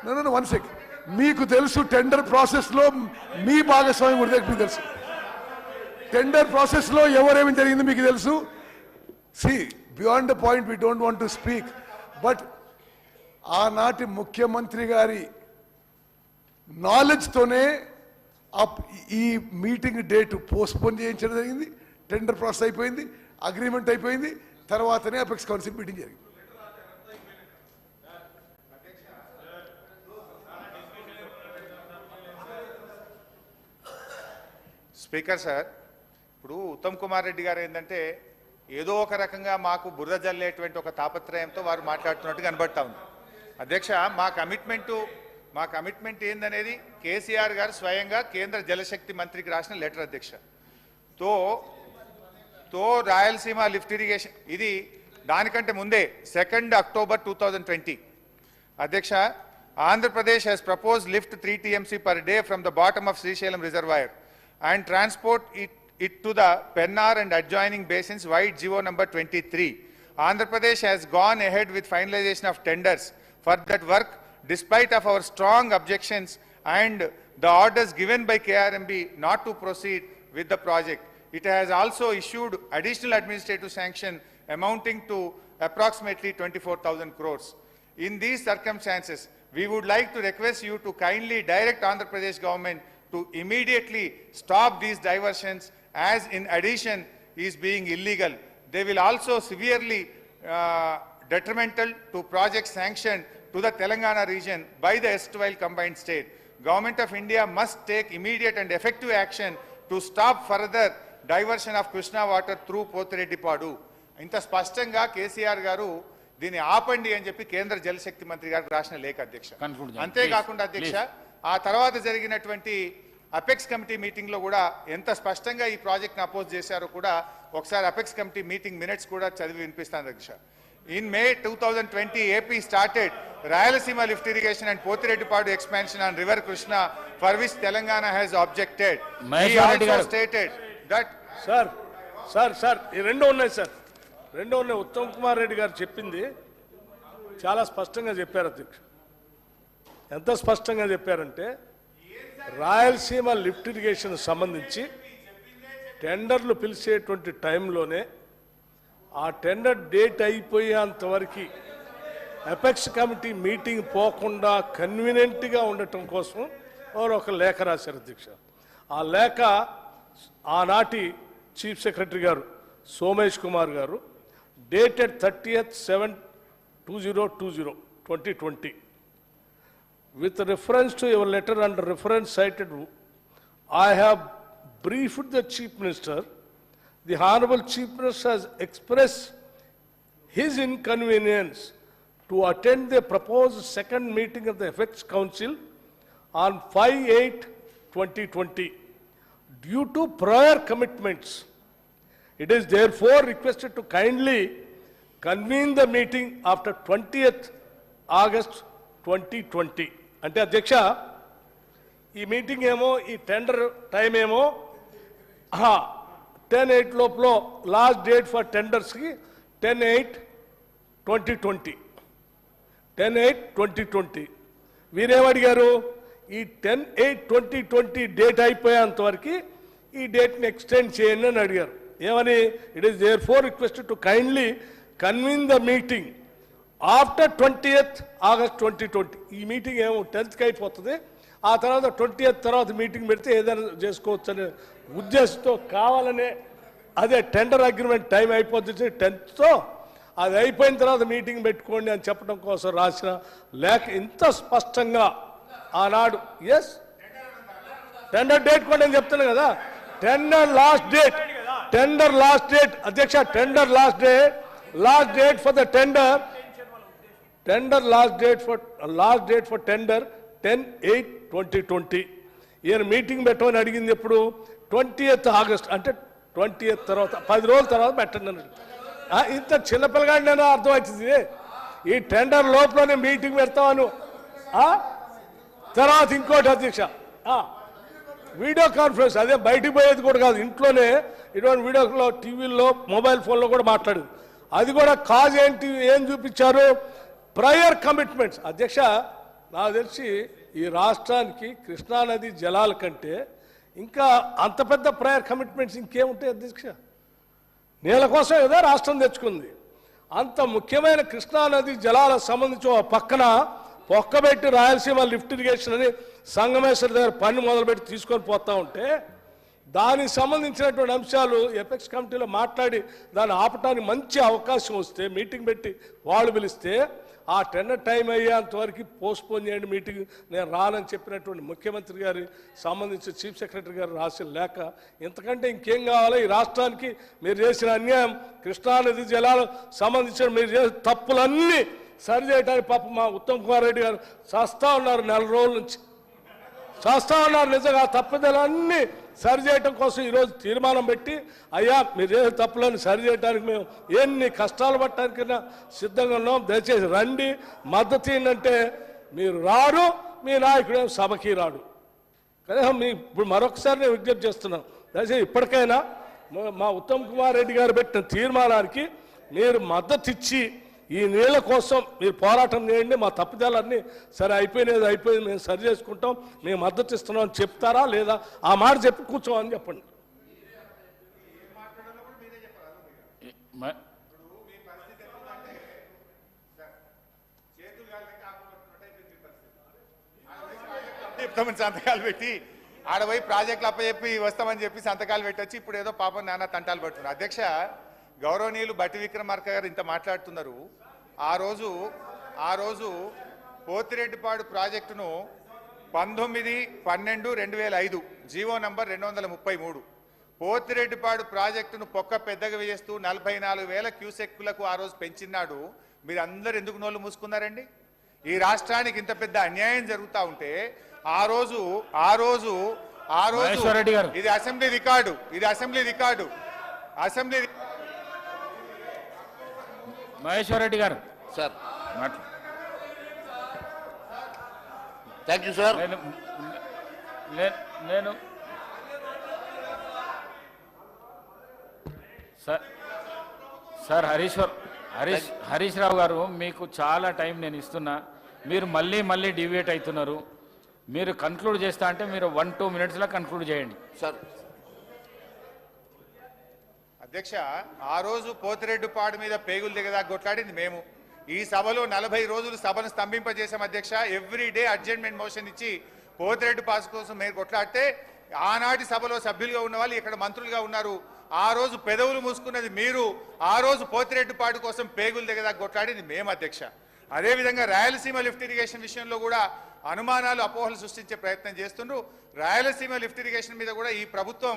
no 1 second. మీకు తెలుసు టెండర్ ప్రాసెస్లో మీ భాగస్వామ్యం కూడా మీకు తెలుసు, టెండర్ ప్రాసెస్లో ఎవరేమి జరిగింది మీకు తెలుసు. See beyond the point we don't want to speak, but ఆనాటి ముఖ్యమంత్రి గారి నాలెడ్జ్తోనే ఈ మీటింగ్ డేట్ పోస్ట్పోన్ చేయించడం జరిగింది. టెండర్ ప్రాసెస్ అయిపోయింది, అగ్రిమెంట్ అయిపోయింది, తర్వాతనే అపెక్స్ కౌన్సిల్ మీటింగ్ జరిగింది. స్పీకర్ సార్, ఇప్పుడు ఉత్తమ్ కుమార్ రెడ్డి గారు ఏంటంటే ఏదో ఒక రకంగా మాకు బురద జల్లేటువంటి ఒక తాపత్రయంతో వారు మాట్లాడుతున్నట్టు కనబడతా ఉంది. అధ్యక్ష, మా కమిట్మెంట్ ఏందనేది కేసీఆర్ గారు స్వయంగా కేంద్ర జలశక్తి మంత్రికి రాసిన లెటర్ అధ్యక్ష. తో రాయలసీమ లిఫ్ట్ ఇరిగేషన్ ఇది దానికంటే ముందే 2 అక్టోబర్ 2020 అధ్యక్ష, Andhra Pradesh has proposed lift 3 TMC per day from the bottom of Srisailam reservoir and transport it to the Pennar and adjoining basins via GO number 23. Andhra Pradesh has gone ahead with finalization of tenders for that work despite of our strong objections and the orders given by KRMB not to proceed with the project. It has also issued additional administrative sanction amounting to approximately 24,000 crores. In these circumstances, we would like to request you to kindly direct Andhra Pradesh government to immediately stop these diversions, as in addition is being illegal. They will also severely detrimental to projects sanctioned to the Telangana region by the erstwhile combined state. Government of India must take immediate and effective action to stop further diversion of Krishna water through Potireddipadu. ఇంత స్పష్టంగా కేసీఆర్ గారు దీన్ని ఆపండి అని చెప్పి కేంద్ర జలశక్తి మంత్రి గారికి రాసిన లేఖ అధ్యక్ష. అంతేకాకుండా అధ్యక్ష, ఆ తర్వాత జరిగినటువంటి అపెక్స్ కమిటీ మీటింగ్ లో కూడా ఎంత స్పష్టంగా ఈ ప్రాజెక్ట్ ని అపోజ్ చేశారో కూడా ఒకసారి అపెక్స్ కమిటీ మీటింగ్ మినిట్స్ కూడా చదివి వినిపిస్తాను అధ్యక్ష. In May 2020, AP started Rayalaseema lift irrigation and Potireddipadu expansion on River Krishna, for which Telangana has objected. He also stated that... sir ఈ రెండో ఉన్నాయి సార్, రెండో ఉన్నాయి. ఉత్తమ్ కుమార్ రెడ్డి గారు చెప్పింది చాలా స్పష్టంగా చెప్పారు అధ్యక్ష. ఎంత స్పష్టంగా చెప్పారంటే, రాయలసీమ లిఫ్ట్ ఇరిగేషన్ సంబంధించి టెండర్లు పిలిచేటువంటి టైంలోనే ఆ టెండర్ డేట్ అయిపోయేంతవరకు అపెక్స్ కమిటీ మీటింగ్ పోకుండా కన్వీనియంట్గా ఉండటం కోసం వారు ఒక లేఖ రాశారు అధ్యక్ష. ఆ లేఖ ఆనాటి చీఫ్ సెక్రటరీ గారు సోమేష్ కుమార్ గారు dated 30/7/2020 with reference to your letter under reference cited, I have briefed the Chief Minister. The Honorable Chief Minister has expressed his inconvenience to attend the proposed second meeting of the Effects Council on 5/8/2020 due to prior commitments. It is therefore requested to kindly convene the meeting after 20th August 2020. అంటే అధ్యక్ష ఈ meeting ఏమో ఈ tender time ఏమో 10/8 లోపల last date for టెండర్స్కి 10/8/2020 10/8/2020 వీరేమడిగారు ఈ 10/8/2020 date అయిపోయేంత వరకు ఈ డేట్ని ఎక్స్టెండ్ చేయండి అని అడిగారు. ఏమని? It is therefore requested to kindly convene the meeting after 20th August 2020. ఈ మీటింగ్ ఏమో 10th అయిపోతుంది, ఆ తర్వాత 20th తర్వాత మీటింగ్ పెడితే ఏదైనా చేసుకోవచ్చు అనే ఉద్దేశంతో కావాలనే అదే టెండర్ అగ్రిమెంట్ టైం అయిపోతుంది 10th, అది అయిపోయిన తర్వాత మీటింగ్ పెట్టుకోండి అని చెప్పడం కోసం రాసిన లేఖ ఇంత స్పష్టంగా ఆనాడు టెండర్ డేట్ కూడా నేను చెప్తాను కదా, టెండర్ లాస్ట్ డేట్ అధ్యక్ష, tender last date for the tender last date for tender 10/8/2020. ఈయన మీటింగ్ పెట్టమని అడిగింది ఎప్పుడు? 20th August, అంటే 20th తర్వాత 10 రోజుల తర్వాత పెట్టండి అన్నాడు. ఇంత చిన్నపిల్లగాడి నేను అర్థమవుతుంది. ఈ టెండర్ లోపలనే మీటింగ్ పెడతాను. తర్వాత ఇంకోటి అధ్యక్ష, వీడియో కాన్ఫరెన్స్, అదే బయటికి పోయేది కూడా కాదు, ఇంట్లోనే ఇటువంటి వీడియోలో టీవీల్లో మొబైల్ ఫోన్లో కూడా మాట్లాడేది. అది కూడా కాజ్ ఏంటి, ఏం చూపించారు? Prior commitments. అధ్యక్ష నాకు తెలిసి ఈ రాష్ట్రానికి కృష్ణానది జలాల కంటే ఇంకా అంత పెద్ద ప్రయర్ కమిట్మెంట్స్ ఇంకేముంటాయి అధ్యక్ష? నీళ్ళ కోసం ఏదో రాష్ట్రం తెచ్చుకుంది. అంత ముఖ్యమైన కృష్ణానది జలాలకు సంబంధించి పక్కన పొక్కబెట్టి రాయలసీమ లిఫ్ట్ ఇరిగేషన్ అని సంగమేశ్వర దగ్గర పని మొదలుపెట్టి తీసుకొని పోతా ఉంటే దానికి సంబంధించినటువంటి అంశాలు ఎపెక్స్ కమిటీలో మాట్లాడి దాన్ని ఆపటానికి మంచి అవకాశం వస్తే మీటింగ్ పెట్టి వాళ్ళు పిలిస్తే ఆ టెండర్ టైం అయ్యేంత వరకు పోస్ట్పోన్ చేయండి మీటింగ్, నేను రానని చెప్పినటువంటి ముఖ్యమంత్రి గారి సంబంధించి చీఫ్ సెక్రటరీ గారు రాసిన లేఖ. ఇంతకంటే ఇంకేం కావాలో ఈ రాష్ట్రానికి? మీరు చేసిన అన్యాయం, కృష్ణానది జలాలకు సంబంధించిన మీరు చేసిన తప్పులన్నీ సరి చేయడానికి పాపం మా ఉత్తమ్ కుమార్ రెడ్డి గారు చేస్తూ ఉన్నారు, 4 రోజుల నుంచి చేస్తూ ఉన్నారు. నిజంగా తప్పుదలన్నీ సరి చేయటం కోసం ఈరోజు తీర్మానం పెట్టి, అయ్యా మీరు చేసే తప్పులను సరి చేయడానికి మేము ఎన్ని కష్టాలు పట్టడానికైనా సిద్ధంగా ఉన్నాం, దయచేసి రండి, మద్దతు ఏంటంటే మీరు రారు, మీ నాయకుడు సభకి రాడు. కనీసం మీ ఇప్పుడు మరొకసారి నేను విజ్ఞప్తి చేస్తున్నాను, దయచేసి ఇప్పటికైనా మా ఉత్తమ్ కుమార్ రెడ్డి గారు పెట్టిన తీర్మానానికి మీరు మద్దతు ఇచ్చి ఈ నీళ్ళ కోసం మీరు పోరాటం చేయండి, మా తప్పిదాలన్నీ సరే అయిపోయింది మేము సరి చేసుకుంటాం, మేము మద్దతు ఇస్తున్నాం అని చెప్తారా లేదా? ఆ మాట చెప్పి కూర్చోమని చెప్పండి. సంతకాలు పెట్టి ఆడపోయి ప్రాజెక్టులు అప్పచెప్పి వస్తామని చెప్పి సంతకాలు పెట్టొచ్చి ఇప్పుడు ఏదో పాపం నానా తంటాలు పడుతున్నారు. అధ్యక్ష, గౌరవనీయులు బట్టి విక్రమార్క గారు ఇంత మాట్లాడుతున్నారు. ఆ రోజు పోతిరెడ్డిపాడు ప్రాజెక్టును 19/12/2005 జీవో నంబర్ 233 పోతిరెడ్డిపాడు ప్రాజెక్టును పొక్క పెద్దగా వేస్తూ 44,000 క్యూసెక్కులకు ఆ రోజు పెంచినాడు. మీరు అందరు ఎందుకు నోళ్ళు మూసుకున్నారండి? ఈ రాష్ట్రానికి ఇంత పెద్ద అన్యాయం జరుగుతూ ఉంటే ఆ రోజు ఇది అసెంబ్లీ రికార్డు మహేశ్వర్ రెడ్డి గారు సార్. Thank you sir. నేను సార్ హరీష్ రావు గారు, మీకు చాలా టైం నేను ఇస్తున్నా, మీరు మళ్ళీ డివియేట్ అవుతున్నారు. మీరు కన్క్లూడ్ చేస్తా అంటే మీరు 1-2 minutesలో కన్క్లూడ్ చేయండి సార్. అధ్యక్ష, ఆ రోజు పోతిరెడ్డిపాడు మీద పేగులు దిగదా కొట్లాడింది మేము. ఈ సభలో 40 రోజులు సభను స్తంభింపజేశాం అధ్యక్ష. ఎవ్రీ డే అడ్జర్న్మెంట్ మోషన్ ఇచ్చి పోతిరెడ్డి పాస్ కోసం మేము కొట్లాడితే ఆనాటి సభలో సభ్యులుగా ఉన్న వాళ్ళు ఇక్కడ మంత్రులుగా ఉన్నారు. ఆ రోజు పెదవులు మూసుకున్నది మీరు, ఆ రోజు పోతిరెడ్డిపాడు కోసం పేగులు దగ్గర కొట్లాడింది మేము అధ్యక్ష. అదేవిధంగా రాయలసీమ లిఫ్ట్ ఇరిగేషన్ విషయంలో కూడా అనుమానాలు అపోహలు సృష్టించే ప్రయత్నం చేస్తుండ్రు. రాయలసీమ లిఫ్ట్ ఇరిగేషన్ మీద కూడా ఈ ప్రభుత్వం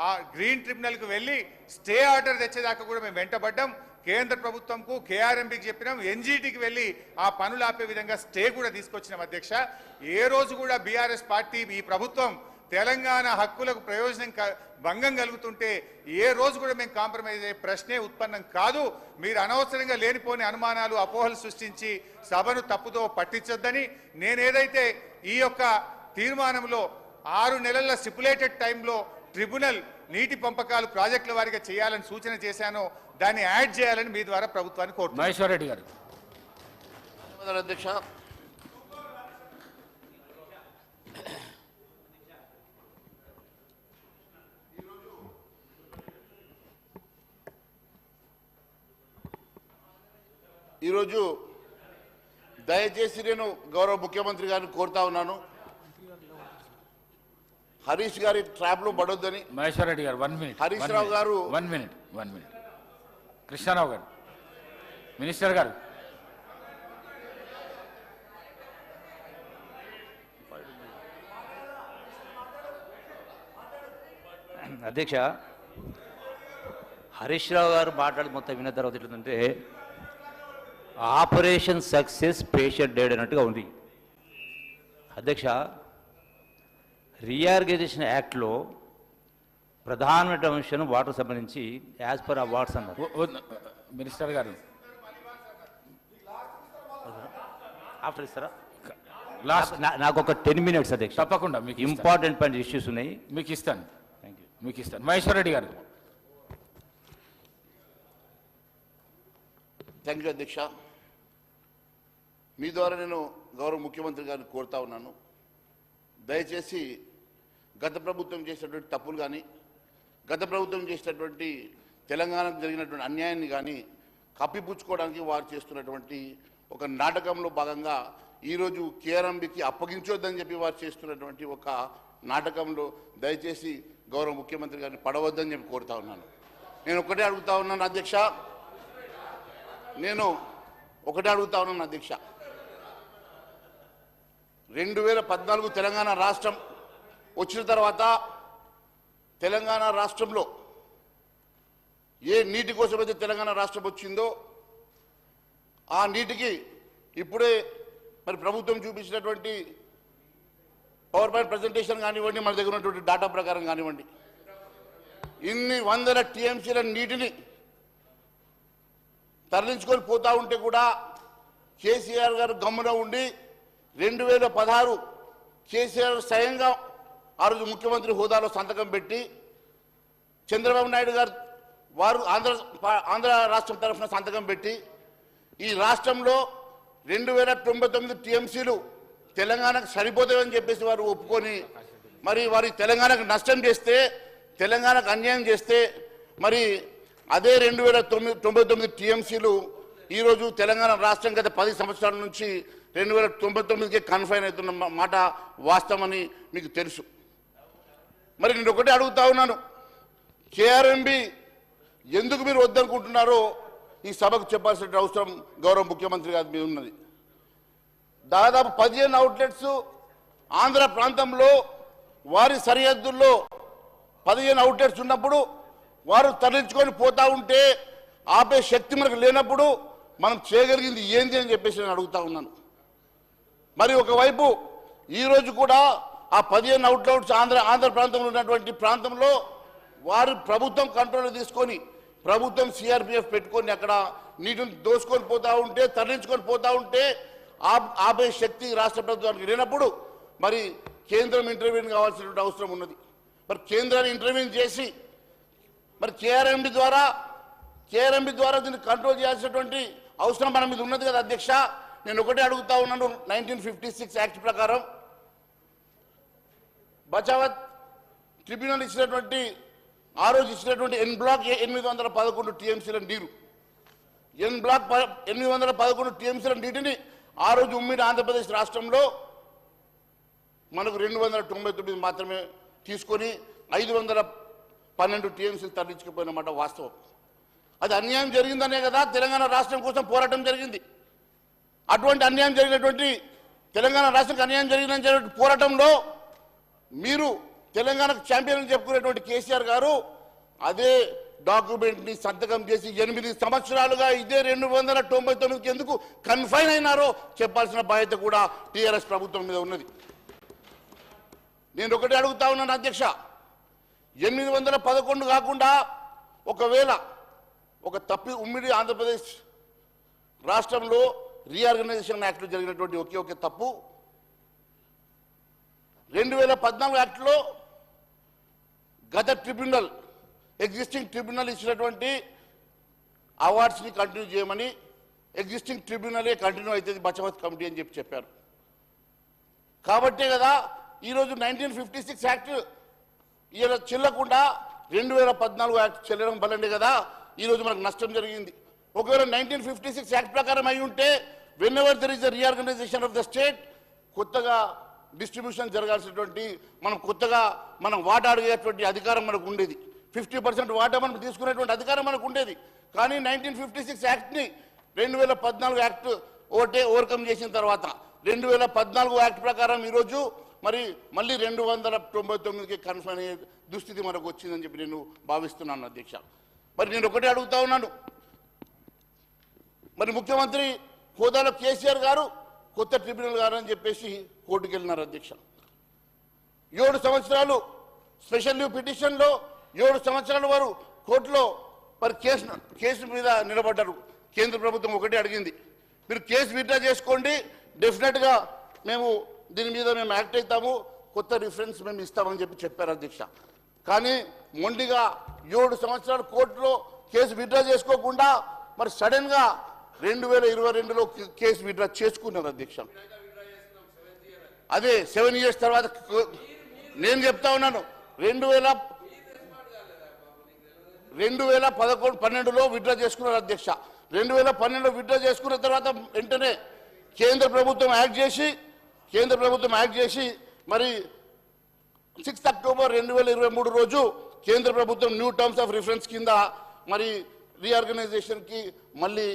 ఆ గ్రీన్ ట్రిబ్యునల్కు వెళ్ళి స్టే ఆర్డర్ తెచ్చేదాకా కూడా మేము వెంటబడ్డాం. కేంద్ర ప్రభుత్వంకు కేఆర్ఎంబీకి చెప్పినాం, ఎన్జీటీకి వెళ్ళి ఆ పనులు ఆపే విధంగా స్టే కూడా తీసుకొచ్చినాం అధ్యక్ష. ఏ రోజు కూడా బీఆర్ఎస్ పార్టీ ఈ ప్రభుత్వం తెలంగాణ హక్కులకు ప్రయోజనం భంగం కలుగుతుంటే ఏ రోజు కూడా మేము కాంప్రమైజ్ అయ్యే ప్రశ్నే ఉత్పన్నం కాదు. మీరు అనవసరంగా లేనిపోని అనుమానాలు అపోహలు సృష్టించి సభను తప్పుతో పట్టించొద్దని నేనేదైతే ఈ యొక్క తీర్మానంలో 6 నెలల స్టిపులేటెడ్ టైంలో ట్రిబ్యునల్ నీటి పంపకాలు ప్రాజెక్టుల వారిగా చేయాలని సూచన చేశానో దాన్ని యాడ్ చేయాలని మీ ద్వారా ప్రభుత్వాన్ని కోరుతున్నాను. మహేశ్వర్ రెడ్డి గారు. అధ్యక్ష, ఈరోజు దయచేసి నేను గౌరవ ముఖ్యమంత్రి గారిని కోరుతా ఉన్నాను, హరీష్ గారి ట్రాప్ లో పడొద్దని. మహేశ్వర్ రెడ్డి గారు 1 మినిట్. హరీష్ రావు గారు 1 మినిట్. కృష్ణారావు గారు, మినిస్టర్ గారు. అధ్యక్ష, హరీష్ రావు గారు మాట్లాడి మొత్తం విన్న తర్వాత ఎట్లుందంటే ఆపరేషన్ సక్సెస్ పేషెంట్ డెడ్ అన్నట్టుగా ఉంది. అధ్యక్ష, రీఆర్గనైజేషన్ యాక్ట్లో ప్రధానమైన అంశం వాటర్ సంబంధించి యాజ్ పర్ అవార్డ్స్ అన్నారు. మినిస్టర్ గారు ఆఫ్టర్ ఇస్తారా? నాకు ఒక 10 మినిట్స్ అధ్యక్ష. తప్పకుండా మీకు ఇంపార్టెంట్ పాయింట్ ఇష్యూస్ ఉన్నాయి, మీకు ఇస్తాను. Thank you. మీకు ఇస్తాను. మహేశ్వర్ రెడ్డి గారు. థ్యాంక్ యూ అధ్యక్ష. మీ ద్వారా నేను గౌరవ ముఖ్యమంత్రి గారిని కోరుతా ఉన్నాను, దయచేసి గత ప్రభుత్వం చేసినటువంటి తప్పులు కానీ గత ప్రభుత్వం చేసినటువంటి తెలంగాణకు జరిగినటువంటి అన్యాయాన్ని కానీ కప్పిపుచ్చుకోవడానికి వారు చేస్తున్నటువంటి ఒక నాటకంలో భాగంగా ఈరోజు కేఆర్ఎంబీకి అప్పగించొద్దని చెప్పి వారు చేస్తున్నటువంటి ఒక నాటకంలో దయచేసి గౌరవ ముఖ్యమంత్రి గారిని పడవద్దని చెప్పి కోరుతా ఉన్నాను. నేను ఒకటే అడుగుతా ఉన్నాను అధ్యక్ష, అధ్యక్ష 2014 తెలంగాణ రాష్ట్రం వచ్చిన తర్వాత తెలంగాణ రాష్ట్రంలో ఏ నీటి కోసమైతే తెలంగాణ రాష్ట్రం వచ్చిందో ఆ నీటికి ఇప్పుడే మరి ప్రభుత్వం చూపించినటువంటి పవర్ పాయింట్ ప్రజెంటేషన్ కానివ్వండి, మన దగ్గర ఉన్నటువంటి డాటా ప్రకారం కానివ్వండి, ఇన్ని వందల టీఎంసీల నీటిని తరలించుకొని పోతా ఉంటే కూడా కేసీఆర్ గారు గమ్మున ఉండి 2016 కేసీఆర్ స్వయంగా ఆ రోజు ముఖ్యమంత్రి హోదాలో సంతకం పెట్టి చంద్రబాబు నాయుడు గారు వారు ఆంధ్ర రాష్ట్రం తరఫున సంతకం పెట్టి ఈ రాష్ట్రంలో 2099 టీఎంసీలు తెలంగాణకు సరిపోతాయని చెప్పేసి వారు ఒప్పుకొని మరి వారి తెలంగాణకు నష్టం చేస్తే, తెలంగాణకు అన్యాయం చేస్తే మరి అదే 2099 టీఎంసీలు ఈరోజు తెలంగాణ రాష్ట్రం గత 10 సంవత్సరాల నుంచి 2099కే కన్ఫైన్ అవుతున్న మాట వాస్తవమని మీకు తెలుసు. మరి నేను ఒకటే అడుగుతా ఉన్నాను, కేఆర్ఎంబీ ఎందుకు మీరు వద్దనుకుంటున్నారో ఈ సభకు చెప్పాల్సిన అవసరం గౌరవ ముఖ్యమంత్రి గారి మీద ఉన్నది. దాదాపు 15 అవుట్లెట్స్ ఆంధ్ర ప్రాంతంలో వారి సరిహద్దుల్లో 15 అవుట్లెట్స్ ఉన్నప్పుడు వారు తరలించుకొని పోతా ఉంటే ఆపే శక్తి మనకు లేనప్పుడు మనం చేయగలిగింది ఏంది అని చెప్పేసి నేను అడుగుతా ఉన్నాను. మరి ఒకవైపు ఈరోజు కూడా ఆ 15 అవుట్లెట్స్ ఆంధ్ర ప్రాంతంలో ఉన్నటువంటి ప్రాంతంలో వారు ప్రభుత్వం కంట్రోల్ తీసుకొని ప్రభుత్వం సిఆర్పిఎఫ్ పెట్టుకొని అక్కడ నీటిని దోసుకొని పోతా ఉంటే, తరలించుకొని పోతా ఉంటే ఆపే శక్తి రాష్ట్ర ప్రభుత్వానికి లేనప్పుడు మరి కేంద్రం ఇంటర్వ్యూన్ కావాల్సినటువంటి అవసరం ఉన్నది. మరి కేంద్రాన్ని ఇంటర్వ్యూన్ చేసి మరి కేఆర్ఎంబీ ద్వారా దీన్ని కంట్రోల్ చేయాల్సినటువంటి అవసరం మన మీద ఉన్నది కదా అధ్యక్ష. నేను ఒకటే అడుగుతా ఉన్నాను, 1956 యాక్ట్ ప్రకారం బచావత్ ట్రిబ్యునల్ ఇచ్చినటువంటి ఆ రోజు ఇచ్చినటువంటి ఎన్ బ్లాక్ 811 టీఎంసీల నీరు, ఎన్ బ్లాక్ 811 టీఎంసీల నీటిని ఆ రోజు ఉమ్మడి ఆంధ్రప్రదేశ్ రాష్ట్రంలో మనకు 299 మాత్రమే తీసుకొని 512 టీఎంసీలు తరలించుకుపోయినమాట వాస్తవం. అది అన్యాయం జరిగిందనే కదా తెలంగాణ రాష్ట్రం కోసం పోరాటం జరిగింది. అటువంటి అన్యాయం జరిగినటువంటి తెలంగాణ రాష్ట్రానికి అన్యాయం జరిగిన పోరాటంలో మీరు తెలంగాణకు ఛాంపియన్ చెప్పుకునేటువంటి కేసీఆర్ గారు అదే డాక్యుమెంట్ని సంతకం చేసి 8 సంవత్సరాలుగా ఇదే 299కి ఎందుకు కన్ఫైన్ అయినారో చెప్పాల్సిన బాధ్యత కూడా టీఆర్ఎస్ ప్రభుత్వం మీద ఉన్నది. నేను ఒకటి అడుగుతా ఉన్నాను అధ్యక్ష, 811 కాకుండా ఒకవేళ ఒక ఉమ్మడి ఆంధ్రప్రదేశ్ రాష్ట్రంలో రీఆర్గనైజేషన్ యాక్ట్లో జరిగినటువంటి ఒకే తప్పు 2014 యాక్ట్లో గత ట్రిబ్యునల్ ఎగ్జిస్టింగ్ ట్రిబ్యునల్ ఇచ్చినటువంటి అవార్డ్స్ని కంటిన్యూ చేయమని, ఎగ్జిస్టింగ్ ట్రిబ్యునలే కంటిన్యూ అవుతుంది బచవత్ కమిటీ అని చెప్పారు. కాబట్టే కదా ఈరోజు 1956 యాక్ట్ చెల్లకుండా 2014 యాక్ట్ చెల్లడం వల్లనే కదా ఈరోజు మనకు నష్టం జరిగింది. ఒకవేళ 1956 యాక్ట్ ప్రకారం అయి ఉంటే whenever there is the reorganisation of the state కొత్తగా డిస్ట్రిబ్యూషన్ జరగాల్సినటువంటి మనం వాటా అడిగేటువంటి అధికారం మనకు ఉండేది. 50% వాటా మనం తీసుకునేటువంటి అధికారం మనకు ఉండేది. కానీ 1956 యాక్ట్ని 2014 యాక్ట్ ఓవర్కమ్ చేసిన తర్వాత 2014 యాక్ట్ ప్రకారం ఈరోజు మళ్ళీ 299కి కన్ఫైన్ అయ్యే దుస్థితి మనకు వచ్చిందని చెప్పి నేను భావిస్తున్నాను అధ్యక్ష. నేను ఒకటే అడుగుతా ఉన్నాను, ముఖ్యమంత్రి హోదాలో కేసీఆర్ గారు కొత్త ట్రిబ్యునల్ గారు అని చెప్పేసి కోర్టుకు వెళ్ళినారు అధ్యక్ష. 7 సంవత్సరాలు స్పెషల్ లీవ్ పిటిషన్లో 7 సంవత్సరాల వారు కోర్టులో కేసు మీద నిలబడ్డారు. కేంద్ర ప్రభుత్వం ఒకటే అడిగింది, మీరు కేసు విత్డ్రా చేసుకోండి, డెఫినెట్గా మేము దీని మీద యాక్ట్ అవుతాము, కొత్త రిఫరెన్స్ మేము ఇస్తామని చెప్పారు అధ్యక్ష. కానీ మొండిగా 7 సంవత్సరాలు కోర్టులో కేసు విత్డ్రా చేసుకోకుండా సడన్గా 2022లో కేసు విత్డ్రా చేసుకున్నారు అధ్యక్ష. అదే 7 years తర్వాత నేను చెప్తా ఉన్నాను, 2012లో విత్డ్రా చేసుకున్నారు అధ్యక్ష. 2012లో విత్డ్రా చేసుకున్న తర్వాత వెంటనే కేంద్ర ప్రభుత్వం యాక్ట్ చేసి 6 అక్టోబర్ 2023 రోజు కేంద్ర ప్రభుత్వం న్యూ టర్మ్స్ ఆఫ్ రిఫరెన్స్ కింద రీఆర్గనైజేషన్కి మళ్ళీ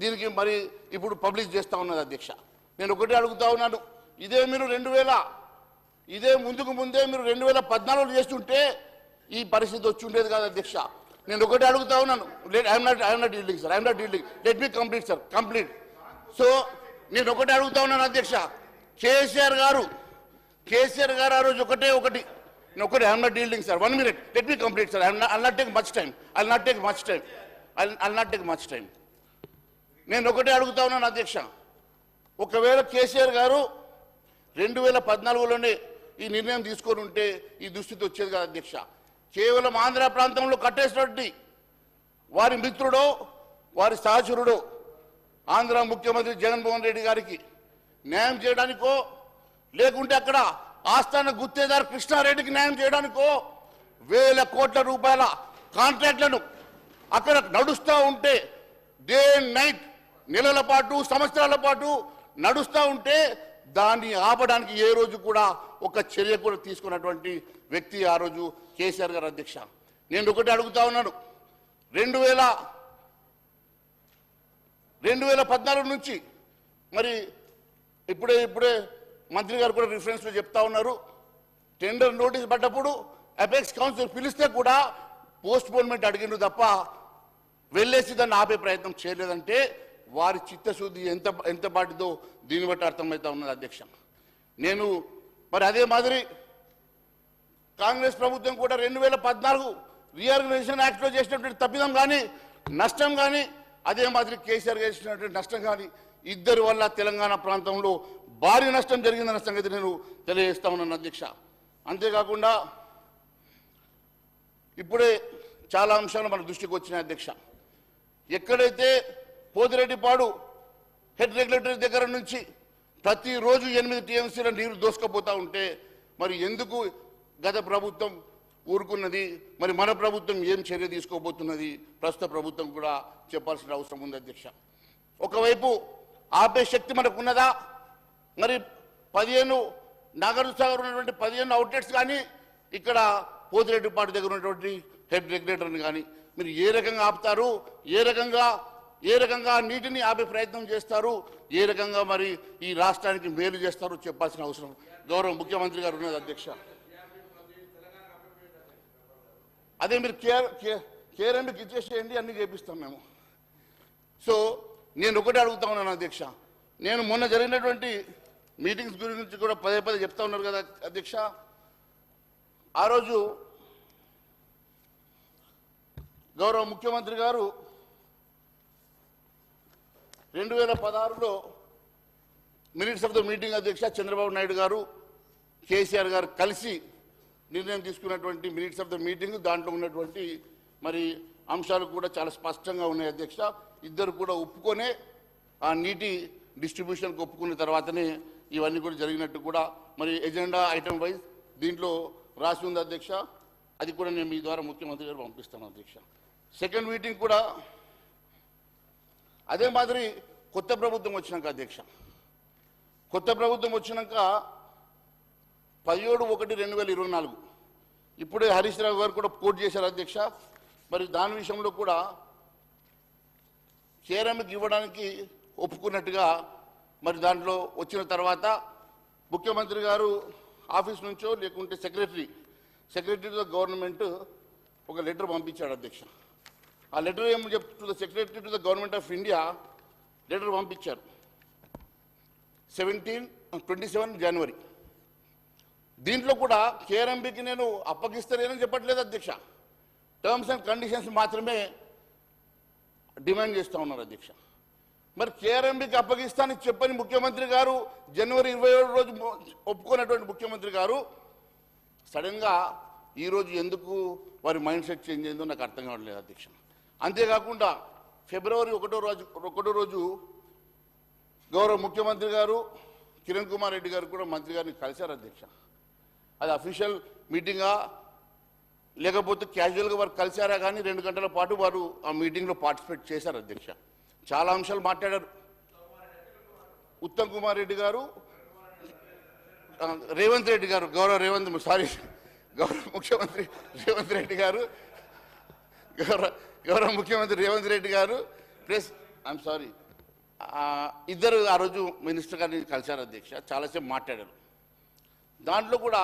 దీనికి ఇప్పుడు పబ్లిష్ చేస్తూ ఉన్నది అధ్యక్ష. నేను ఒకటే అడుగుతా ఉన్నాను, ఇదే మీరు ముందే మీరు 2014లో చేస్తుంటే ఈ పరిస్థితి వచ్చి ఉండేది కాదు అధ్యక్ష. నేను ఒకటే అడుగుతా ఉన్నాను, I'm not dealing sir, I'm not dealing, let me complete sir, complete. So నేను ఒకటే అడుగుతా ఉన్నాను అధ్యక్ష, కేసీఆర్ గారు ఆ రోజు ఒకటి I'm not dealing sir, 1 minute, let me complete sir, I'll not take much time. నేను ఒకటే అడుగుతా ఉన్నాను అధ్యక్ష, ఒకవేళ కేసీఆర్ గారు 2014లోనే ఈ నిర్ణయం తీసుకొని ఉంటే ఈ దుస్థితి వచ్చేది కాదు అధ్యక్ష. కేవలం ఆంధ్ర ప్రాంతంలో కట్టేసినటువంటి వారి మిత్రుడో వారి సహచరుడో ఆంధ్ర ముఖ్యమంత్రి జగన్మోహన్ రెడ్డి గారికి న్యాయం చేయడానికో, లేకుంటే అక్కడ ఆస్థాన గుత్తేదారు కృష్ణారెడ్డికి న్యాయం చేయడానికో వేల కోట్ల రూపాయల కాంట్రాక్ట్లను అక్కడ నడుస్తూ ఉంటే, డే అండ్ నైట్, నెలల పాటు సంవత్సరాల పాటు నడుస్తూ ఉంటే దాన్ని ఆపడానికి ఏ రోజు కూడా ఒక చర్య కూడా తీసుకున్నటువంటి వ్యక్తి ఆ రోజు కేసీఆర్ గారు అధ్యక్ష. నేను ఒకటి అడుగుతా ఉన్నాను, 2014 నుంచి ఇప్పుడే మంత్రి గారు కూడా రిఫరెన్స్లో చెప్తా ఉన్నారు, టెండర్ నోటీస్ పడ్డప్పుడు అపెక్స్ కౌన్సిల్ పిలిస్తే కూడా పోస్ట్పోన్మెంట్ అడిగిండ్రు తప్ప వెళ్ళేసి దాన్ని ఆపే ప్రయత్నం చేయలేదంటే వారి చిత్తశుద్ధి ఎంత పాటిదో దీన్ని బట్టి అర్థమవుతా ఉన్నది అధ్యక్ష. నేను అదే మాదిరి కాంగ్రెస్ ప్రభుత్వం కూడా 2014 రీఆర్గనైజేషన్ యాక్ట్లో చేసినటువంటి తప్పిదం కానీ నష్టం కానీ, అదే మాదిరి కేసీఆర్ చేసినటువంటి నష్టం కానీ, ఇద్దరి వల్ల తెలంగాణ ప్రాంతంలో భారీ నష్టం జరిగిందన్న సంగతి నేను తెలియజేస్తా ఉన్నాను అధ్యక్ష. అంతేకాకుండా ఇప్పుడే చాలా అంశాలు మన దృష్టికి వచ్చినాయి అధ్యక్ష. ఎక్కడైతే పోతిరెడ్డిపాడు హెడ్ రెగ్యులేటరీ దగ్గర నుంచి ప్రతిరోజు 8 టీఎంసీల నీరు దోసుకపోతూ ఉంటే ఎందుకు గత ప్రభుత్వం ఊరుకున్నది, మన ప్రభుత్వం ఏం చర్య తీసుకోబోతున్నది ప్రస్తుత ప్రభుత్వం కూడా చెప్పాల్సిన అవసరం ఉంది అధ్యక్ష. ఒకవైపు ఆపే శక్తి మనకున్నదా, 15 నాగార్జున సాగర్ ఉన్నటువంటి 15 అవుట్లెట్స్ కానీ ఇక్కడ పోతిరెడ్డిపాటి దగ్గర ఉన్నటువంటి హెడ్ రెగ్యులేటర్ని కానీ మీరు ఏ రకంగా ఆపుతారు, ఏ రకంగా నీటిని ఆపే ప్రయత్నం చేస్తారు, ఏ రకంగా మరి ఈ రాష్ట్రానికి మేలు చేస్తారో చెప్పాల్సిన అవసరం గౌరవ ముఖ్యమంత్రి గారు ఉన్నది అధ్యక్ష. అదే మీరు కేఆర్ఎంబీకి ఇచ్చేసేయండి, అన్నీ చేపిస్తాం మేము. సో నేను ఒకటే అడుగుతా ఉన్నాను అధ్యక్ష, నేను మొన్న జరిగినటువంటి మీటింగ్స్ గురించి కూడా పదే చెప్తా ఉన్నారు కదా అధ్యక్ష. ఆ రోజు గౌరవ ముఖ్యమంత్రి గారు 2016లో మినిట్స్ ఆఫ్ ద మీటింగ్ అధ్యక్ష చంద్రబాబు నాయుడు గారు కేసీఆర్ గారు కలిసి నిర్ణయం తీసుకున్నటువంటి మినిట్స్ ఆఫ్ ద మీటింగ్, దాంట్లో ఉన్నటువంటి మరి అంశాలు కూడా చాలా స్పష్టంగా ఉన్నాయి అధ్యక్ష. ఇద్దరు కూడా ఒప్పుకొనే ఆ నీటి డిస్ట్రిబ్యూషన్కి ఒప్పుకున్న తర్వాతనే ఇవన్నీ కూడా జరిగినట్టు కూడా మరి ఎజెండా ఐటమ్ వైజ్ దీంట్లో రాసి ఉంది అధ్యక్ష. అది కూడా నేను మీ ద్వారా ముఖ్యమంత్రి గారు పంపిస్తాను అధ్యక్ష. సెకండ్ మీటింగ్ కూడా అదే మాదిరి కొత్త ప్రభుత్వం వచ్చినాక అధ్యక్ష, కొత్త ప్రభుత్వం వచ్చినాక 17/1/2024 ఇప్పుడే హరీష్ రావు గారు కూడా కోట్ చేశారు అధ్యక్ష. మరి దాని విషయంలో కూడా కేఆర్ఎంకి ఇవ్వడానికి ఒప్పుకున్నట్టుగా మరి దాంట్లో వచ్చిన తర్వాత ముఖ్యమంత్రి గారు ఆఫీస్ నుంచో లేకుంటే సెక్రటరీ టు ద గవర్నమెంట్ ఒక లెటర్ పంపించాడు అధ్యక్ష. ఆ లెటర్ ఏమని చెప్తుంది, secretary to the government of India letter పంపించారు 27 జనవరి. దీంట్లో కూడా కేఆర్ఎంబీకి నేను అప్పగిస్తానేనని చెప్పట్లేదు అధ్యక్ష, టర్మ్స్ అండ్ కండిషన్స్ మాత్రమే డిమాండ్ చేస్తూ ఉన్నారు అధ్యక్ష. మరి కేఆర్ఎంబీకి అప్పగిస్తానని చెప్పని ముఖ్యమంత్రి గారు జనవరి 27 రోజు ఒప్పుకున్నటువంటి ముఖ్యమంత్రి గారు సడన్గా ఈరోజు ఎందుకు వారి మైండ్ సెట్ చేంజ్ అయిందో నాకు అర్థం కావట్లేదు అధ్యక్ష. అంతేకాకుండా ఫిబ్రవరి 1 రోజు గౌరవ ముఖ్యమంత్రి గారు కిరణ్ కుమార్ రెడ్డి గారు కూడా మంత్రి గారిని కలిశారు అధ్యక్ష. అది అఫీషియల్ మీటింగా లేకపోతే క్యాజువల్గా వారు కలిశారా కానీ 2 గంటల పాటు వారు ఆ మీటింగ్లో పార్టిసిపేట్ చేశారు అధ్యక్ష. చాలా అంశాలు మాట్లాడారు. ఉత్తమ్ కుమార్ రెడ్డి గారు, రేవంత్ రెడ్డి గారు, గౌరవ ముఖ్యమంత్రి రేవంత్ రెడ్డి గారు, గౌరవ ముఖ్యమంత్రి రేవంత్ రెడ్డి గారు ప్లస్ ఇద్దరు ఆ రోజు మినిస్టర్ గారిని కలిశారు అధ్యక్ష. చాలాసేపు మాట్లాడారు. దాంట్లో కూడా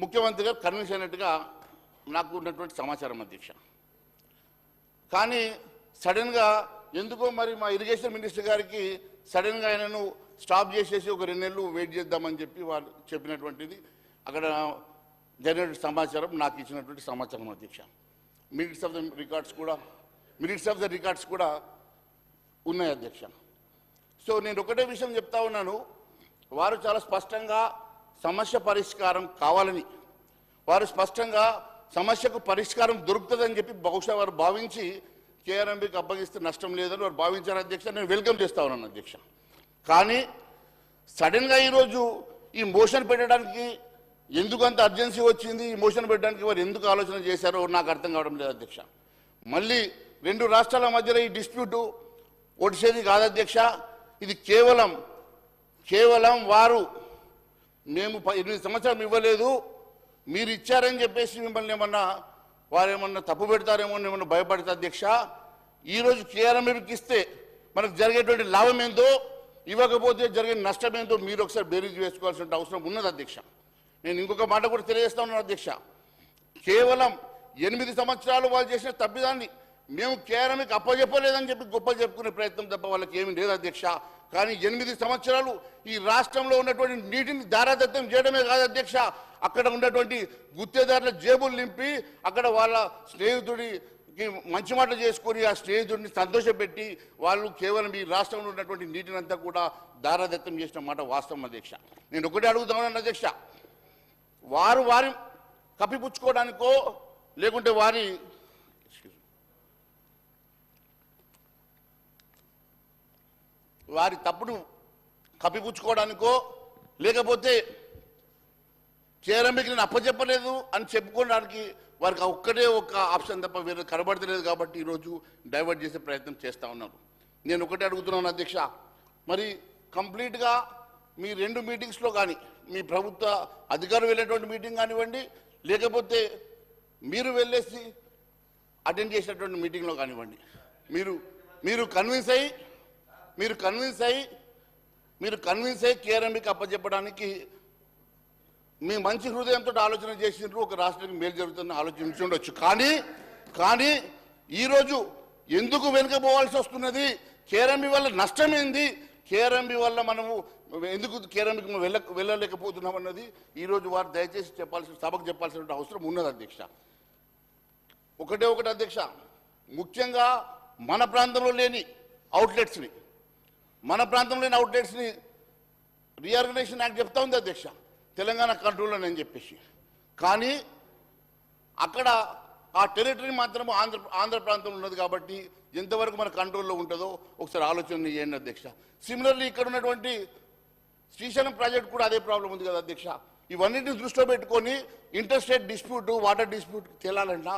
ముఖ్యమంత్రి గారు కన్విన్స్ అయినట్టుగా నాకు ఉన్నటువంటి సమాచారం అధ్యక్ష. కానీ సడన్గా ఎందుకో మరి మా ఇరిగేషన్ మినిస్టర్ గారికి సడన్గా ఆయనను స్టాప్ చేసేసి ఒక 2 నెలలు వెయిట్ చేద్దామని చెప్పి వాళ్ళు చెప్పినటువంటిది అక్కడ జరిగిన సమాచారం, నాకు ఇచ్చినటువంటి సమాచారం అధ్యక్ష. మినిట్స్ ఆఫ్ ద రికార్డ్స్ కూడా ఉన్నాయి అధ్యక్ష. సో నేను ఒకటే విషయం చెప్తా ఉన్నాను, వారు చాలా స్పష్టంగా సమస్య పరిష్కారం కావాలని, వారు స్పష్టంగా సమస్యకు పరిష్కారం దొరుకుతుందని చెప్పి బహుశా వారు భావించి కేఆర్ఎంబీకి అప్పగిస్తే నష్టం లేదని వారు భావించారు అధ్యక్ష. నేను వెల్కమ్ చేస్తా ఉన్నాను అధ్యక్ష. కానీ సడన్గా ఈరోజు ఈ మోషన్ పెట్టడానికి ఎందుకు అంత అర్జెన్సీ వచ్చింది, ఈ మోషన్ పెట్టడానికి వారు ఎందుకు ఆలోచన చేశారో నాకు అర్థం కావడం లేదు అధ్యక్ష. మళ్ళీ 2 రాష్ట్రాల మధ్యలో ఈ డిస్ప్యూటు ఒడిసేది కాదు అధ్యక్ష. ఇది కేవలం వారు మేము 8 సంవత్సరాలు ఇవ్వలేదు, మీరు ఇచ్చారని చెప్పేసి మిమ్మల్ని వారేమన్నా తప్పు పెడతారేమో ఏమన్నా భయపడతా అధ్యక్ష. ఈరోజు కేఆర్ఎంబీకి ఇస్తే మనకు జరిగేటువంటి లాభం ఏందో, ఇవ్వకపోతే జరిగే నష్టం ఏందో మీరు ఒకసారి బేరీజ్ వేసుకోవాల్సిన అవసరం ఉన్నది అధ్యక్ష. నేను ఇంకొక మాట కూడా తెలియజేస్తా ఉన్నాను అధ్యక్ష. కేవలం 8 సంవత్సరాలు వాళ్ళు చేసిన తప్పిదాన్ని మేము కేఆర్ఎంకి అప్పచెప్పలేదని చెప్పి గొప్పలు చెప్పుకునే ప్రయత్నం తప్ప వాళ్ళకి ఏమీ లేదు అధ్యక్ష. కానీ 8 సంవత్సరాలు ఈ రాష్ట్రంలో ఉన్నటువంటి నీటిని దారాదత్తం చేయడమే కాదు అధ్యక్ష, అక్కడ ఉన్నటువంటి గుత్తేదారుల జేబులు నింపి అక్కడ వాళ్ళ స్నేహితుడికి మంచి మాటలు చేసుకొని ఆ స్నేహితుడిని సంతోషపెట్టి వాళ్ళు కేవలం ఈ రాష్ట్రంలో ఉన్నటువంటి నీటిని అంతా కూడా దారాదత్తం చేసిన మాట వాస్తవం అధ్యక్ష. నేను ఒకటే అడుగుతా ఉన్నాను అధ్యక్ష, వారి కప్పిపుచ్చుకోవడానికో లేకుంటే వారి తప్పును కప్పిపుచ్చుకోవడానికో లేకపోతే కేఆర్ఎంకి నేను అప్పచెప్పలేదు అని చెప్పుకోవడానికి వారికి ఒక్కటే ఒక ఆప్షన్ తప్ప వేరే కనబడతలేదు. కాబట్టి ఈరోజు డైవర్ట్ చేసే ప్రయత్నం చేస్తూ ఉన్నారు. నేను ఒకటే అడుగుతున్నాను అధ్యక్ష, మరి కంప్లీట్గా మీ 2 మీటింగ్స్లో కానీ మీ ప్రభుత్వ అధికారులు వెళ్ళేటువంటి మీటింగ్ కానివ్వండి, లేకపోతే మీరు వెళ్ళేసి అటెండ్ చేసినటువంటి మీటింగ్లో కానివ్వండి, మీరు కన్విన్స్ అయ్యి కేఆర్ఎంబీకి అప్పచెప్పడానికి మీ మంచి హృదయంతో ఆలోచన చేసినారు, ఒక రాష్ట్రానికి మేలు జరుగుతుందని ఆలోచించి ఉండొచ్చు. కానీ ఈరోజు ఎందుకు వెనుకపోవాల్సి వస్తున్నది, కేఆర్ఎంబీ వల్ల నష్టం ఏంది, కేఆర్ఎంబీ వల్ల మనము ఎందుకు కేఆర్ఎంబీకి వెళ్ళలేకపోతున్నాం అన్నది ఈరోజు వారు దయచేసి సభకు చెప్పాల్సిన అవసరం ఉన్నది అధ్యక్ష. ఒకటే అధ్యక్ష, ముఖ్యంగా మన ప్రాంతంలో లేని అవుట్లెట్స్ని రీఆర్గనైజేషన్ యాక్ట్ చెప్తా ఉంది అధ్యక్ష, తెలంగాణ కంట్రోల్లోనని చెప్పేసి. కానీ అక్కడ ఆ టెరిటరీ మాత్రం ఆంధ్ర ప్రాంతంలో ఉన్నది కాబట్టి ఎంతవరకు మన కంట్రోల్లో ఉంటుందో ఒకసారి ఆలోచన చేయండి అధ్యక్ష. సిమిలర్లీ ఇక్కడ ఉన్నటువంటి శ్రీశైలం ప్రాజెక్ట్ కూడా అదే ప్రాబ్లం ఉంది కదా అధ్యక్ష. ఇవన్నింటిని దృష్టిలో పెట్టుకొని ఇంటర్స్టేట్ డిస్ప్యూట్, వాటర్ డిస్ప్యూట్ తేలాలన్నా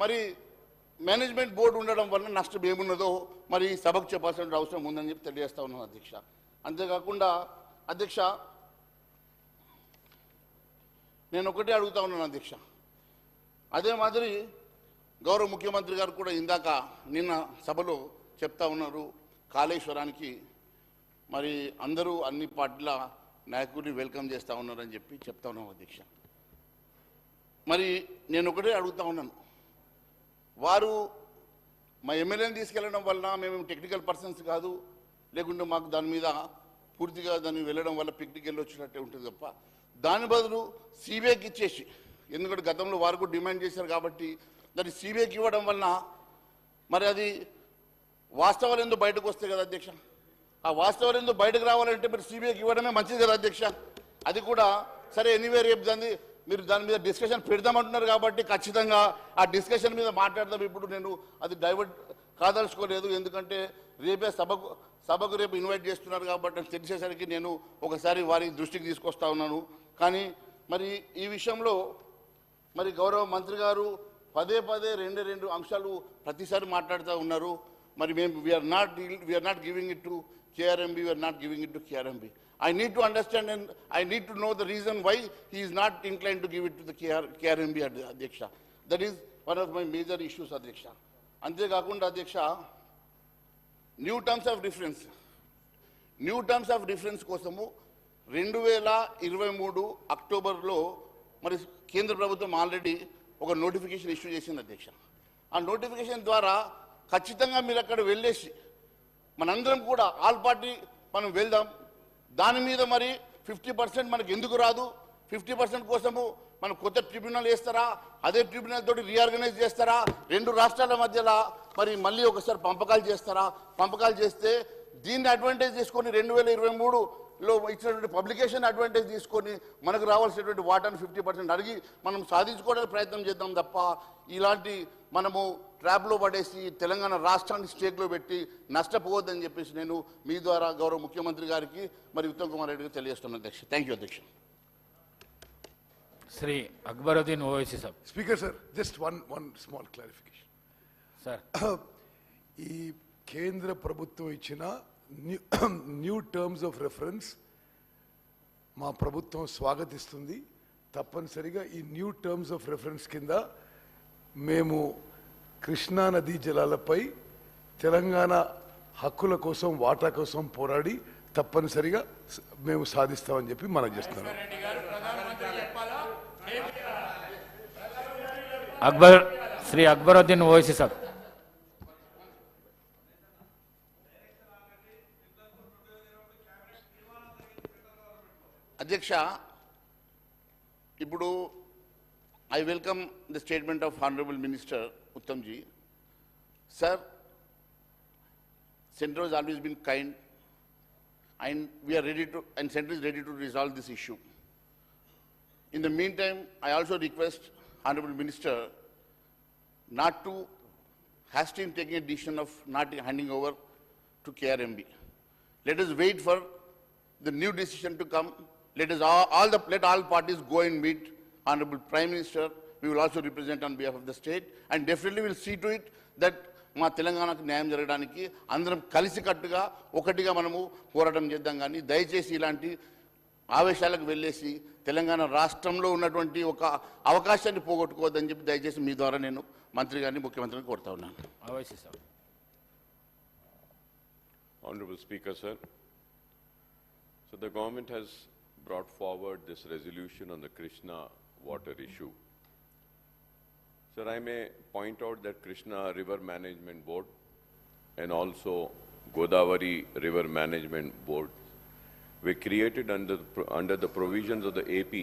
మరి మేనేజ్మెంట్ బోర్డు ఉండడం వల్ల నష్టం ఏమున్నదో మరి సభకు చెప్పాల్సిన అవసరం ఉందని చెప్పి తెలియజేస్తా ఉన్నాను అధ్యక్ష. అంతేకాకుండా అధ్యక్ష, నేను ఒకటే అడుగుతా ఉన్నాను అధ్యక్ష, అదే మాదిరి గౌరవ ముఖ్యమంత్రి గారు కూడా ఇందాక నిన్న సభలో చెప్తా ఉన్నారు, కాళేశ్వరానికి మరి అందరూ అన్ని పార్టీల నాయకుడిని వెల్కమ్ చేస్తూ ఉన్నారని చెప్పి చెప్తా ఉన్నాం అధ్యక్ష. మరి నేను ఒకటే అడుగుతా ఉన్నాను, వారు మా ఎమ్మెల్యేని తీసుకెళ్ళడం వలన మేము టెక్నికల్ పర్సన్స్ కాదు, లేకుంటే మాకు దాని మీద పూర్తిగా దాన్ని వెళ్ళడం వల్ల పిక్నిక్ వెళ్ళి వచ్చినట్టే ఉంటుంది తప్ప, దాని బదులు సిబిఐకి ఇచ్చేసి, ఎందుకంటే గతంలో వారు కూడా డిమాండ్ చేశారు కాబట్టి దాన్ని సిబిఐకి ఇవ్వడం వలన మరి అది వాస్తవాలు ఎందుకు బయటకు వస్తాయి కదా అధ్యక్ష. ఆ వాస్తవాలు ఎందుకు బయటకు రావాలంటే మరి సిబిఐకి ఇవ్వడమే మంచిది కదా అధ్యక్ష. అది కూడా సరే, ఎనీవే రేపు మీరు దాని మీద డిస్కషన్ పెడదామంటున్నారు కాబట్టి ఖచ్చితంగా ఆ డిస్కషన్ మీద మాట్లాడదాం. ఇప్పుడు నేను అది డైవర్ట్ కాదలుచుకోలేదు, ఎందుకంటే రేపే సభకు రేపు ఇన్వైట్ చేస్తున్నారు కాబట్టి తెలిసేసరికి నేను ఒకసారి వారి దృష్టికి తీసుకొస్తా ఉన్నాను. కానీ మరి ఈ విషయంలో మరి గౌరవ మంత్రి గారు పదే రెండు అంశాలు ప్రతిసారి మాట్లాడుతూ ఉన్నారు. మరి మేము we are not giving it to KRMB, we are not giving it to KRMB. I need to understand and I need to know the reason why he is not inclined to give it to the KRMB, Adhyaksha. That is one of my major issues, Adhyaksha. Ante kakunda Adhyaksha, new terms of reference kosamu 2023 అక్టోబర్లో మరి కేంద్ర ప్రభుత్వం already ఒక notification issue చేసింది అధ్యక్ష. ఆ notification ద్వారా ఖచ్చితంగా మీరు అక్కడ వెళ్ళేసి మనందరం కూడా ఆల్ పార్టీ మనం వెళ్దాం, దాని మీద మరి 50% మనకు ఎందుకు రాదు, 50% కోసము మనం కొత్త ట్రిబ్యునల్ వేస్తారా, అదే ట్రిబ్యునల్ తోటి రీఆర్గనైజ్ చేస్తారా, 2 రాష్ట్రాల మధ్యలో మరి మళ్ళీ ఒకసారి పంపకాలు చేస్తారా, పంపకాలు చేస్తే దీన్ని అడ్వాంటేజ్ తీసుకొని 2023లో ఇచ్చినటువంటి పబ్లికేషన్ అడ్వాంటేజ్ తీసుకొని మనకు రావాల్సినటువంటి వాటాను 50% అడిగి మనం సాధించుకోవడానికి ప్రయత్నం చేద్దాం తప్ప ఇలాంటి మనము ట్రాప్లో పడేసి తెలంగాణ రాష్ట్రాన్ని స్టేక్లో పెట్టి నష్టపోవద్దని చెప్పేసి నేను మీ ద్వారా గౌరవ ముఖ్యమంత్రి గారికి మరి ఉత్తమ్ కుమార్ రెడ్డికి తెలియజేస్తున్నాను అధ్యక్ష. థ్యాంక్ యూ అధ్యక్ష. Shri Akbaruddin Owaisi sir. Speaker sir, just one small clarification sir. ఈ కేంద్ర ప్రభుత్వం ఇచ్చిన న్యూ టర్మ్స్ ఆఫ్ రెఫరెన్స్ మా ప్రభుత్వం స్వాగతిస్తుంది. తప్పనిసరిగా ఈ న్యూ టర్మ్స్ ఆఫ్ రెఫరెన్స్ కింద మేము కృష్ణా నదీ జలాలపై తెలంగాణ హక్కుల కోసం, వాటా కోసం పోరాడి తప్పనిసరిగా మేము సాధిస్తామని చెప్పి మనం చేస్తున్నాం. శ్రీ అక్బరుద్దీన్ ఓవైసీ సార్. అధ్యక్ష, ఇప్పుడు I welcome the statement of Honorable Minister Uttam ji. Sir, Centre has always been kind and we are ready to, and Centre is ready to resolve this issue. In the meantime, I also request Honorable Minister not to hasten taking a decision of not handing over to KRMB. Let us wait for the new decision to come. Let all parties go and meet Honorable Prime Minister. We will also represent on behalf of the state and definitely will see to it that మా తెలంగాణకు న్యాయం జరగడానికి అందరం కలిసికట్టుగా ఒకటిగా మనము పోరాటం చేద్దాం. కానీ దయచేసి ఇలాంటి ఆవేశాలకు వెళ్ళేసి తెలంగాణ రాష్ట్రంలో ఉన్నటువంటి ఒక అవకాశాన్ని పోగొట్టుకోవద్దని చెప్పి దయచేసి మీ ద్వారా నేను మంత్రి గారిని ముఖ్యమంత్రిని కోరుతా ఉన్నాను. Honorable Speaker, sir. So the government has brought forward this resolution on the Krishna water issue. Sir, I may point out that Krishna River Management Board and also Godavari River Management Board were created under the provisions of the AP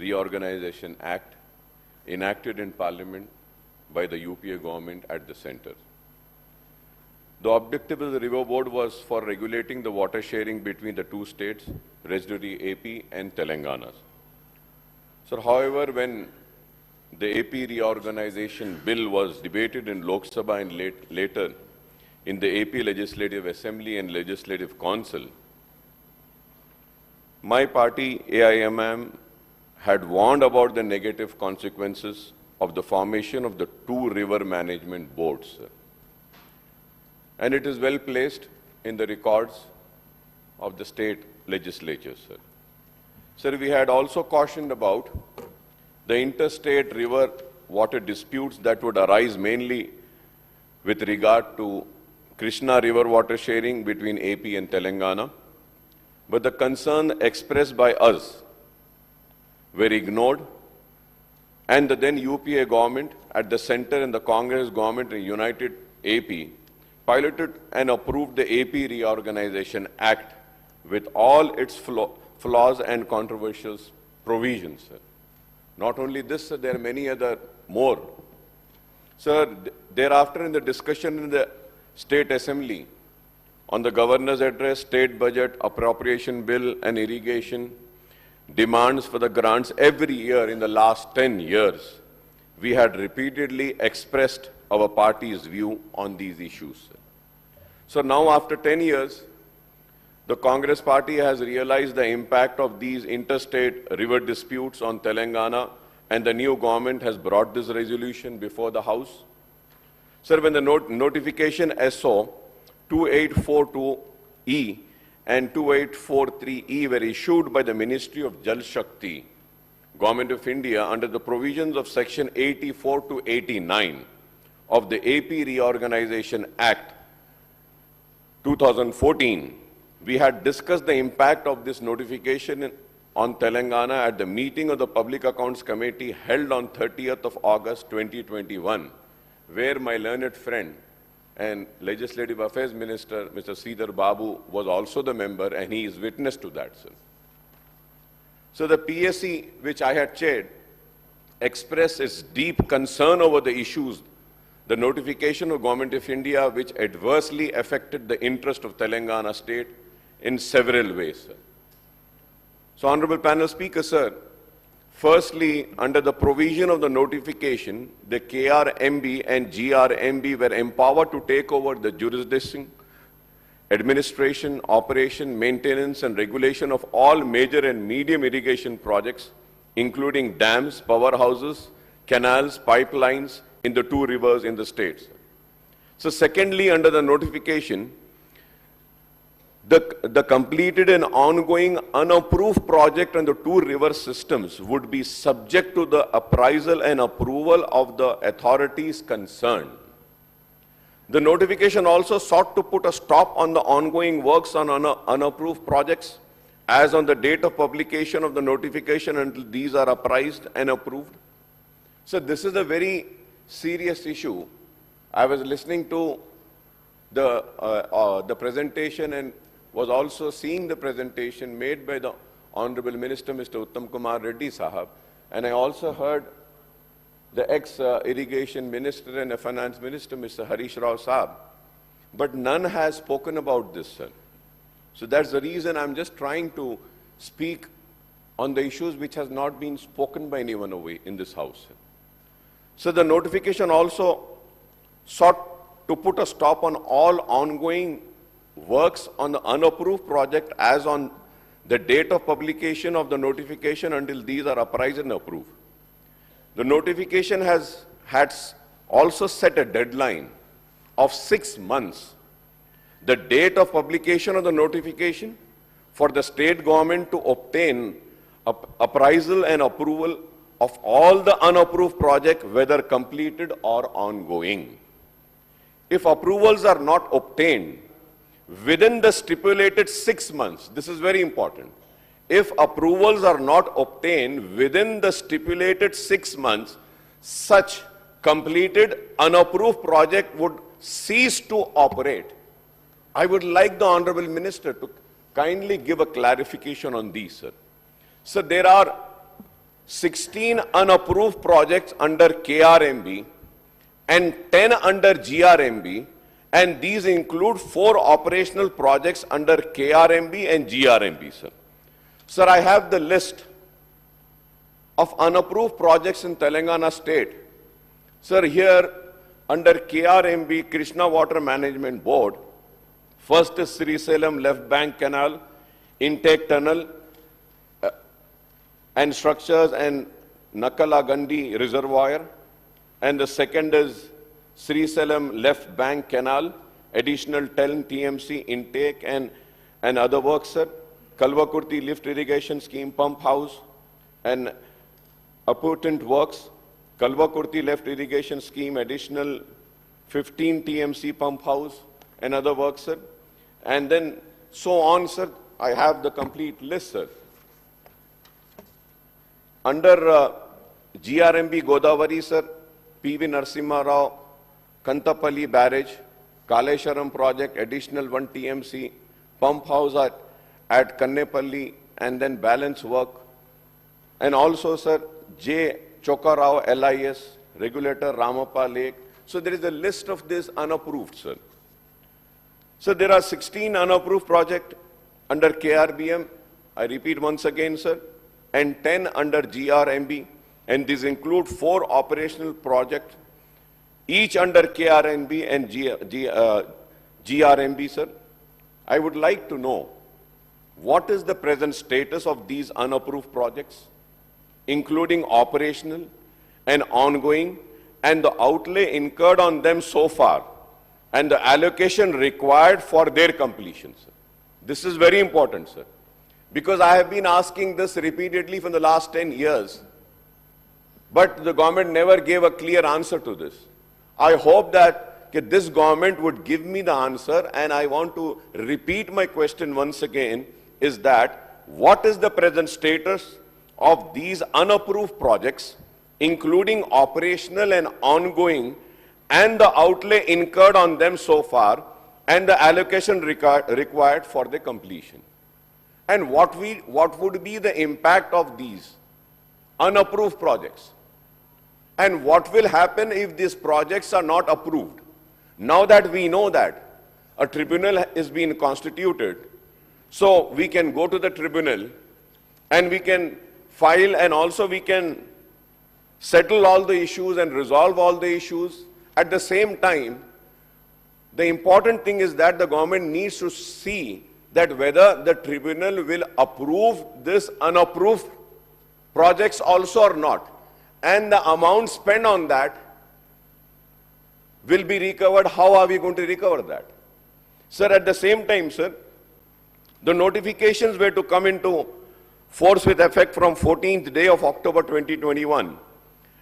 Reorganization Act enacted in Parliament by the UPA government at the center. The objective of the River Board was for regulating the water sharing between the two states, residuary AP and Telangana. So, however, when the AP reorganization bill was debated in Lok Sabha and later in the AP Legislative Assembly and Legislative Council, my party, AIMM, had warned about the negative consequences of the formation of the two river management boards. And it is well placed in the records of the state legislatures. Sir, we had also cautioned about the interstate river water disputes that would arise mainly with regard to Krishna River water sharing between AP and Telangana. But the concern expressed by us were ignored, and the then UPA government at the center and the Congress government in United AP piloted and approved the AP Reorganization Act with all its flaws and controversial provisions. Not only this, sir, there are many other more. Sir, thereafter in the discussion in the State Assembly on the Governor's address, State Budget, Appropriation Bill and Irrigation, demands for the grants every year in the last 10 years, we had repeatedly expressed our party's view on these issues. So now after 10 years, the Congress party has realized the impact of these interstate river disputes on Telangana, and the new government has brought this resolution before the House. Sir, when the notification SO 2842E and 2843E were issued by the Ministry of Jal Shakti, Government of India, under the provisions of Section 84 to 89 of the AP Reorganization Act 2014, we had discussed the impact of this notification on Telangana at the meeting of the Public Accounts Committee held on 30th of August 2021, where my learned friend and Legislative Affairs Minister, Mr. Sridhar Babu, was also the member, and he is witness to that, sir. So the PSC, which I had chaired, expressed its deep concern over the issues, the notification of Government of India, which adversely affected the interest of Telangana state in several ways, sir. So, Honorable Panel Speaker, sir, firstly, under the provision of the notification, the KRMB and GRMB were empowered to take over the jurisdiction, administration, operation, maintenance and regulation of all major and medium irrigation projects, including dams, powerhouses, canals, pipelines in the two rivers in the states. So secondly, under the notification, the completed and ongoing unapproved project on the two river systems would be subject to the appraisal and approval of the authorities concerned. The notification also sought to put a stop on the ongoing works on unapproved projects as on the date of publication of the notification until these are appraised and approved. So this is a very serious issue. I was listening to the presentation and was also seeing the presentation made by the Honorable Minister, Mr. Uttam Kumar Reddy Sahab, and I also heard the ex-irrigation minister and finance minister, Mr. Harish Rao Sahab. But none has spoken about this, sir. So that's the reason I'm just trying to speak on the issues which has not been spoken by anyone away in this house. So the notification also sought to put a stop on all ongoing works on the unapproved project as on the date of publication of the notification until these are appraised and approved. The notification had also set a deadline of 6 months, the date of publication of the notification for the state government to obtain appraisal and approval of all the unapproved projects, whether completed or ongoing. If approvals are not obtained within the stipulated 6 months, this is very important. If approvals are not obtained within the stipulated 6 months, such completed unapproved project would cease to operate. I would like the Honorable Minister to kindly give a clarification on these, sir. So there are 16 unapproved projects under KRMB and 10 under GRMB, and these include 4 operational projects under KRMB and GRMB, sir. Sir, I have the list of unapproved projects in Telangana state. Sir, here under KRMB, Krishna Water Management Board, first is Srisalem Left Bank Canal, Intake Tunnel, and structures and Nakalagandi Reservoir, and the second is Srisalem Left Bank Canal, additional 10 TMC intake and other works, sir. Kalvakurti Lift Irrigation Scheme Pump House and appurtenant works. Kalvakurti Left Irrigation Scheme, additional 15 TMC Pump House and other works, sir. And then so on, sir. I have the complete list, sir. Under GRMB Godavari, sir, PV Narasimha Rao, Kantapalli Barrage, Kalesharam Project, additional 1 TMC, Pump House at Kannepalli, and then balance work. And also, sir, J. Chokarao LIS, Regulator Ramappa Lake. So there is a list of this unapproved, sir. So there are 16 unapproved projects under KRBM, I repeat once again, sir, and 10 under GRMB, and these include 4 operational projects, each under KRMB and GRMB, sir. I would like to know what is the present status of these unapproved projects, including operational and ongoing, and the outlay incurred on them so far, and the allocation required for their completion, sir. This is very important, sir, because I have been asking this repeatedly for the last 10 years, but the government never gave a clear answer to this. I hope that this government would give me the answer, and I want to repeat my question once again, is that what is the present status of these unapproved projects, including operational and ongoing, and the outlay incurred on them so far, and the allocation required for their completion? And what would be the impact of these unapproved projects? And what will happen if these projects are not approved? Now that we know that a tribunal is being constituted, so we can go to the tribunal and we can file, and also we can settle all the issues and resolve all the issues. At the same time, the important thing is that the government needs to see that whether the tribunal will approve this unapproved projects also or not, and the amount spent on that will be recovered. How are we going to recover that? Sir, at the same time, sir, the notifications were to come into force with effect from 14th day of October 2021,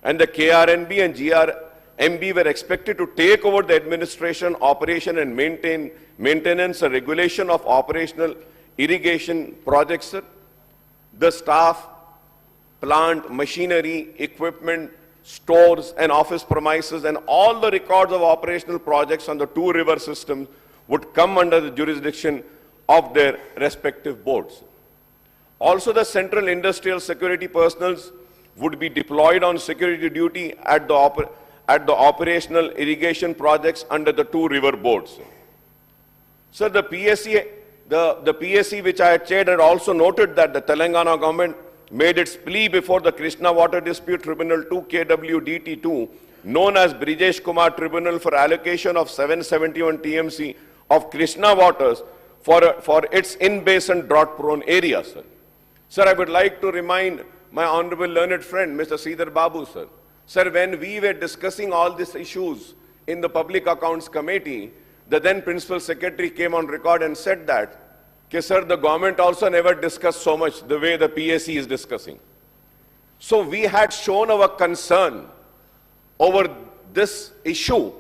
and the KRNB and GRMB were expected to take over the administration, operation and maintenance and regulation of operational irrigation projects, sir. The staff, plant, machinery, equipment, stores and office premises, and all the records of operational projects on the 2 river systems would come under the jurisdiction of their respective boards. Also, the central industrial security personnel would be deployed on security duty at the operational irrigation projects under the 2 river boards. So the PSC which I had chaired had also noted that the Telangana government made its plea before the Krishna Water Dispute Tribunal 2 KWDT2, known as Brijesh Kumar Tribunal, for allocation of 771 TMC of Krishna waters for its in-basin drought-prone areas, sir. Sir, I would like to remind my honorable learned friend, Mr. Sridhar Babu, sir. Sir, when we were discussing all these issues in the Public Accounts Committee, the then Principal Secretary came on record and said that, sir, the government also never discussed so much the way the PSC is discussing. So we had shown our concern over this issue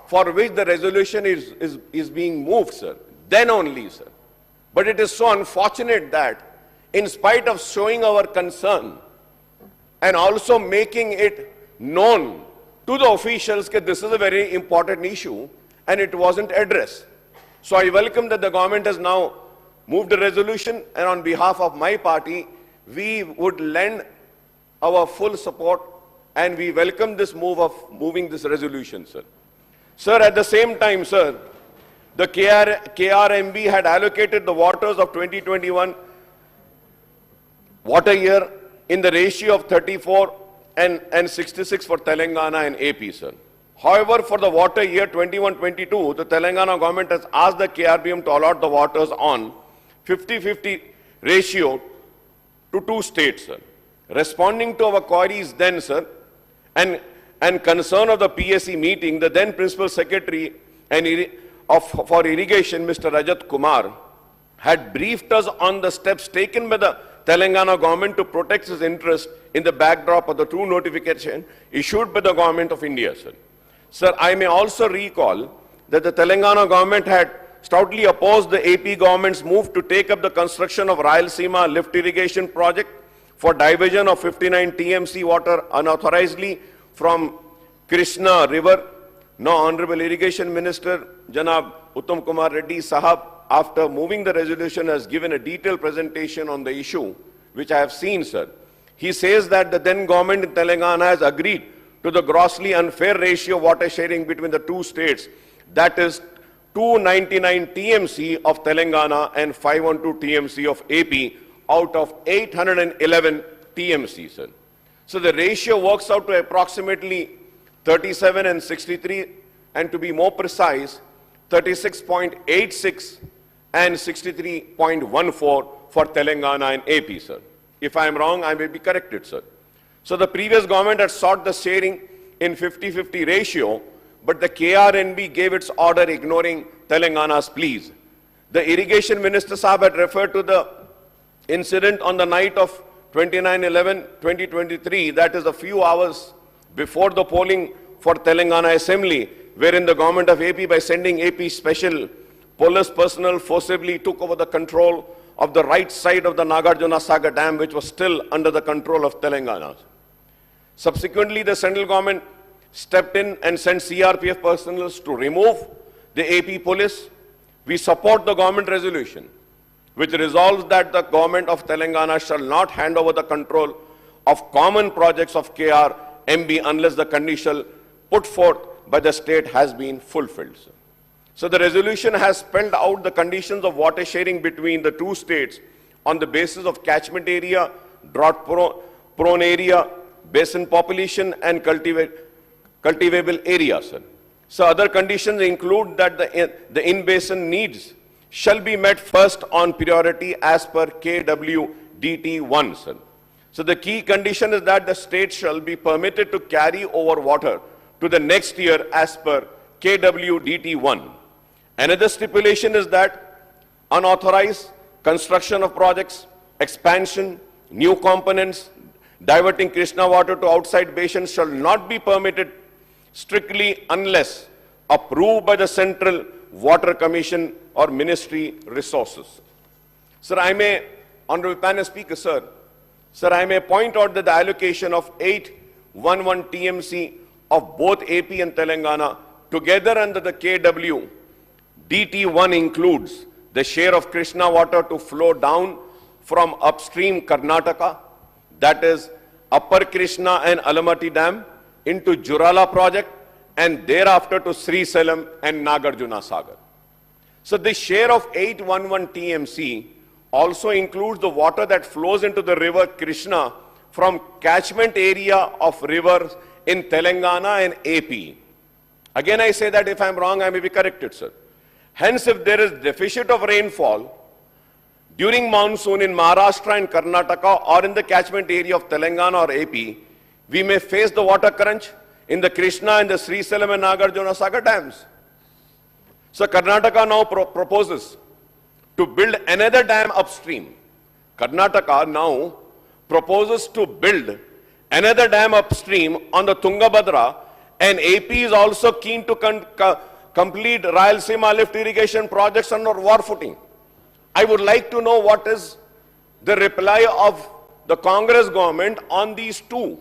for which the resolution is being moved, sir. Then only, sir. But it is so unfortunate that in spite of showing our concern and also making it known to the officials that this is a very important issue and it wasn't addressed. So I welcome that the government has now moved a resolution, and on behalf of my party, we would lend our full support and we welcome this move of moving this resolution, sir. Sir, at the same time, sir, the KRMB had allocated the waters of 2021 water year in the ratio of 34 and 66 for Telangana and AP, sir. However, for the water year 21-22, the Telangana government has asked the KRBM to allot the waters on 50-50 ratio to two states, sir. Responding to our queries then, sir, and concern of the PSC meeting, the then Principal Secretary for Irrigation, Mr. Rajat Kumar, had briefed us on the steps taken by the Telangana government to protect his interest in the backdrop of the true notification issued by the government of India, sir. Sir, I may also recall that the Telangana government had stoutly opposed the AP government's move to take up the construction of Rayalaseema lift irrigation project for diversion of 59 TMC water unauthorizedly from Krishna River. Now, Honorable Irrigation Minister Janab Uttam Kumar Reddy Sahab, after moving the resolution, has given a detailed presentation on the issue, which I have seen, sir. He says that the then government in Telangana has agreed to the grossly unfair ratio of water sharing between the two states, that is 299 TMC of Telangana and 512 TMC of AP out of 811 TMC, sir. So the ratio works out to approximately 37 and 63, and to be more precise, 36.86 and 63.14 for Telangana and AP, sir. If I am wrong, I may be corrected, sir. So the previous government had sought the sharing in 50-50 ratio, but the KRNB gave its order ignoring Telangana's pleas. The Irrigation Minister Sahab had referred to the incident on the night of 29/11/2023, that is a few hours before the polling for Telangana Assembly, wherein the government of AP, by sending AP special police personnel, forcibly took over the control of the right side of the Nagarjuna Sagar Dam, which was still under the control of Telangana. Subsequently, the central government stepped in and sent CRPF personnel to remove the AP police. We support the government resolution, which resolves that the government of Telangana shall not hand over the control of common projects of KRMB unless the condition put forth by the state has been fulfilled. So the resolution has spelled out the conditions of water sharing between the two states on the basis of catchment area, drought-prone area, basin population, and cultivable area, sir. So other conditions include that the in-basin needs shall be met first on priority as per KWDT1, sir. So the key condition is that the state shall be permitted to carry over water to the next year as per KWDT1. Another stipulation is that unauthorized construction of projects, expansion, new components, diverting Krishna water to outside basins shall not be permitted strictly unless approved by the Central Water Commission or Ministry resources. Sir, I may, Honorable Panel Speaker, sir, I may point out that the allocation of 811 TMC of both AP and Telangana together under the KW DT1 includes the share of Krishna water to flow down from upstream Karnataka, that is Upper Krishna and Alamati Dam, into Jurala project, and thereafter to Srisalam and Nagarjuna Sagar. So the share of 811 TMC also includes the water that flows into the river Krishna from catchment area of rivers in Telangana and AP. Again, I say that if I'm wrong, I may be corrected, sir. Hence, if there is deficit of rainfall during monsoon in Maharashtra and Karnataka or in the catchment area of Telangana or AP, we may face the water crunch in the Krishna and the Srisalam and Nagarjuna Sagar dams. So Karnataka now proposes to build another dam upstream. Karnataka now proposes to build another dam upstream on the Tungabhadra, and AP is also keen to complete Rayalaseema lift irrigation projects under war footing. I would like to know what is the reply of the Congress government on these two.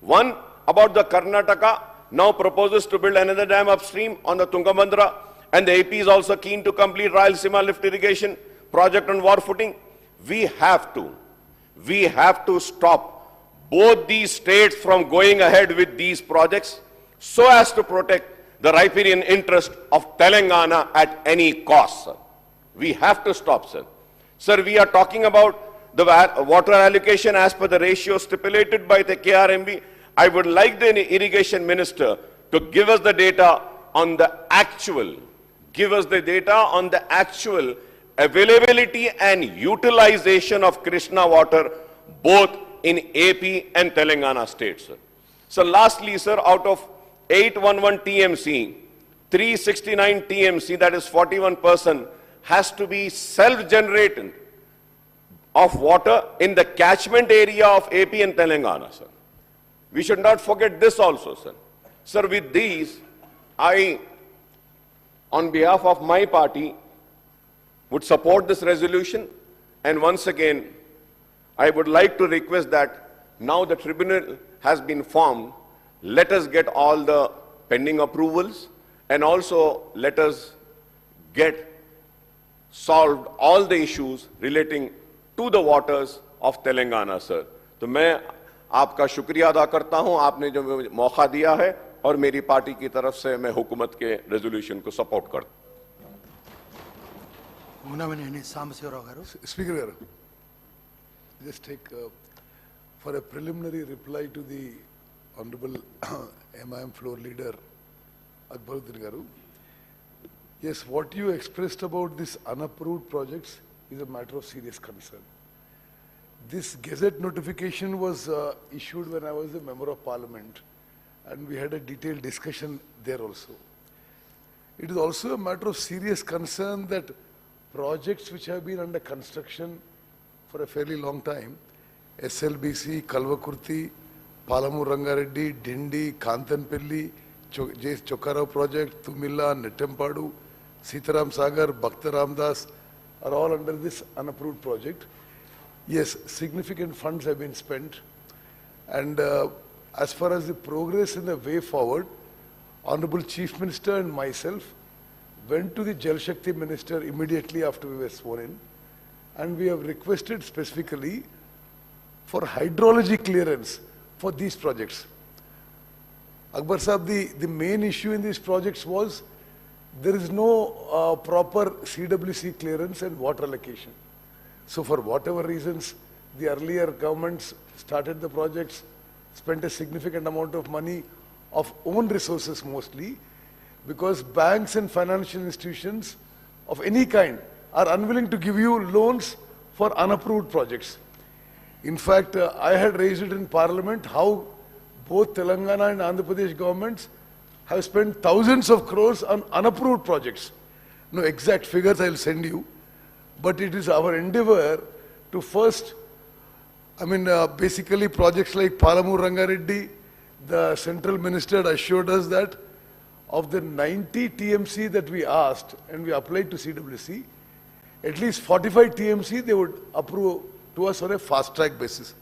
One, about the Karnataka now proposes to build another dam upstream on the Tungabhadra, and the AP is also keen to complete Rayalaseema lift irrigation project on war footing. We have to stop both these states from going ahead with these projects so as to protect the riparian interest of Telangana at any cost, sir. We have to stop, sir. Sir, we are talking about the water allocation as per the ratio stipulated by the KRMB. I would like the irrigation minister to give us the data on the actual, availability and utilization of Krishna water both in AP and Telangana states, sir. So lastly, sir, out of 811 TMC, 369 TMC, that is 41%, has to be self-generated of water in the catchment area of AP and Telangana, sir. We should not forget this also, sir. Sir, with these, I, on behalf of my party, would support this resolution. And once again, I would like to request that now the tribunal has been formed, let us get all the pending approvals and also let us get solved all the issues relating to the waters of Telangana, sir. तो मैं आपका शुक्रिया अदा करता हूं, आपने जो मौका दिया है और मेरी पार्टी की तरफ से मैं हुकूमत के रेजोल्यूशन को सपोर्ट करता हूं. Speaker, just take for a preliminary reply to the Honorable MIM floor leader Akbaruddin Garu. Yes, what you expressed about these unapproved projects is a matter of serious concern. This Gazette notification was issued when I was a member of Parliament, and we had a detailed discussion there also. It is also a matter of serious concern that projects which have been under construction for a fairly long time, SLBC, Kalvakurti, Palamur Rangareddy, Dindi, Kantanpelli, Chokkarao project, Tumilla, Nettempadu, Sitaram Sagar, Bhakta Ramdas are all under this unapproved project. Yes, significant funds have been spent, and as far as the progress in the way forward, Honorable Chief Minister and myself went to the Jal Shakti Minister immediately after we were sworn in, and we have requested specifically for hydrology clearance for these projects. Akbar Sahab, the main issue in these projects was there is no proper CWC clearance and water allocation. So for whatever reasons, the earlier governments started the projects, spent a significant amount of money of own resources mostly, because banks and financial institutions of any kind are unwilling to give you loans for unapproved projects. In fact, I had raised it in Parliament how both Telangana and Andhra Pradesh governments have spent thousands of crores on unapproved projects. No exact figures I'll send you, but it is our endeavor to first, basically projects like Palamur Rangareddy, the central minister had assured us that of the 90 TMC that we asked and we applied to CWC, at least 45 TMC they would approve to us on a fast track basis.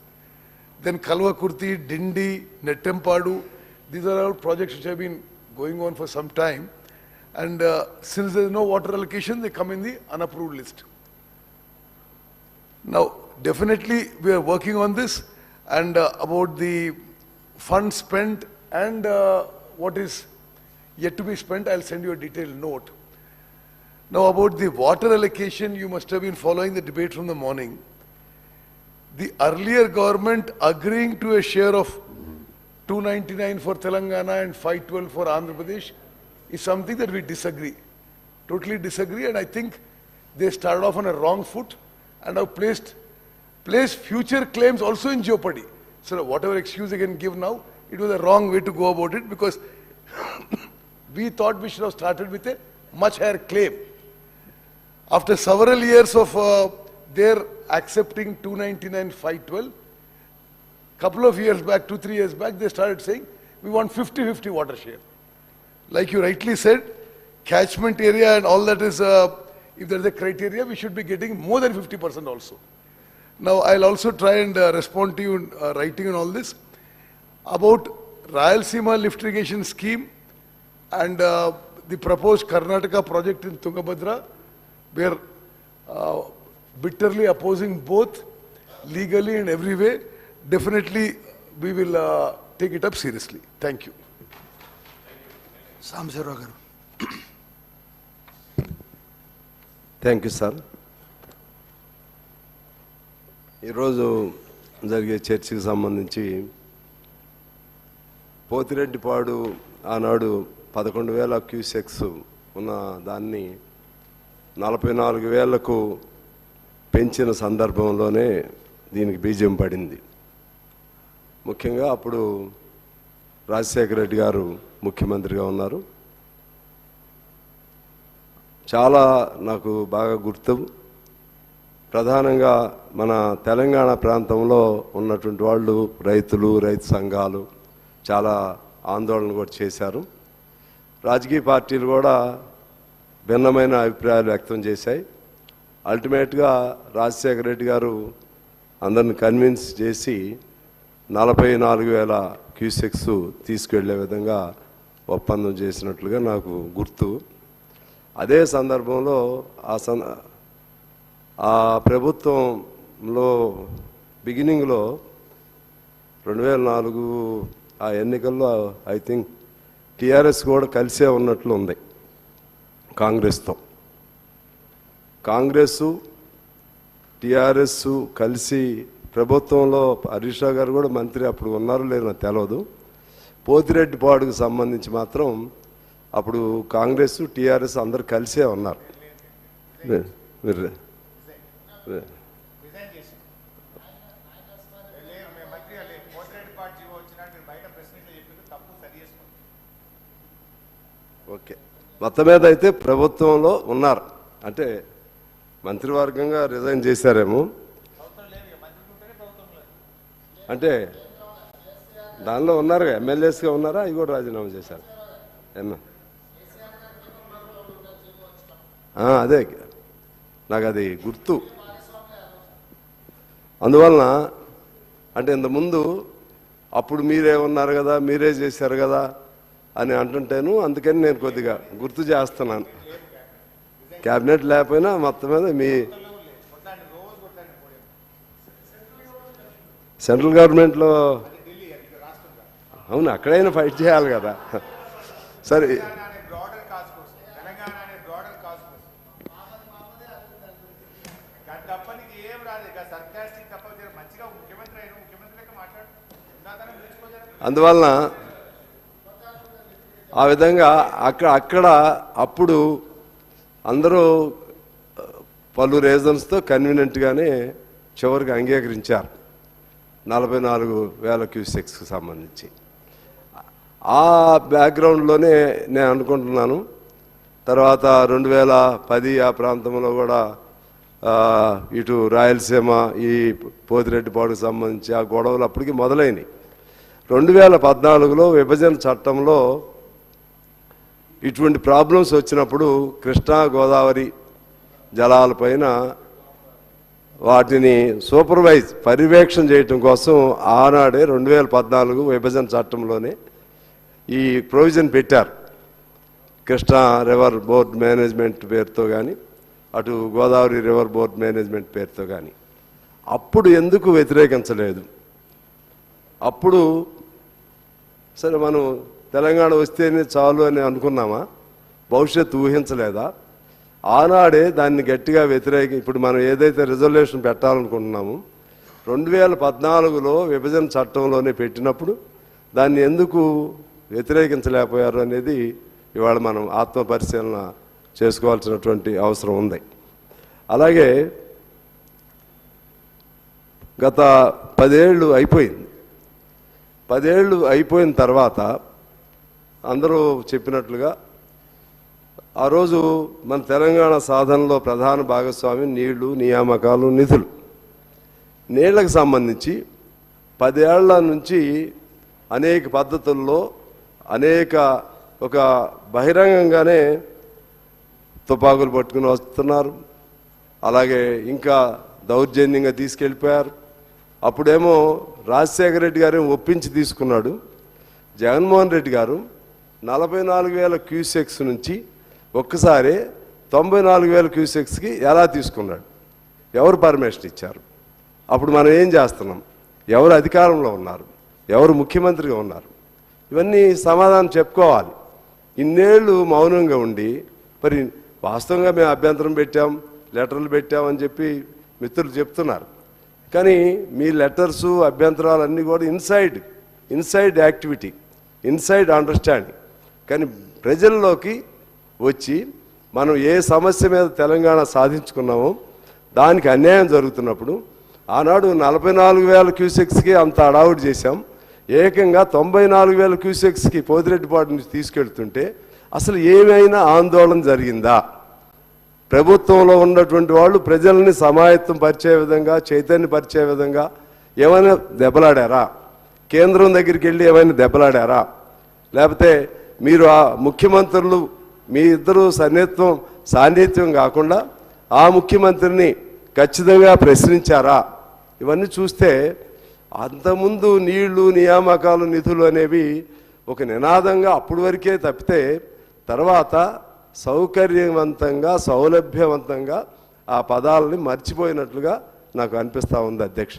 Then Kalvakurti, Dindi, Nettempadu, these are all projects which have been going on for some time, and since there is no water allocation, they come in the unapproved list. Now, definitely we are working on this, and about the funds spent and what is yet to be spent, I'll send you a detailed note. Now, about the water allocation, you must have been following the debate from the morning. The earlier government agreeing to a share of 299 for Telangana and 512 for Andhra Pradesh is something that we disagree, totally disagree, and I think they started off on a wrong foot and have placed future claims also in jeopardy. So whatever excuse they can give now, it was a wrong way to go about it because we thought we should have started with a much higher claim. After several years of their accepting 299,512, couple of years back, 2-3 years back, they started saying, we want 50-50 water share. Like you rightly said, catchment area and all that is, if there is a criteria, we should be getting more than 50% also. Now, I'll also try and respond to you in writing on all this. About Rayalaseema lift irrigation scheme and the proposed Karnataka project in Tungabhadra, we are bitterly opposing both, legally and every way. Definitely, we will take it up seriously. Thank you. Thank you sir. ఈరోజు జరిగే చర్చకి సంబంధించి పోతిరెడ్డిపాడు ఆనాడు 11,000 cusecs ఉన్న దాన్ని 44,000కు పెంచిన సందర్భంలోనే దీనికి బీజం పడింది. ముఖ్యంగా అప్పుడు రాజశేఖర రెడ్డి గారు ముఖ్యమంత్రిగా ఉన్నారు. చాలా నాకు బాగా గుర్తు. ప్రధానంగా మన తెలంగాణ ప్రాంతంలో ఉన్నటువంటి వాళ్ళు రైతులు, రైతు సంఘాలు చాలా ఆందోళన కూడా చేశారు. రాజకీయ పార్టీలు కూడా భిన్నమైన అభిప్రాయాలు వ్యక్తం చేశాయి. అల్టిమేట్గా రాజశేఖర రెడ్డి గారు అందరిని కన్విన్స్ చేసి 44,000 క్యూసెక్స్ తీసుకెళ్లే విధంగా ఒప్పందం చేసినట్లుగా నాకు గుర్తు. అదే సందర్భంలో ఆ ప్రభుత్వంలో బిగినింగ్లో 2004 ఆ ఎన్నికల్లో ఐ థింక్ టీఆర్ఎస్ కూడా కలిసే ఉన్నట్లు ఉంది కాంగ్రెస్తో. కాంగ్రెస్సు టీఆర్ఎస్ కలిసి ప్రభుత్వంలో హరీష్ రావు గారు కూడా మంత్రి అప్పుడు ఉన్నారో లేదో నాకు తెలియదు. పోతిరెడ్డిపాడుకు సంబంధించి మాత్రం అప్పుడు కాంగ్రెస్ టీఆర్ఎస్ అందరు కలిసే ఉన్నారు. ఓకే, మొత్తం మీద అయితే ప్రభుత్వంలో ఉన్నారు. అంటే మంత్రివర్గంగా రిజైన్ చేశారేమో, అంటే దానిలో ఉన్నారుగా, ఎమ్మెల్యేస్గా ఉన్నారా, అవి కూడా రాజీనామా చేశారు. అదే నాకు అది గుర్తు. అందువలన అంటే ఇంతకుముందు అప్పుడు మీరే ఉన్నారు కదా, మీరే చేశారు కదా అని అంటుంటాను. అందుకని నేను కొద్దిగా గుర్తు చేస్తున్నాను. క్యాబినెట్ లేకపోయినా మొత్తం మీద మీ సెంట్రల్ గవర్నమెంట్లో అవును అక్కడైనా ఫైట్ చేయాలి కదా. సరే, అందువలన ఆ విధంగా అప్పుడు అందరూ పలు రీజన్స్తో కన్వీనియంట్గానే చివరికి అంగీకరించారు 44,000 క్యూసెక్స్కి సంబంధించి. ఆ బ్యాక్గ్రౌండ్లోనే నేను అనుకుంటున్నాను. తర్వాత 2010 ఆ ప్రాంతంలో కూడా ఇటు రాయలసీమ ఈ పోతిరెడ్డిపాడుకు సంబంధించి ఆ గొడవలు అప్పటికి మొదలైనవి. 2014లో విభజన చట్టంలో ఇటువంటి ప్రాబ్లమ్స్ వచ్చినప్పుడు కృష్ణా గోదావరి జలాలపైన వాటిని పర్యవేక్షణ చేయటం కోసం ఆనాడే 2014 విభజన చట్టంలోనే ఈ ప్రొవిజన్ పెట్టారు. కృష్ణా రివర్ బోర్డ్ మేనేజ్మెంట్ పేరుతో కానీ, అటు గోదావరి రివర్ బోర్డ్ మేనేజ్మెంట్ పేరుతో కానీ. అప్పుడు ఎందుకు వ్యతిరేకించలేదు? అప్పుడు సరే మనం తెలంగాణ వస్తేనే చాలు అని అనుకున్నామా? భవిష్యత్తు ఊహించలేదా? ఆనాడే దాన్ని గట్టిగా ఇప్పుడు మనం ఏదైతే రిజల్యూషన్ పెట్టాలనుకుంటున్నామో 2014లో విభజన చట్టంలోనే పెట్టినప్పుడు దాన్ని ఎందుకు వ్యతిరేకించలేకపోయారు అనేది ఇవాళ మనం ఆత్మపరిశీలన చేసుకోవాల్సినటువంటి అవసరం ఉంది. అలాగే గత 10 ఏళ్ళు అయిపోయింది. 10 ఏళ్ళు అయిపోయిన తర్వాత అందరూ చెప్పినట్లుగా ఆ రోజు మన తెలంగాణ సాధనలో ప్రధాన భాగస్వామి నీళ్లు, నియామకాలు, నిధులు. నీళ్లకు సంబంధించి 10 ఏళ్ల నుంచి అనేక పద్ధతుల్లో ఒక బహిరంగంగానే తుపాకులు పట్టుకుని వస్తున్నారు. అలాగే ఇంకా దౌర్జన్యంగా తీసుకెళ్ళిపోయారు. అప్పుడేమో రాజశేఖర రెడ్డి గారు ఒప్పించి తీసుకున్నాడు. జగన్మోహన్ రెడ్డి గారు 44,000 క్యూసెక్స్ నుంచి ఒక్కసారి 94,000 క్యూసెక్స్కి ఎలా తీసుకున్నాడు? ఎవరు పర్మిషన్ ఇచ్చారు? అప్పుడు మనం ఏం చేస్తున్నాం? ఎవరు అధికారంలో ఉన్నారు? ఎవరు ముఖ్యమంత్రిగా ఉన్నారు? ఇవన్నీ సమాధానం చెప్పుకోవాలి. ఇన్నేళ్ళు మౌనంగా ఉండి మరి వాస్తవంగా మేము అభ్యంతరం పెట్టాం, లెటర్లు పెట్టామని చెప్పి మిత్రులు చెప్తున్నారు. కానీ మీ లెటర్సు, అభ్యంతరాలు అన్నీ కూడా ఇన్సైడ్ యాక్టివిటీ, ఇన్సైడ్ అండర్స్టాండింగ్. కానీ ప్రజల్లోకి వచ్చి మనం ఏ సమస్య మీద తెలంగాణ సాధించుకున్నామో దానికి అన్యాయం జరుగుతున్నప్పుడు ఆనాడు 44,000 క్యూసెక్స్కి అంత అడావుడి చేశాం. ఏకంగా 94,000 క్యూసెక్స్కి పోతిరెడ్డిపాడు నుంచి తీసుకెళ్తుంటే అసలు ఏమైనా ఆందోళన జరిగిందా? ప్రభుత్వంలో ఉన్నటువంటి వాళ్ళు ప్రజల్ని సమాయత్తం పరిచే విధంగా, చైతన్యపరిచే విధంగా ఏమైనా దెబ్బలాడారా? కేంద్రం దగ్గరికి వెళ్ళి ఏమైనా దెబ్బలాడారా? లేకపోతే మీరు ఆ ముఖ్యమంత్రులు మీ ఇద్దరు సాన్నిధ్యం కాకుండా ఆ ముఖ్యమంత్రిని ఖచ్చితంగా ప్రశ్నించారా? ఇవన్నీ చూస్తే అంతకుముందు నీళ్లు, నియామకాలు, నిధులు అనేవి ఒక నినాదంగా అప్పటి వరకే తప్పితే తర్వాత సౌకర్యవంతంగా, సౌలభ్యవంతంగా ఆ పదాలని మర్చిపోయినట్లుగా నాకు అనిపిస్తూ ఉంది అధ్యక్ష.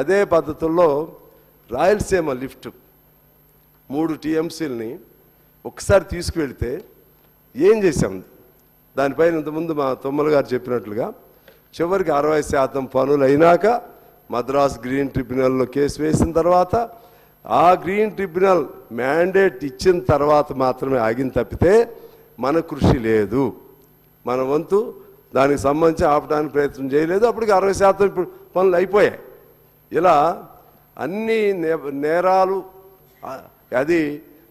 అదే పద్ధతుల్లో రాయలసీమ లిఫ్ట్ 3 టీఎంసీలని ఒకసారి తీసుకువెళితే ఏం చేశాం? దానిపైన ఇంతకుముందు మా తొమ్మల గారు చెప్పినట్లుగా చివరికి 60% పనులు అయినాక మద్రాస్ గ్రీన్ ట్రిబ్యునల్లో కేసు వేసిన తర్వాత ఆ గ్రీన్ ట్రిబ్యునల్ మ్యాండేట్ ఇచ్చిన తర్వాత మాత్రమే ఆగిన తప్పితే మన కృషి లేదు. మన వంతు దానికి సంబంధించి ఆపడానికి ప్రయత్నం చేయలేదు. అప్పటికి 60% ఇప్పుడు పనులు అయిపోయాయి. ఇలా అన్ని నేరాలు, అది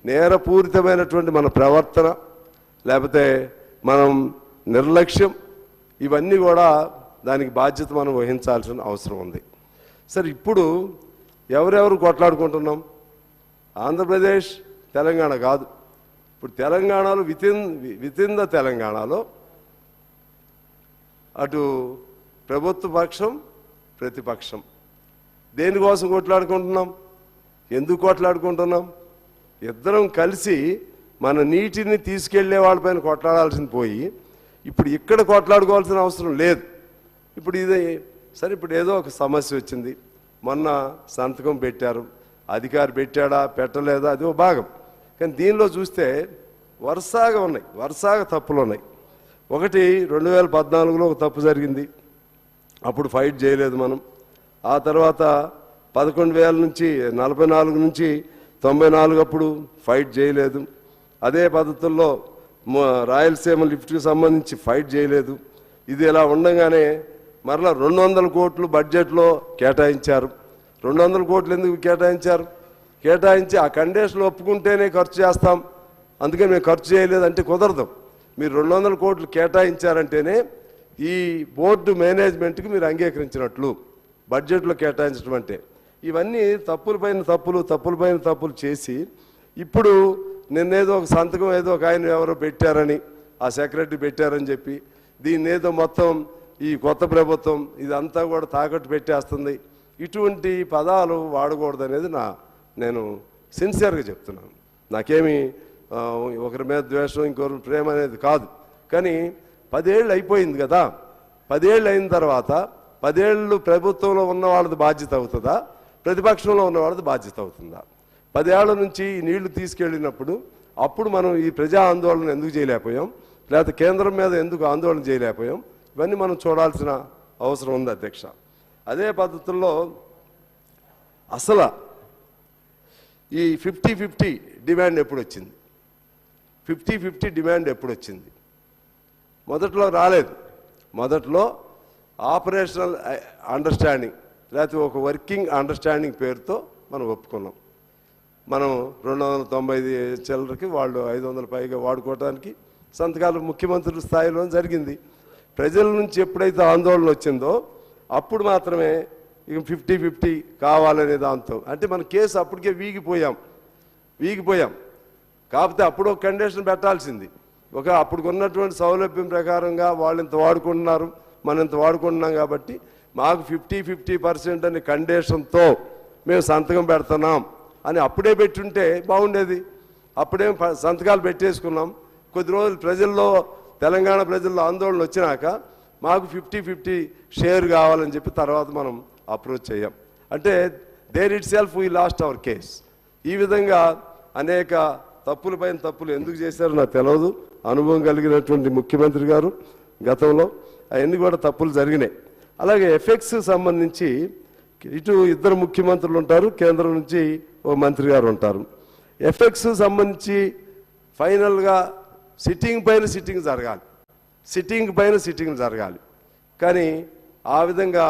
నేరపూరితమైనటువంటి మన ప్రవర్తన, లేకపోతే మనం నిర్లక్ష్యం, ఇవన్నీ కూడా దానికి బాధ్యత మనం వహించాల్సిన అవసరం ఉంది. సరే, ఇప్పుడు ఎవరెవరు కొట్లాడుకుంటున్నాం? ఆంధ్రప్రదేశ్, తెలంగాణ కాదు. ఇప్పుడు తెలంగాణలో వితిన్ ద తెలంగాణలో అటు ప్రభుత్వ పక్షం, ప్రతిపక్షం దేనికోసం కొట్లాడుకుంటున్నాం? ఎందుకు కొట్లాడుకుంటున్నాం? ఇద్దరం కలిసి మన నీటిని తీసుకెళ్లే వాళ్ళపైన కొట్లాడాల్సింది పోయి ఇప్పుడు ఇక్కడ కొట్లాడుకోవాల్సిన అవసరం లేదు. ఇప్పుడు ఇప్పుడు ఏదో ఒక సమస్య వచ్చింది, మొన్న సంతకం పెట్టారు, అధికారి పెట్టాడా పెట్టలేదా అది ఒక భాగం. కానీ దీనిలో చూస్తే వరుసగా తప్పులు ఉన్నాయి. ఒకటి 2014లో ఒక తప్పు జరిగింది, అప్పుడు ఫైట్ చేయలేదు మనం. ఆ తర్వాత 11,000 నుంచి 44 నుంచి 94 అప్పుడు ఫైట్ చేయలేదు. అదే పద్ధతుల్లో రాయలసీమ లిఫ్ట్కి సంబంధించి ఫైట్ చేయలేదు. ఇది ఇలా ఉండగానే మరలా 200 కోట్లు బడ్జెట్లో కేటాయించారు. 200 కోట్లు ఎందుకు కేటాయించారు? కేటాయించి ఆ కండిషన్ ఒప్పుకుంటేనే ఖర్చు చేస్తాం, అందుకని మేము ఖర్చు చేయలేదంటే కుదరదు. మీరు 200 కోట్లు కేటాయించారంటేనే ఈ బోర్డు మేనేజ్మెంట్కి మీరు అంగీకరించినట్లు బడ్జెట్లో కేటాయించడం అంటే. ఇవన్నీ తప్పులపైన తప్పులు చేసి ఇప్పుడు నిన్నేదో ఒక సంతకం ఏదో ఒక ఆయన ఎవరో పెట్టారని, ఆ సెక్రటరీ పెట్టారని చెప్పి దీన్ని ఏదో మొత్తం ఈ కొత్త ప్రభుత్వం ఇదంతా కూడా తాకట్టు పెట్టేస్తుంది. ఇటువంటి పదాలు వాడకూడదనేది నేను సిన్సియర్గా చెప్తున్నాను. నాకేమి ఒకరి మీద ద్వేషం, ఇంకొకరి ప్రేమ అనేది కాదు. కానీ 10 ఏళ్ళు అయిపోయింది కదా, 10 ఏళ్ళు అయిన తర్వాత 10 ఏళ్ళు ప్రభుత్వంలో ఉన్న వాళ్ళది బాధ్యత అవుతుందా, ప్రతిపక్షంలో ఉన్న వాళ్ళది బాధ్యత అవుతుందా? 10 ఏళ్ల నుంచి నీళ్లు తీసుకెళ్ళినప్పుడు అప్పుడు మనం ఈ ప్రజా ఆందోళన ఎందుకు చేయలేకపోయాం, లేకపోతే కేంద్రం మీద ఎందుకు ఆందోళన చేయలేకపోయాం, ఇవన్నీ మనం చూడాల్సిన అవసరం ఉంది అధ్యక్ష. అదే పద్ధతుల్లో అసలు ఈ 50-50 డిమాండ్ ఎప్పుడు వచ్చింది? 50-50 డిమాండ్ ఎప్పుడు వచ్చింది? మొదట్లో రాలేదు. మొదట్లో ఆపరేషనల్ అండర్స్టాండింగ్ లేకపోతే ఒక వర్కింగ్ అండర్స్టాండింగ్ పేరుతో మనం ఒప్పుకున్నాం. మనం 295 చిల్లరకి వాళ్ళు 500 పైగా వాడుకోవడానికి సంతకాలు ముఖ్యమంత్రుల స్థాయిలో జరిగింది. ప్రజల నుంచి ఎప్పుడైతే ఆందోళన వచ్చిందో అప్పుడు మాత్రమే ఇక 50-50 కావాలనే దాంతో, అంటే మన కేసు అప్పటికే వీగిపోయాం. కాకపోతే అప్పుడు ఒక కండిషన్ పెట్టాల్సింది. అప్పుడు ఉన్నటువంటి సౌలభ్యం ప్రకారంగా వాళ్ళు ఇంత వాడుకుంటున్నారు, మనం ఇంత వాడుకుంటున్నాం కాబట్టి మాకు 50-50% అనే కండిషన్తో మేము సంతకం పెడుతున్నాం అని అప్పుడే పెట్టుంటే బాగుండేది. అప్పుడే సంతకాలు పెట్టేసుకున్నాం. కొద్ది రోజులు తెలంగాణ ప్రజల్లో ఆందోళన వచ్చినాక మాకు 50-50 షేర్ కావాలని చెప్పి తర్వాత మనం అప్రోచ్ అయ్యాం. అంటే there itself we lost our case. ఈ విధంగా అనేక తప్పులపైన తప్పులు ఎందుకు చేశారో నాకు తెలియదు. అనుభవం కలిగినటువంటి ముఖ్యమంత్రి గారు గతంలో అవన్నీ కూడా తప్పులు జరిగినాయి. అలాగే ఎఫెక్ట్స్ సంబంధించి ఇటు ఇద్దరు ముఖ్యమంత్రులు ఉంటారు, కేంద్రం నుంచి ఓ మంత్రి గారు ఉంటారు. ఎఫెక్ట్స్ సంబంధించి ఫైనల్గా సిట్టింగ్ పైన సిట్టింగ్ జరగాలి. కానీ ఆ విధంగా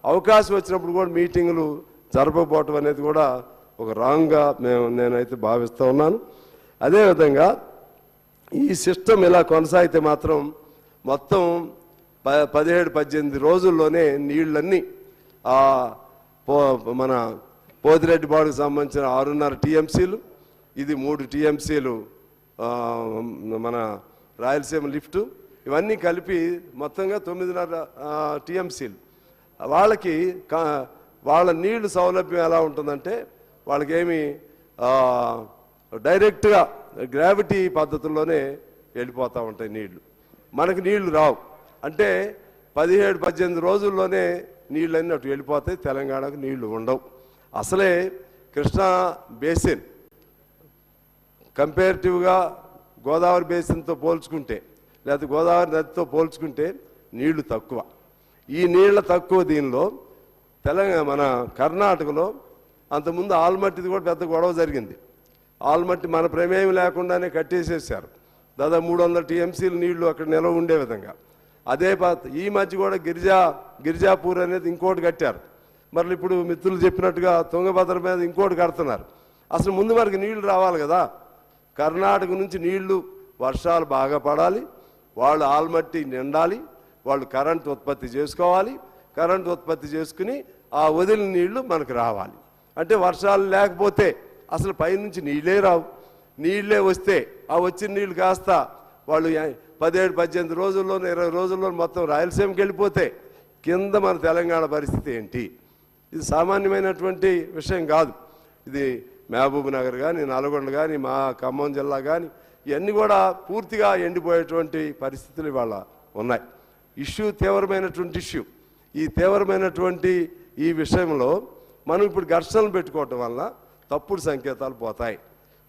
అవకాశం వచ్చినప్పుడు కూడా మీటింగులు జరపకపోవటం అనేది కూడా ఒక రాంగ్గా నేనైతే భావిస్తూ ఉన్నాను. అదేవిధంగా ఈ సిస్టమ్ ఇలా కొనసాగితే మాత్రం మొత్తం 17-18 రోజుల్లోనే నీళ్ళన్నీ మన పోతిరెడ్డి బాడుకు సంబంధించిన 6.5 టీఎంసీలు, ఇది 3 టీఎంసీలు మన రాయలసీమ లిఫ్టు, ఇవన్నీ కలిపి మొత్తంగా 9.5 టీఎంసీలు. వాళ్ళ నీళ్లు సౌలభ్యం ఎలా ఉంటుందంటే వాళ్ళకేమి డైరెక్ట్గా గ్రావిటీ పద్ధతుల్లోనే వెళ్ళిపోతూ ఉంటాయి నీళ్లు. మనకు నీళ్లు రావు. అంటే 17-18 రోజుల్లోనే నీళ్ళన్నీ అటు వెళ్ళిపోతాయి. తెలంగాణకు నీళ్లు ఉండవు. అసలే కృష్ణా బేసిన్ కంపేరిటివ్గా గోదావరి బేసిన్తో పోల్చుకుంటే, లేకపోతే గోదావరి నదితో పోల్చుకుంటే నీళ్లు తక్కువ. ఈ నీళ్ల తక్కువ దీనిలో మన కర్ణాటకలో అంతకుముందు ఆల్మట్టిది కూడా పెద్ద గొడవ జరిగింది. ఆల్మట్టి మన ప్రమేయం లేకుండానే కట్టేసేసారు. దాదాపు 300 టీఎంసీలు నీళ్లు అక్కడ నిల్వ ఉండే విధంగా. అదే ఈ మధ్య కూడా గిరిజాపూర్ అనేది ఇంకోటి కట్టారు. మరి ఇప్పుడు మిత్రులు చెప్పినట్టుగా తుంగభద్ర మీద ఇంకోటి కడుతున్నారు. అసలు ముందు మనకి నీళ్లు రావాలి కదా. కర్ణాటక నుంచి నీళ్లు వర్షాలు బాగా పడాలి, వాళ్ళు ఆల్మట్టి నిండాలి, వాళ్ళు కరెంటు ఉత్పత్తి చేసుకోవాలి, కరెంటు ఉత్పత్తి చేసుకుని ఆ వదిలిన నీళ్లు మనకు రావాలి. అంటే వర్షాలు లేకపోతే అసలు పైనుంచి నీళ్ళే రావు. నీళ్ళే వస్తే ఆ వచ్చిన నీళ్ళు కాస్త వాళ్ళు 17-18 రోజుల్లోనూ 20 రోజుల్లో మొత్తం రాయలసీమకి వెళ్ళిపోతే కింద మన తెలంగాణ పరిస్థితి ఏంటి? ఇది సామాన్యమైనటువంటి విషయం కాదు. ఇది మహబూబ్ నగర్ కానీ, నల్గొండ కానీ, మా ఖమ్మం జిల్లా కానీ ఇవన్నీ కూడా పూర్తిగా ఎండిపోయేటువంటి పరిస్థితులు ఇవాళ ఉన్నాయి. తీవ్రమైనటువంటి ఇష్యూ. ఈ తీవ్రమైనటువంటి ఈ విషయంలో మనం ఇప్పుడు ఘర్షణలు పెట్టుకోవటం వల్ల తప్పుడు సంకేతాలు పోతాయి.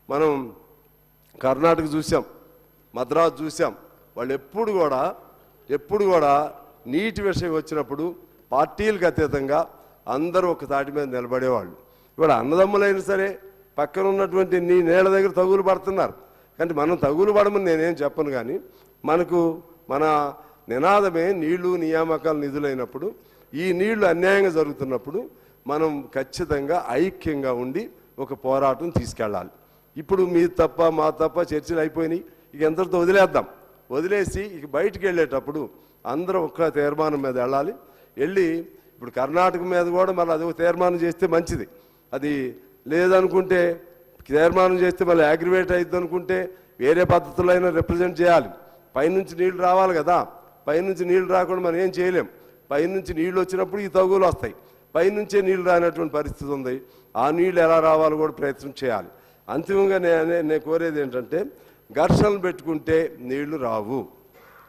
మనం కర్ణాటక చూసాం, మద్రాసు చూసాం. వాళ్ళు ఎప్పుడు కూడా నీటి విషయం వచ్చినప్పుడు పార్టీలకు అతీతంగా అందరూ ఒక తాటి మీద నిలబడేవాళ్ళు. ఇవాళ అన్నదమ్ములైనా సరే పక్కన ఉన్నటువంటి నీళ్ళ దగ్గర తగులు పడుతున్నారు. కానీ మనం తగులు పడమని నేనేం చెప్పను. కానీ మన నినాదమే నీళ్లు నియామకాలు నిధులైనప్పుడు, ఈ నీళ్లు అన్యాయంగా జరుగుతున్నప్పుడు మనం ఖచ్చితంగా ఐక్యంగా ఉండి ఒక పోరాటం తీసుకెళ్ళాలి. ఇప్పుడు మీ తప్ప మా తప్ప చర్చలు అయిపోయినాయి, ఇక ఎంతటితో వదిలేసి ఇక బయటికి వెళ్ళేటప్పుడు అందరూ ఒక్క తీర్మానం మీద వెళ్ళి ఇప్పుడు కర్ణాటక మీద కూడా మళ్ళీ అది ఒక తీర్మానం చేస్తే మంచిది. అది లేదనుకుంటే తీర్మానం చేస్తే మళ్ళీ అగ్రివేట్ అవుతుంది అనుకుంటే వేరే పద్ధతులైనా రిప్రజెంట్ చేయాలి. పైనుంచి నీళ్లు రావాలి కదా. పైనుంచి నీళ్లు రాకుండా మనం ఏం చేయలేం. పైనుంచి నీళ్లు వచ్చినప్పుడు ఈ తగులు వస్తాయి. పైనుంచే నీళ్లు రానటువంటి పరిస్థితి ఉంది. ఆ నీళ్లు ఎలా రావాలో కూడా ప్రయత్నం చేయాలి. అంతిమంగా నేను కోరేది ఏంటంటే ఘర్షణలు పెట్టుకుంటే నీళ్లు రావు.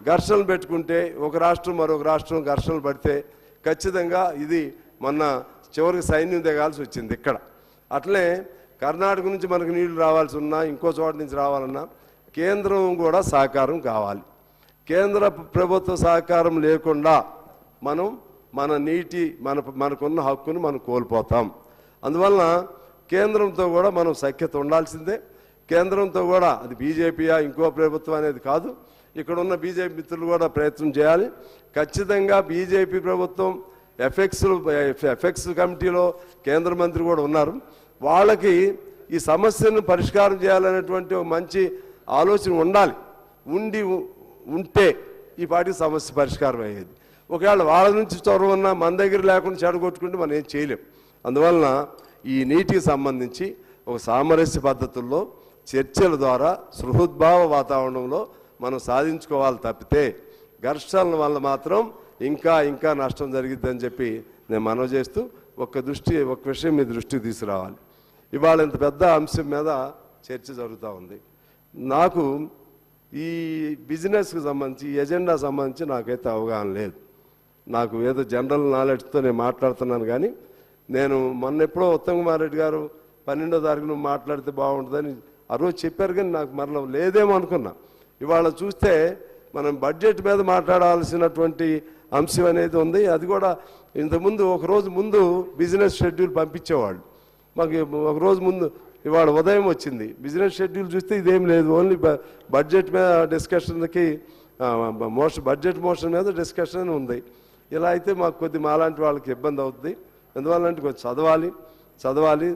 ఘర్షణలు పెట్టుకుంటే ఒక రాష్ట్రం మరొక రాష్ట్రం ఘర్షణలు పడితే ఖచ్చితంగా ఇది మొన్న చివరికి సైన్యం దిగాల్సి వచ్చింది ఇక్కడ. అట్లే కర్ణాటక నుంచి మనకు నీళ్లు రావాల్సి ఉన్నా, ఇంకో చోట నుంచి రావాలన్నా కేంద్రం కూడా సహకారం కావాలి. కేంద్ర ప్రభుత్వ సహకారం లేకుండా మనం మనకున్న హక్కును మనం కోల్పోతాం. అందువలన కేంద్రంతో కూడా మనం సఖ్యత ఉండాల్సిందే. కేంద్రంతో కూడా అది బీజేపీయా ఇంకో ప్రభుత్వం అనేది కాదు, ఇక్కడ ఉన్న బీజేపీ మిత్రులు కూడా ప్రయత్నం చేయాలి. ఖచ్చితంగా బీజేపీ ప్రభుత్వం ఎఫెక్ట్స్ కమిటీలో కేంద్ర మంత్రి కూడా ఉన్నారు. వాళ్ళకి ఈ సమస్యను పరిష్కారం చేయాలనేటువంటి ఒక మంచి ఆలోచన ఉండాలి. ఉంటే ఈ పాటికి సమస్య పరిష్కారం అయ్యేది. ఒకవేళ వాళ్ళ నుంచి చొరవ ఉన్నా మన దగ్గర లేకుండా చెడగొట్టుకుంటే మనం ఏం చేయలేం. అందువలన ఈ నీటికి సంబంధించి ఒక సామరస్య పద్ధతుల్లో చర్చల ద్వారా సృహద్భావ వాతావరణంలో మనం సాధించుకోవాలి తప్పితే ఘర్షణల వల్ల మాత్రం ఇంకా నష్టం జరిగిద్దని చెప్పి నేను మనవి చేస్తూ ఒక విషయం మీ దృష్టికి తీసుకురావాలి. ఇవాళ ఇంత పెద్ద అంశం మీద చర్చ జరుగుతూ ఉంది. నాకు ఈ బిజినెస్కి సంబంధించి ఈ ఎజెండా సంబంధించి నాకైతే అవగాహన లేదు. నాకు ఏదో జనరల్ నాలెడ్జ్తో నేను మాట్లాడుతున్నాను. కానీ నేను మొన్న ఎప్పుడో ఉత్తమ్ కుమార్ రెడ్డి గారు 12వ తారీఖున మాట్లాడితే బాగుంటుందని ఆ రోజు చెప్పారు, కానీ నాకు మరలా లేదేమో అనుకున్నా. ఇవాళ చూస్తే మనం బడ్జెట్ మీద మాట్లాడాల్సినటువంటి అంశం అనేది ఉంది. అది కూడా ఇంతకుముందు ఒకరోజు ముందు బిజినెస్ షెడ్యూల్ పంపించేవాళ్ళు మాకు. ఒకరోజు ముందు ఇవాళ ఉదయం వచ్చింది బిజినెస్ షెడ్యూల్ చూస్తే ఇదేం లేదు, ఓన్లీ బడ్జెట్ మీద డిస్కషన్కి బడ్జెట్ మోషన్ మీద డిస్కషన్ ఉంది. ఇలా అయితే మాకు మాలాంటి వాళ్ళకి ఇబ్బంది అవుతుంది. ఎందువల్లంటే కొంచెం చదవాలి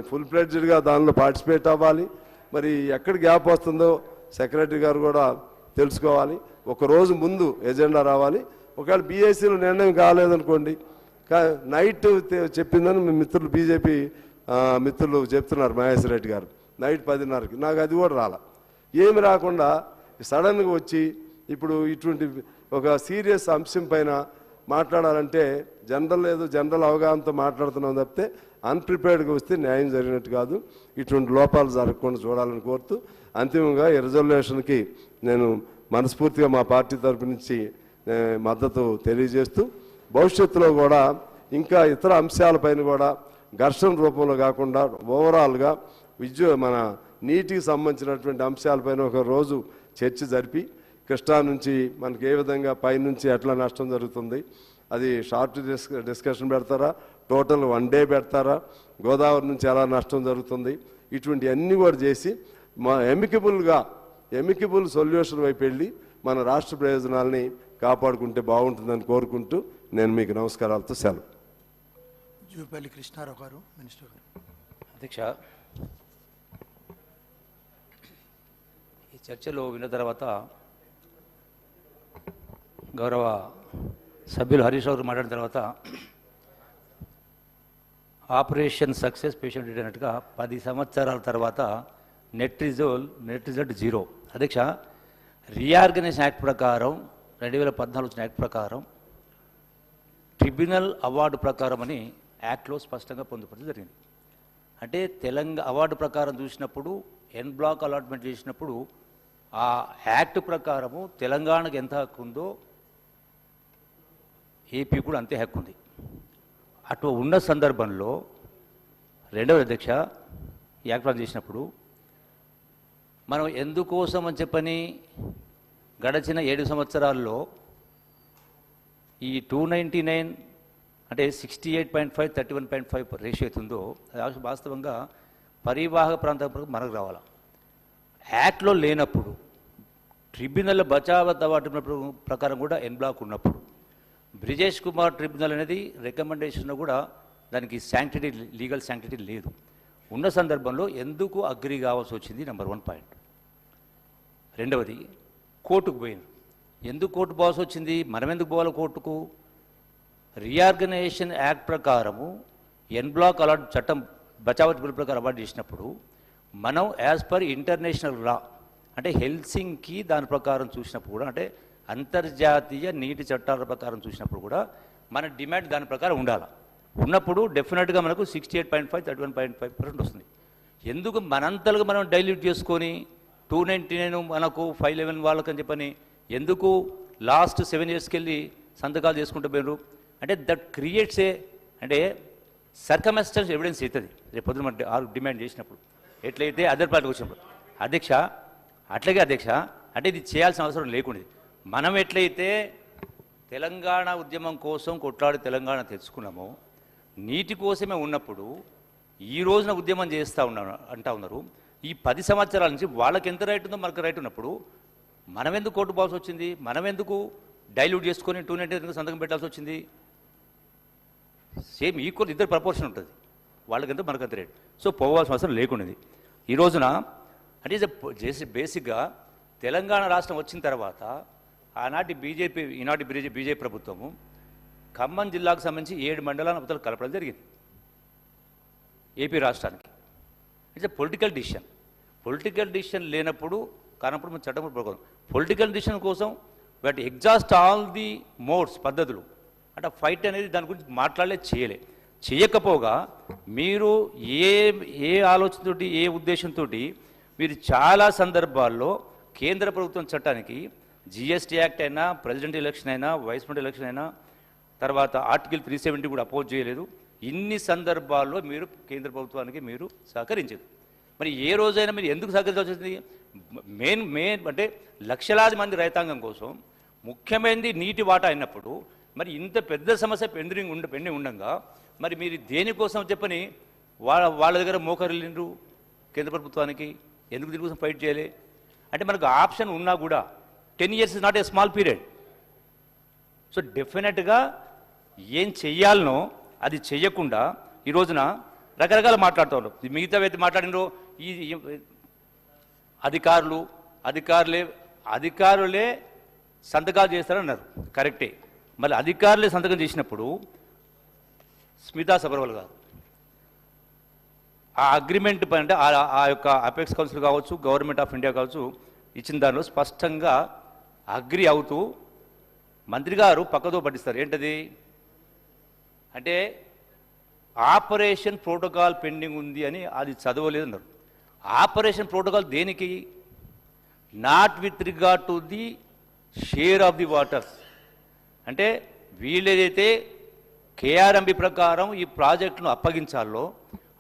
ఫుల్ ఫ్లెడ్జ్డ్గా దానిలో పార్టిసిపేట్ అవ్వాలి. మరి ఎక్కడ గ్యాప్ వస్తుందో సెక్రటరీ గారు కూడా తెలుసుకోవాలి. ఒకరోజు ముందు ఎజెండా రావాలి. ఒకవేళ బీఏసీలో నిర్ణయం కాలేదనుకోండి, నైట్ చెప్పిందని మీ మిత్రులు బీజేపీ మిత్రులు చెప్తున్నారు, మహేశ్వర రెడ్డి గారు నైట్ 10:30కి. నాకు అది కూడా రాల. ఏమి రాకుండా సడన్గా వచ్చి ఇప్పుడు ఇటువంటి ఒక సీరియస్ అంశం పైన మాట్లాడాలంటే జనరల్ అవగాహనతో మాట్లాడుతున్నాం తప్పితే అన్ప్రిపేర్డ్గా వస్తే న్యాయం జరిగినట్టు కాదు. ఇటువంటి లోపాలు జరగకుండా చూడాలని కోరుతూ అంతిమంగా ఈ రిజర్వేషన్కి నేను మనస్ఫూర్తిగా మా పార్టీ తరపు నుంచి మద్దతు తెలియజేస్తూ భవిష్యత్తులో కూడా ఇంకా ఇతర అంశాలపైన కూడా ఘర్షణ రూపంలో కాకుండా ఓవరాల్గా మన నీటికి సంబంధించినటువంటి అంశాలపైన ఒక రోజు చర్చ జరిపి కృష్ణా నుంచి మనకి ఏ విధంగా పైనుంచి ఎట్లా నష్టం జరుగుతుంది, అది షార్ట్ డిస్కషన్ పెడతారా, టోటల్ 1 డే పెడతారా, గోదావరి నుంచి ఎలా నష్టం జరుగుతుంది, ఇటువంటి అన్నీ కూడా చేసి మా ఎమికబుల్ సొల్యూషన్ వైపు వెళ్ళి మన రాష్ట్ర ప్రయోజనాల్ని కాపాడుకుంటే బాగుంటుందని కోరుకుంటూ నేను మీకు నమస్కారాలతో సెలవు. జూపల్లి కృష్ణారావు గారు, మినిస్టర్ గారు. అధ్యక్ష, ఈ చర్చలో విన్న తర్వాత గౌరవ సభ్యులు హరీష్ రావు మాట్లాడిన తర్వాత ఆపరేషన్ సక్సెస్ పేషెంట్ అన్నట్టుగా 10 సంవత్సరాల తర్వాత నెట్ రిజల్ట్ 0. అధ్యక్ష, రీఆర్గనైజేషన్ యాక్ట్ ప్రకారం 2014 వచ్చిన యాక్ట్ ప్రకారం ట్రిబ్యునల్ అవార్డు ప్రకారం అని యాక్ట్లో స్పష్టంగా పొందుపరచడం జరిగింది. అంటే తెలంగాణ అవార్డు ప్రకారం చూసినప్పుడు ఎన్ బ్లాక్ అలాట్మెంట్ చేసినప్పుడు ఆ యాక్ట్ ప్రకారము తెలంగాణకు ఎంత హక్కు ఉందో ఏపీ కూడా అంతే హక్కు ఉంది. అటు ఉన్న సందర్భంలో రెండవది అధ్యక్ష, ఈ యాక్ట్ ప్రకారం చేసినప్పుడు మనం ఎందుకోసం అని చెప్పని గడచిన 7 సంవత్సరాల్లో ఈ 299 అంటే 68.5 31.5 రేషియో అవుతుందో అది వాస్తవంగా పరివాహక ప్రాంతం మనకు రావాలి. యాక్ట్లో లేనప్పుడు ట్రిబ్యునల్ బచావత్ అవార్డు ప్రకారం కూడా ఎన్ బ్లాక్ ఉన్నప్పుడు బ్రిజేష్ కుమార్ ట్రిబ్యునల్ అనేది రికమెండేషన్లో కూడా దానికి శాంక్టిటీ లీగల్ శాంక్టిటీ లేదు. ఉన్న సందర్భంలో ఎందుకు అగ్రి కావాల్సి వచ్చింది నెంబర్ 1 పాయింట్. రెండవది కోర్టుకు పోయింది. ఎందుకు కోర్టు పోవాల్సి వచ్చింది, మనం ఎందుకు పోవాలి కోర్టుకు? రీఆర్గనైజేషన్ యాక్ట్ ప్రకారము ఎన్ బ్లాక్ అలాట్ చట్టం బచావత్ బిల్ ప్రకారం అవార్డు చేసినప్పుడు మనం యాజ్ పర్ ఇంటర్నేషనల్ లా అంటే హెల్సింకి దాని ప్రకారం చూసినప్పుడు కూడా అంటే అంతర్జాతీయ నీటి చట్టాల ప్రకారం చూసినప్పుడు కూడా మన డిమాండ్ దాని ప్రకారం ఉండాలి. ఉన్నప్పుడు డెఫినెట్గా మనకు 68.5 31.5% వస్తుంది. ఎందుకు మనంతలుగా మనం డైల్యూట్ చేసుకొని 299 మనకు 511 వాళ్ళకని చెప్పని ఎందుకు లాస్ట్ 7 yearsకి వెళ్ళి సంతకాలు చేసుకుంటూ పోయినారు అంటే దట్ క్రియేట్స్ అంటే సర్కమ్స్టెన్స్ ఎవిడెన్స్ అవుతుంది రేపు పొద్దున మనం డిమాండ్ చేసినప్పుడు ఎట్లయితే అదర్ పార్టీకి వచ్చినప్పుడు. అధ్యక్ష అట్లాగే అధ్యక్ష అంటే ఇది చేయాల్సిన అవసరం లేకుండా మనం ఎట్లయితే తెలంగాణ ఉద్యమం కోసం కొట్లాడి తెలంగాణ తెచ్చుకున్నామో నీటి కోసమే ఉన్నప్పుడు ఈ రోజున ఉద్యమం చేస్తూ అంటా ఉన్నారు. ఈ 10 సంవత్సరాల నుంచి వాళ్ళకి ఎంత రైట్ ఉందో మనకు రైట్ ఉన్నప్పుడు మనం ఎందుకు కోర్టు పోవాల్సి వచ్చింది, మనం ఎందుకు డైల్యూట్ చేసుకొని 299 సంతకం పెట్టాల్సి వచ్చింది? సేమ్ ఈక్వల్ ఇద్దరు ప్రపోర్షన్ ఉంటుంది, వాళ్ళకంతా మనకంత రేట్. సో పోవాల్సిన అవసరం లేకుండాది. ఈ రోజున అంటే బేసిక్గా తెలంగాణ రాష్ట్రం వచ్చిన తర్వాత ఆనాటి ఈనాటి బీజేపీ ప్రభుత్వము ఖమ్మం జిల్లాకు సంబంధించి 7 మండలాల అవతల కలపడం జరిగింది ఏపీ రాష్ట్రానికి. It's a political decision. Political decision లేనప్పుడు కానప్పుడు మనం చట్టం ప్రకారం పొలిటికల్ డిసిషన్ కోసం వాటి ఎగ్జాస్ట్ ఆల్ ది మోడ్స్ పద్ధతులు అంటే ఫైట్ అనేది దాని గురించి చేయకపోగా మీరు ఏ ఆలోచనతోటి ఏ ఉద్దేశంతో మీరు చాలా సందర్భాల్లో కేంద్ర ప్రభుత్వం చట్టానికి జిఎస్టీ యాక్ట్ అయినా ప్రెసిడెంట్ ఎలక్షన్ అయినా వైస్ ప్రెసిడెంట్ ఎలక్షన్ అయినా తర్వాత ఆర్టికల్ 370 కూడా అపోజ్ చేయలేదు. ఇన్ని సందర్భాల్లో మీరు కేంద్ర ప్రభుత్వానికి మీరు సహకరించారు. మరి ఏ రోజైనా మీరు ఎందుకు సహకరించాల్సి వచ్చింది? మెయిన్ అంటే లక్షలాది మంది రైతాంగం కోసం ముఖ్యమైనది నీటి వాటా అయినప్పుడు మరి ఇంత పెద్ద సమస్య పెండింగ్ ఉండగా మరి మీరు దేనికోసం చెప్పని వాళ్ళ దగ్గర మోకరిల్లిండ్రు కేంద్ర ప్రభుత్వానికి ఎందుకు దీనికోసం ఫైట్ చేయలే? అంటే మనకు ఆప్షన్ ఉన్నా కూడా 10 years is not a small period. So డెఫినెట్గా ఏం చెయ్యాలనో అది చెయ్యకుండా ఈ రోజున రకరకాల మాట్లాడుతూ ఉన్నారు. మిగతా వ్యక్తి మాట్లాడినో ఈ అధికారులే సంతకాలు చేస్తారన్నారు, కరెక్టే. మళ్ళీ అధికారులే సంతకం చేసినప్పుడు స్మితా సబర్వాల్ గారు ఆ అగ్రిమెంట్ పైన అంటే ఆ యొక్క అపెక్స్ కౌన్సిల్ కావచ్చు గవర్నమెంట్ ఆఫ్ ఇండియా కావచ్చు ఇచ్చిన దానిలో స్పష్టంగా అగ్రి అవుతూ మంత్రి గారు పక్కదో పట్టిస్తారు. ఏంటది అంటే ఆపరేషన్ ప్రోటోకాల్ పెండింగ్ ఉంది అని అది చదవలేదు అన్నారు. ఆపరేషన్ ప్రోటోకాల్ దేనికి? Not with regard to the share of the waters. అంటే వీళ్ళేదైతే కేఆర్ఎంబి ప్రకారం ఈ ప్రాజెక్టును అప్పగించాలో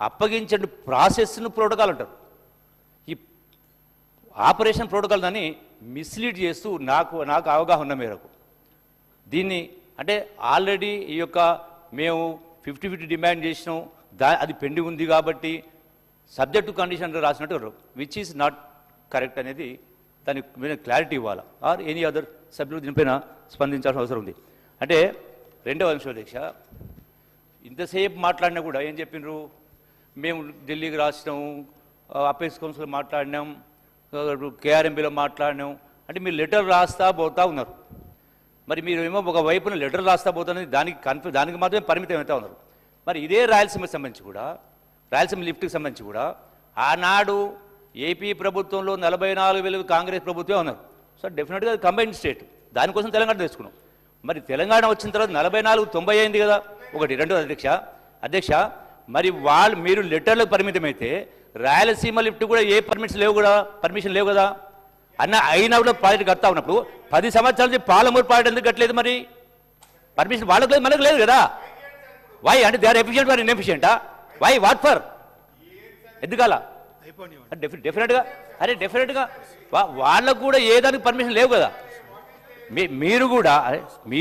అప్పగించండి ప్రాసెస్ను ప్రోటోకాల్ అంటారు. ఈ ఆపరేషన్ ప్రోటోకాల్ దాన్ని మిస్లీడ్ చేస్తూ నాకు అవగాహన ఉన్న మేరకు దీన్ని అంటే ఆల్రెడీ ఈ యొక్క మేము 50-50 డిమాండ్ చేసినాం అది పెండింగ్ ఉంది కాబట్టి సబ్జెక్ట్ టు కండిషన్ రాసినట్టు విచ్ ఈజ్ నాట్ కరెక్ట్ అనేది దానికి మీద క్లారిటీ ఇవ్వాలి. ఆర్ ఎనీ అదర్ సభ్యులు దీనిపైన స్పందించాల్సిన అవసరం ఉంది. అంటే రెండవ అంశం అధ్యక్ష, ఇంతసేపు మాట్లాడినా కూడా ఏం చెప్పినారు? మేము ఢిల్లీకి రాసినాం, అపెక్స్ కౌన్సిల్ మాట్లాడినాం, కేఆర్ఎంబీలో మాట్లాడినాం. అంటే మీరు లెటర్ రాస్తా పోతా ఉన్నారు. మరి మీరు ఏమో ఒక వైపున లెటర్ రాస్తా పోతున్నది దానికి మాత్రమే పరిమితం అవుతా ఉన్నారు. మరి ఇదే రాయలసీమకి సంబంధించి కూడా రాయలసీమ లిఫ్ట్కి సంబంధించి కూడా ఆనాడు ఏపీ ప్రభుత్వంలో 44,000 కాంగ్రెస్ ప్రభుత్వమే ఉన్నారు. సో డెఫినెట్గా కంబైన్డ్ స్టేట్, దానికోసం తెలంగాణ తెచ్చుకున్నాం. మరి తెలంగాణ వచ్చిన తర్వాత 44 90 అయింది కదా. ఒకటి. రెండో అధ్యక్ష మరి మీరు లెటర్లకు పరిమితం అయితే రాయలసీమ లిఫ్ట్ కూడా ఏ పర్మిషన్ లేవు కదా అన్న అయినా కూడా ప్రాజెక్ట్ కడతా ఉన్నప్పుడు 10 సంవత్సరాల నుంచి పాలమూరు ప్రాజెక్ట్ ఎందుకు కట్టలేదు? మరి పర్మిషన్ వాళ్ళకు లేదు, మనకు లేదు కదా. వై అంటే దే ఆర్ ఎఫిషియెంట్ ఫర్ ఇన్ఎఫిషియెంటా? Why what for? ఎందుకలా? డెఫినెట్గా వాళ్ళకు కూడా ఏ దానికి పర్మిషన్ లేవు కదా.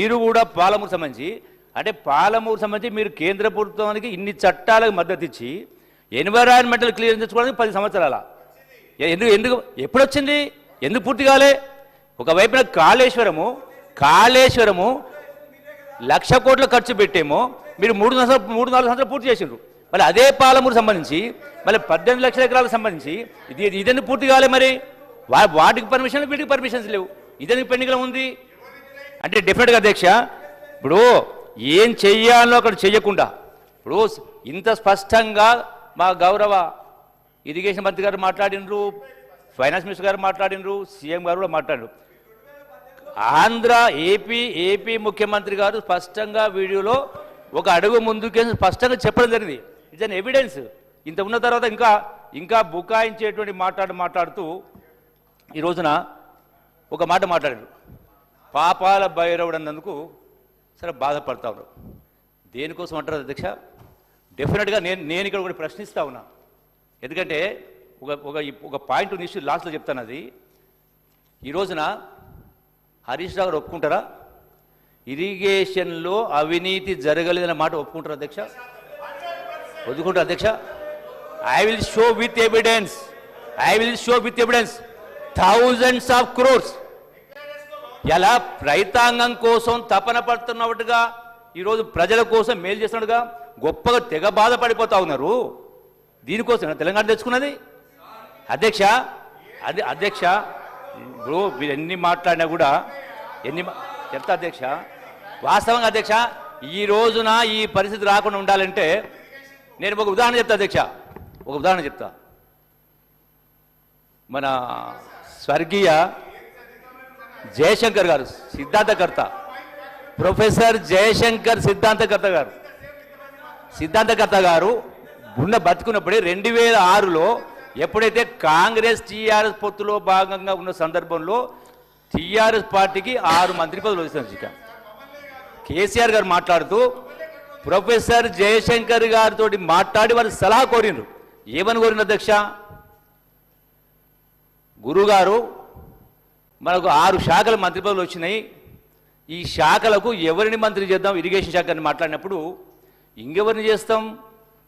మీరు కూడా పాలమూరు సంబంధించి అంటే పాలమూరు సంబంధించి మీరు కేంద్ర ప్రభుత్వానికి ఇన్ని చట్టాలకు మద్దతు ఇచ్చి ఎన్విరాన్మెంటల్ క్లియరెన్స్ తెచ్చుకోవడానికి 10 సంవత్సరాల ఎందుకు ఎప్పుడు వచ్చింది? ఎందుకు పూర్తి కాలే? ఒకవైపున కాళేశ్వరము 1,00,000 కోట్ల ఖర్చు పెట్టేమో మీరు 3-4 సంవత్సరాలు పూర్తి చేసిండ్రు. మళ్ళీ అదే పాలమూరు సంబంధించి మళ్ళీ 18 లక్షల ఎకరాలకు సంబంధించి ఇదెందుకు పూర్తి కాలే? మరి వాటికి పర్మిషన్లు వీటికి పర్మిషన్స్ లేవు, ఇదెందుకు పెండింగ్లో ఉంది? అంటే డెఫినెట్గా అధ్యక్ష ఇప్పుడు ఏం చెయ్యాలో అక్కడ చెయ్యకుండా ఇప్పుడు ఇంత స్పష్టంగా మా గౌరవ ఇరిగేషన్ మంత్రి గారు మాట్లాడినరు, ఫైనాన్స్ మినిస్టర్ గారు మాట్లాడినరు, సీఎం గారు కూడా మాట్లాడారు. ఆంధ్ర ఏపీ ముఖ్యమంత్రి గారు స్పష్టంగా వీడియోలో ఒక అడుగు ముందుకే స్పష్టంగా చెప్పడం జరిగింది. It's an evidence. ఇంత ఉన్న తర్వాత ఇంకా బుకాయించేటువంటి మాట్లాడుతూ ఈ రోజున ఒక మాట మాట్లాడారు. పాపాల భైరవుడు అన్నందుకు సరే బాధపడతా ఉన్నారు. దేనికోసం అంటారు అధ్యక్ష? డెఫినెట్గా నేను ఇక్కడ కూడా ప్రశ్నిస్తా ఉన్నా. ఎందుకంటే ఒక పాయింట్ ఇష్యూ లాస్ట్లో చెప్తాను. అది ఈ రోజున హరీష్ రావు గారు ఒప్పుకుంటారా? ఇరిగేషన్లో అవినీతి జరగలేదన్న మాట ఒప్పుకుంటారు అధ్యక్ష? ఒప్పుకుంటారు అధ్యక్ష? I will show with evidence thousands of crores. ఎలా రైతాంగం కోసం తపన పడుతున్నట్టుగా ఈరోజు ప్రజల కోసం మేలు చేస్తున్నట్టుగా గొప్పగా తెగ బాధపడిపోతా ఉన్నారు. దీనికోసం తెలంగాణ తెచ్చుకున్నది అధ్యక్ష. అది అధ్యక్ష, ఇప్పుడు మీరు ఎన్ని మాట్లాడినా కూడా చెప్తా అధ్యక్ష. వాస్తవంగా అధ్యక్ష, ఈ రోజున ఈ పరిస్థితి రాకుండా ఉండాలంటే నేను ఒక ఉదాహరణ చెప్తా అధ్యక్ష, ఒక ఉదాహరణ చెప్తా. మన స్వర్గీయ జయశంకర్ గారు సిద్ధాంతకర్త, ప్రొఫెసర్ జయశంకర్ సిద్ధాంతకర్త గారు బతుకున్నప్పుడే 2006లో ఎప్పుడైతే కాంగ్రెస్ టీఆర్ఎస్ పొత్తులో భాగంగా ఉన్న సందర్భంలో టీఆర్ఎస్ పార్టీకి 6 మంత్రి పదవులు వచ్చిన కేసీఆర్ గారు మాట్లాడుతూ ప్రొఫెసర్ జయశంకర్ గారితో మాట్లాడి వారు సలహా కోరినారు. ఏమని కోరిన అధ్యక్ష? గురుగారు మనకు 6 శాఖల మంత్రి పదవులు వచ్చినాయి, ఈ శాఖలకు ఎవరిని మంత్రి చేద్దాం, ఇరిగేషన్ శాఖని మాట్లాడినప్పుడు ఇంకెవరిని చేస్తాం,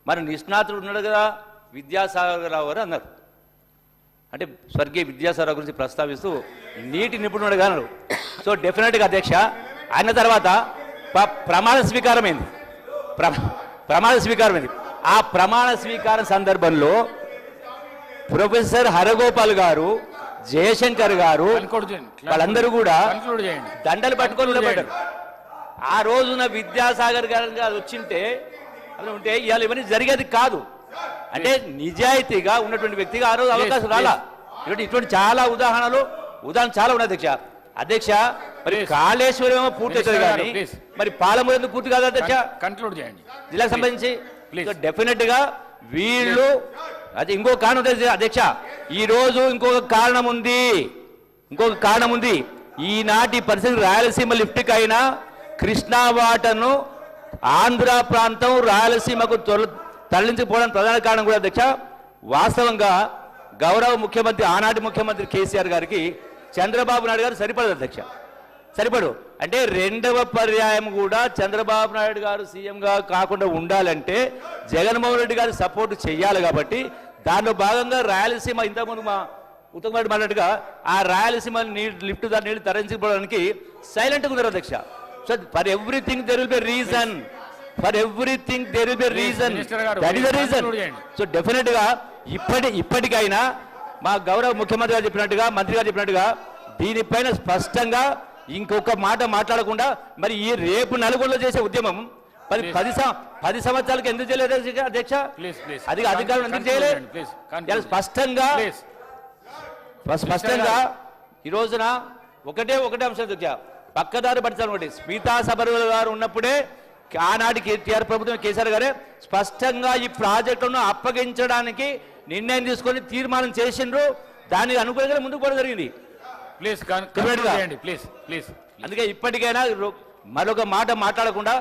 మన నిష్ణాతుడు ఉన్నాడు కదా విద్యాసాగర్ రావు గారు అన్నారు. అంటే స్వర్గీయ విద్యాసాగర్ గురించి ప్రస్తావిస్తూ నీటి నిపుణుడు అన్నారు. సో డెఫినెట్గా అధ్యక్ష ఆయన తర్వాత ప్రమాణ స్వీకారమైంది. ఆ ప్రమాణ స్వీకారం సందర్భంలో ప్రొఫెసర్ హరగోపాల్ గారు, జయశంకర్ గారు వాళ్ళందరూ కూడా దండలు పట్టుకొని నిలబడ్డారు. ఆ రోజున విద్యాసాగర్ గారు వచ్చింటే ఉంటే ఇవాళ ఇవన్నీ జరిగేది కాదు. అంటే నిజాయితీగా ఉన్నటువంటి వ్యక్తిగా ఆ రోజు అవకాశం రాలా. ఇటువంటి చాలా ఉదాహరణలు చాలా ఉన్నాయి అధ్యక్ష. అధ్యక్ష మరి కాళేశ్వరం ఏమో పూర్తి అవుతుంది కానీ మరి పాలమూరు ఎందుకు పూర్తి కాదు అధ్యక్ష? కంక్లూడ్ చేయండి జిల్లాకు సంబంధించి. డెఫినెట్ గా వీళ్ళు అది ఇంకొక కారణం ఉంటుంది అధ్యక్ష. ఈ రోజు ఇంకొక కారణం ఉంది. ఈనాటి పరిస్థితి రాయలసీమ లిఫ్ట్కి అయినా కృష్ణా వాటర్ను ఆంధ్ర ప్రాంతం రాయలసీమకు తరలించిపోవడానికి ప్రధాన కారణం కూడా అధ్యక్ష. వాస్తవంగా గౌరవ ముఖ్యమంత్రి ఆనాటి ముఖ్యమంత్రి కేసీఆర్ గారికి చంద్రబాబు నాయుడు గారు సరిపడదు అధ్యక్ష, సరిపడు. అంటే 2వ పర్యాయం కూడా చంద్రబాబు నాయుడు గారు సీఎంగా కాకుండా ఉండాలంటే జగన్మోహన్ రెడ్డి గారు సపోర్ట్ చేయాలి. కాబట్టి దానిలో భాగంగా రాయలసీమ ఇంతకుముందు మా ఉత్తమ్ రెడ్డి మాట్లాడుగా ఆ రాయలసీమ లిఫ్ట్ దాని నీళ్లు తరలించుకోవడానికి సైలెంట్గా ఉన్నారు అధ్యక్ష. So for everything there will be reason, that is the reason. So definite గా ఇప్పటికైనా మా గౌరవ ముఖ్యమంత్రి గారు చెప్పినట్టుగా, మంత్రి గారు చెప్పినట్టుగా దీనిపైన స్పష్టంగా ఇంకొక మాట మాట్లాడకుండా మరి ఈ రేపు నలుగురిలో చేసే ఉద్యమం 10 సంవత్సరాలకు ఎందుకు చేయలేదు అధ్యక్ష? అది అధికారులు ఎందుకు చేయలేదు? స్పష్టంగా ఈ రోజున ఒకటే అంశం అధ్యక్ష, పక్కదారి పట్టాలి. స్మితా సబర్వాల్ గారు ఉన్నప్పుడే ఆనాటి టీఆర్ ప్రభుత్వం కేసీఆర్ గారే స్పష్టంగా ఈ ప్రాజెక్టును అప్పగించడానికి నిర్ణయం తీసుకొని తీర్మానం చేసిండ్రు. దానికి అనుకూలంగా ముందుకు పోవడం జరిగింది. అందుకే ఇప్పటికైనా మరొక మాట మాట్లాడకుండా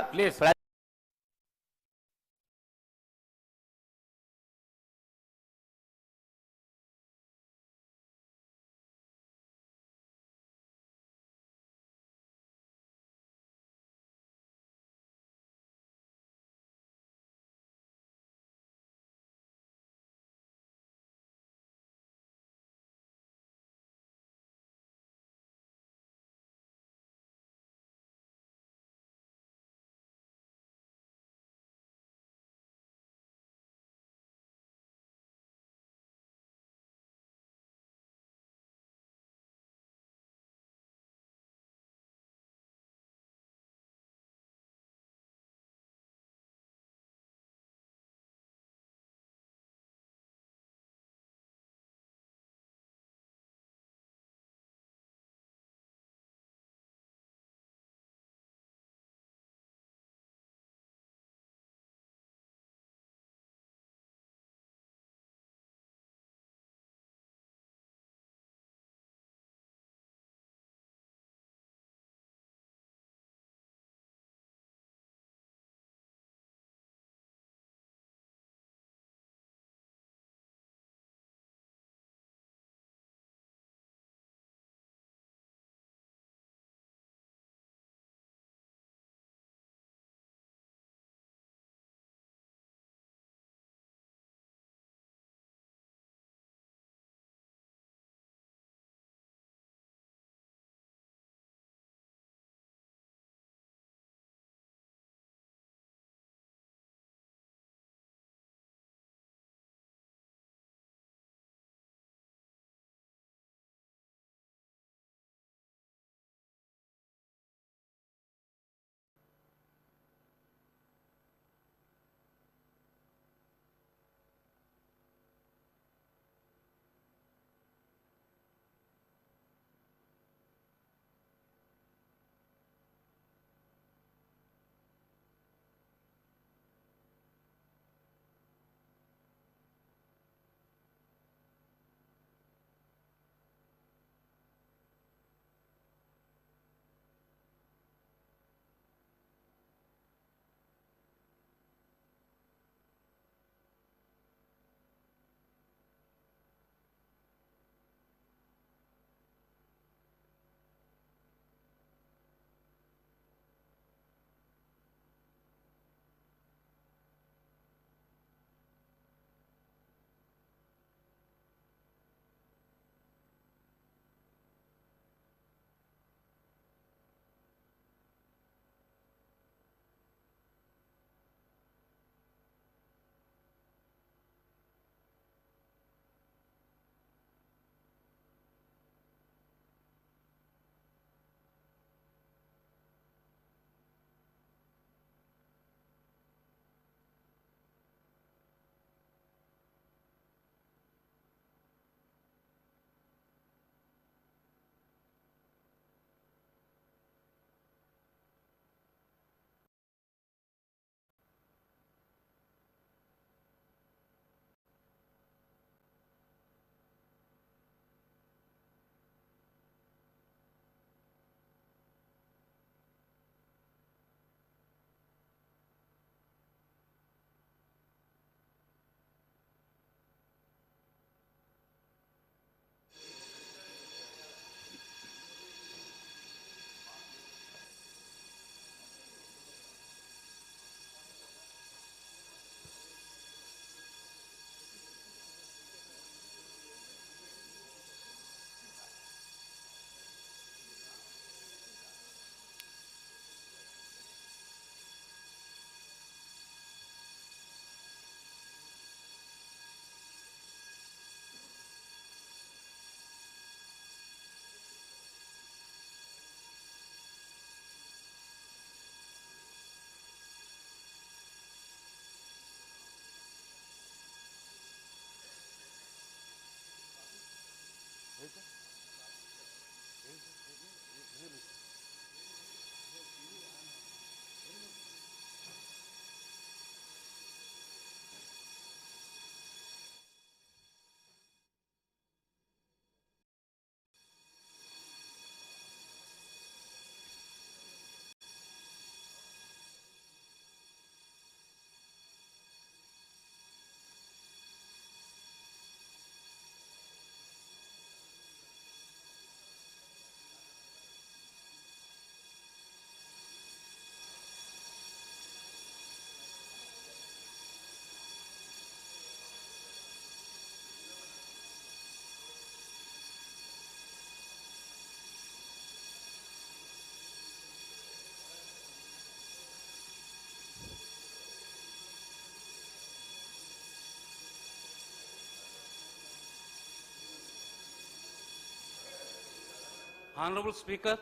Honorable Speaker,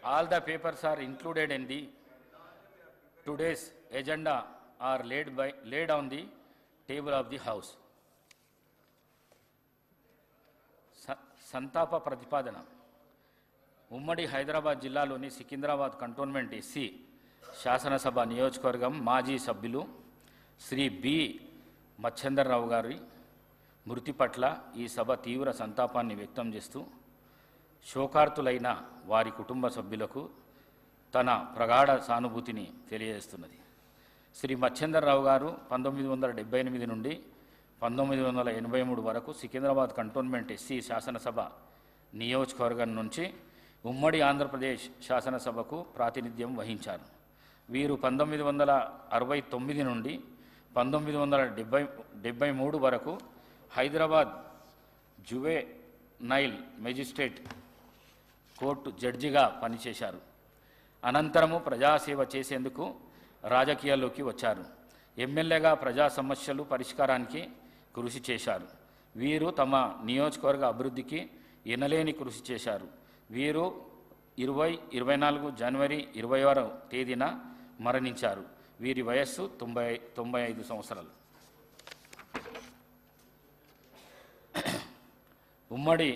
all the papers are included in the today's agenda are laid on the table of the House. సంతాప ప్రతిపాదన. ఉమ్మడి హైదరాబాద్ జిల్లాలోని సికింద్రాబాద్ కంటోన్మెంట్ ఎస్సీ శాసనసభ నియోజకవర్గం మాజీ సభ్యులు శ్రీ బి మచ్చేందర్రావు గారి మృతి పట్ల ఈ సభ తీవ్ర సంతాపాన్ని వ్యక్తం చేస్తూ శోకార్తులైన వారి కుటుంబ సభ్యులకు తన ప్రగాఢ సానుభూతిని తెలియజేస్తున్నది. శ్రీ మచ్చేందర్రావు గారు 1978 నుండి 1983 వరకు సికింద్రాబాద్ కంటోన్మెంట్ ఎస్సీ శాసనసభ నియోజకవర్గం నుంచి ఉమ్మడి ఆంధ్రప్రదేశ్ శాసనసభకు ప్రాతినిధ్యం వహించారు. వీరు 1969 నుండి 1973 వరకు హైదరాబాద్ జువెనైల్ మెజిస్ట్రేట్ కోర్టు జడ్జిగా పనిచేశారు. అనంతరము ప్రజాసేవ చేసేందుకు రాజకీయాల్లోకి వచ్చారు. ఎమ్మెల్యేగా ప్రజా సమస్యలు పరిష్కారానికి కృషి చేశారు. వీరు తమ నియోజకవర్గ అభివృద్ధికి ఎనలేని కృషి చేశారు. వీరు 24 జనవరి 20వ తేదీన మరణించారు. వీరి వయస్సు 95 సంవత్సరాలు. ఉమ్మడి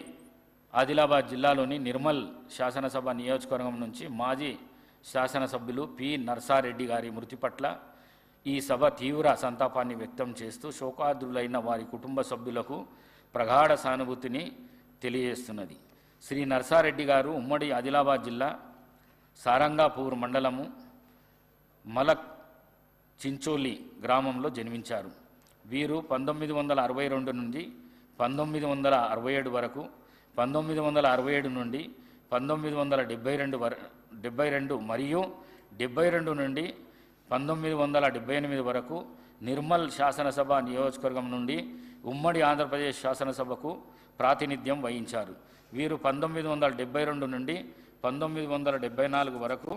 ఆదిలాబాద్ జిల్లాలోని నిర్మల్ శాసనసభ నియోజకవర్గం నుంచి మాజీ శాసనసభ్యులు పి నర్సారెడ్డి గారి మృతి పట్ల ఈ సభ తీవ్ర సంతాపాన్ని వ్యక్తం చేస్తూ శోకార్దులైన వారి కుటుంబ సభ్యులకు ప్రగాఢ సానుభూతిని తెలియజేస్తున్నది. శ్రీ నర్సారెడ్డి గారు ఉమ్మడి ఆదిలాబాద్ జిల్లా సారంగాపూర్ మండలము మలక్ చించోలి గ్రామంలో జన్మించారు. వీరు 1962 నుండి 1967 వరకు, 1967 నుండి 1972 మరియు 72 నుండి 1978 వరకు నిర్మల్ శాసనసభ నియోజకవర్గం నుండి ఉమ్మడి ఆంధ్రప్రదేశ్ శాసనసభకు ప్రాతినిధ్యం వహించారు. వీరు 1972 నుండి 1974 వరకు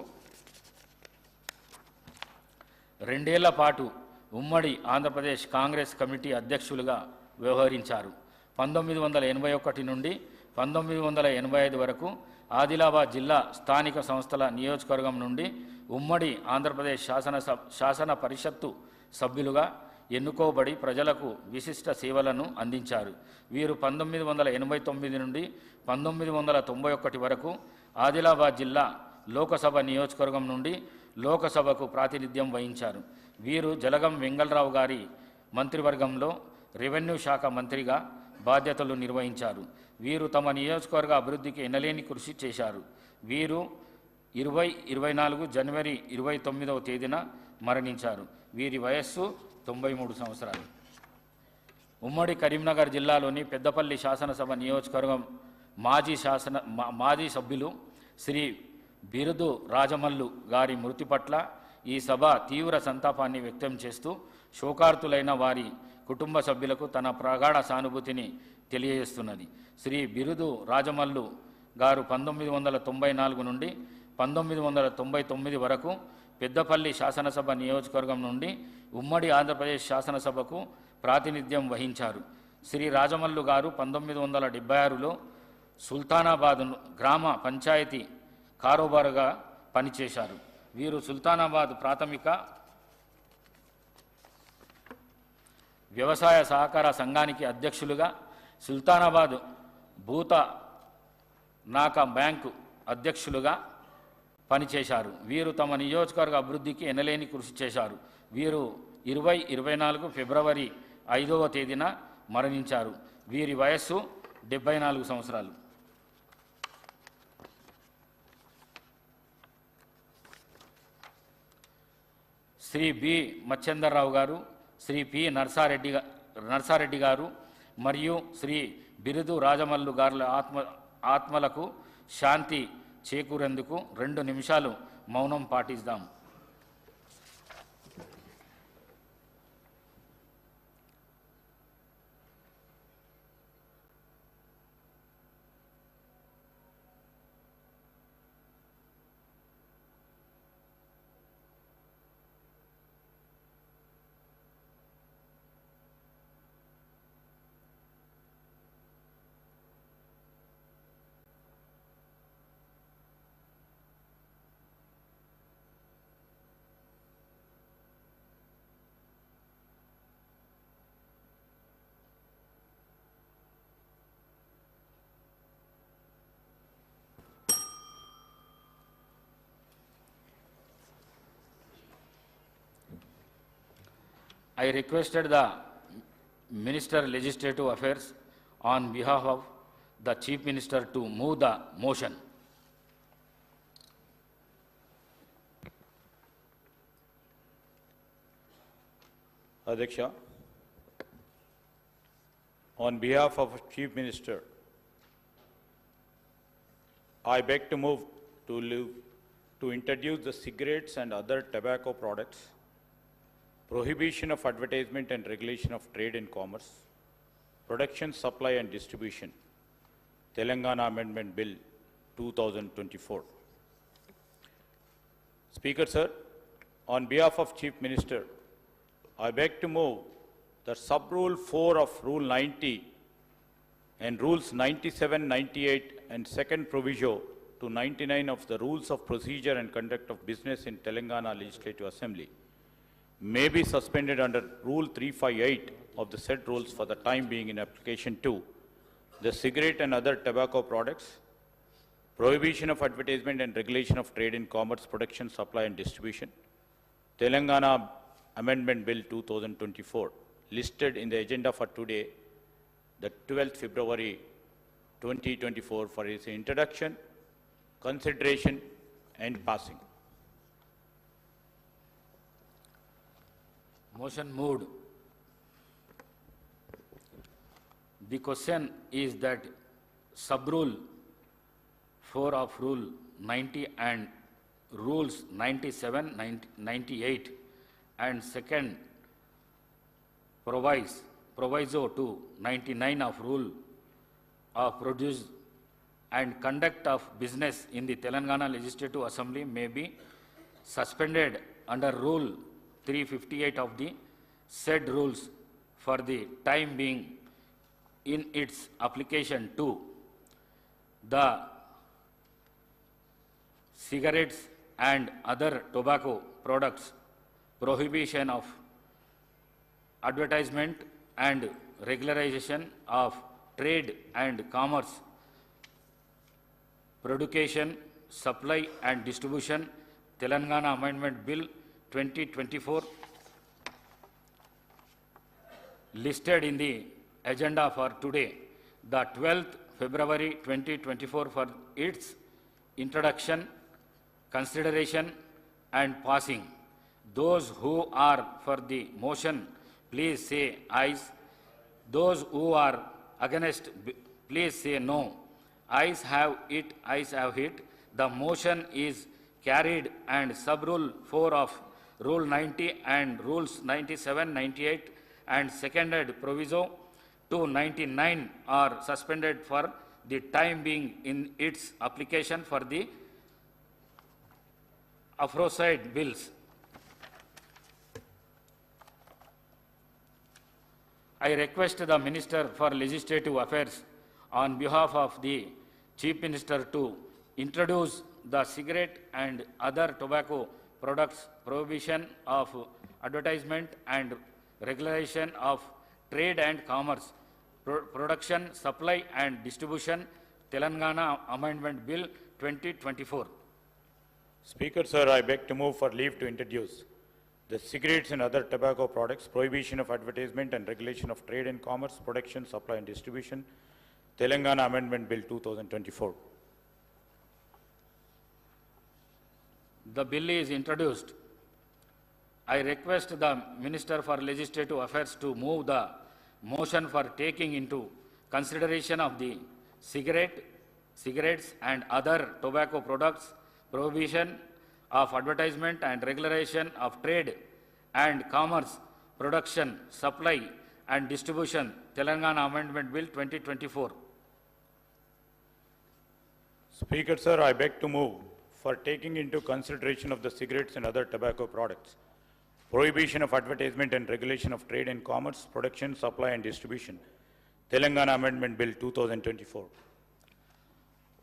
2 ఏళ్ల పాటు ఉమ్మడి ఆంధ్రప్రదేశ్ కాంగ్రెస్ కమిటీ అధ్యక్షులుగా వ్యవహరించారు. 1981 నుండి 1985 వరకు ఆదిలాబాద్ జిల్లా స్థానిక సంస్థల నియోజకవర్గం నుండి ఉమ్మడి ఆంధ్రప్రదేశ్ శాసన పరిషత్తు సభ్యులుగా ఎన్నుకోబడి ప్రజలకు విశిష్ట సేవలను అందించారు. వీరు 1989 నుండి 1991 వరకు ఆదిలాబాద్ జిల్లా లోకసభ నియోజకవర్గం నుండి లోకసభకు ప్రాతినిధ్యం వహించారు. వీరు జలగం వెంగళరావు గారి మంత్రివర్గంలో రెవెన్యూ శాఖ మంత్రిగా బాధ్యతలు నిర్వహించారు. వీరు తమ నియోజకవర్గ అభివృద్ధికి ఎనలేని కృషి చేశారు. వీరు 24 జనవరి 29వ తేదీన మరణించారు. వీరి వయస్సు 93 సంవత్సరాలు. ఉమ్మడి కరీంనగర్ జిల్లాలోని పెద్దపల్లి శాసనసభ నియోజకవర్గం మాజీ సభ్యులు శ్రీ బిరుదు రాజమల్లు గారి మృతి పట్ల ఈ సభ తీవ్ర సంతాపాన్ని వ్యక్తం చేస్తూ శోకార్తులైన వారి కుటుంబ సభ్యులకు తన ప్రగాఢ సానుభూతిని తెలియజేస్తున్నది. శ్రీ బిరుదు రాజమల్లు గారు 1994 నుండి 1999 వరకు పెద్దపల్లి శాసనసభ నియోజకవర్గం నుండి ఉమ్మడి ఆంధ్రప్రదేశ్ శాసనసభకు ప్రాతినిధ్యం వహించారు. శ్రీ రాజమల్లు గారు 1976లో సుల్తానాబాద్ గ్రామ పంచాయతీ కారోబారుగా పనిచేశారు. వీరు సుల్తానాబాద్ ప్రాథమిక వ్యవసాయ సహకార సంఘానికి అధ్యక్షులుగా, సుల్తానాబాద్ భూత నాకా బ్యాంకు అధ్యక్షులుగా పనిచేశారు. వీరు తమ నియోజకవర్గ అభివృద్ధికి ఎనలేని కృషి చేశారు. వీరు 24 ఫిబ్రవరి 5వ తేదీన మరణించారు. వీరి వయస్సు 74 సంవత్సరాలు. శ్రీ బి మచ్చేందర్రావు గారు, శ్రీ పి నర్సారెడ్డి గారు మరియు శ్రీ బిరుదు రాజమల్లు గారుల ఆత్మలకు శాంతి చేకూరేందుకు 2 నిమిషాలు మౌనం పాటిద్దాం. I requested the Minister Legislative Affairs on behalf of the Chief Minister to move the motion. Adhyaksha, on behalf of Chief Minister, I beg to move to introduce the cigarettes and other tobacco products, prohibition of advertisement and regulation of trade and commerce, production, supply and distribution, Telangana Amendment Bill 2024. Speaker, sir, on behalf of Chief Minister, I beg to move that Sub-Rule 4 of Rule 90 and Rules 97, 98 and second proviso to 99 of the Rules of Procedure and Conduct of Business in Telangana Legislative Assembly may be suspended under Rule 358 of the said rules for the time being in application to the cigarette and other tobacco products, prohibition of advertisement and regulation of trade in commerce, production, supply and distribution, Telangana Amendment Bill 2024, listed in the agenda for today, the 12th February 2024, for its introduction, consideration and passing. Motion moved. The question is that sub-rule 4 of Rule 90 and Rules 97, 98 and second proviso to 99 of Rule of Produce and Conduct of Business in the Telangana Legislative Assembly may be suspended under Rule 358 of the said rules for the time being in its application to the cigarettes and other tobacco products, prohibition of advertisement and regularization of trade and commerce, production, supply and distribution, Telangana Amendment Bill 2024, listed in the agenda for today, the 12th February 2024, for its introduction, consideration and passing. Those who are for the motion, please say ayes. Those who are against, please say no. Ayes have it, ayes have it. The motion is carried and sub-rule 4 of Rule 90 and Rules 97, 98 and seconded proviso to 99 are suspended for the time being in its application for the aforesaid bills. I request the Minister for Legislative Affairs on behalf of the Chief Minister to introduce the cigarette and other tobacco products, prohibition of advertisement and regulation of trade and commerce, production, supply and distribution, Telangana Amendment Bill 2024. Speaker, sir, I beg to move for leave to introduce the cigarettes and other tobacco products, prohibition of advertisement and regulation of trade and commerce, production, supply and distribution, Telangana Amendment Bill 2024. The bill is introduced. I request the Minister for Legislative Affairs to move the motion for taking into consideration of the cigarettes and other tobacco products, prohibition of advertisement and regulation of trade and commerce, production, supply and distribution, Telangana Amendment Bill 2024. Speaker, sir, I beg to move for taking into consideration of the cigarettes and other tobacco products, prohibition of advertisement and regulation of trade and commerce, production, supply and distribution, Telangana Amendment Bill 2024.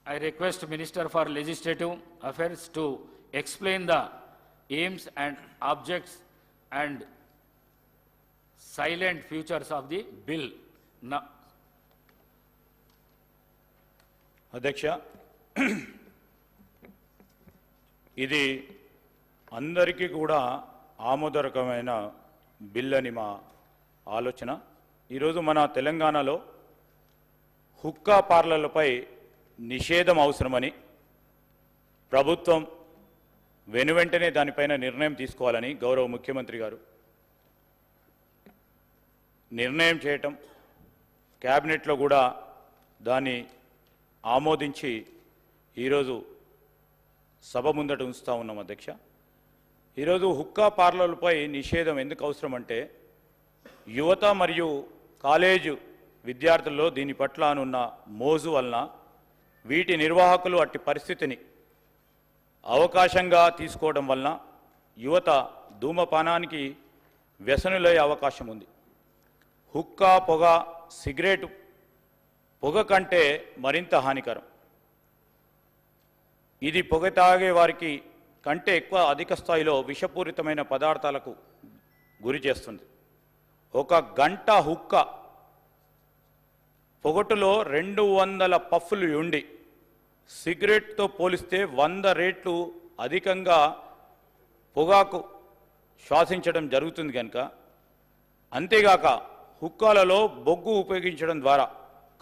I request Minister for Legislative Affairs to explain the aims and objects and silent futures of the bill. Now, అధ్యక్ష, ఇది అందరికీ కూడా ఆమోదకరమైన bill అని మా ఆలోచన. ఈరోజు మన తెలంగాణలో హుక్కా పార్లర్లపై నిషేధం అవసరమని ప్రభుత్వం వెనువెంటనే దానిపైన నిర్ణయం తీసుకోవాలని గౌరవ ముఖ్యమంత్రి గారు నిర్ణయం చేయటం, క్యాబినెట్లో కూడా దాన్ని ఆమోదించి ఈరోజు సభ ముందట ఉంచుతా ఉన్నాం అధ్యక్ష. ఈరోజు హుక్కా పార్లర్లపై నిషేధం ఎందుకు అవసరం అంటే యువత మరియు కాలేజు విద్యార్థుల్లో దీని పట్ల ఉన్న మోజు వలన వీటి నిర్వాహకులు అట్టి పరిస్థితిని అవకాశంగా తీసుకోవడం వలన యువత ధూమపానానికి వ్యసనులయ్యే అవకాశం ఉంది. హుక్కా పొగ, సిగరెట్ పొగ కంటే మరింత హానికరం. ఇది పొగ తాగే వారికి కంటే ఎక్కువ అధిక స్థాయిలో విషపూరితమైన పదార్థాలకు గురి చేస్తుంది. ఒక గంట హుక్క పొగటులో 200 పఫ్ఫులు ఉండి సిగరెట్తో పోలిస్తే 100 రెట్లు అధికంగా పొగాకు శ్వాసించడం జరుగుతుంది కనుక, అంతేగాక హుక్కాలలో బొగ్గు ఉపయోగించడం ద్వారా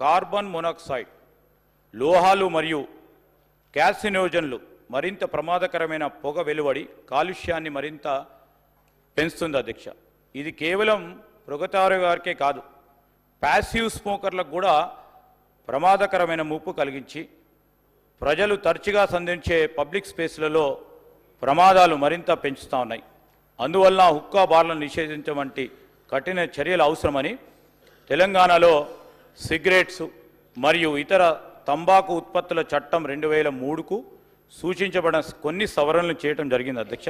కార్బన్ మోనాక్సైడ్, లోహాలు మరియు క్యాసినోజన్లు మరింత ప్రమాదకరమైన పొగ వెలువడి కాలుష్యాన్ని మరింత పెంచుతుంది అధ్యక్ష. ఇది కేవలం పొగతారు గారికే కాదు, ప్యాసివ్ స్మోకర్లకు కూడా ప్రమాదకరమైన ముప్పు కలిగించి ప్రజలు తరచుగా సంధించే పబ్లిక్ స్పేస్లలో ప్రమాదాలు మరింత పెంచుతూ ఉన్నాయి. అందువల్ల హుక్కా బార్లను నిషేధించడం వంటి కఠిన చర్యలు అవసరమని తెలంగాణలో సిగరెట్స్ మరియు ఇతర తంబాకు ఉత్పత్తుల చట్టం 2003కు సూచించబడిన కొన్ని సవరణలు చేయడం జరిగింది అధ్యక్ష.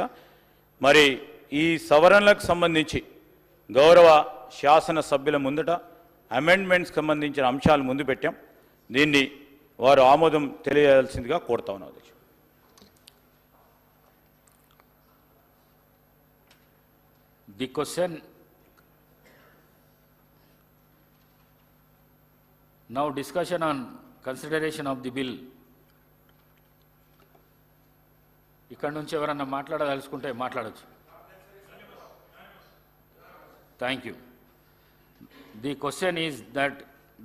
మరి ఈ సవరణలకు సంబంధించి గౌరవ శాసన సభ్యుల ముందట అమెండ్మెంట్స్కి సంబంధించిన అంశాలు ముందు పెట్టాం. దీన్ని వారు ఆమోదం తెలియాల్సిందిగా కోరుతా ఉన్నాం అధ్యక్ష. The question now, discussion on consideration of the bill. ఇక్కడ నుంచి ఎవరన్నా మాట్లాడదలుచుకుంటే మాట్లాడచ్చు. Thank you. The question is that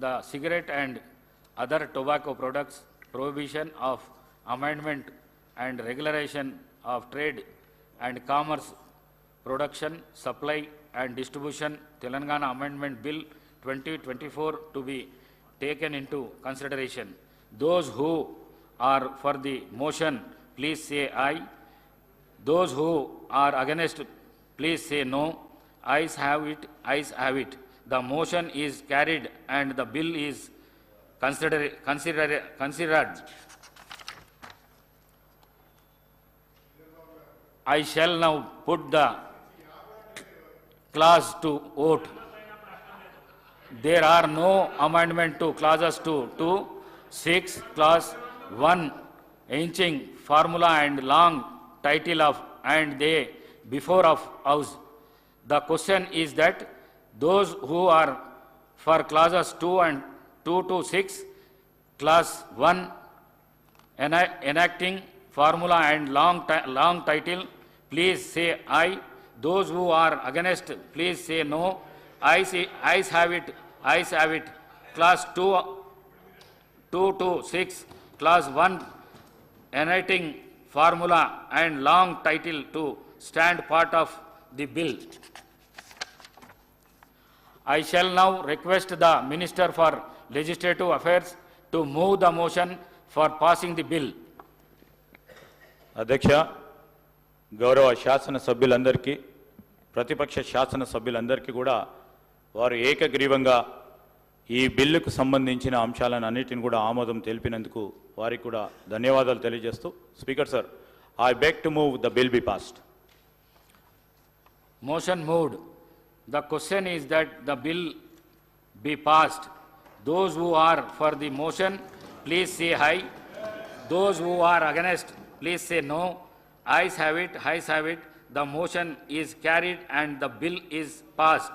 the cigarette and other tobacco products prohibition of amendment and regulation of trade and commerce, production, supply and distribution, Telangana Amendment Bill 2024 to be taken into consideration. Those who are for the motion, please say aye. Those who are against, please say no. Ayes have it, ayes have it. The motion is carried and the bill is considered. I shall now put the clause to vote. There are no amendment to clauses 2 to 6, clause 1, ancient formula and long title of and they before of house. The question is that those who are for clauses 2 and 2 to 6, clause 1, enacting formula and long title, please say aye. Those who are against, please say no. Ayes have it, ayes have it. Clause 2 to 6, clause 1, enacting formula and long title to stand part of the bill. I shall now request the Minister for Legislative Affairs to move the motion for passing the bill. అధ్యక్ష, గౌరవ శాసన సభ్యులందరికీ, ప్రతిపక్ష శాసన సభ్యులందరికీ కూడా వారు ఏకగ్రీవంగా ఈ బిల్లుకు సంబంధించిన అంశాలను అన్నిటిని కూడా ఆమోదం తెలిపినందుకు వారికి కూడా ధన్యవాదాలు తెలియజేస్తూ, speaker sir, I beg to move the bill be passed. Motion moved. The question is that the bill be passed. Those who are for the motion, please say aye. Those who are against, please say no. Ayes have it, ayes have it. The motion is carried and the bill is passed.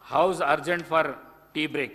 House urgent for tea break.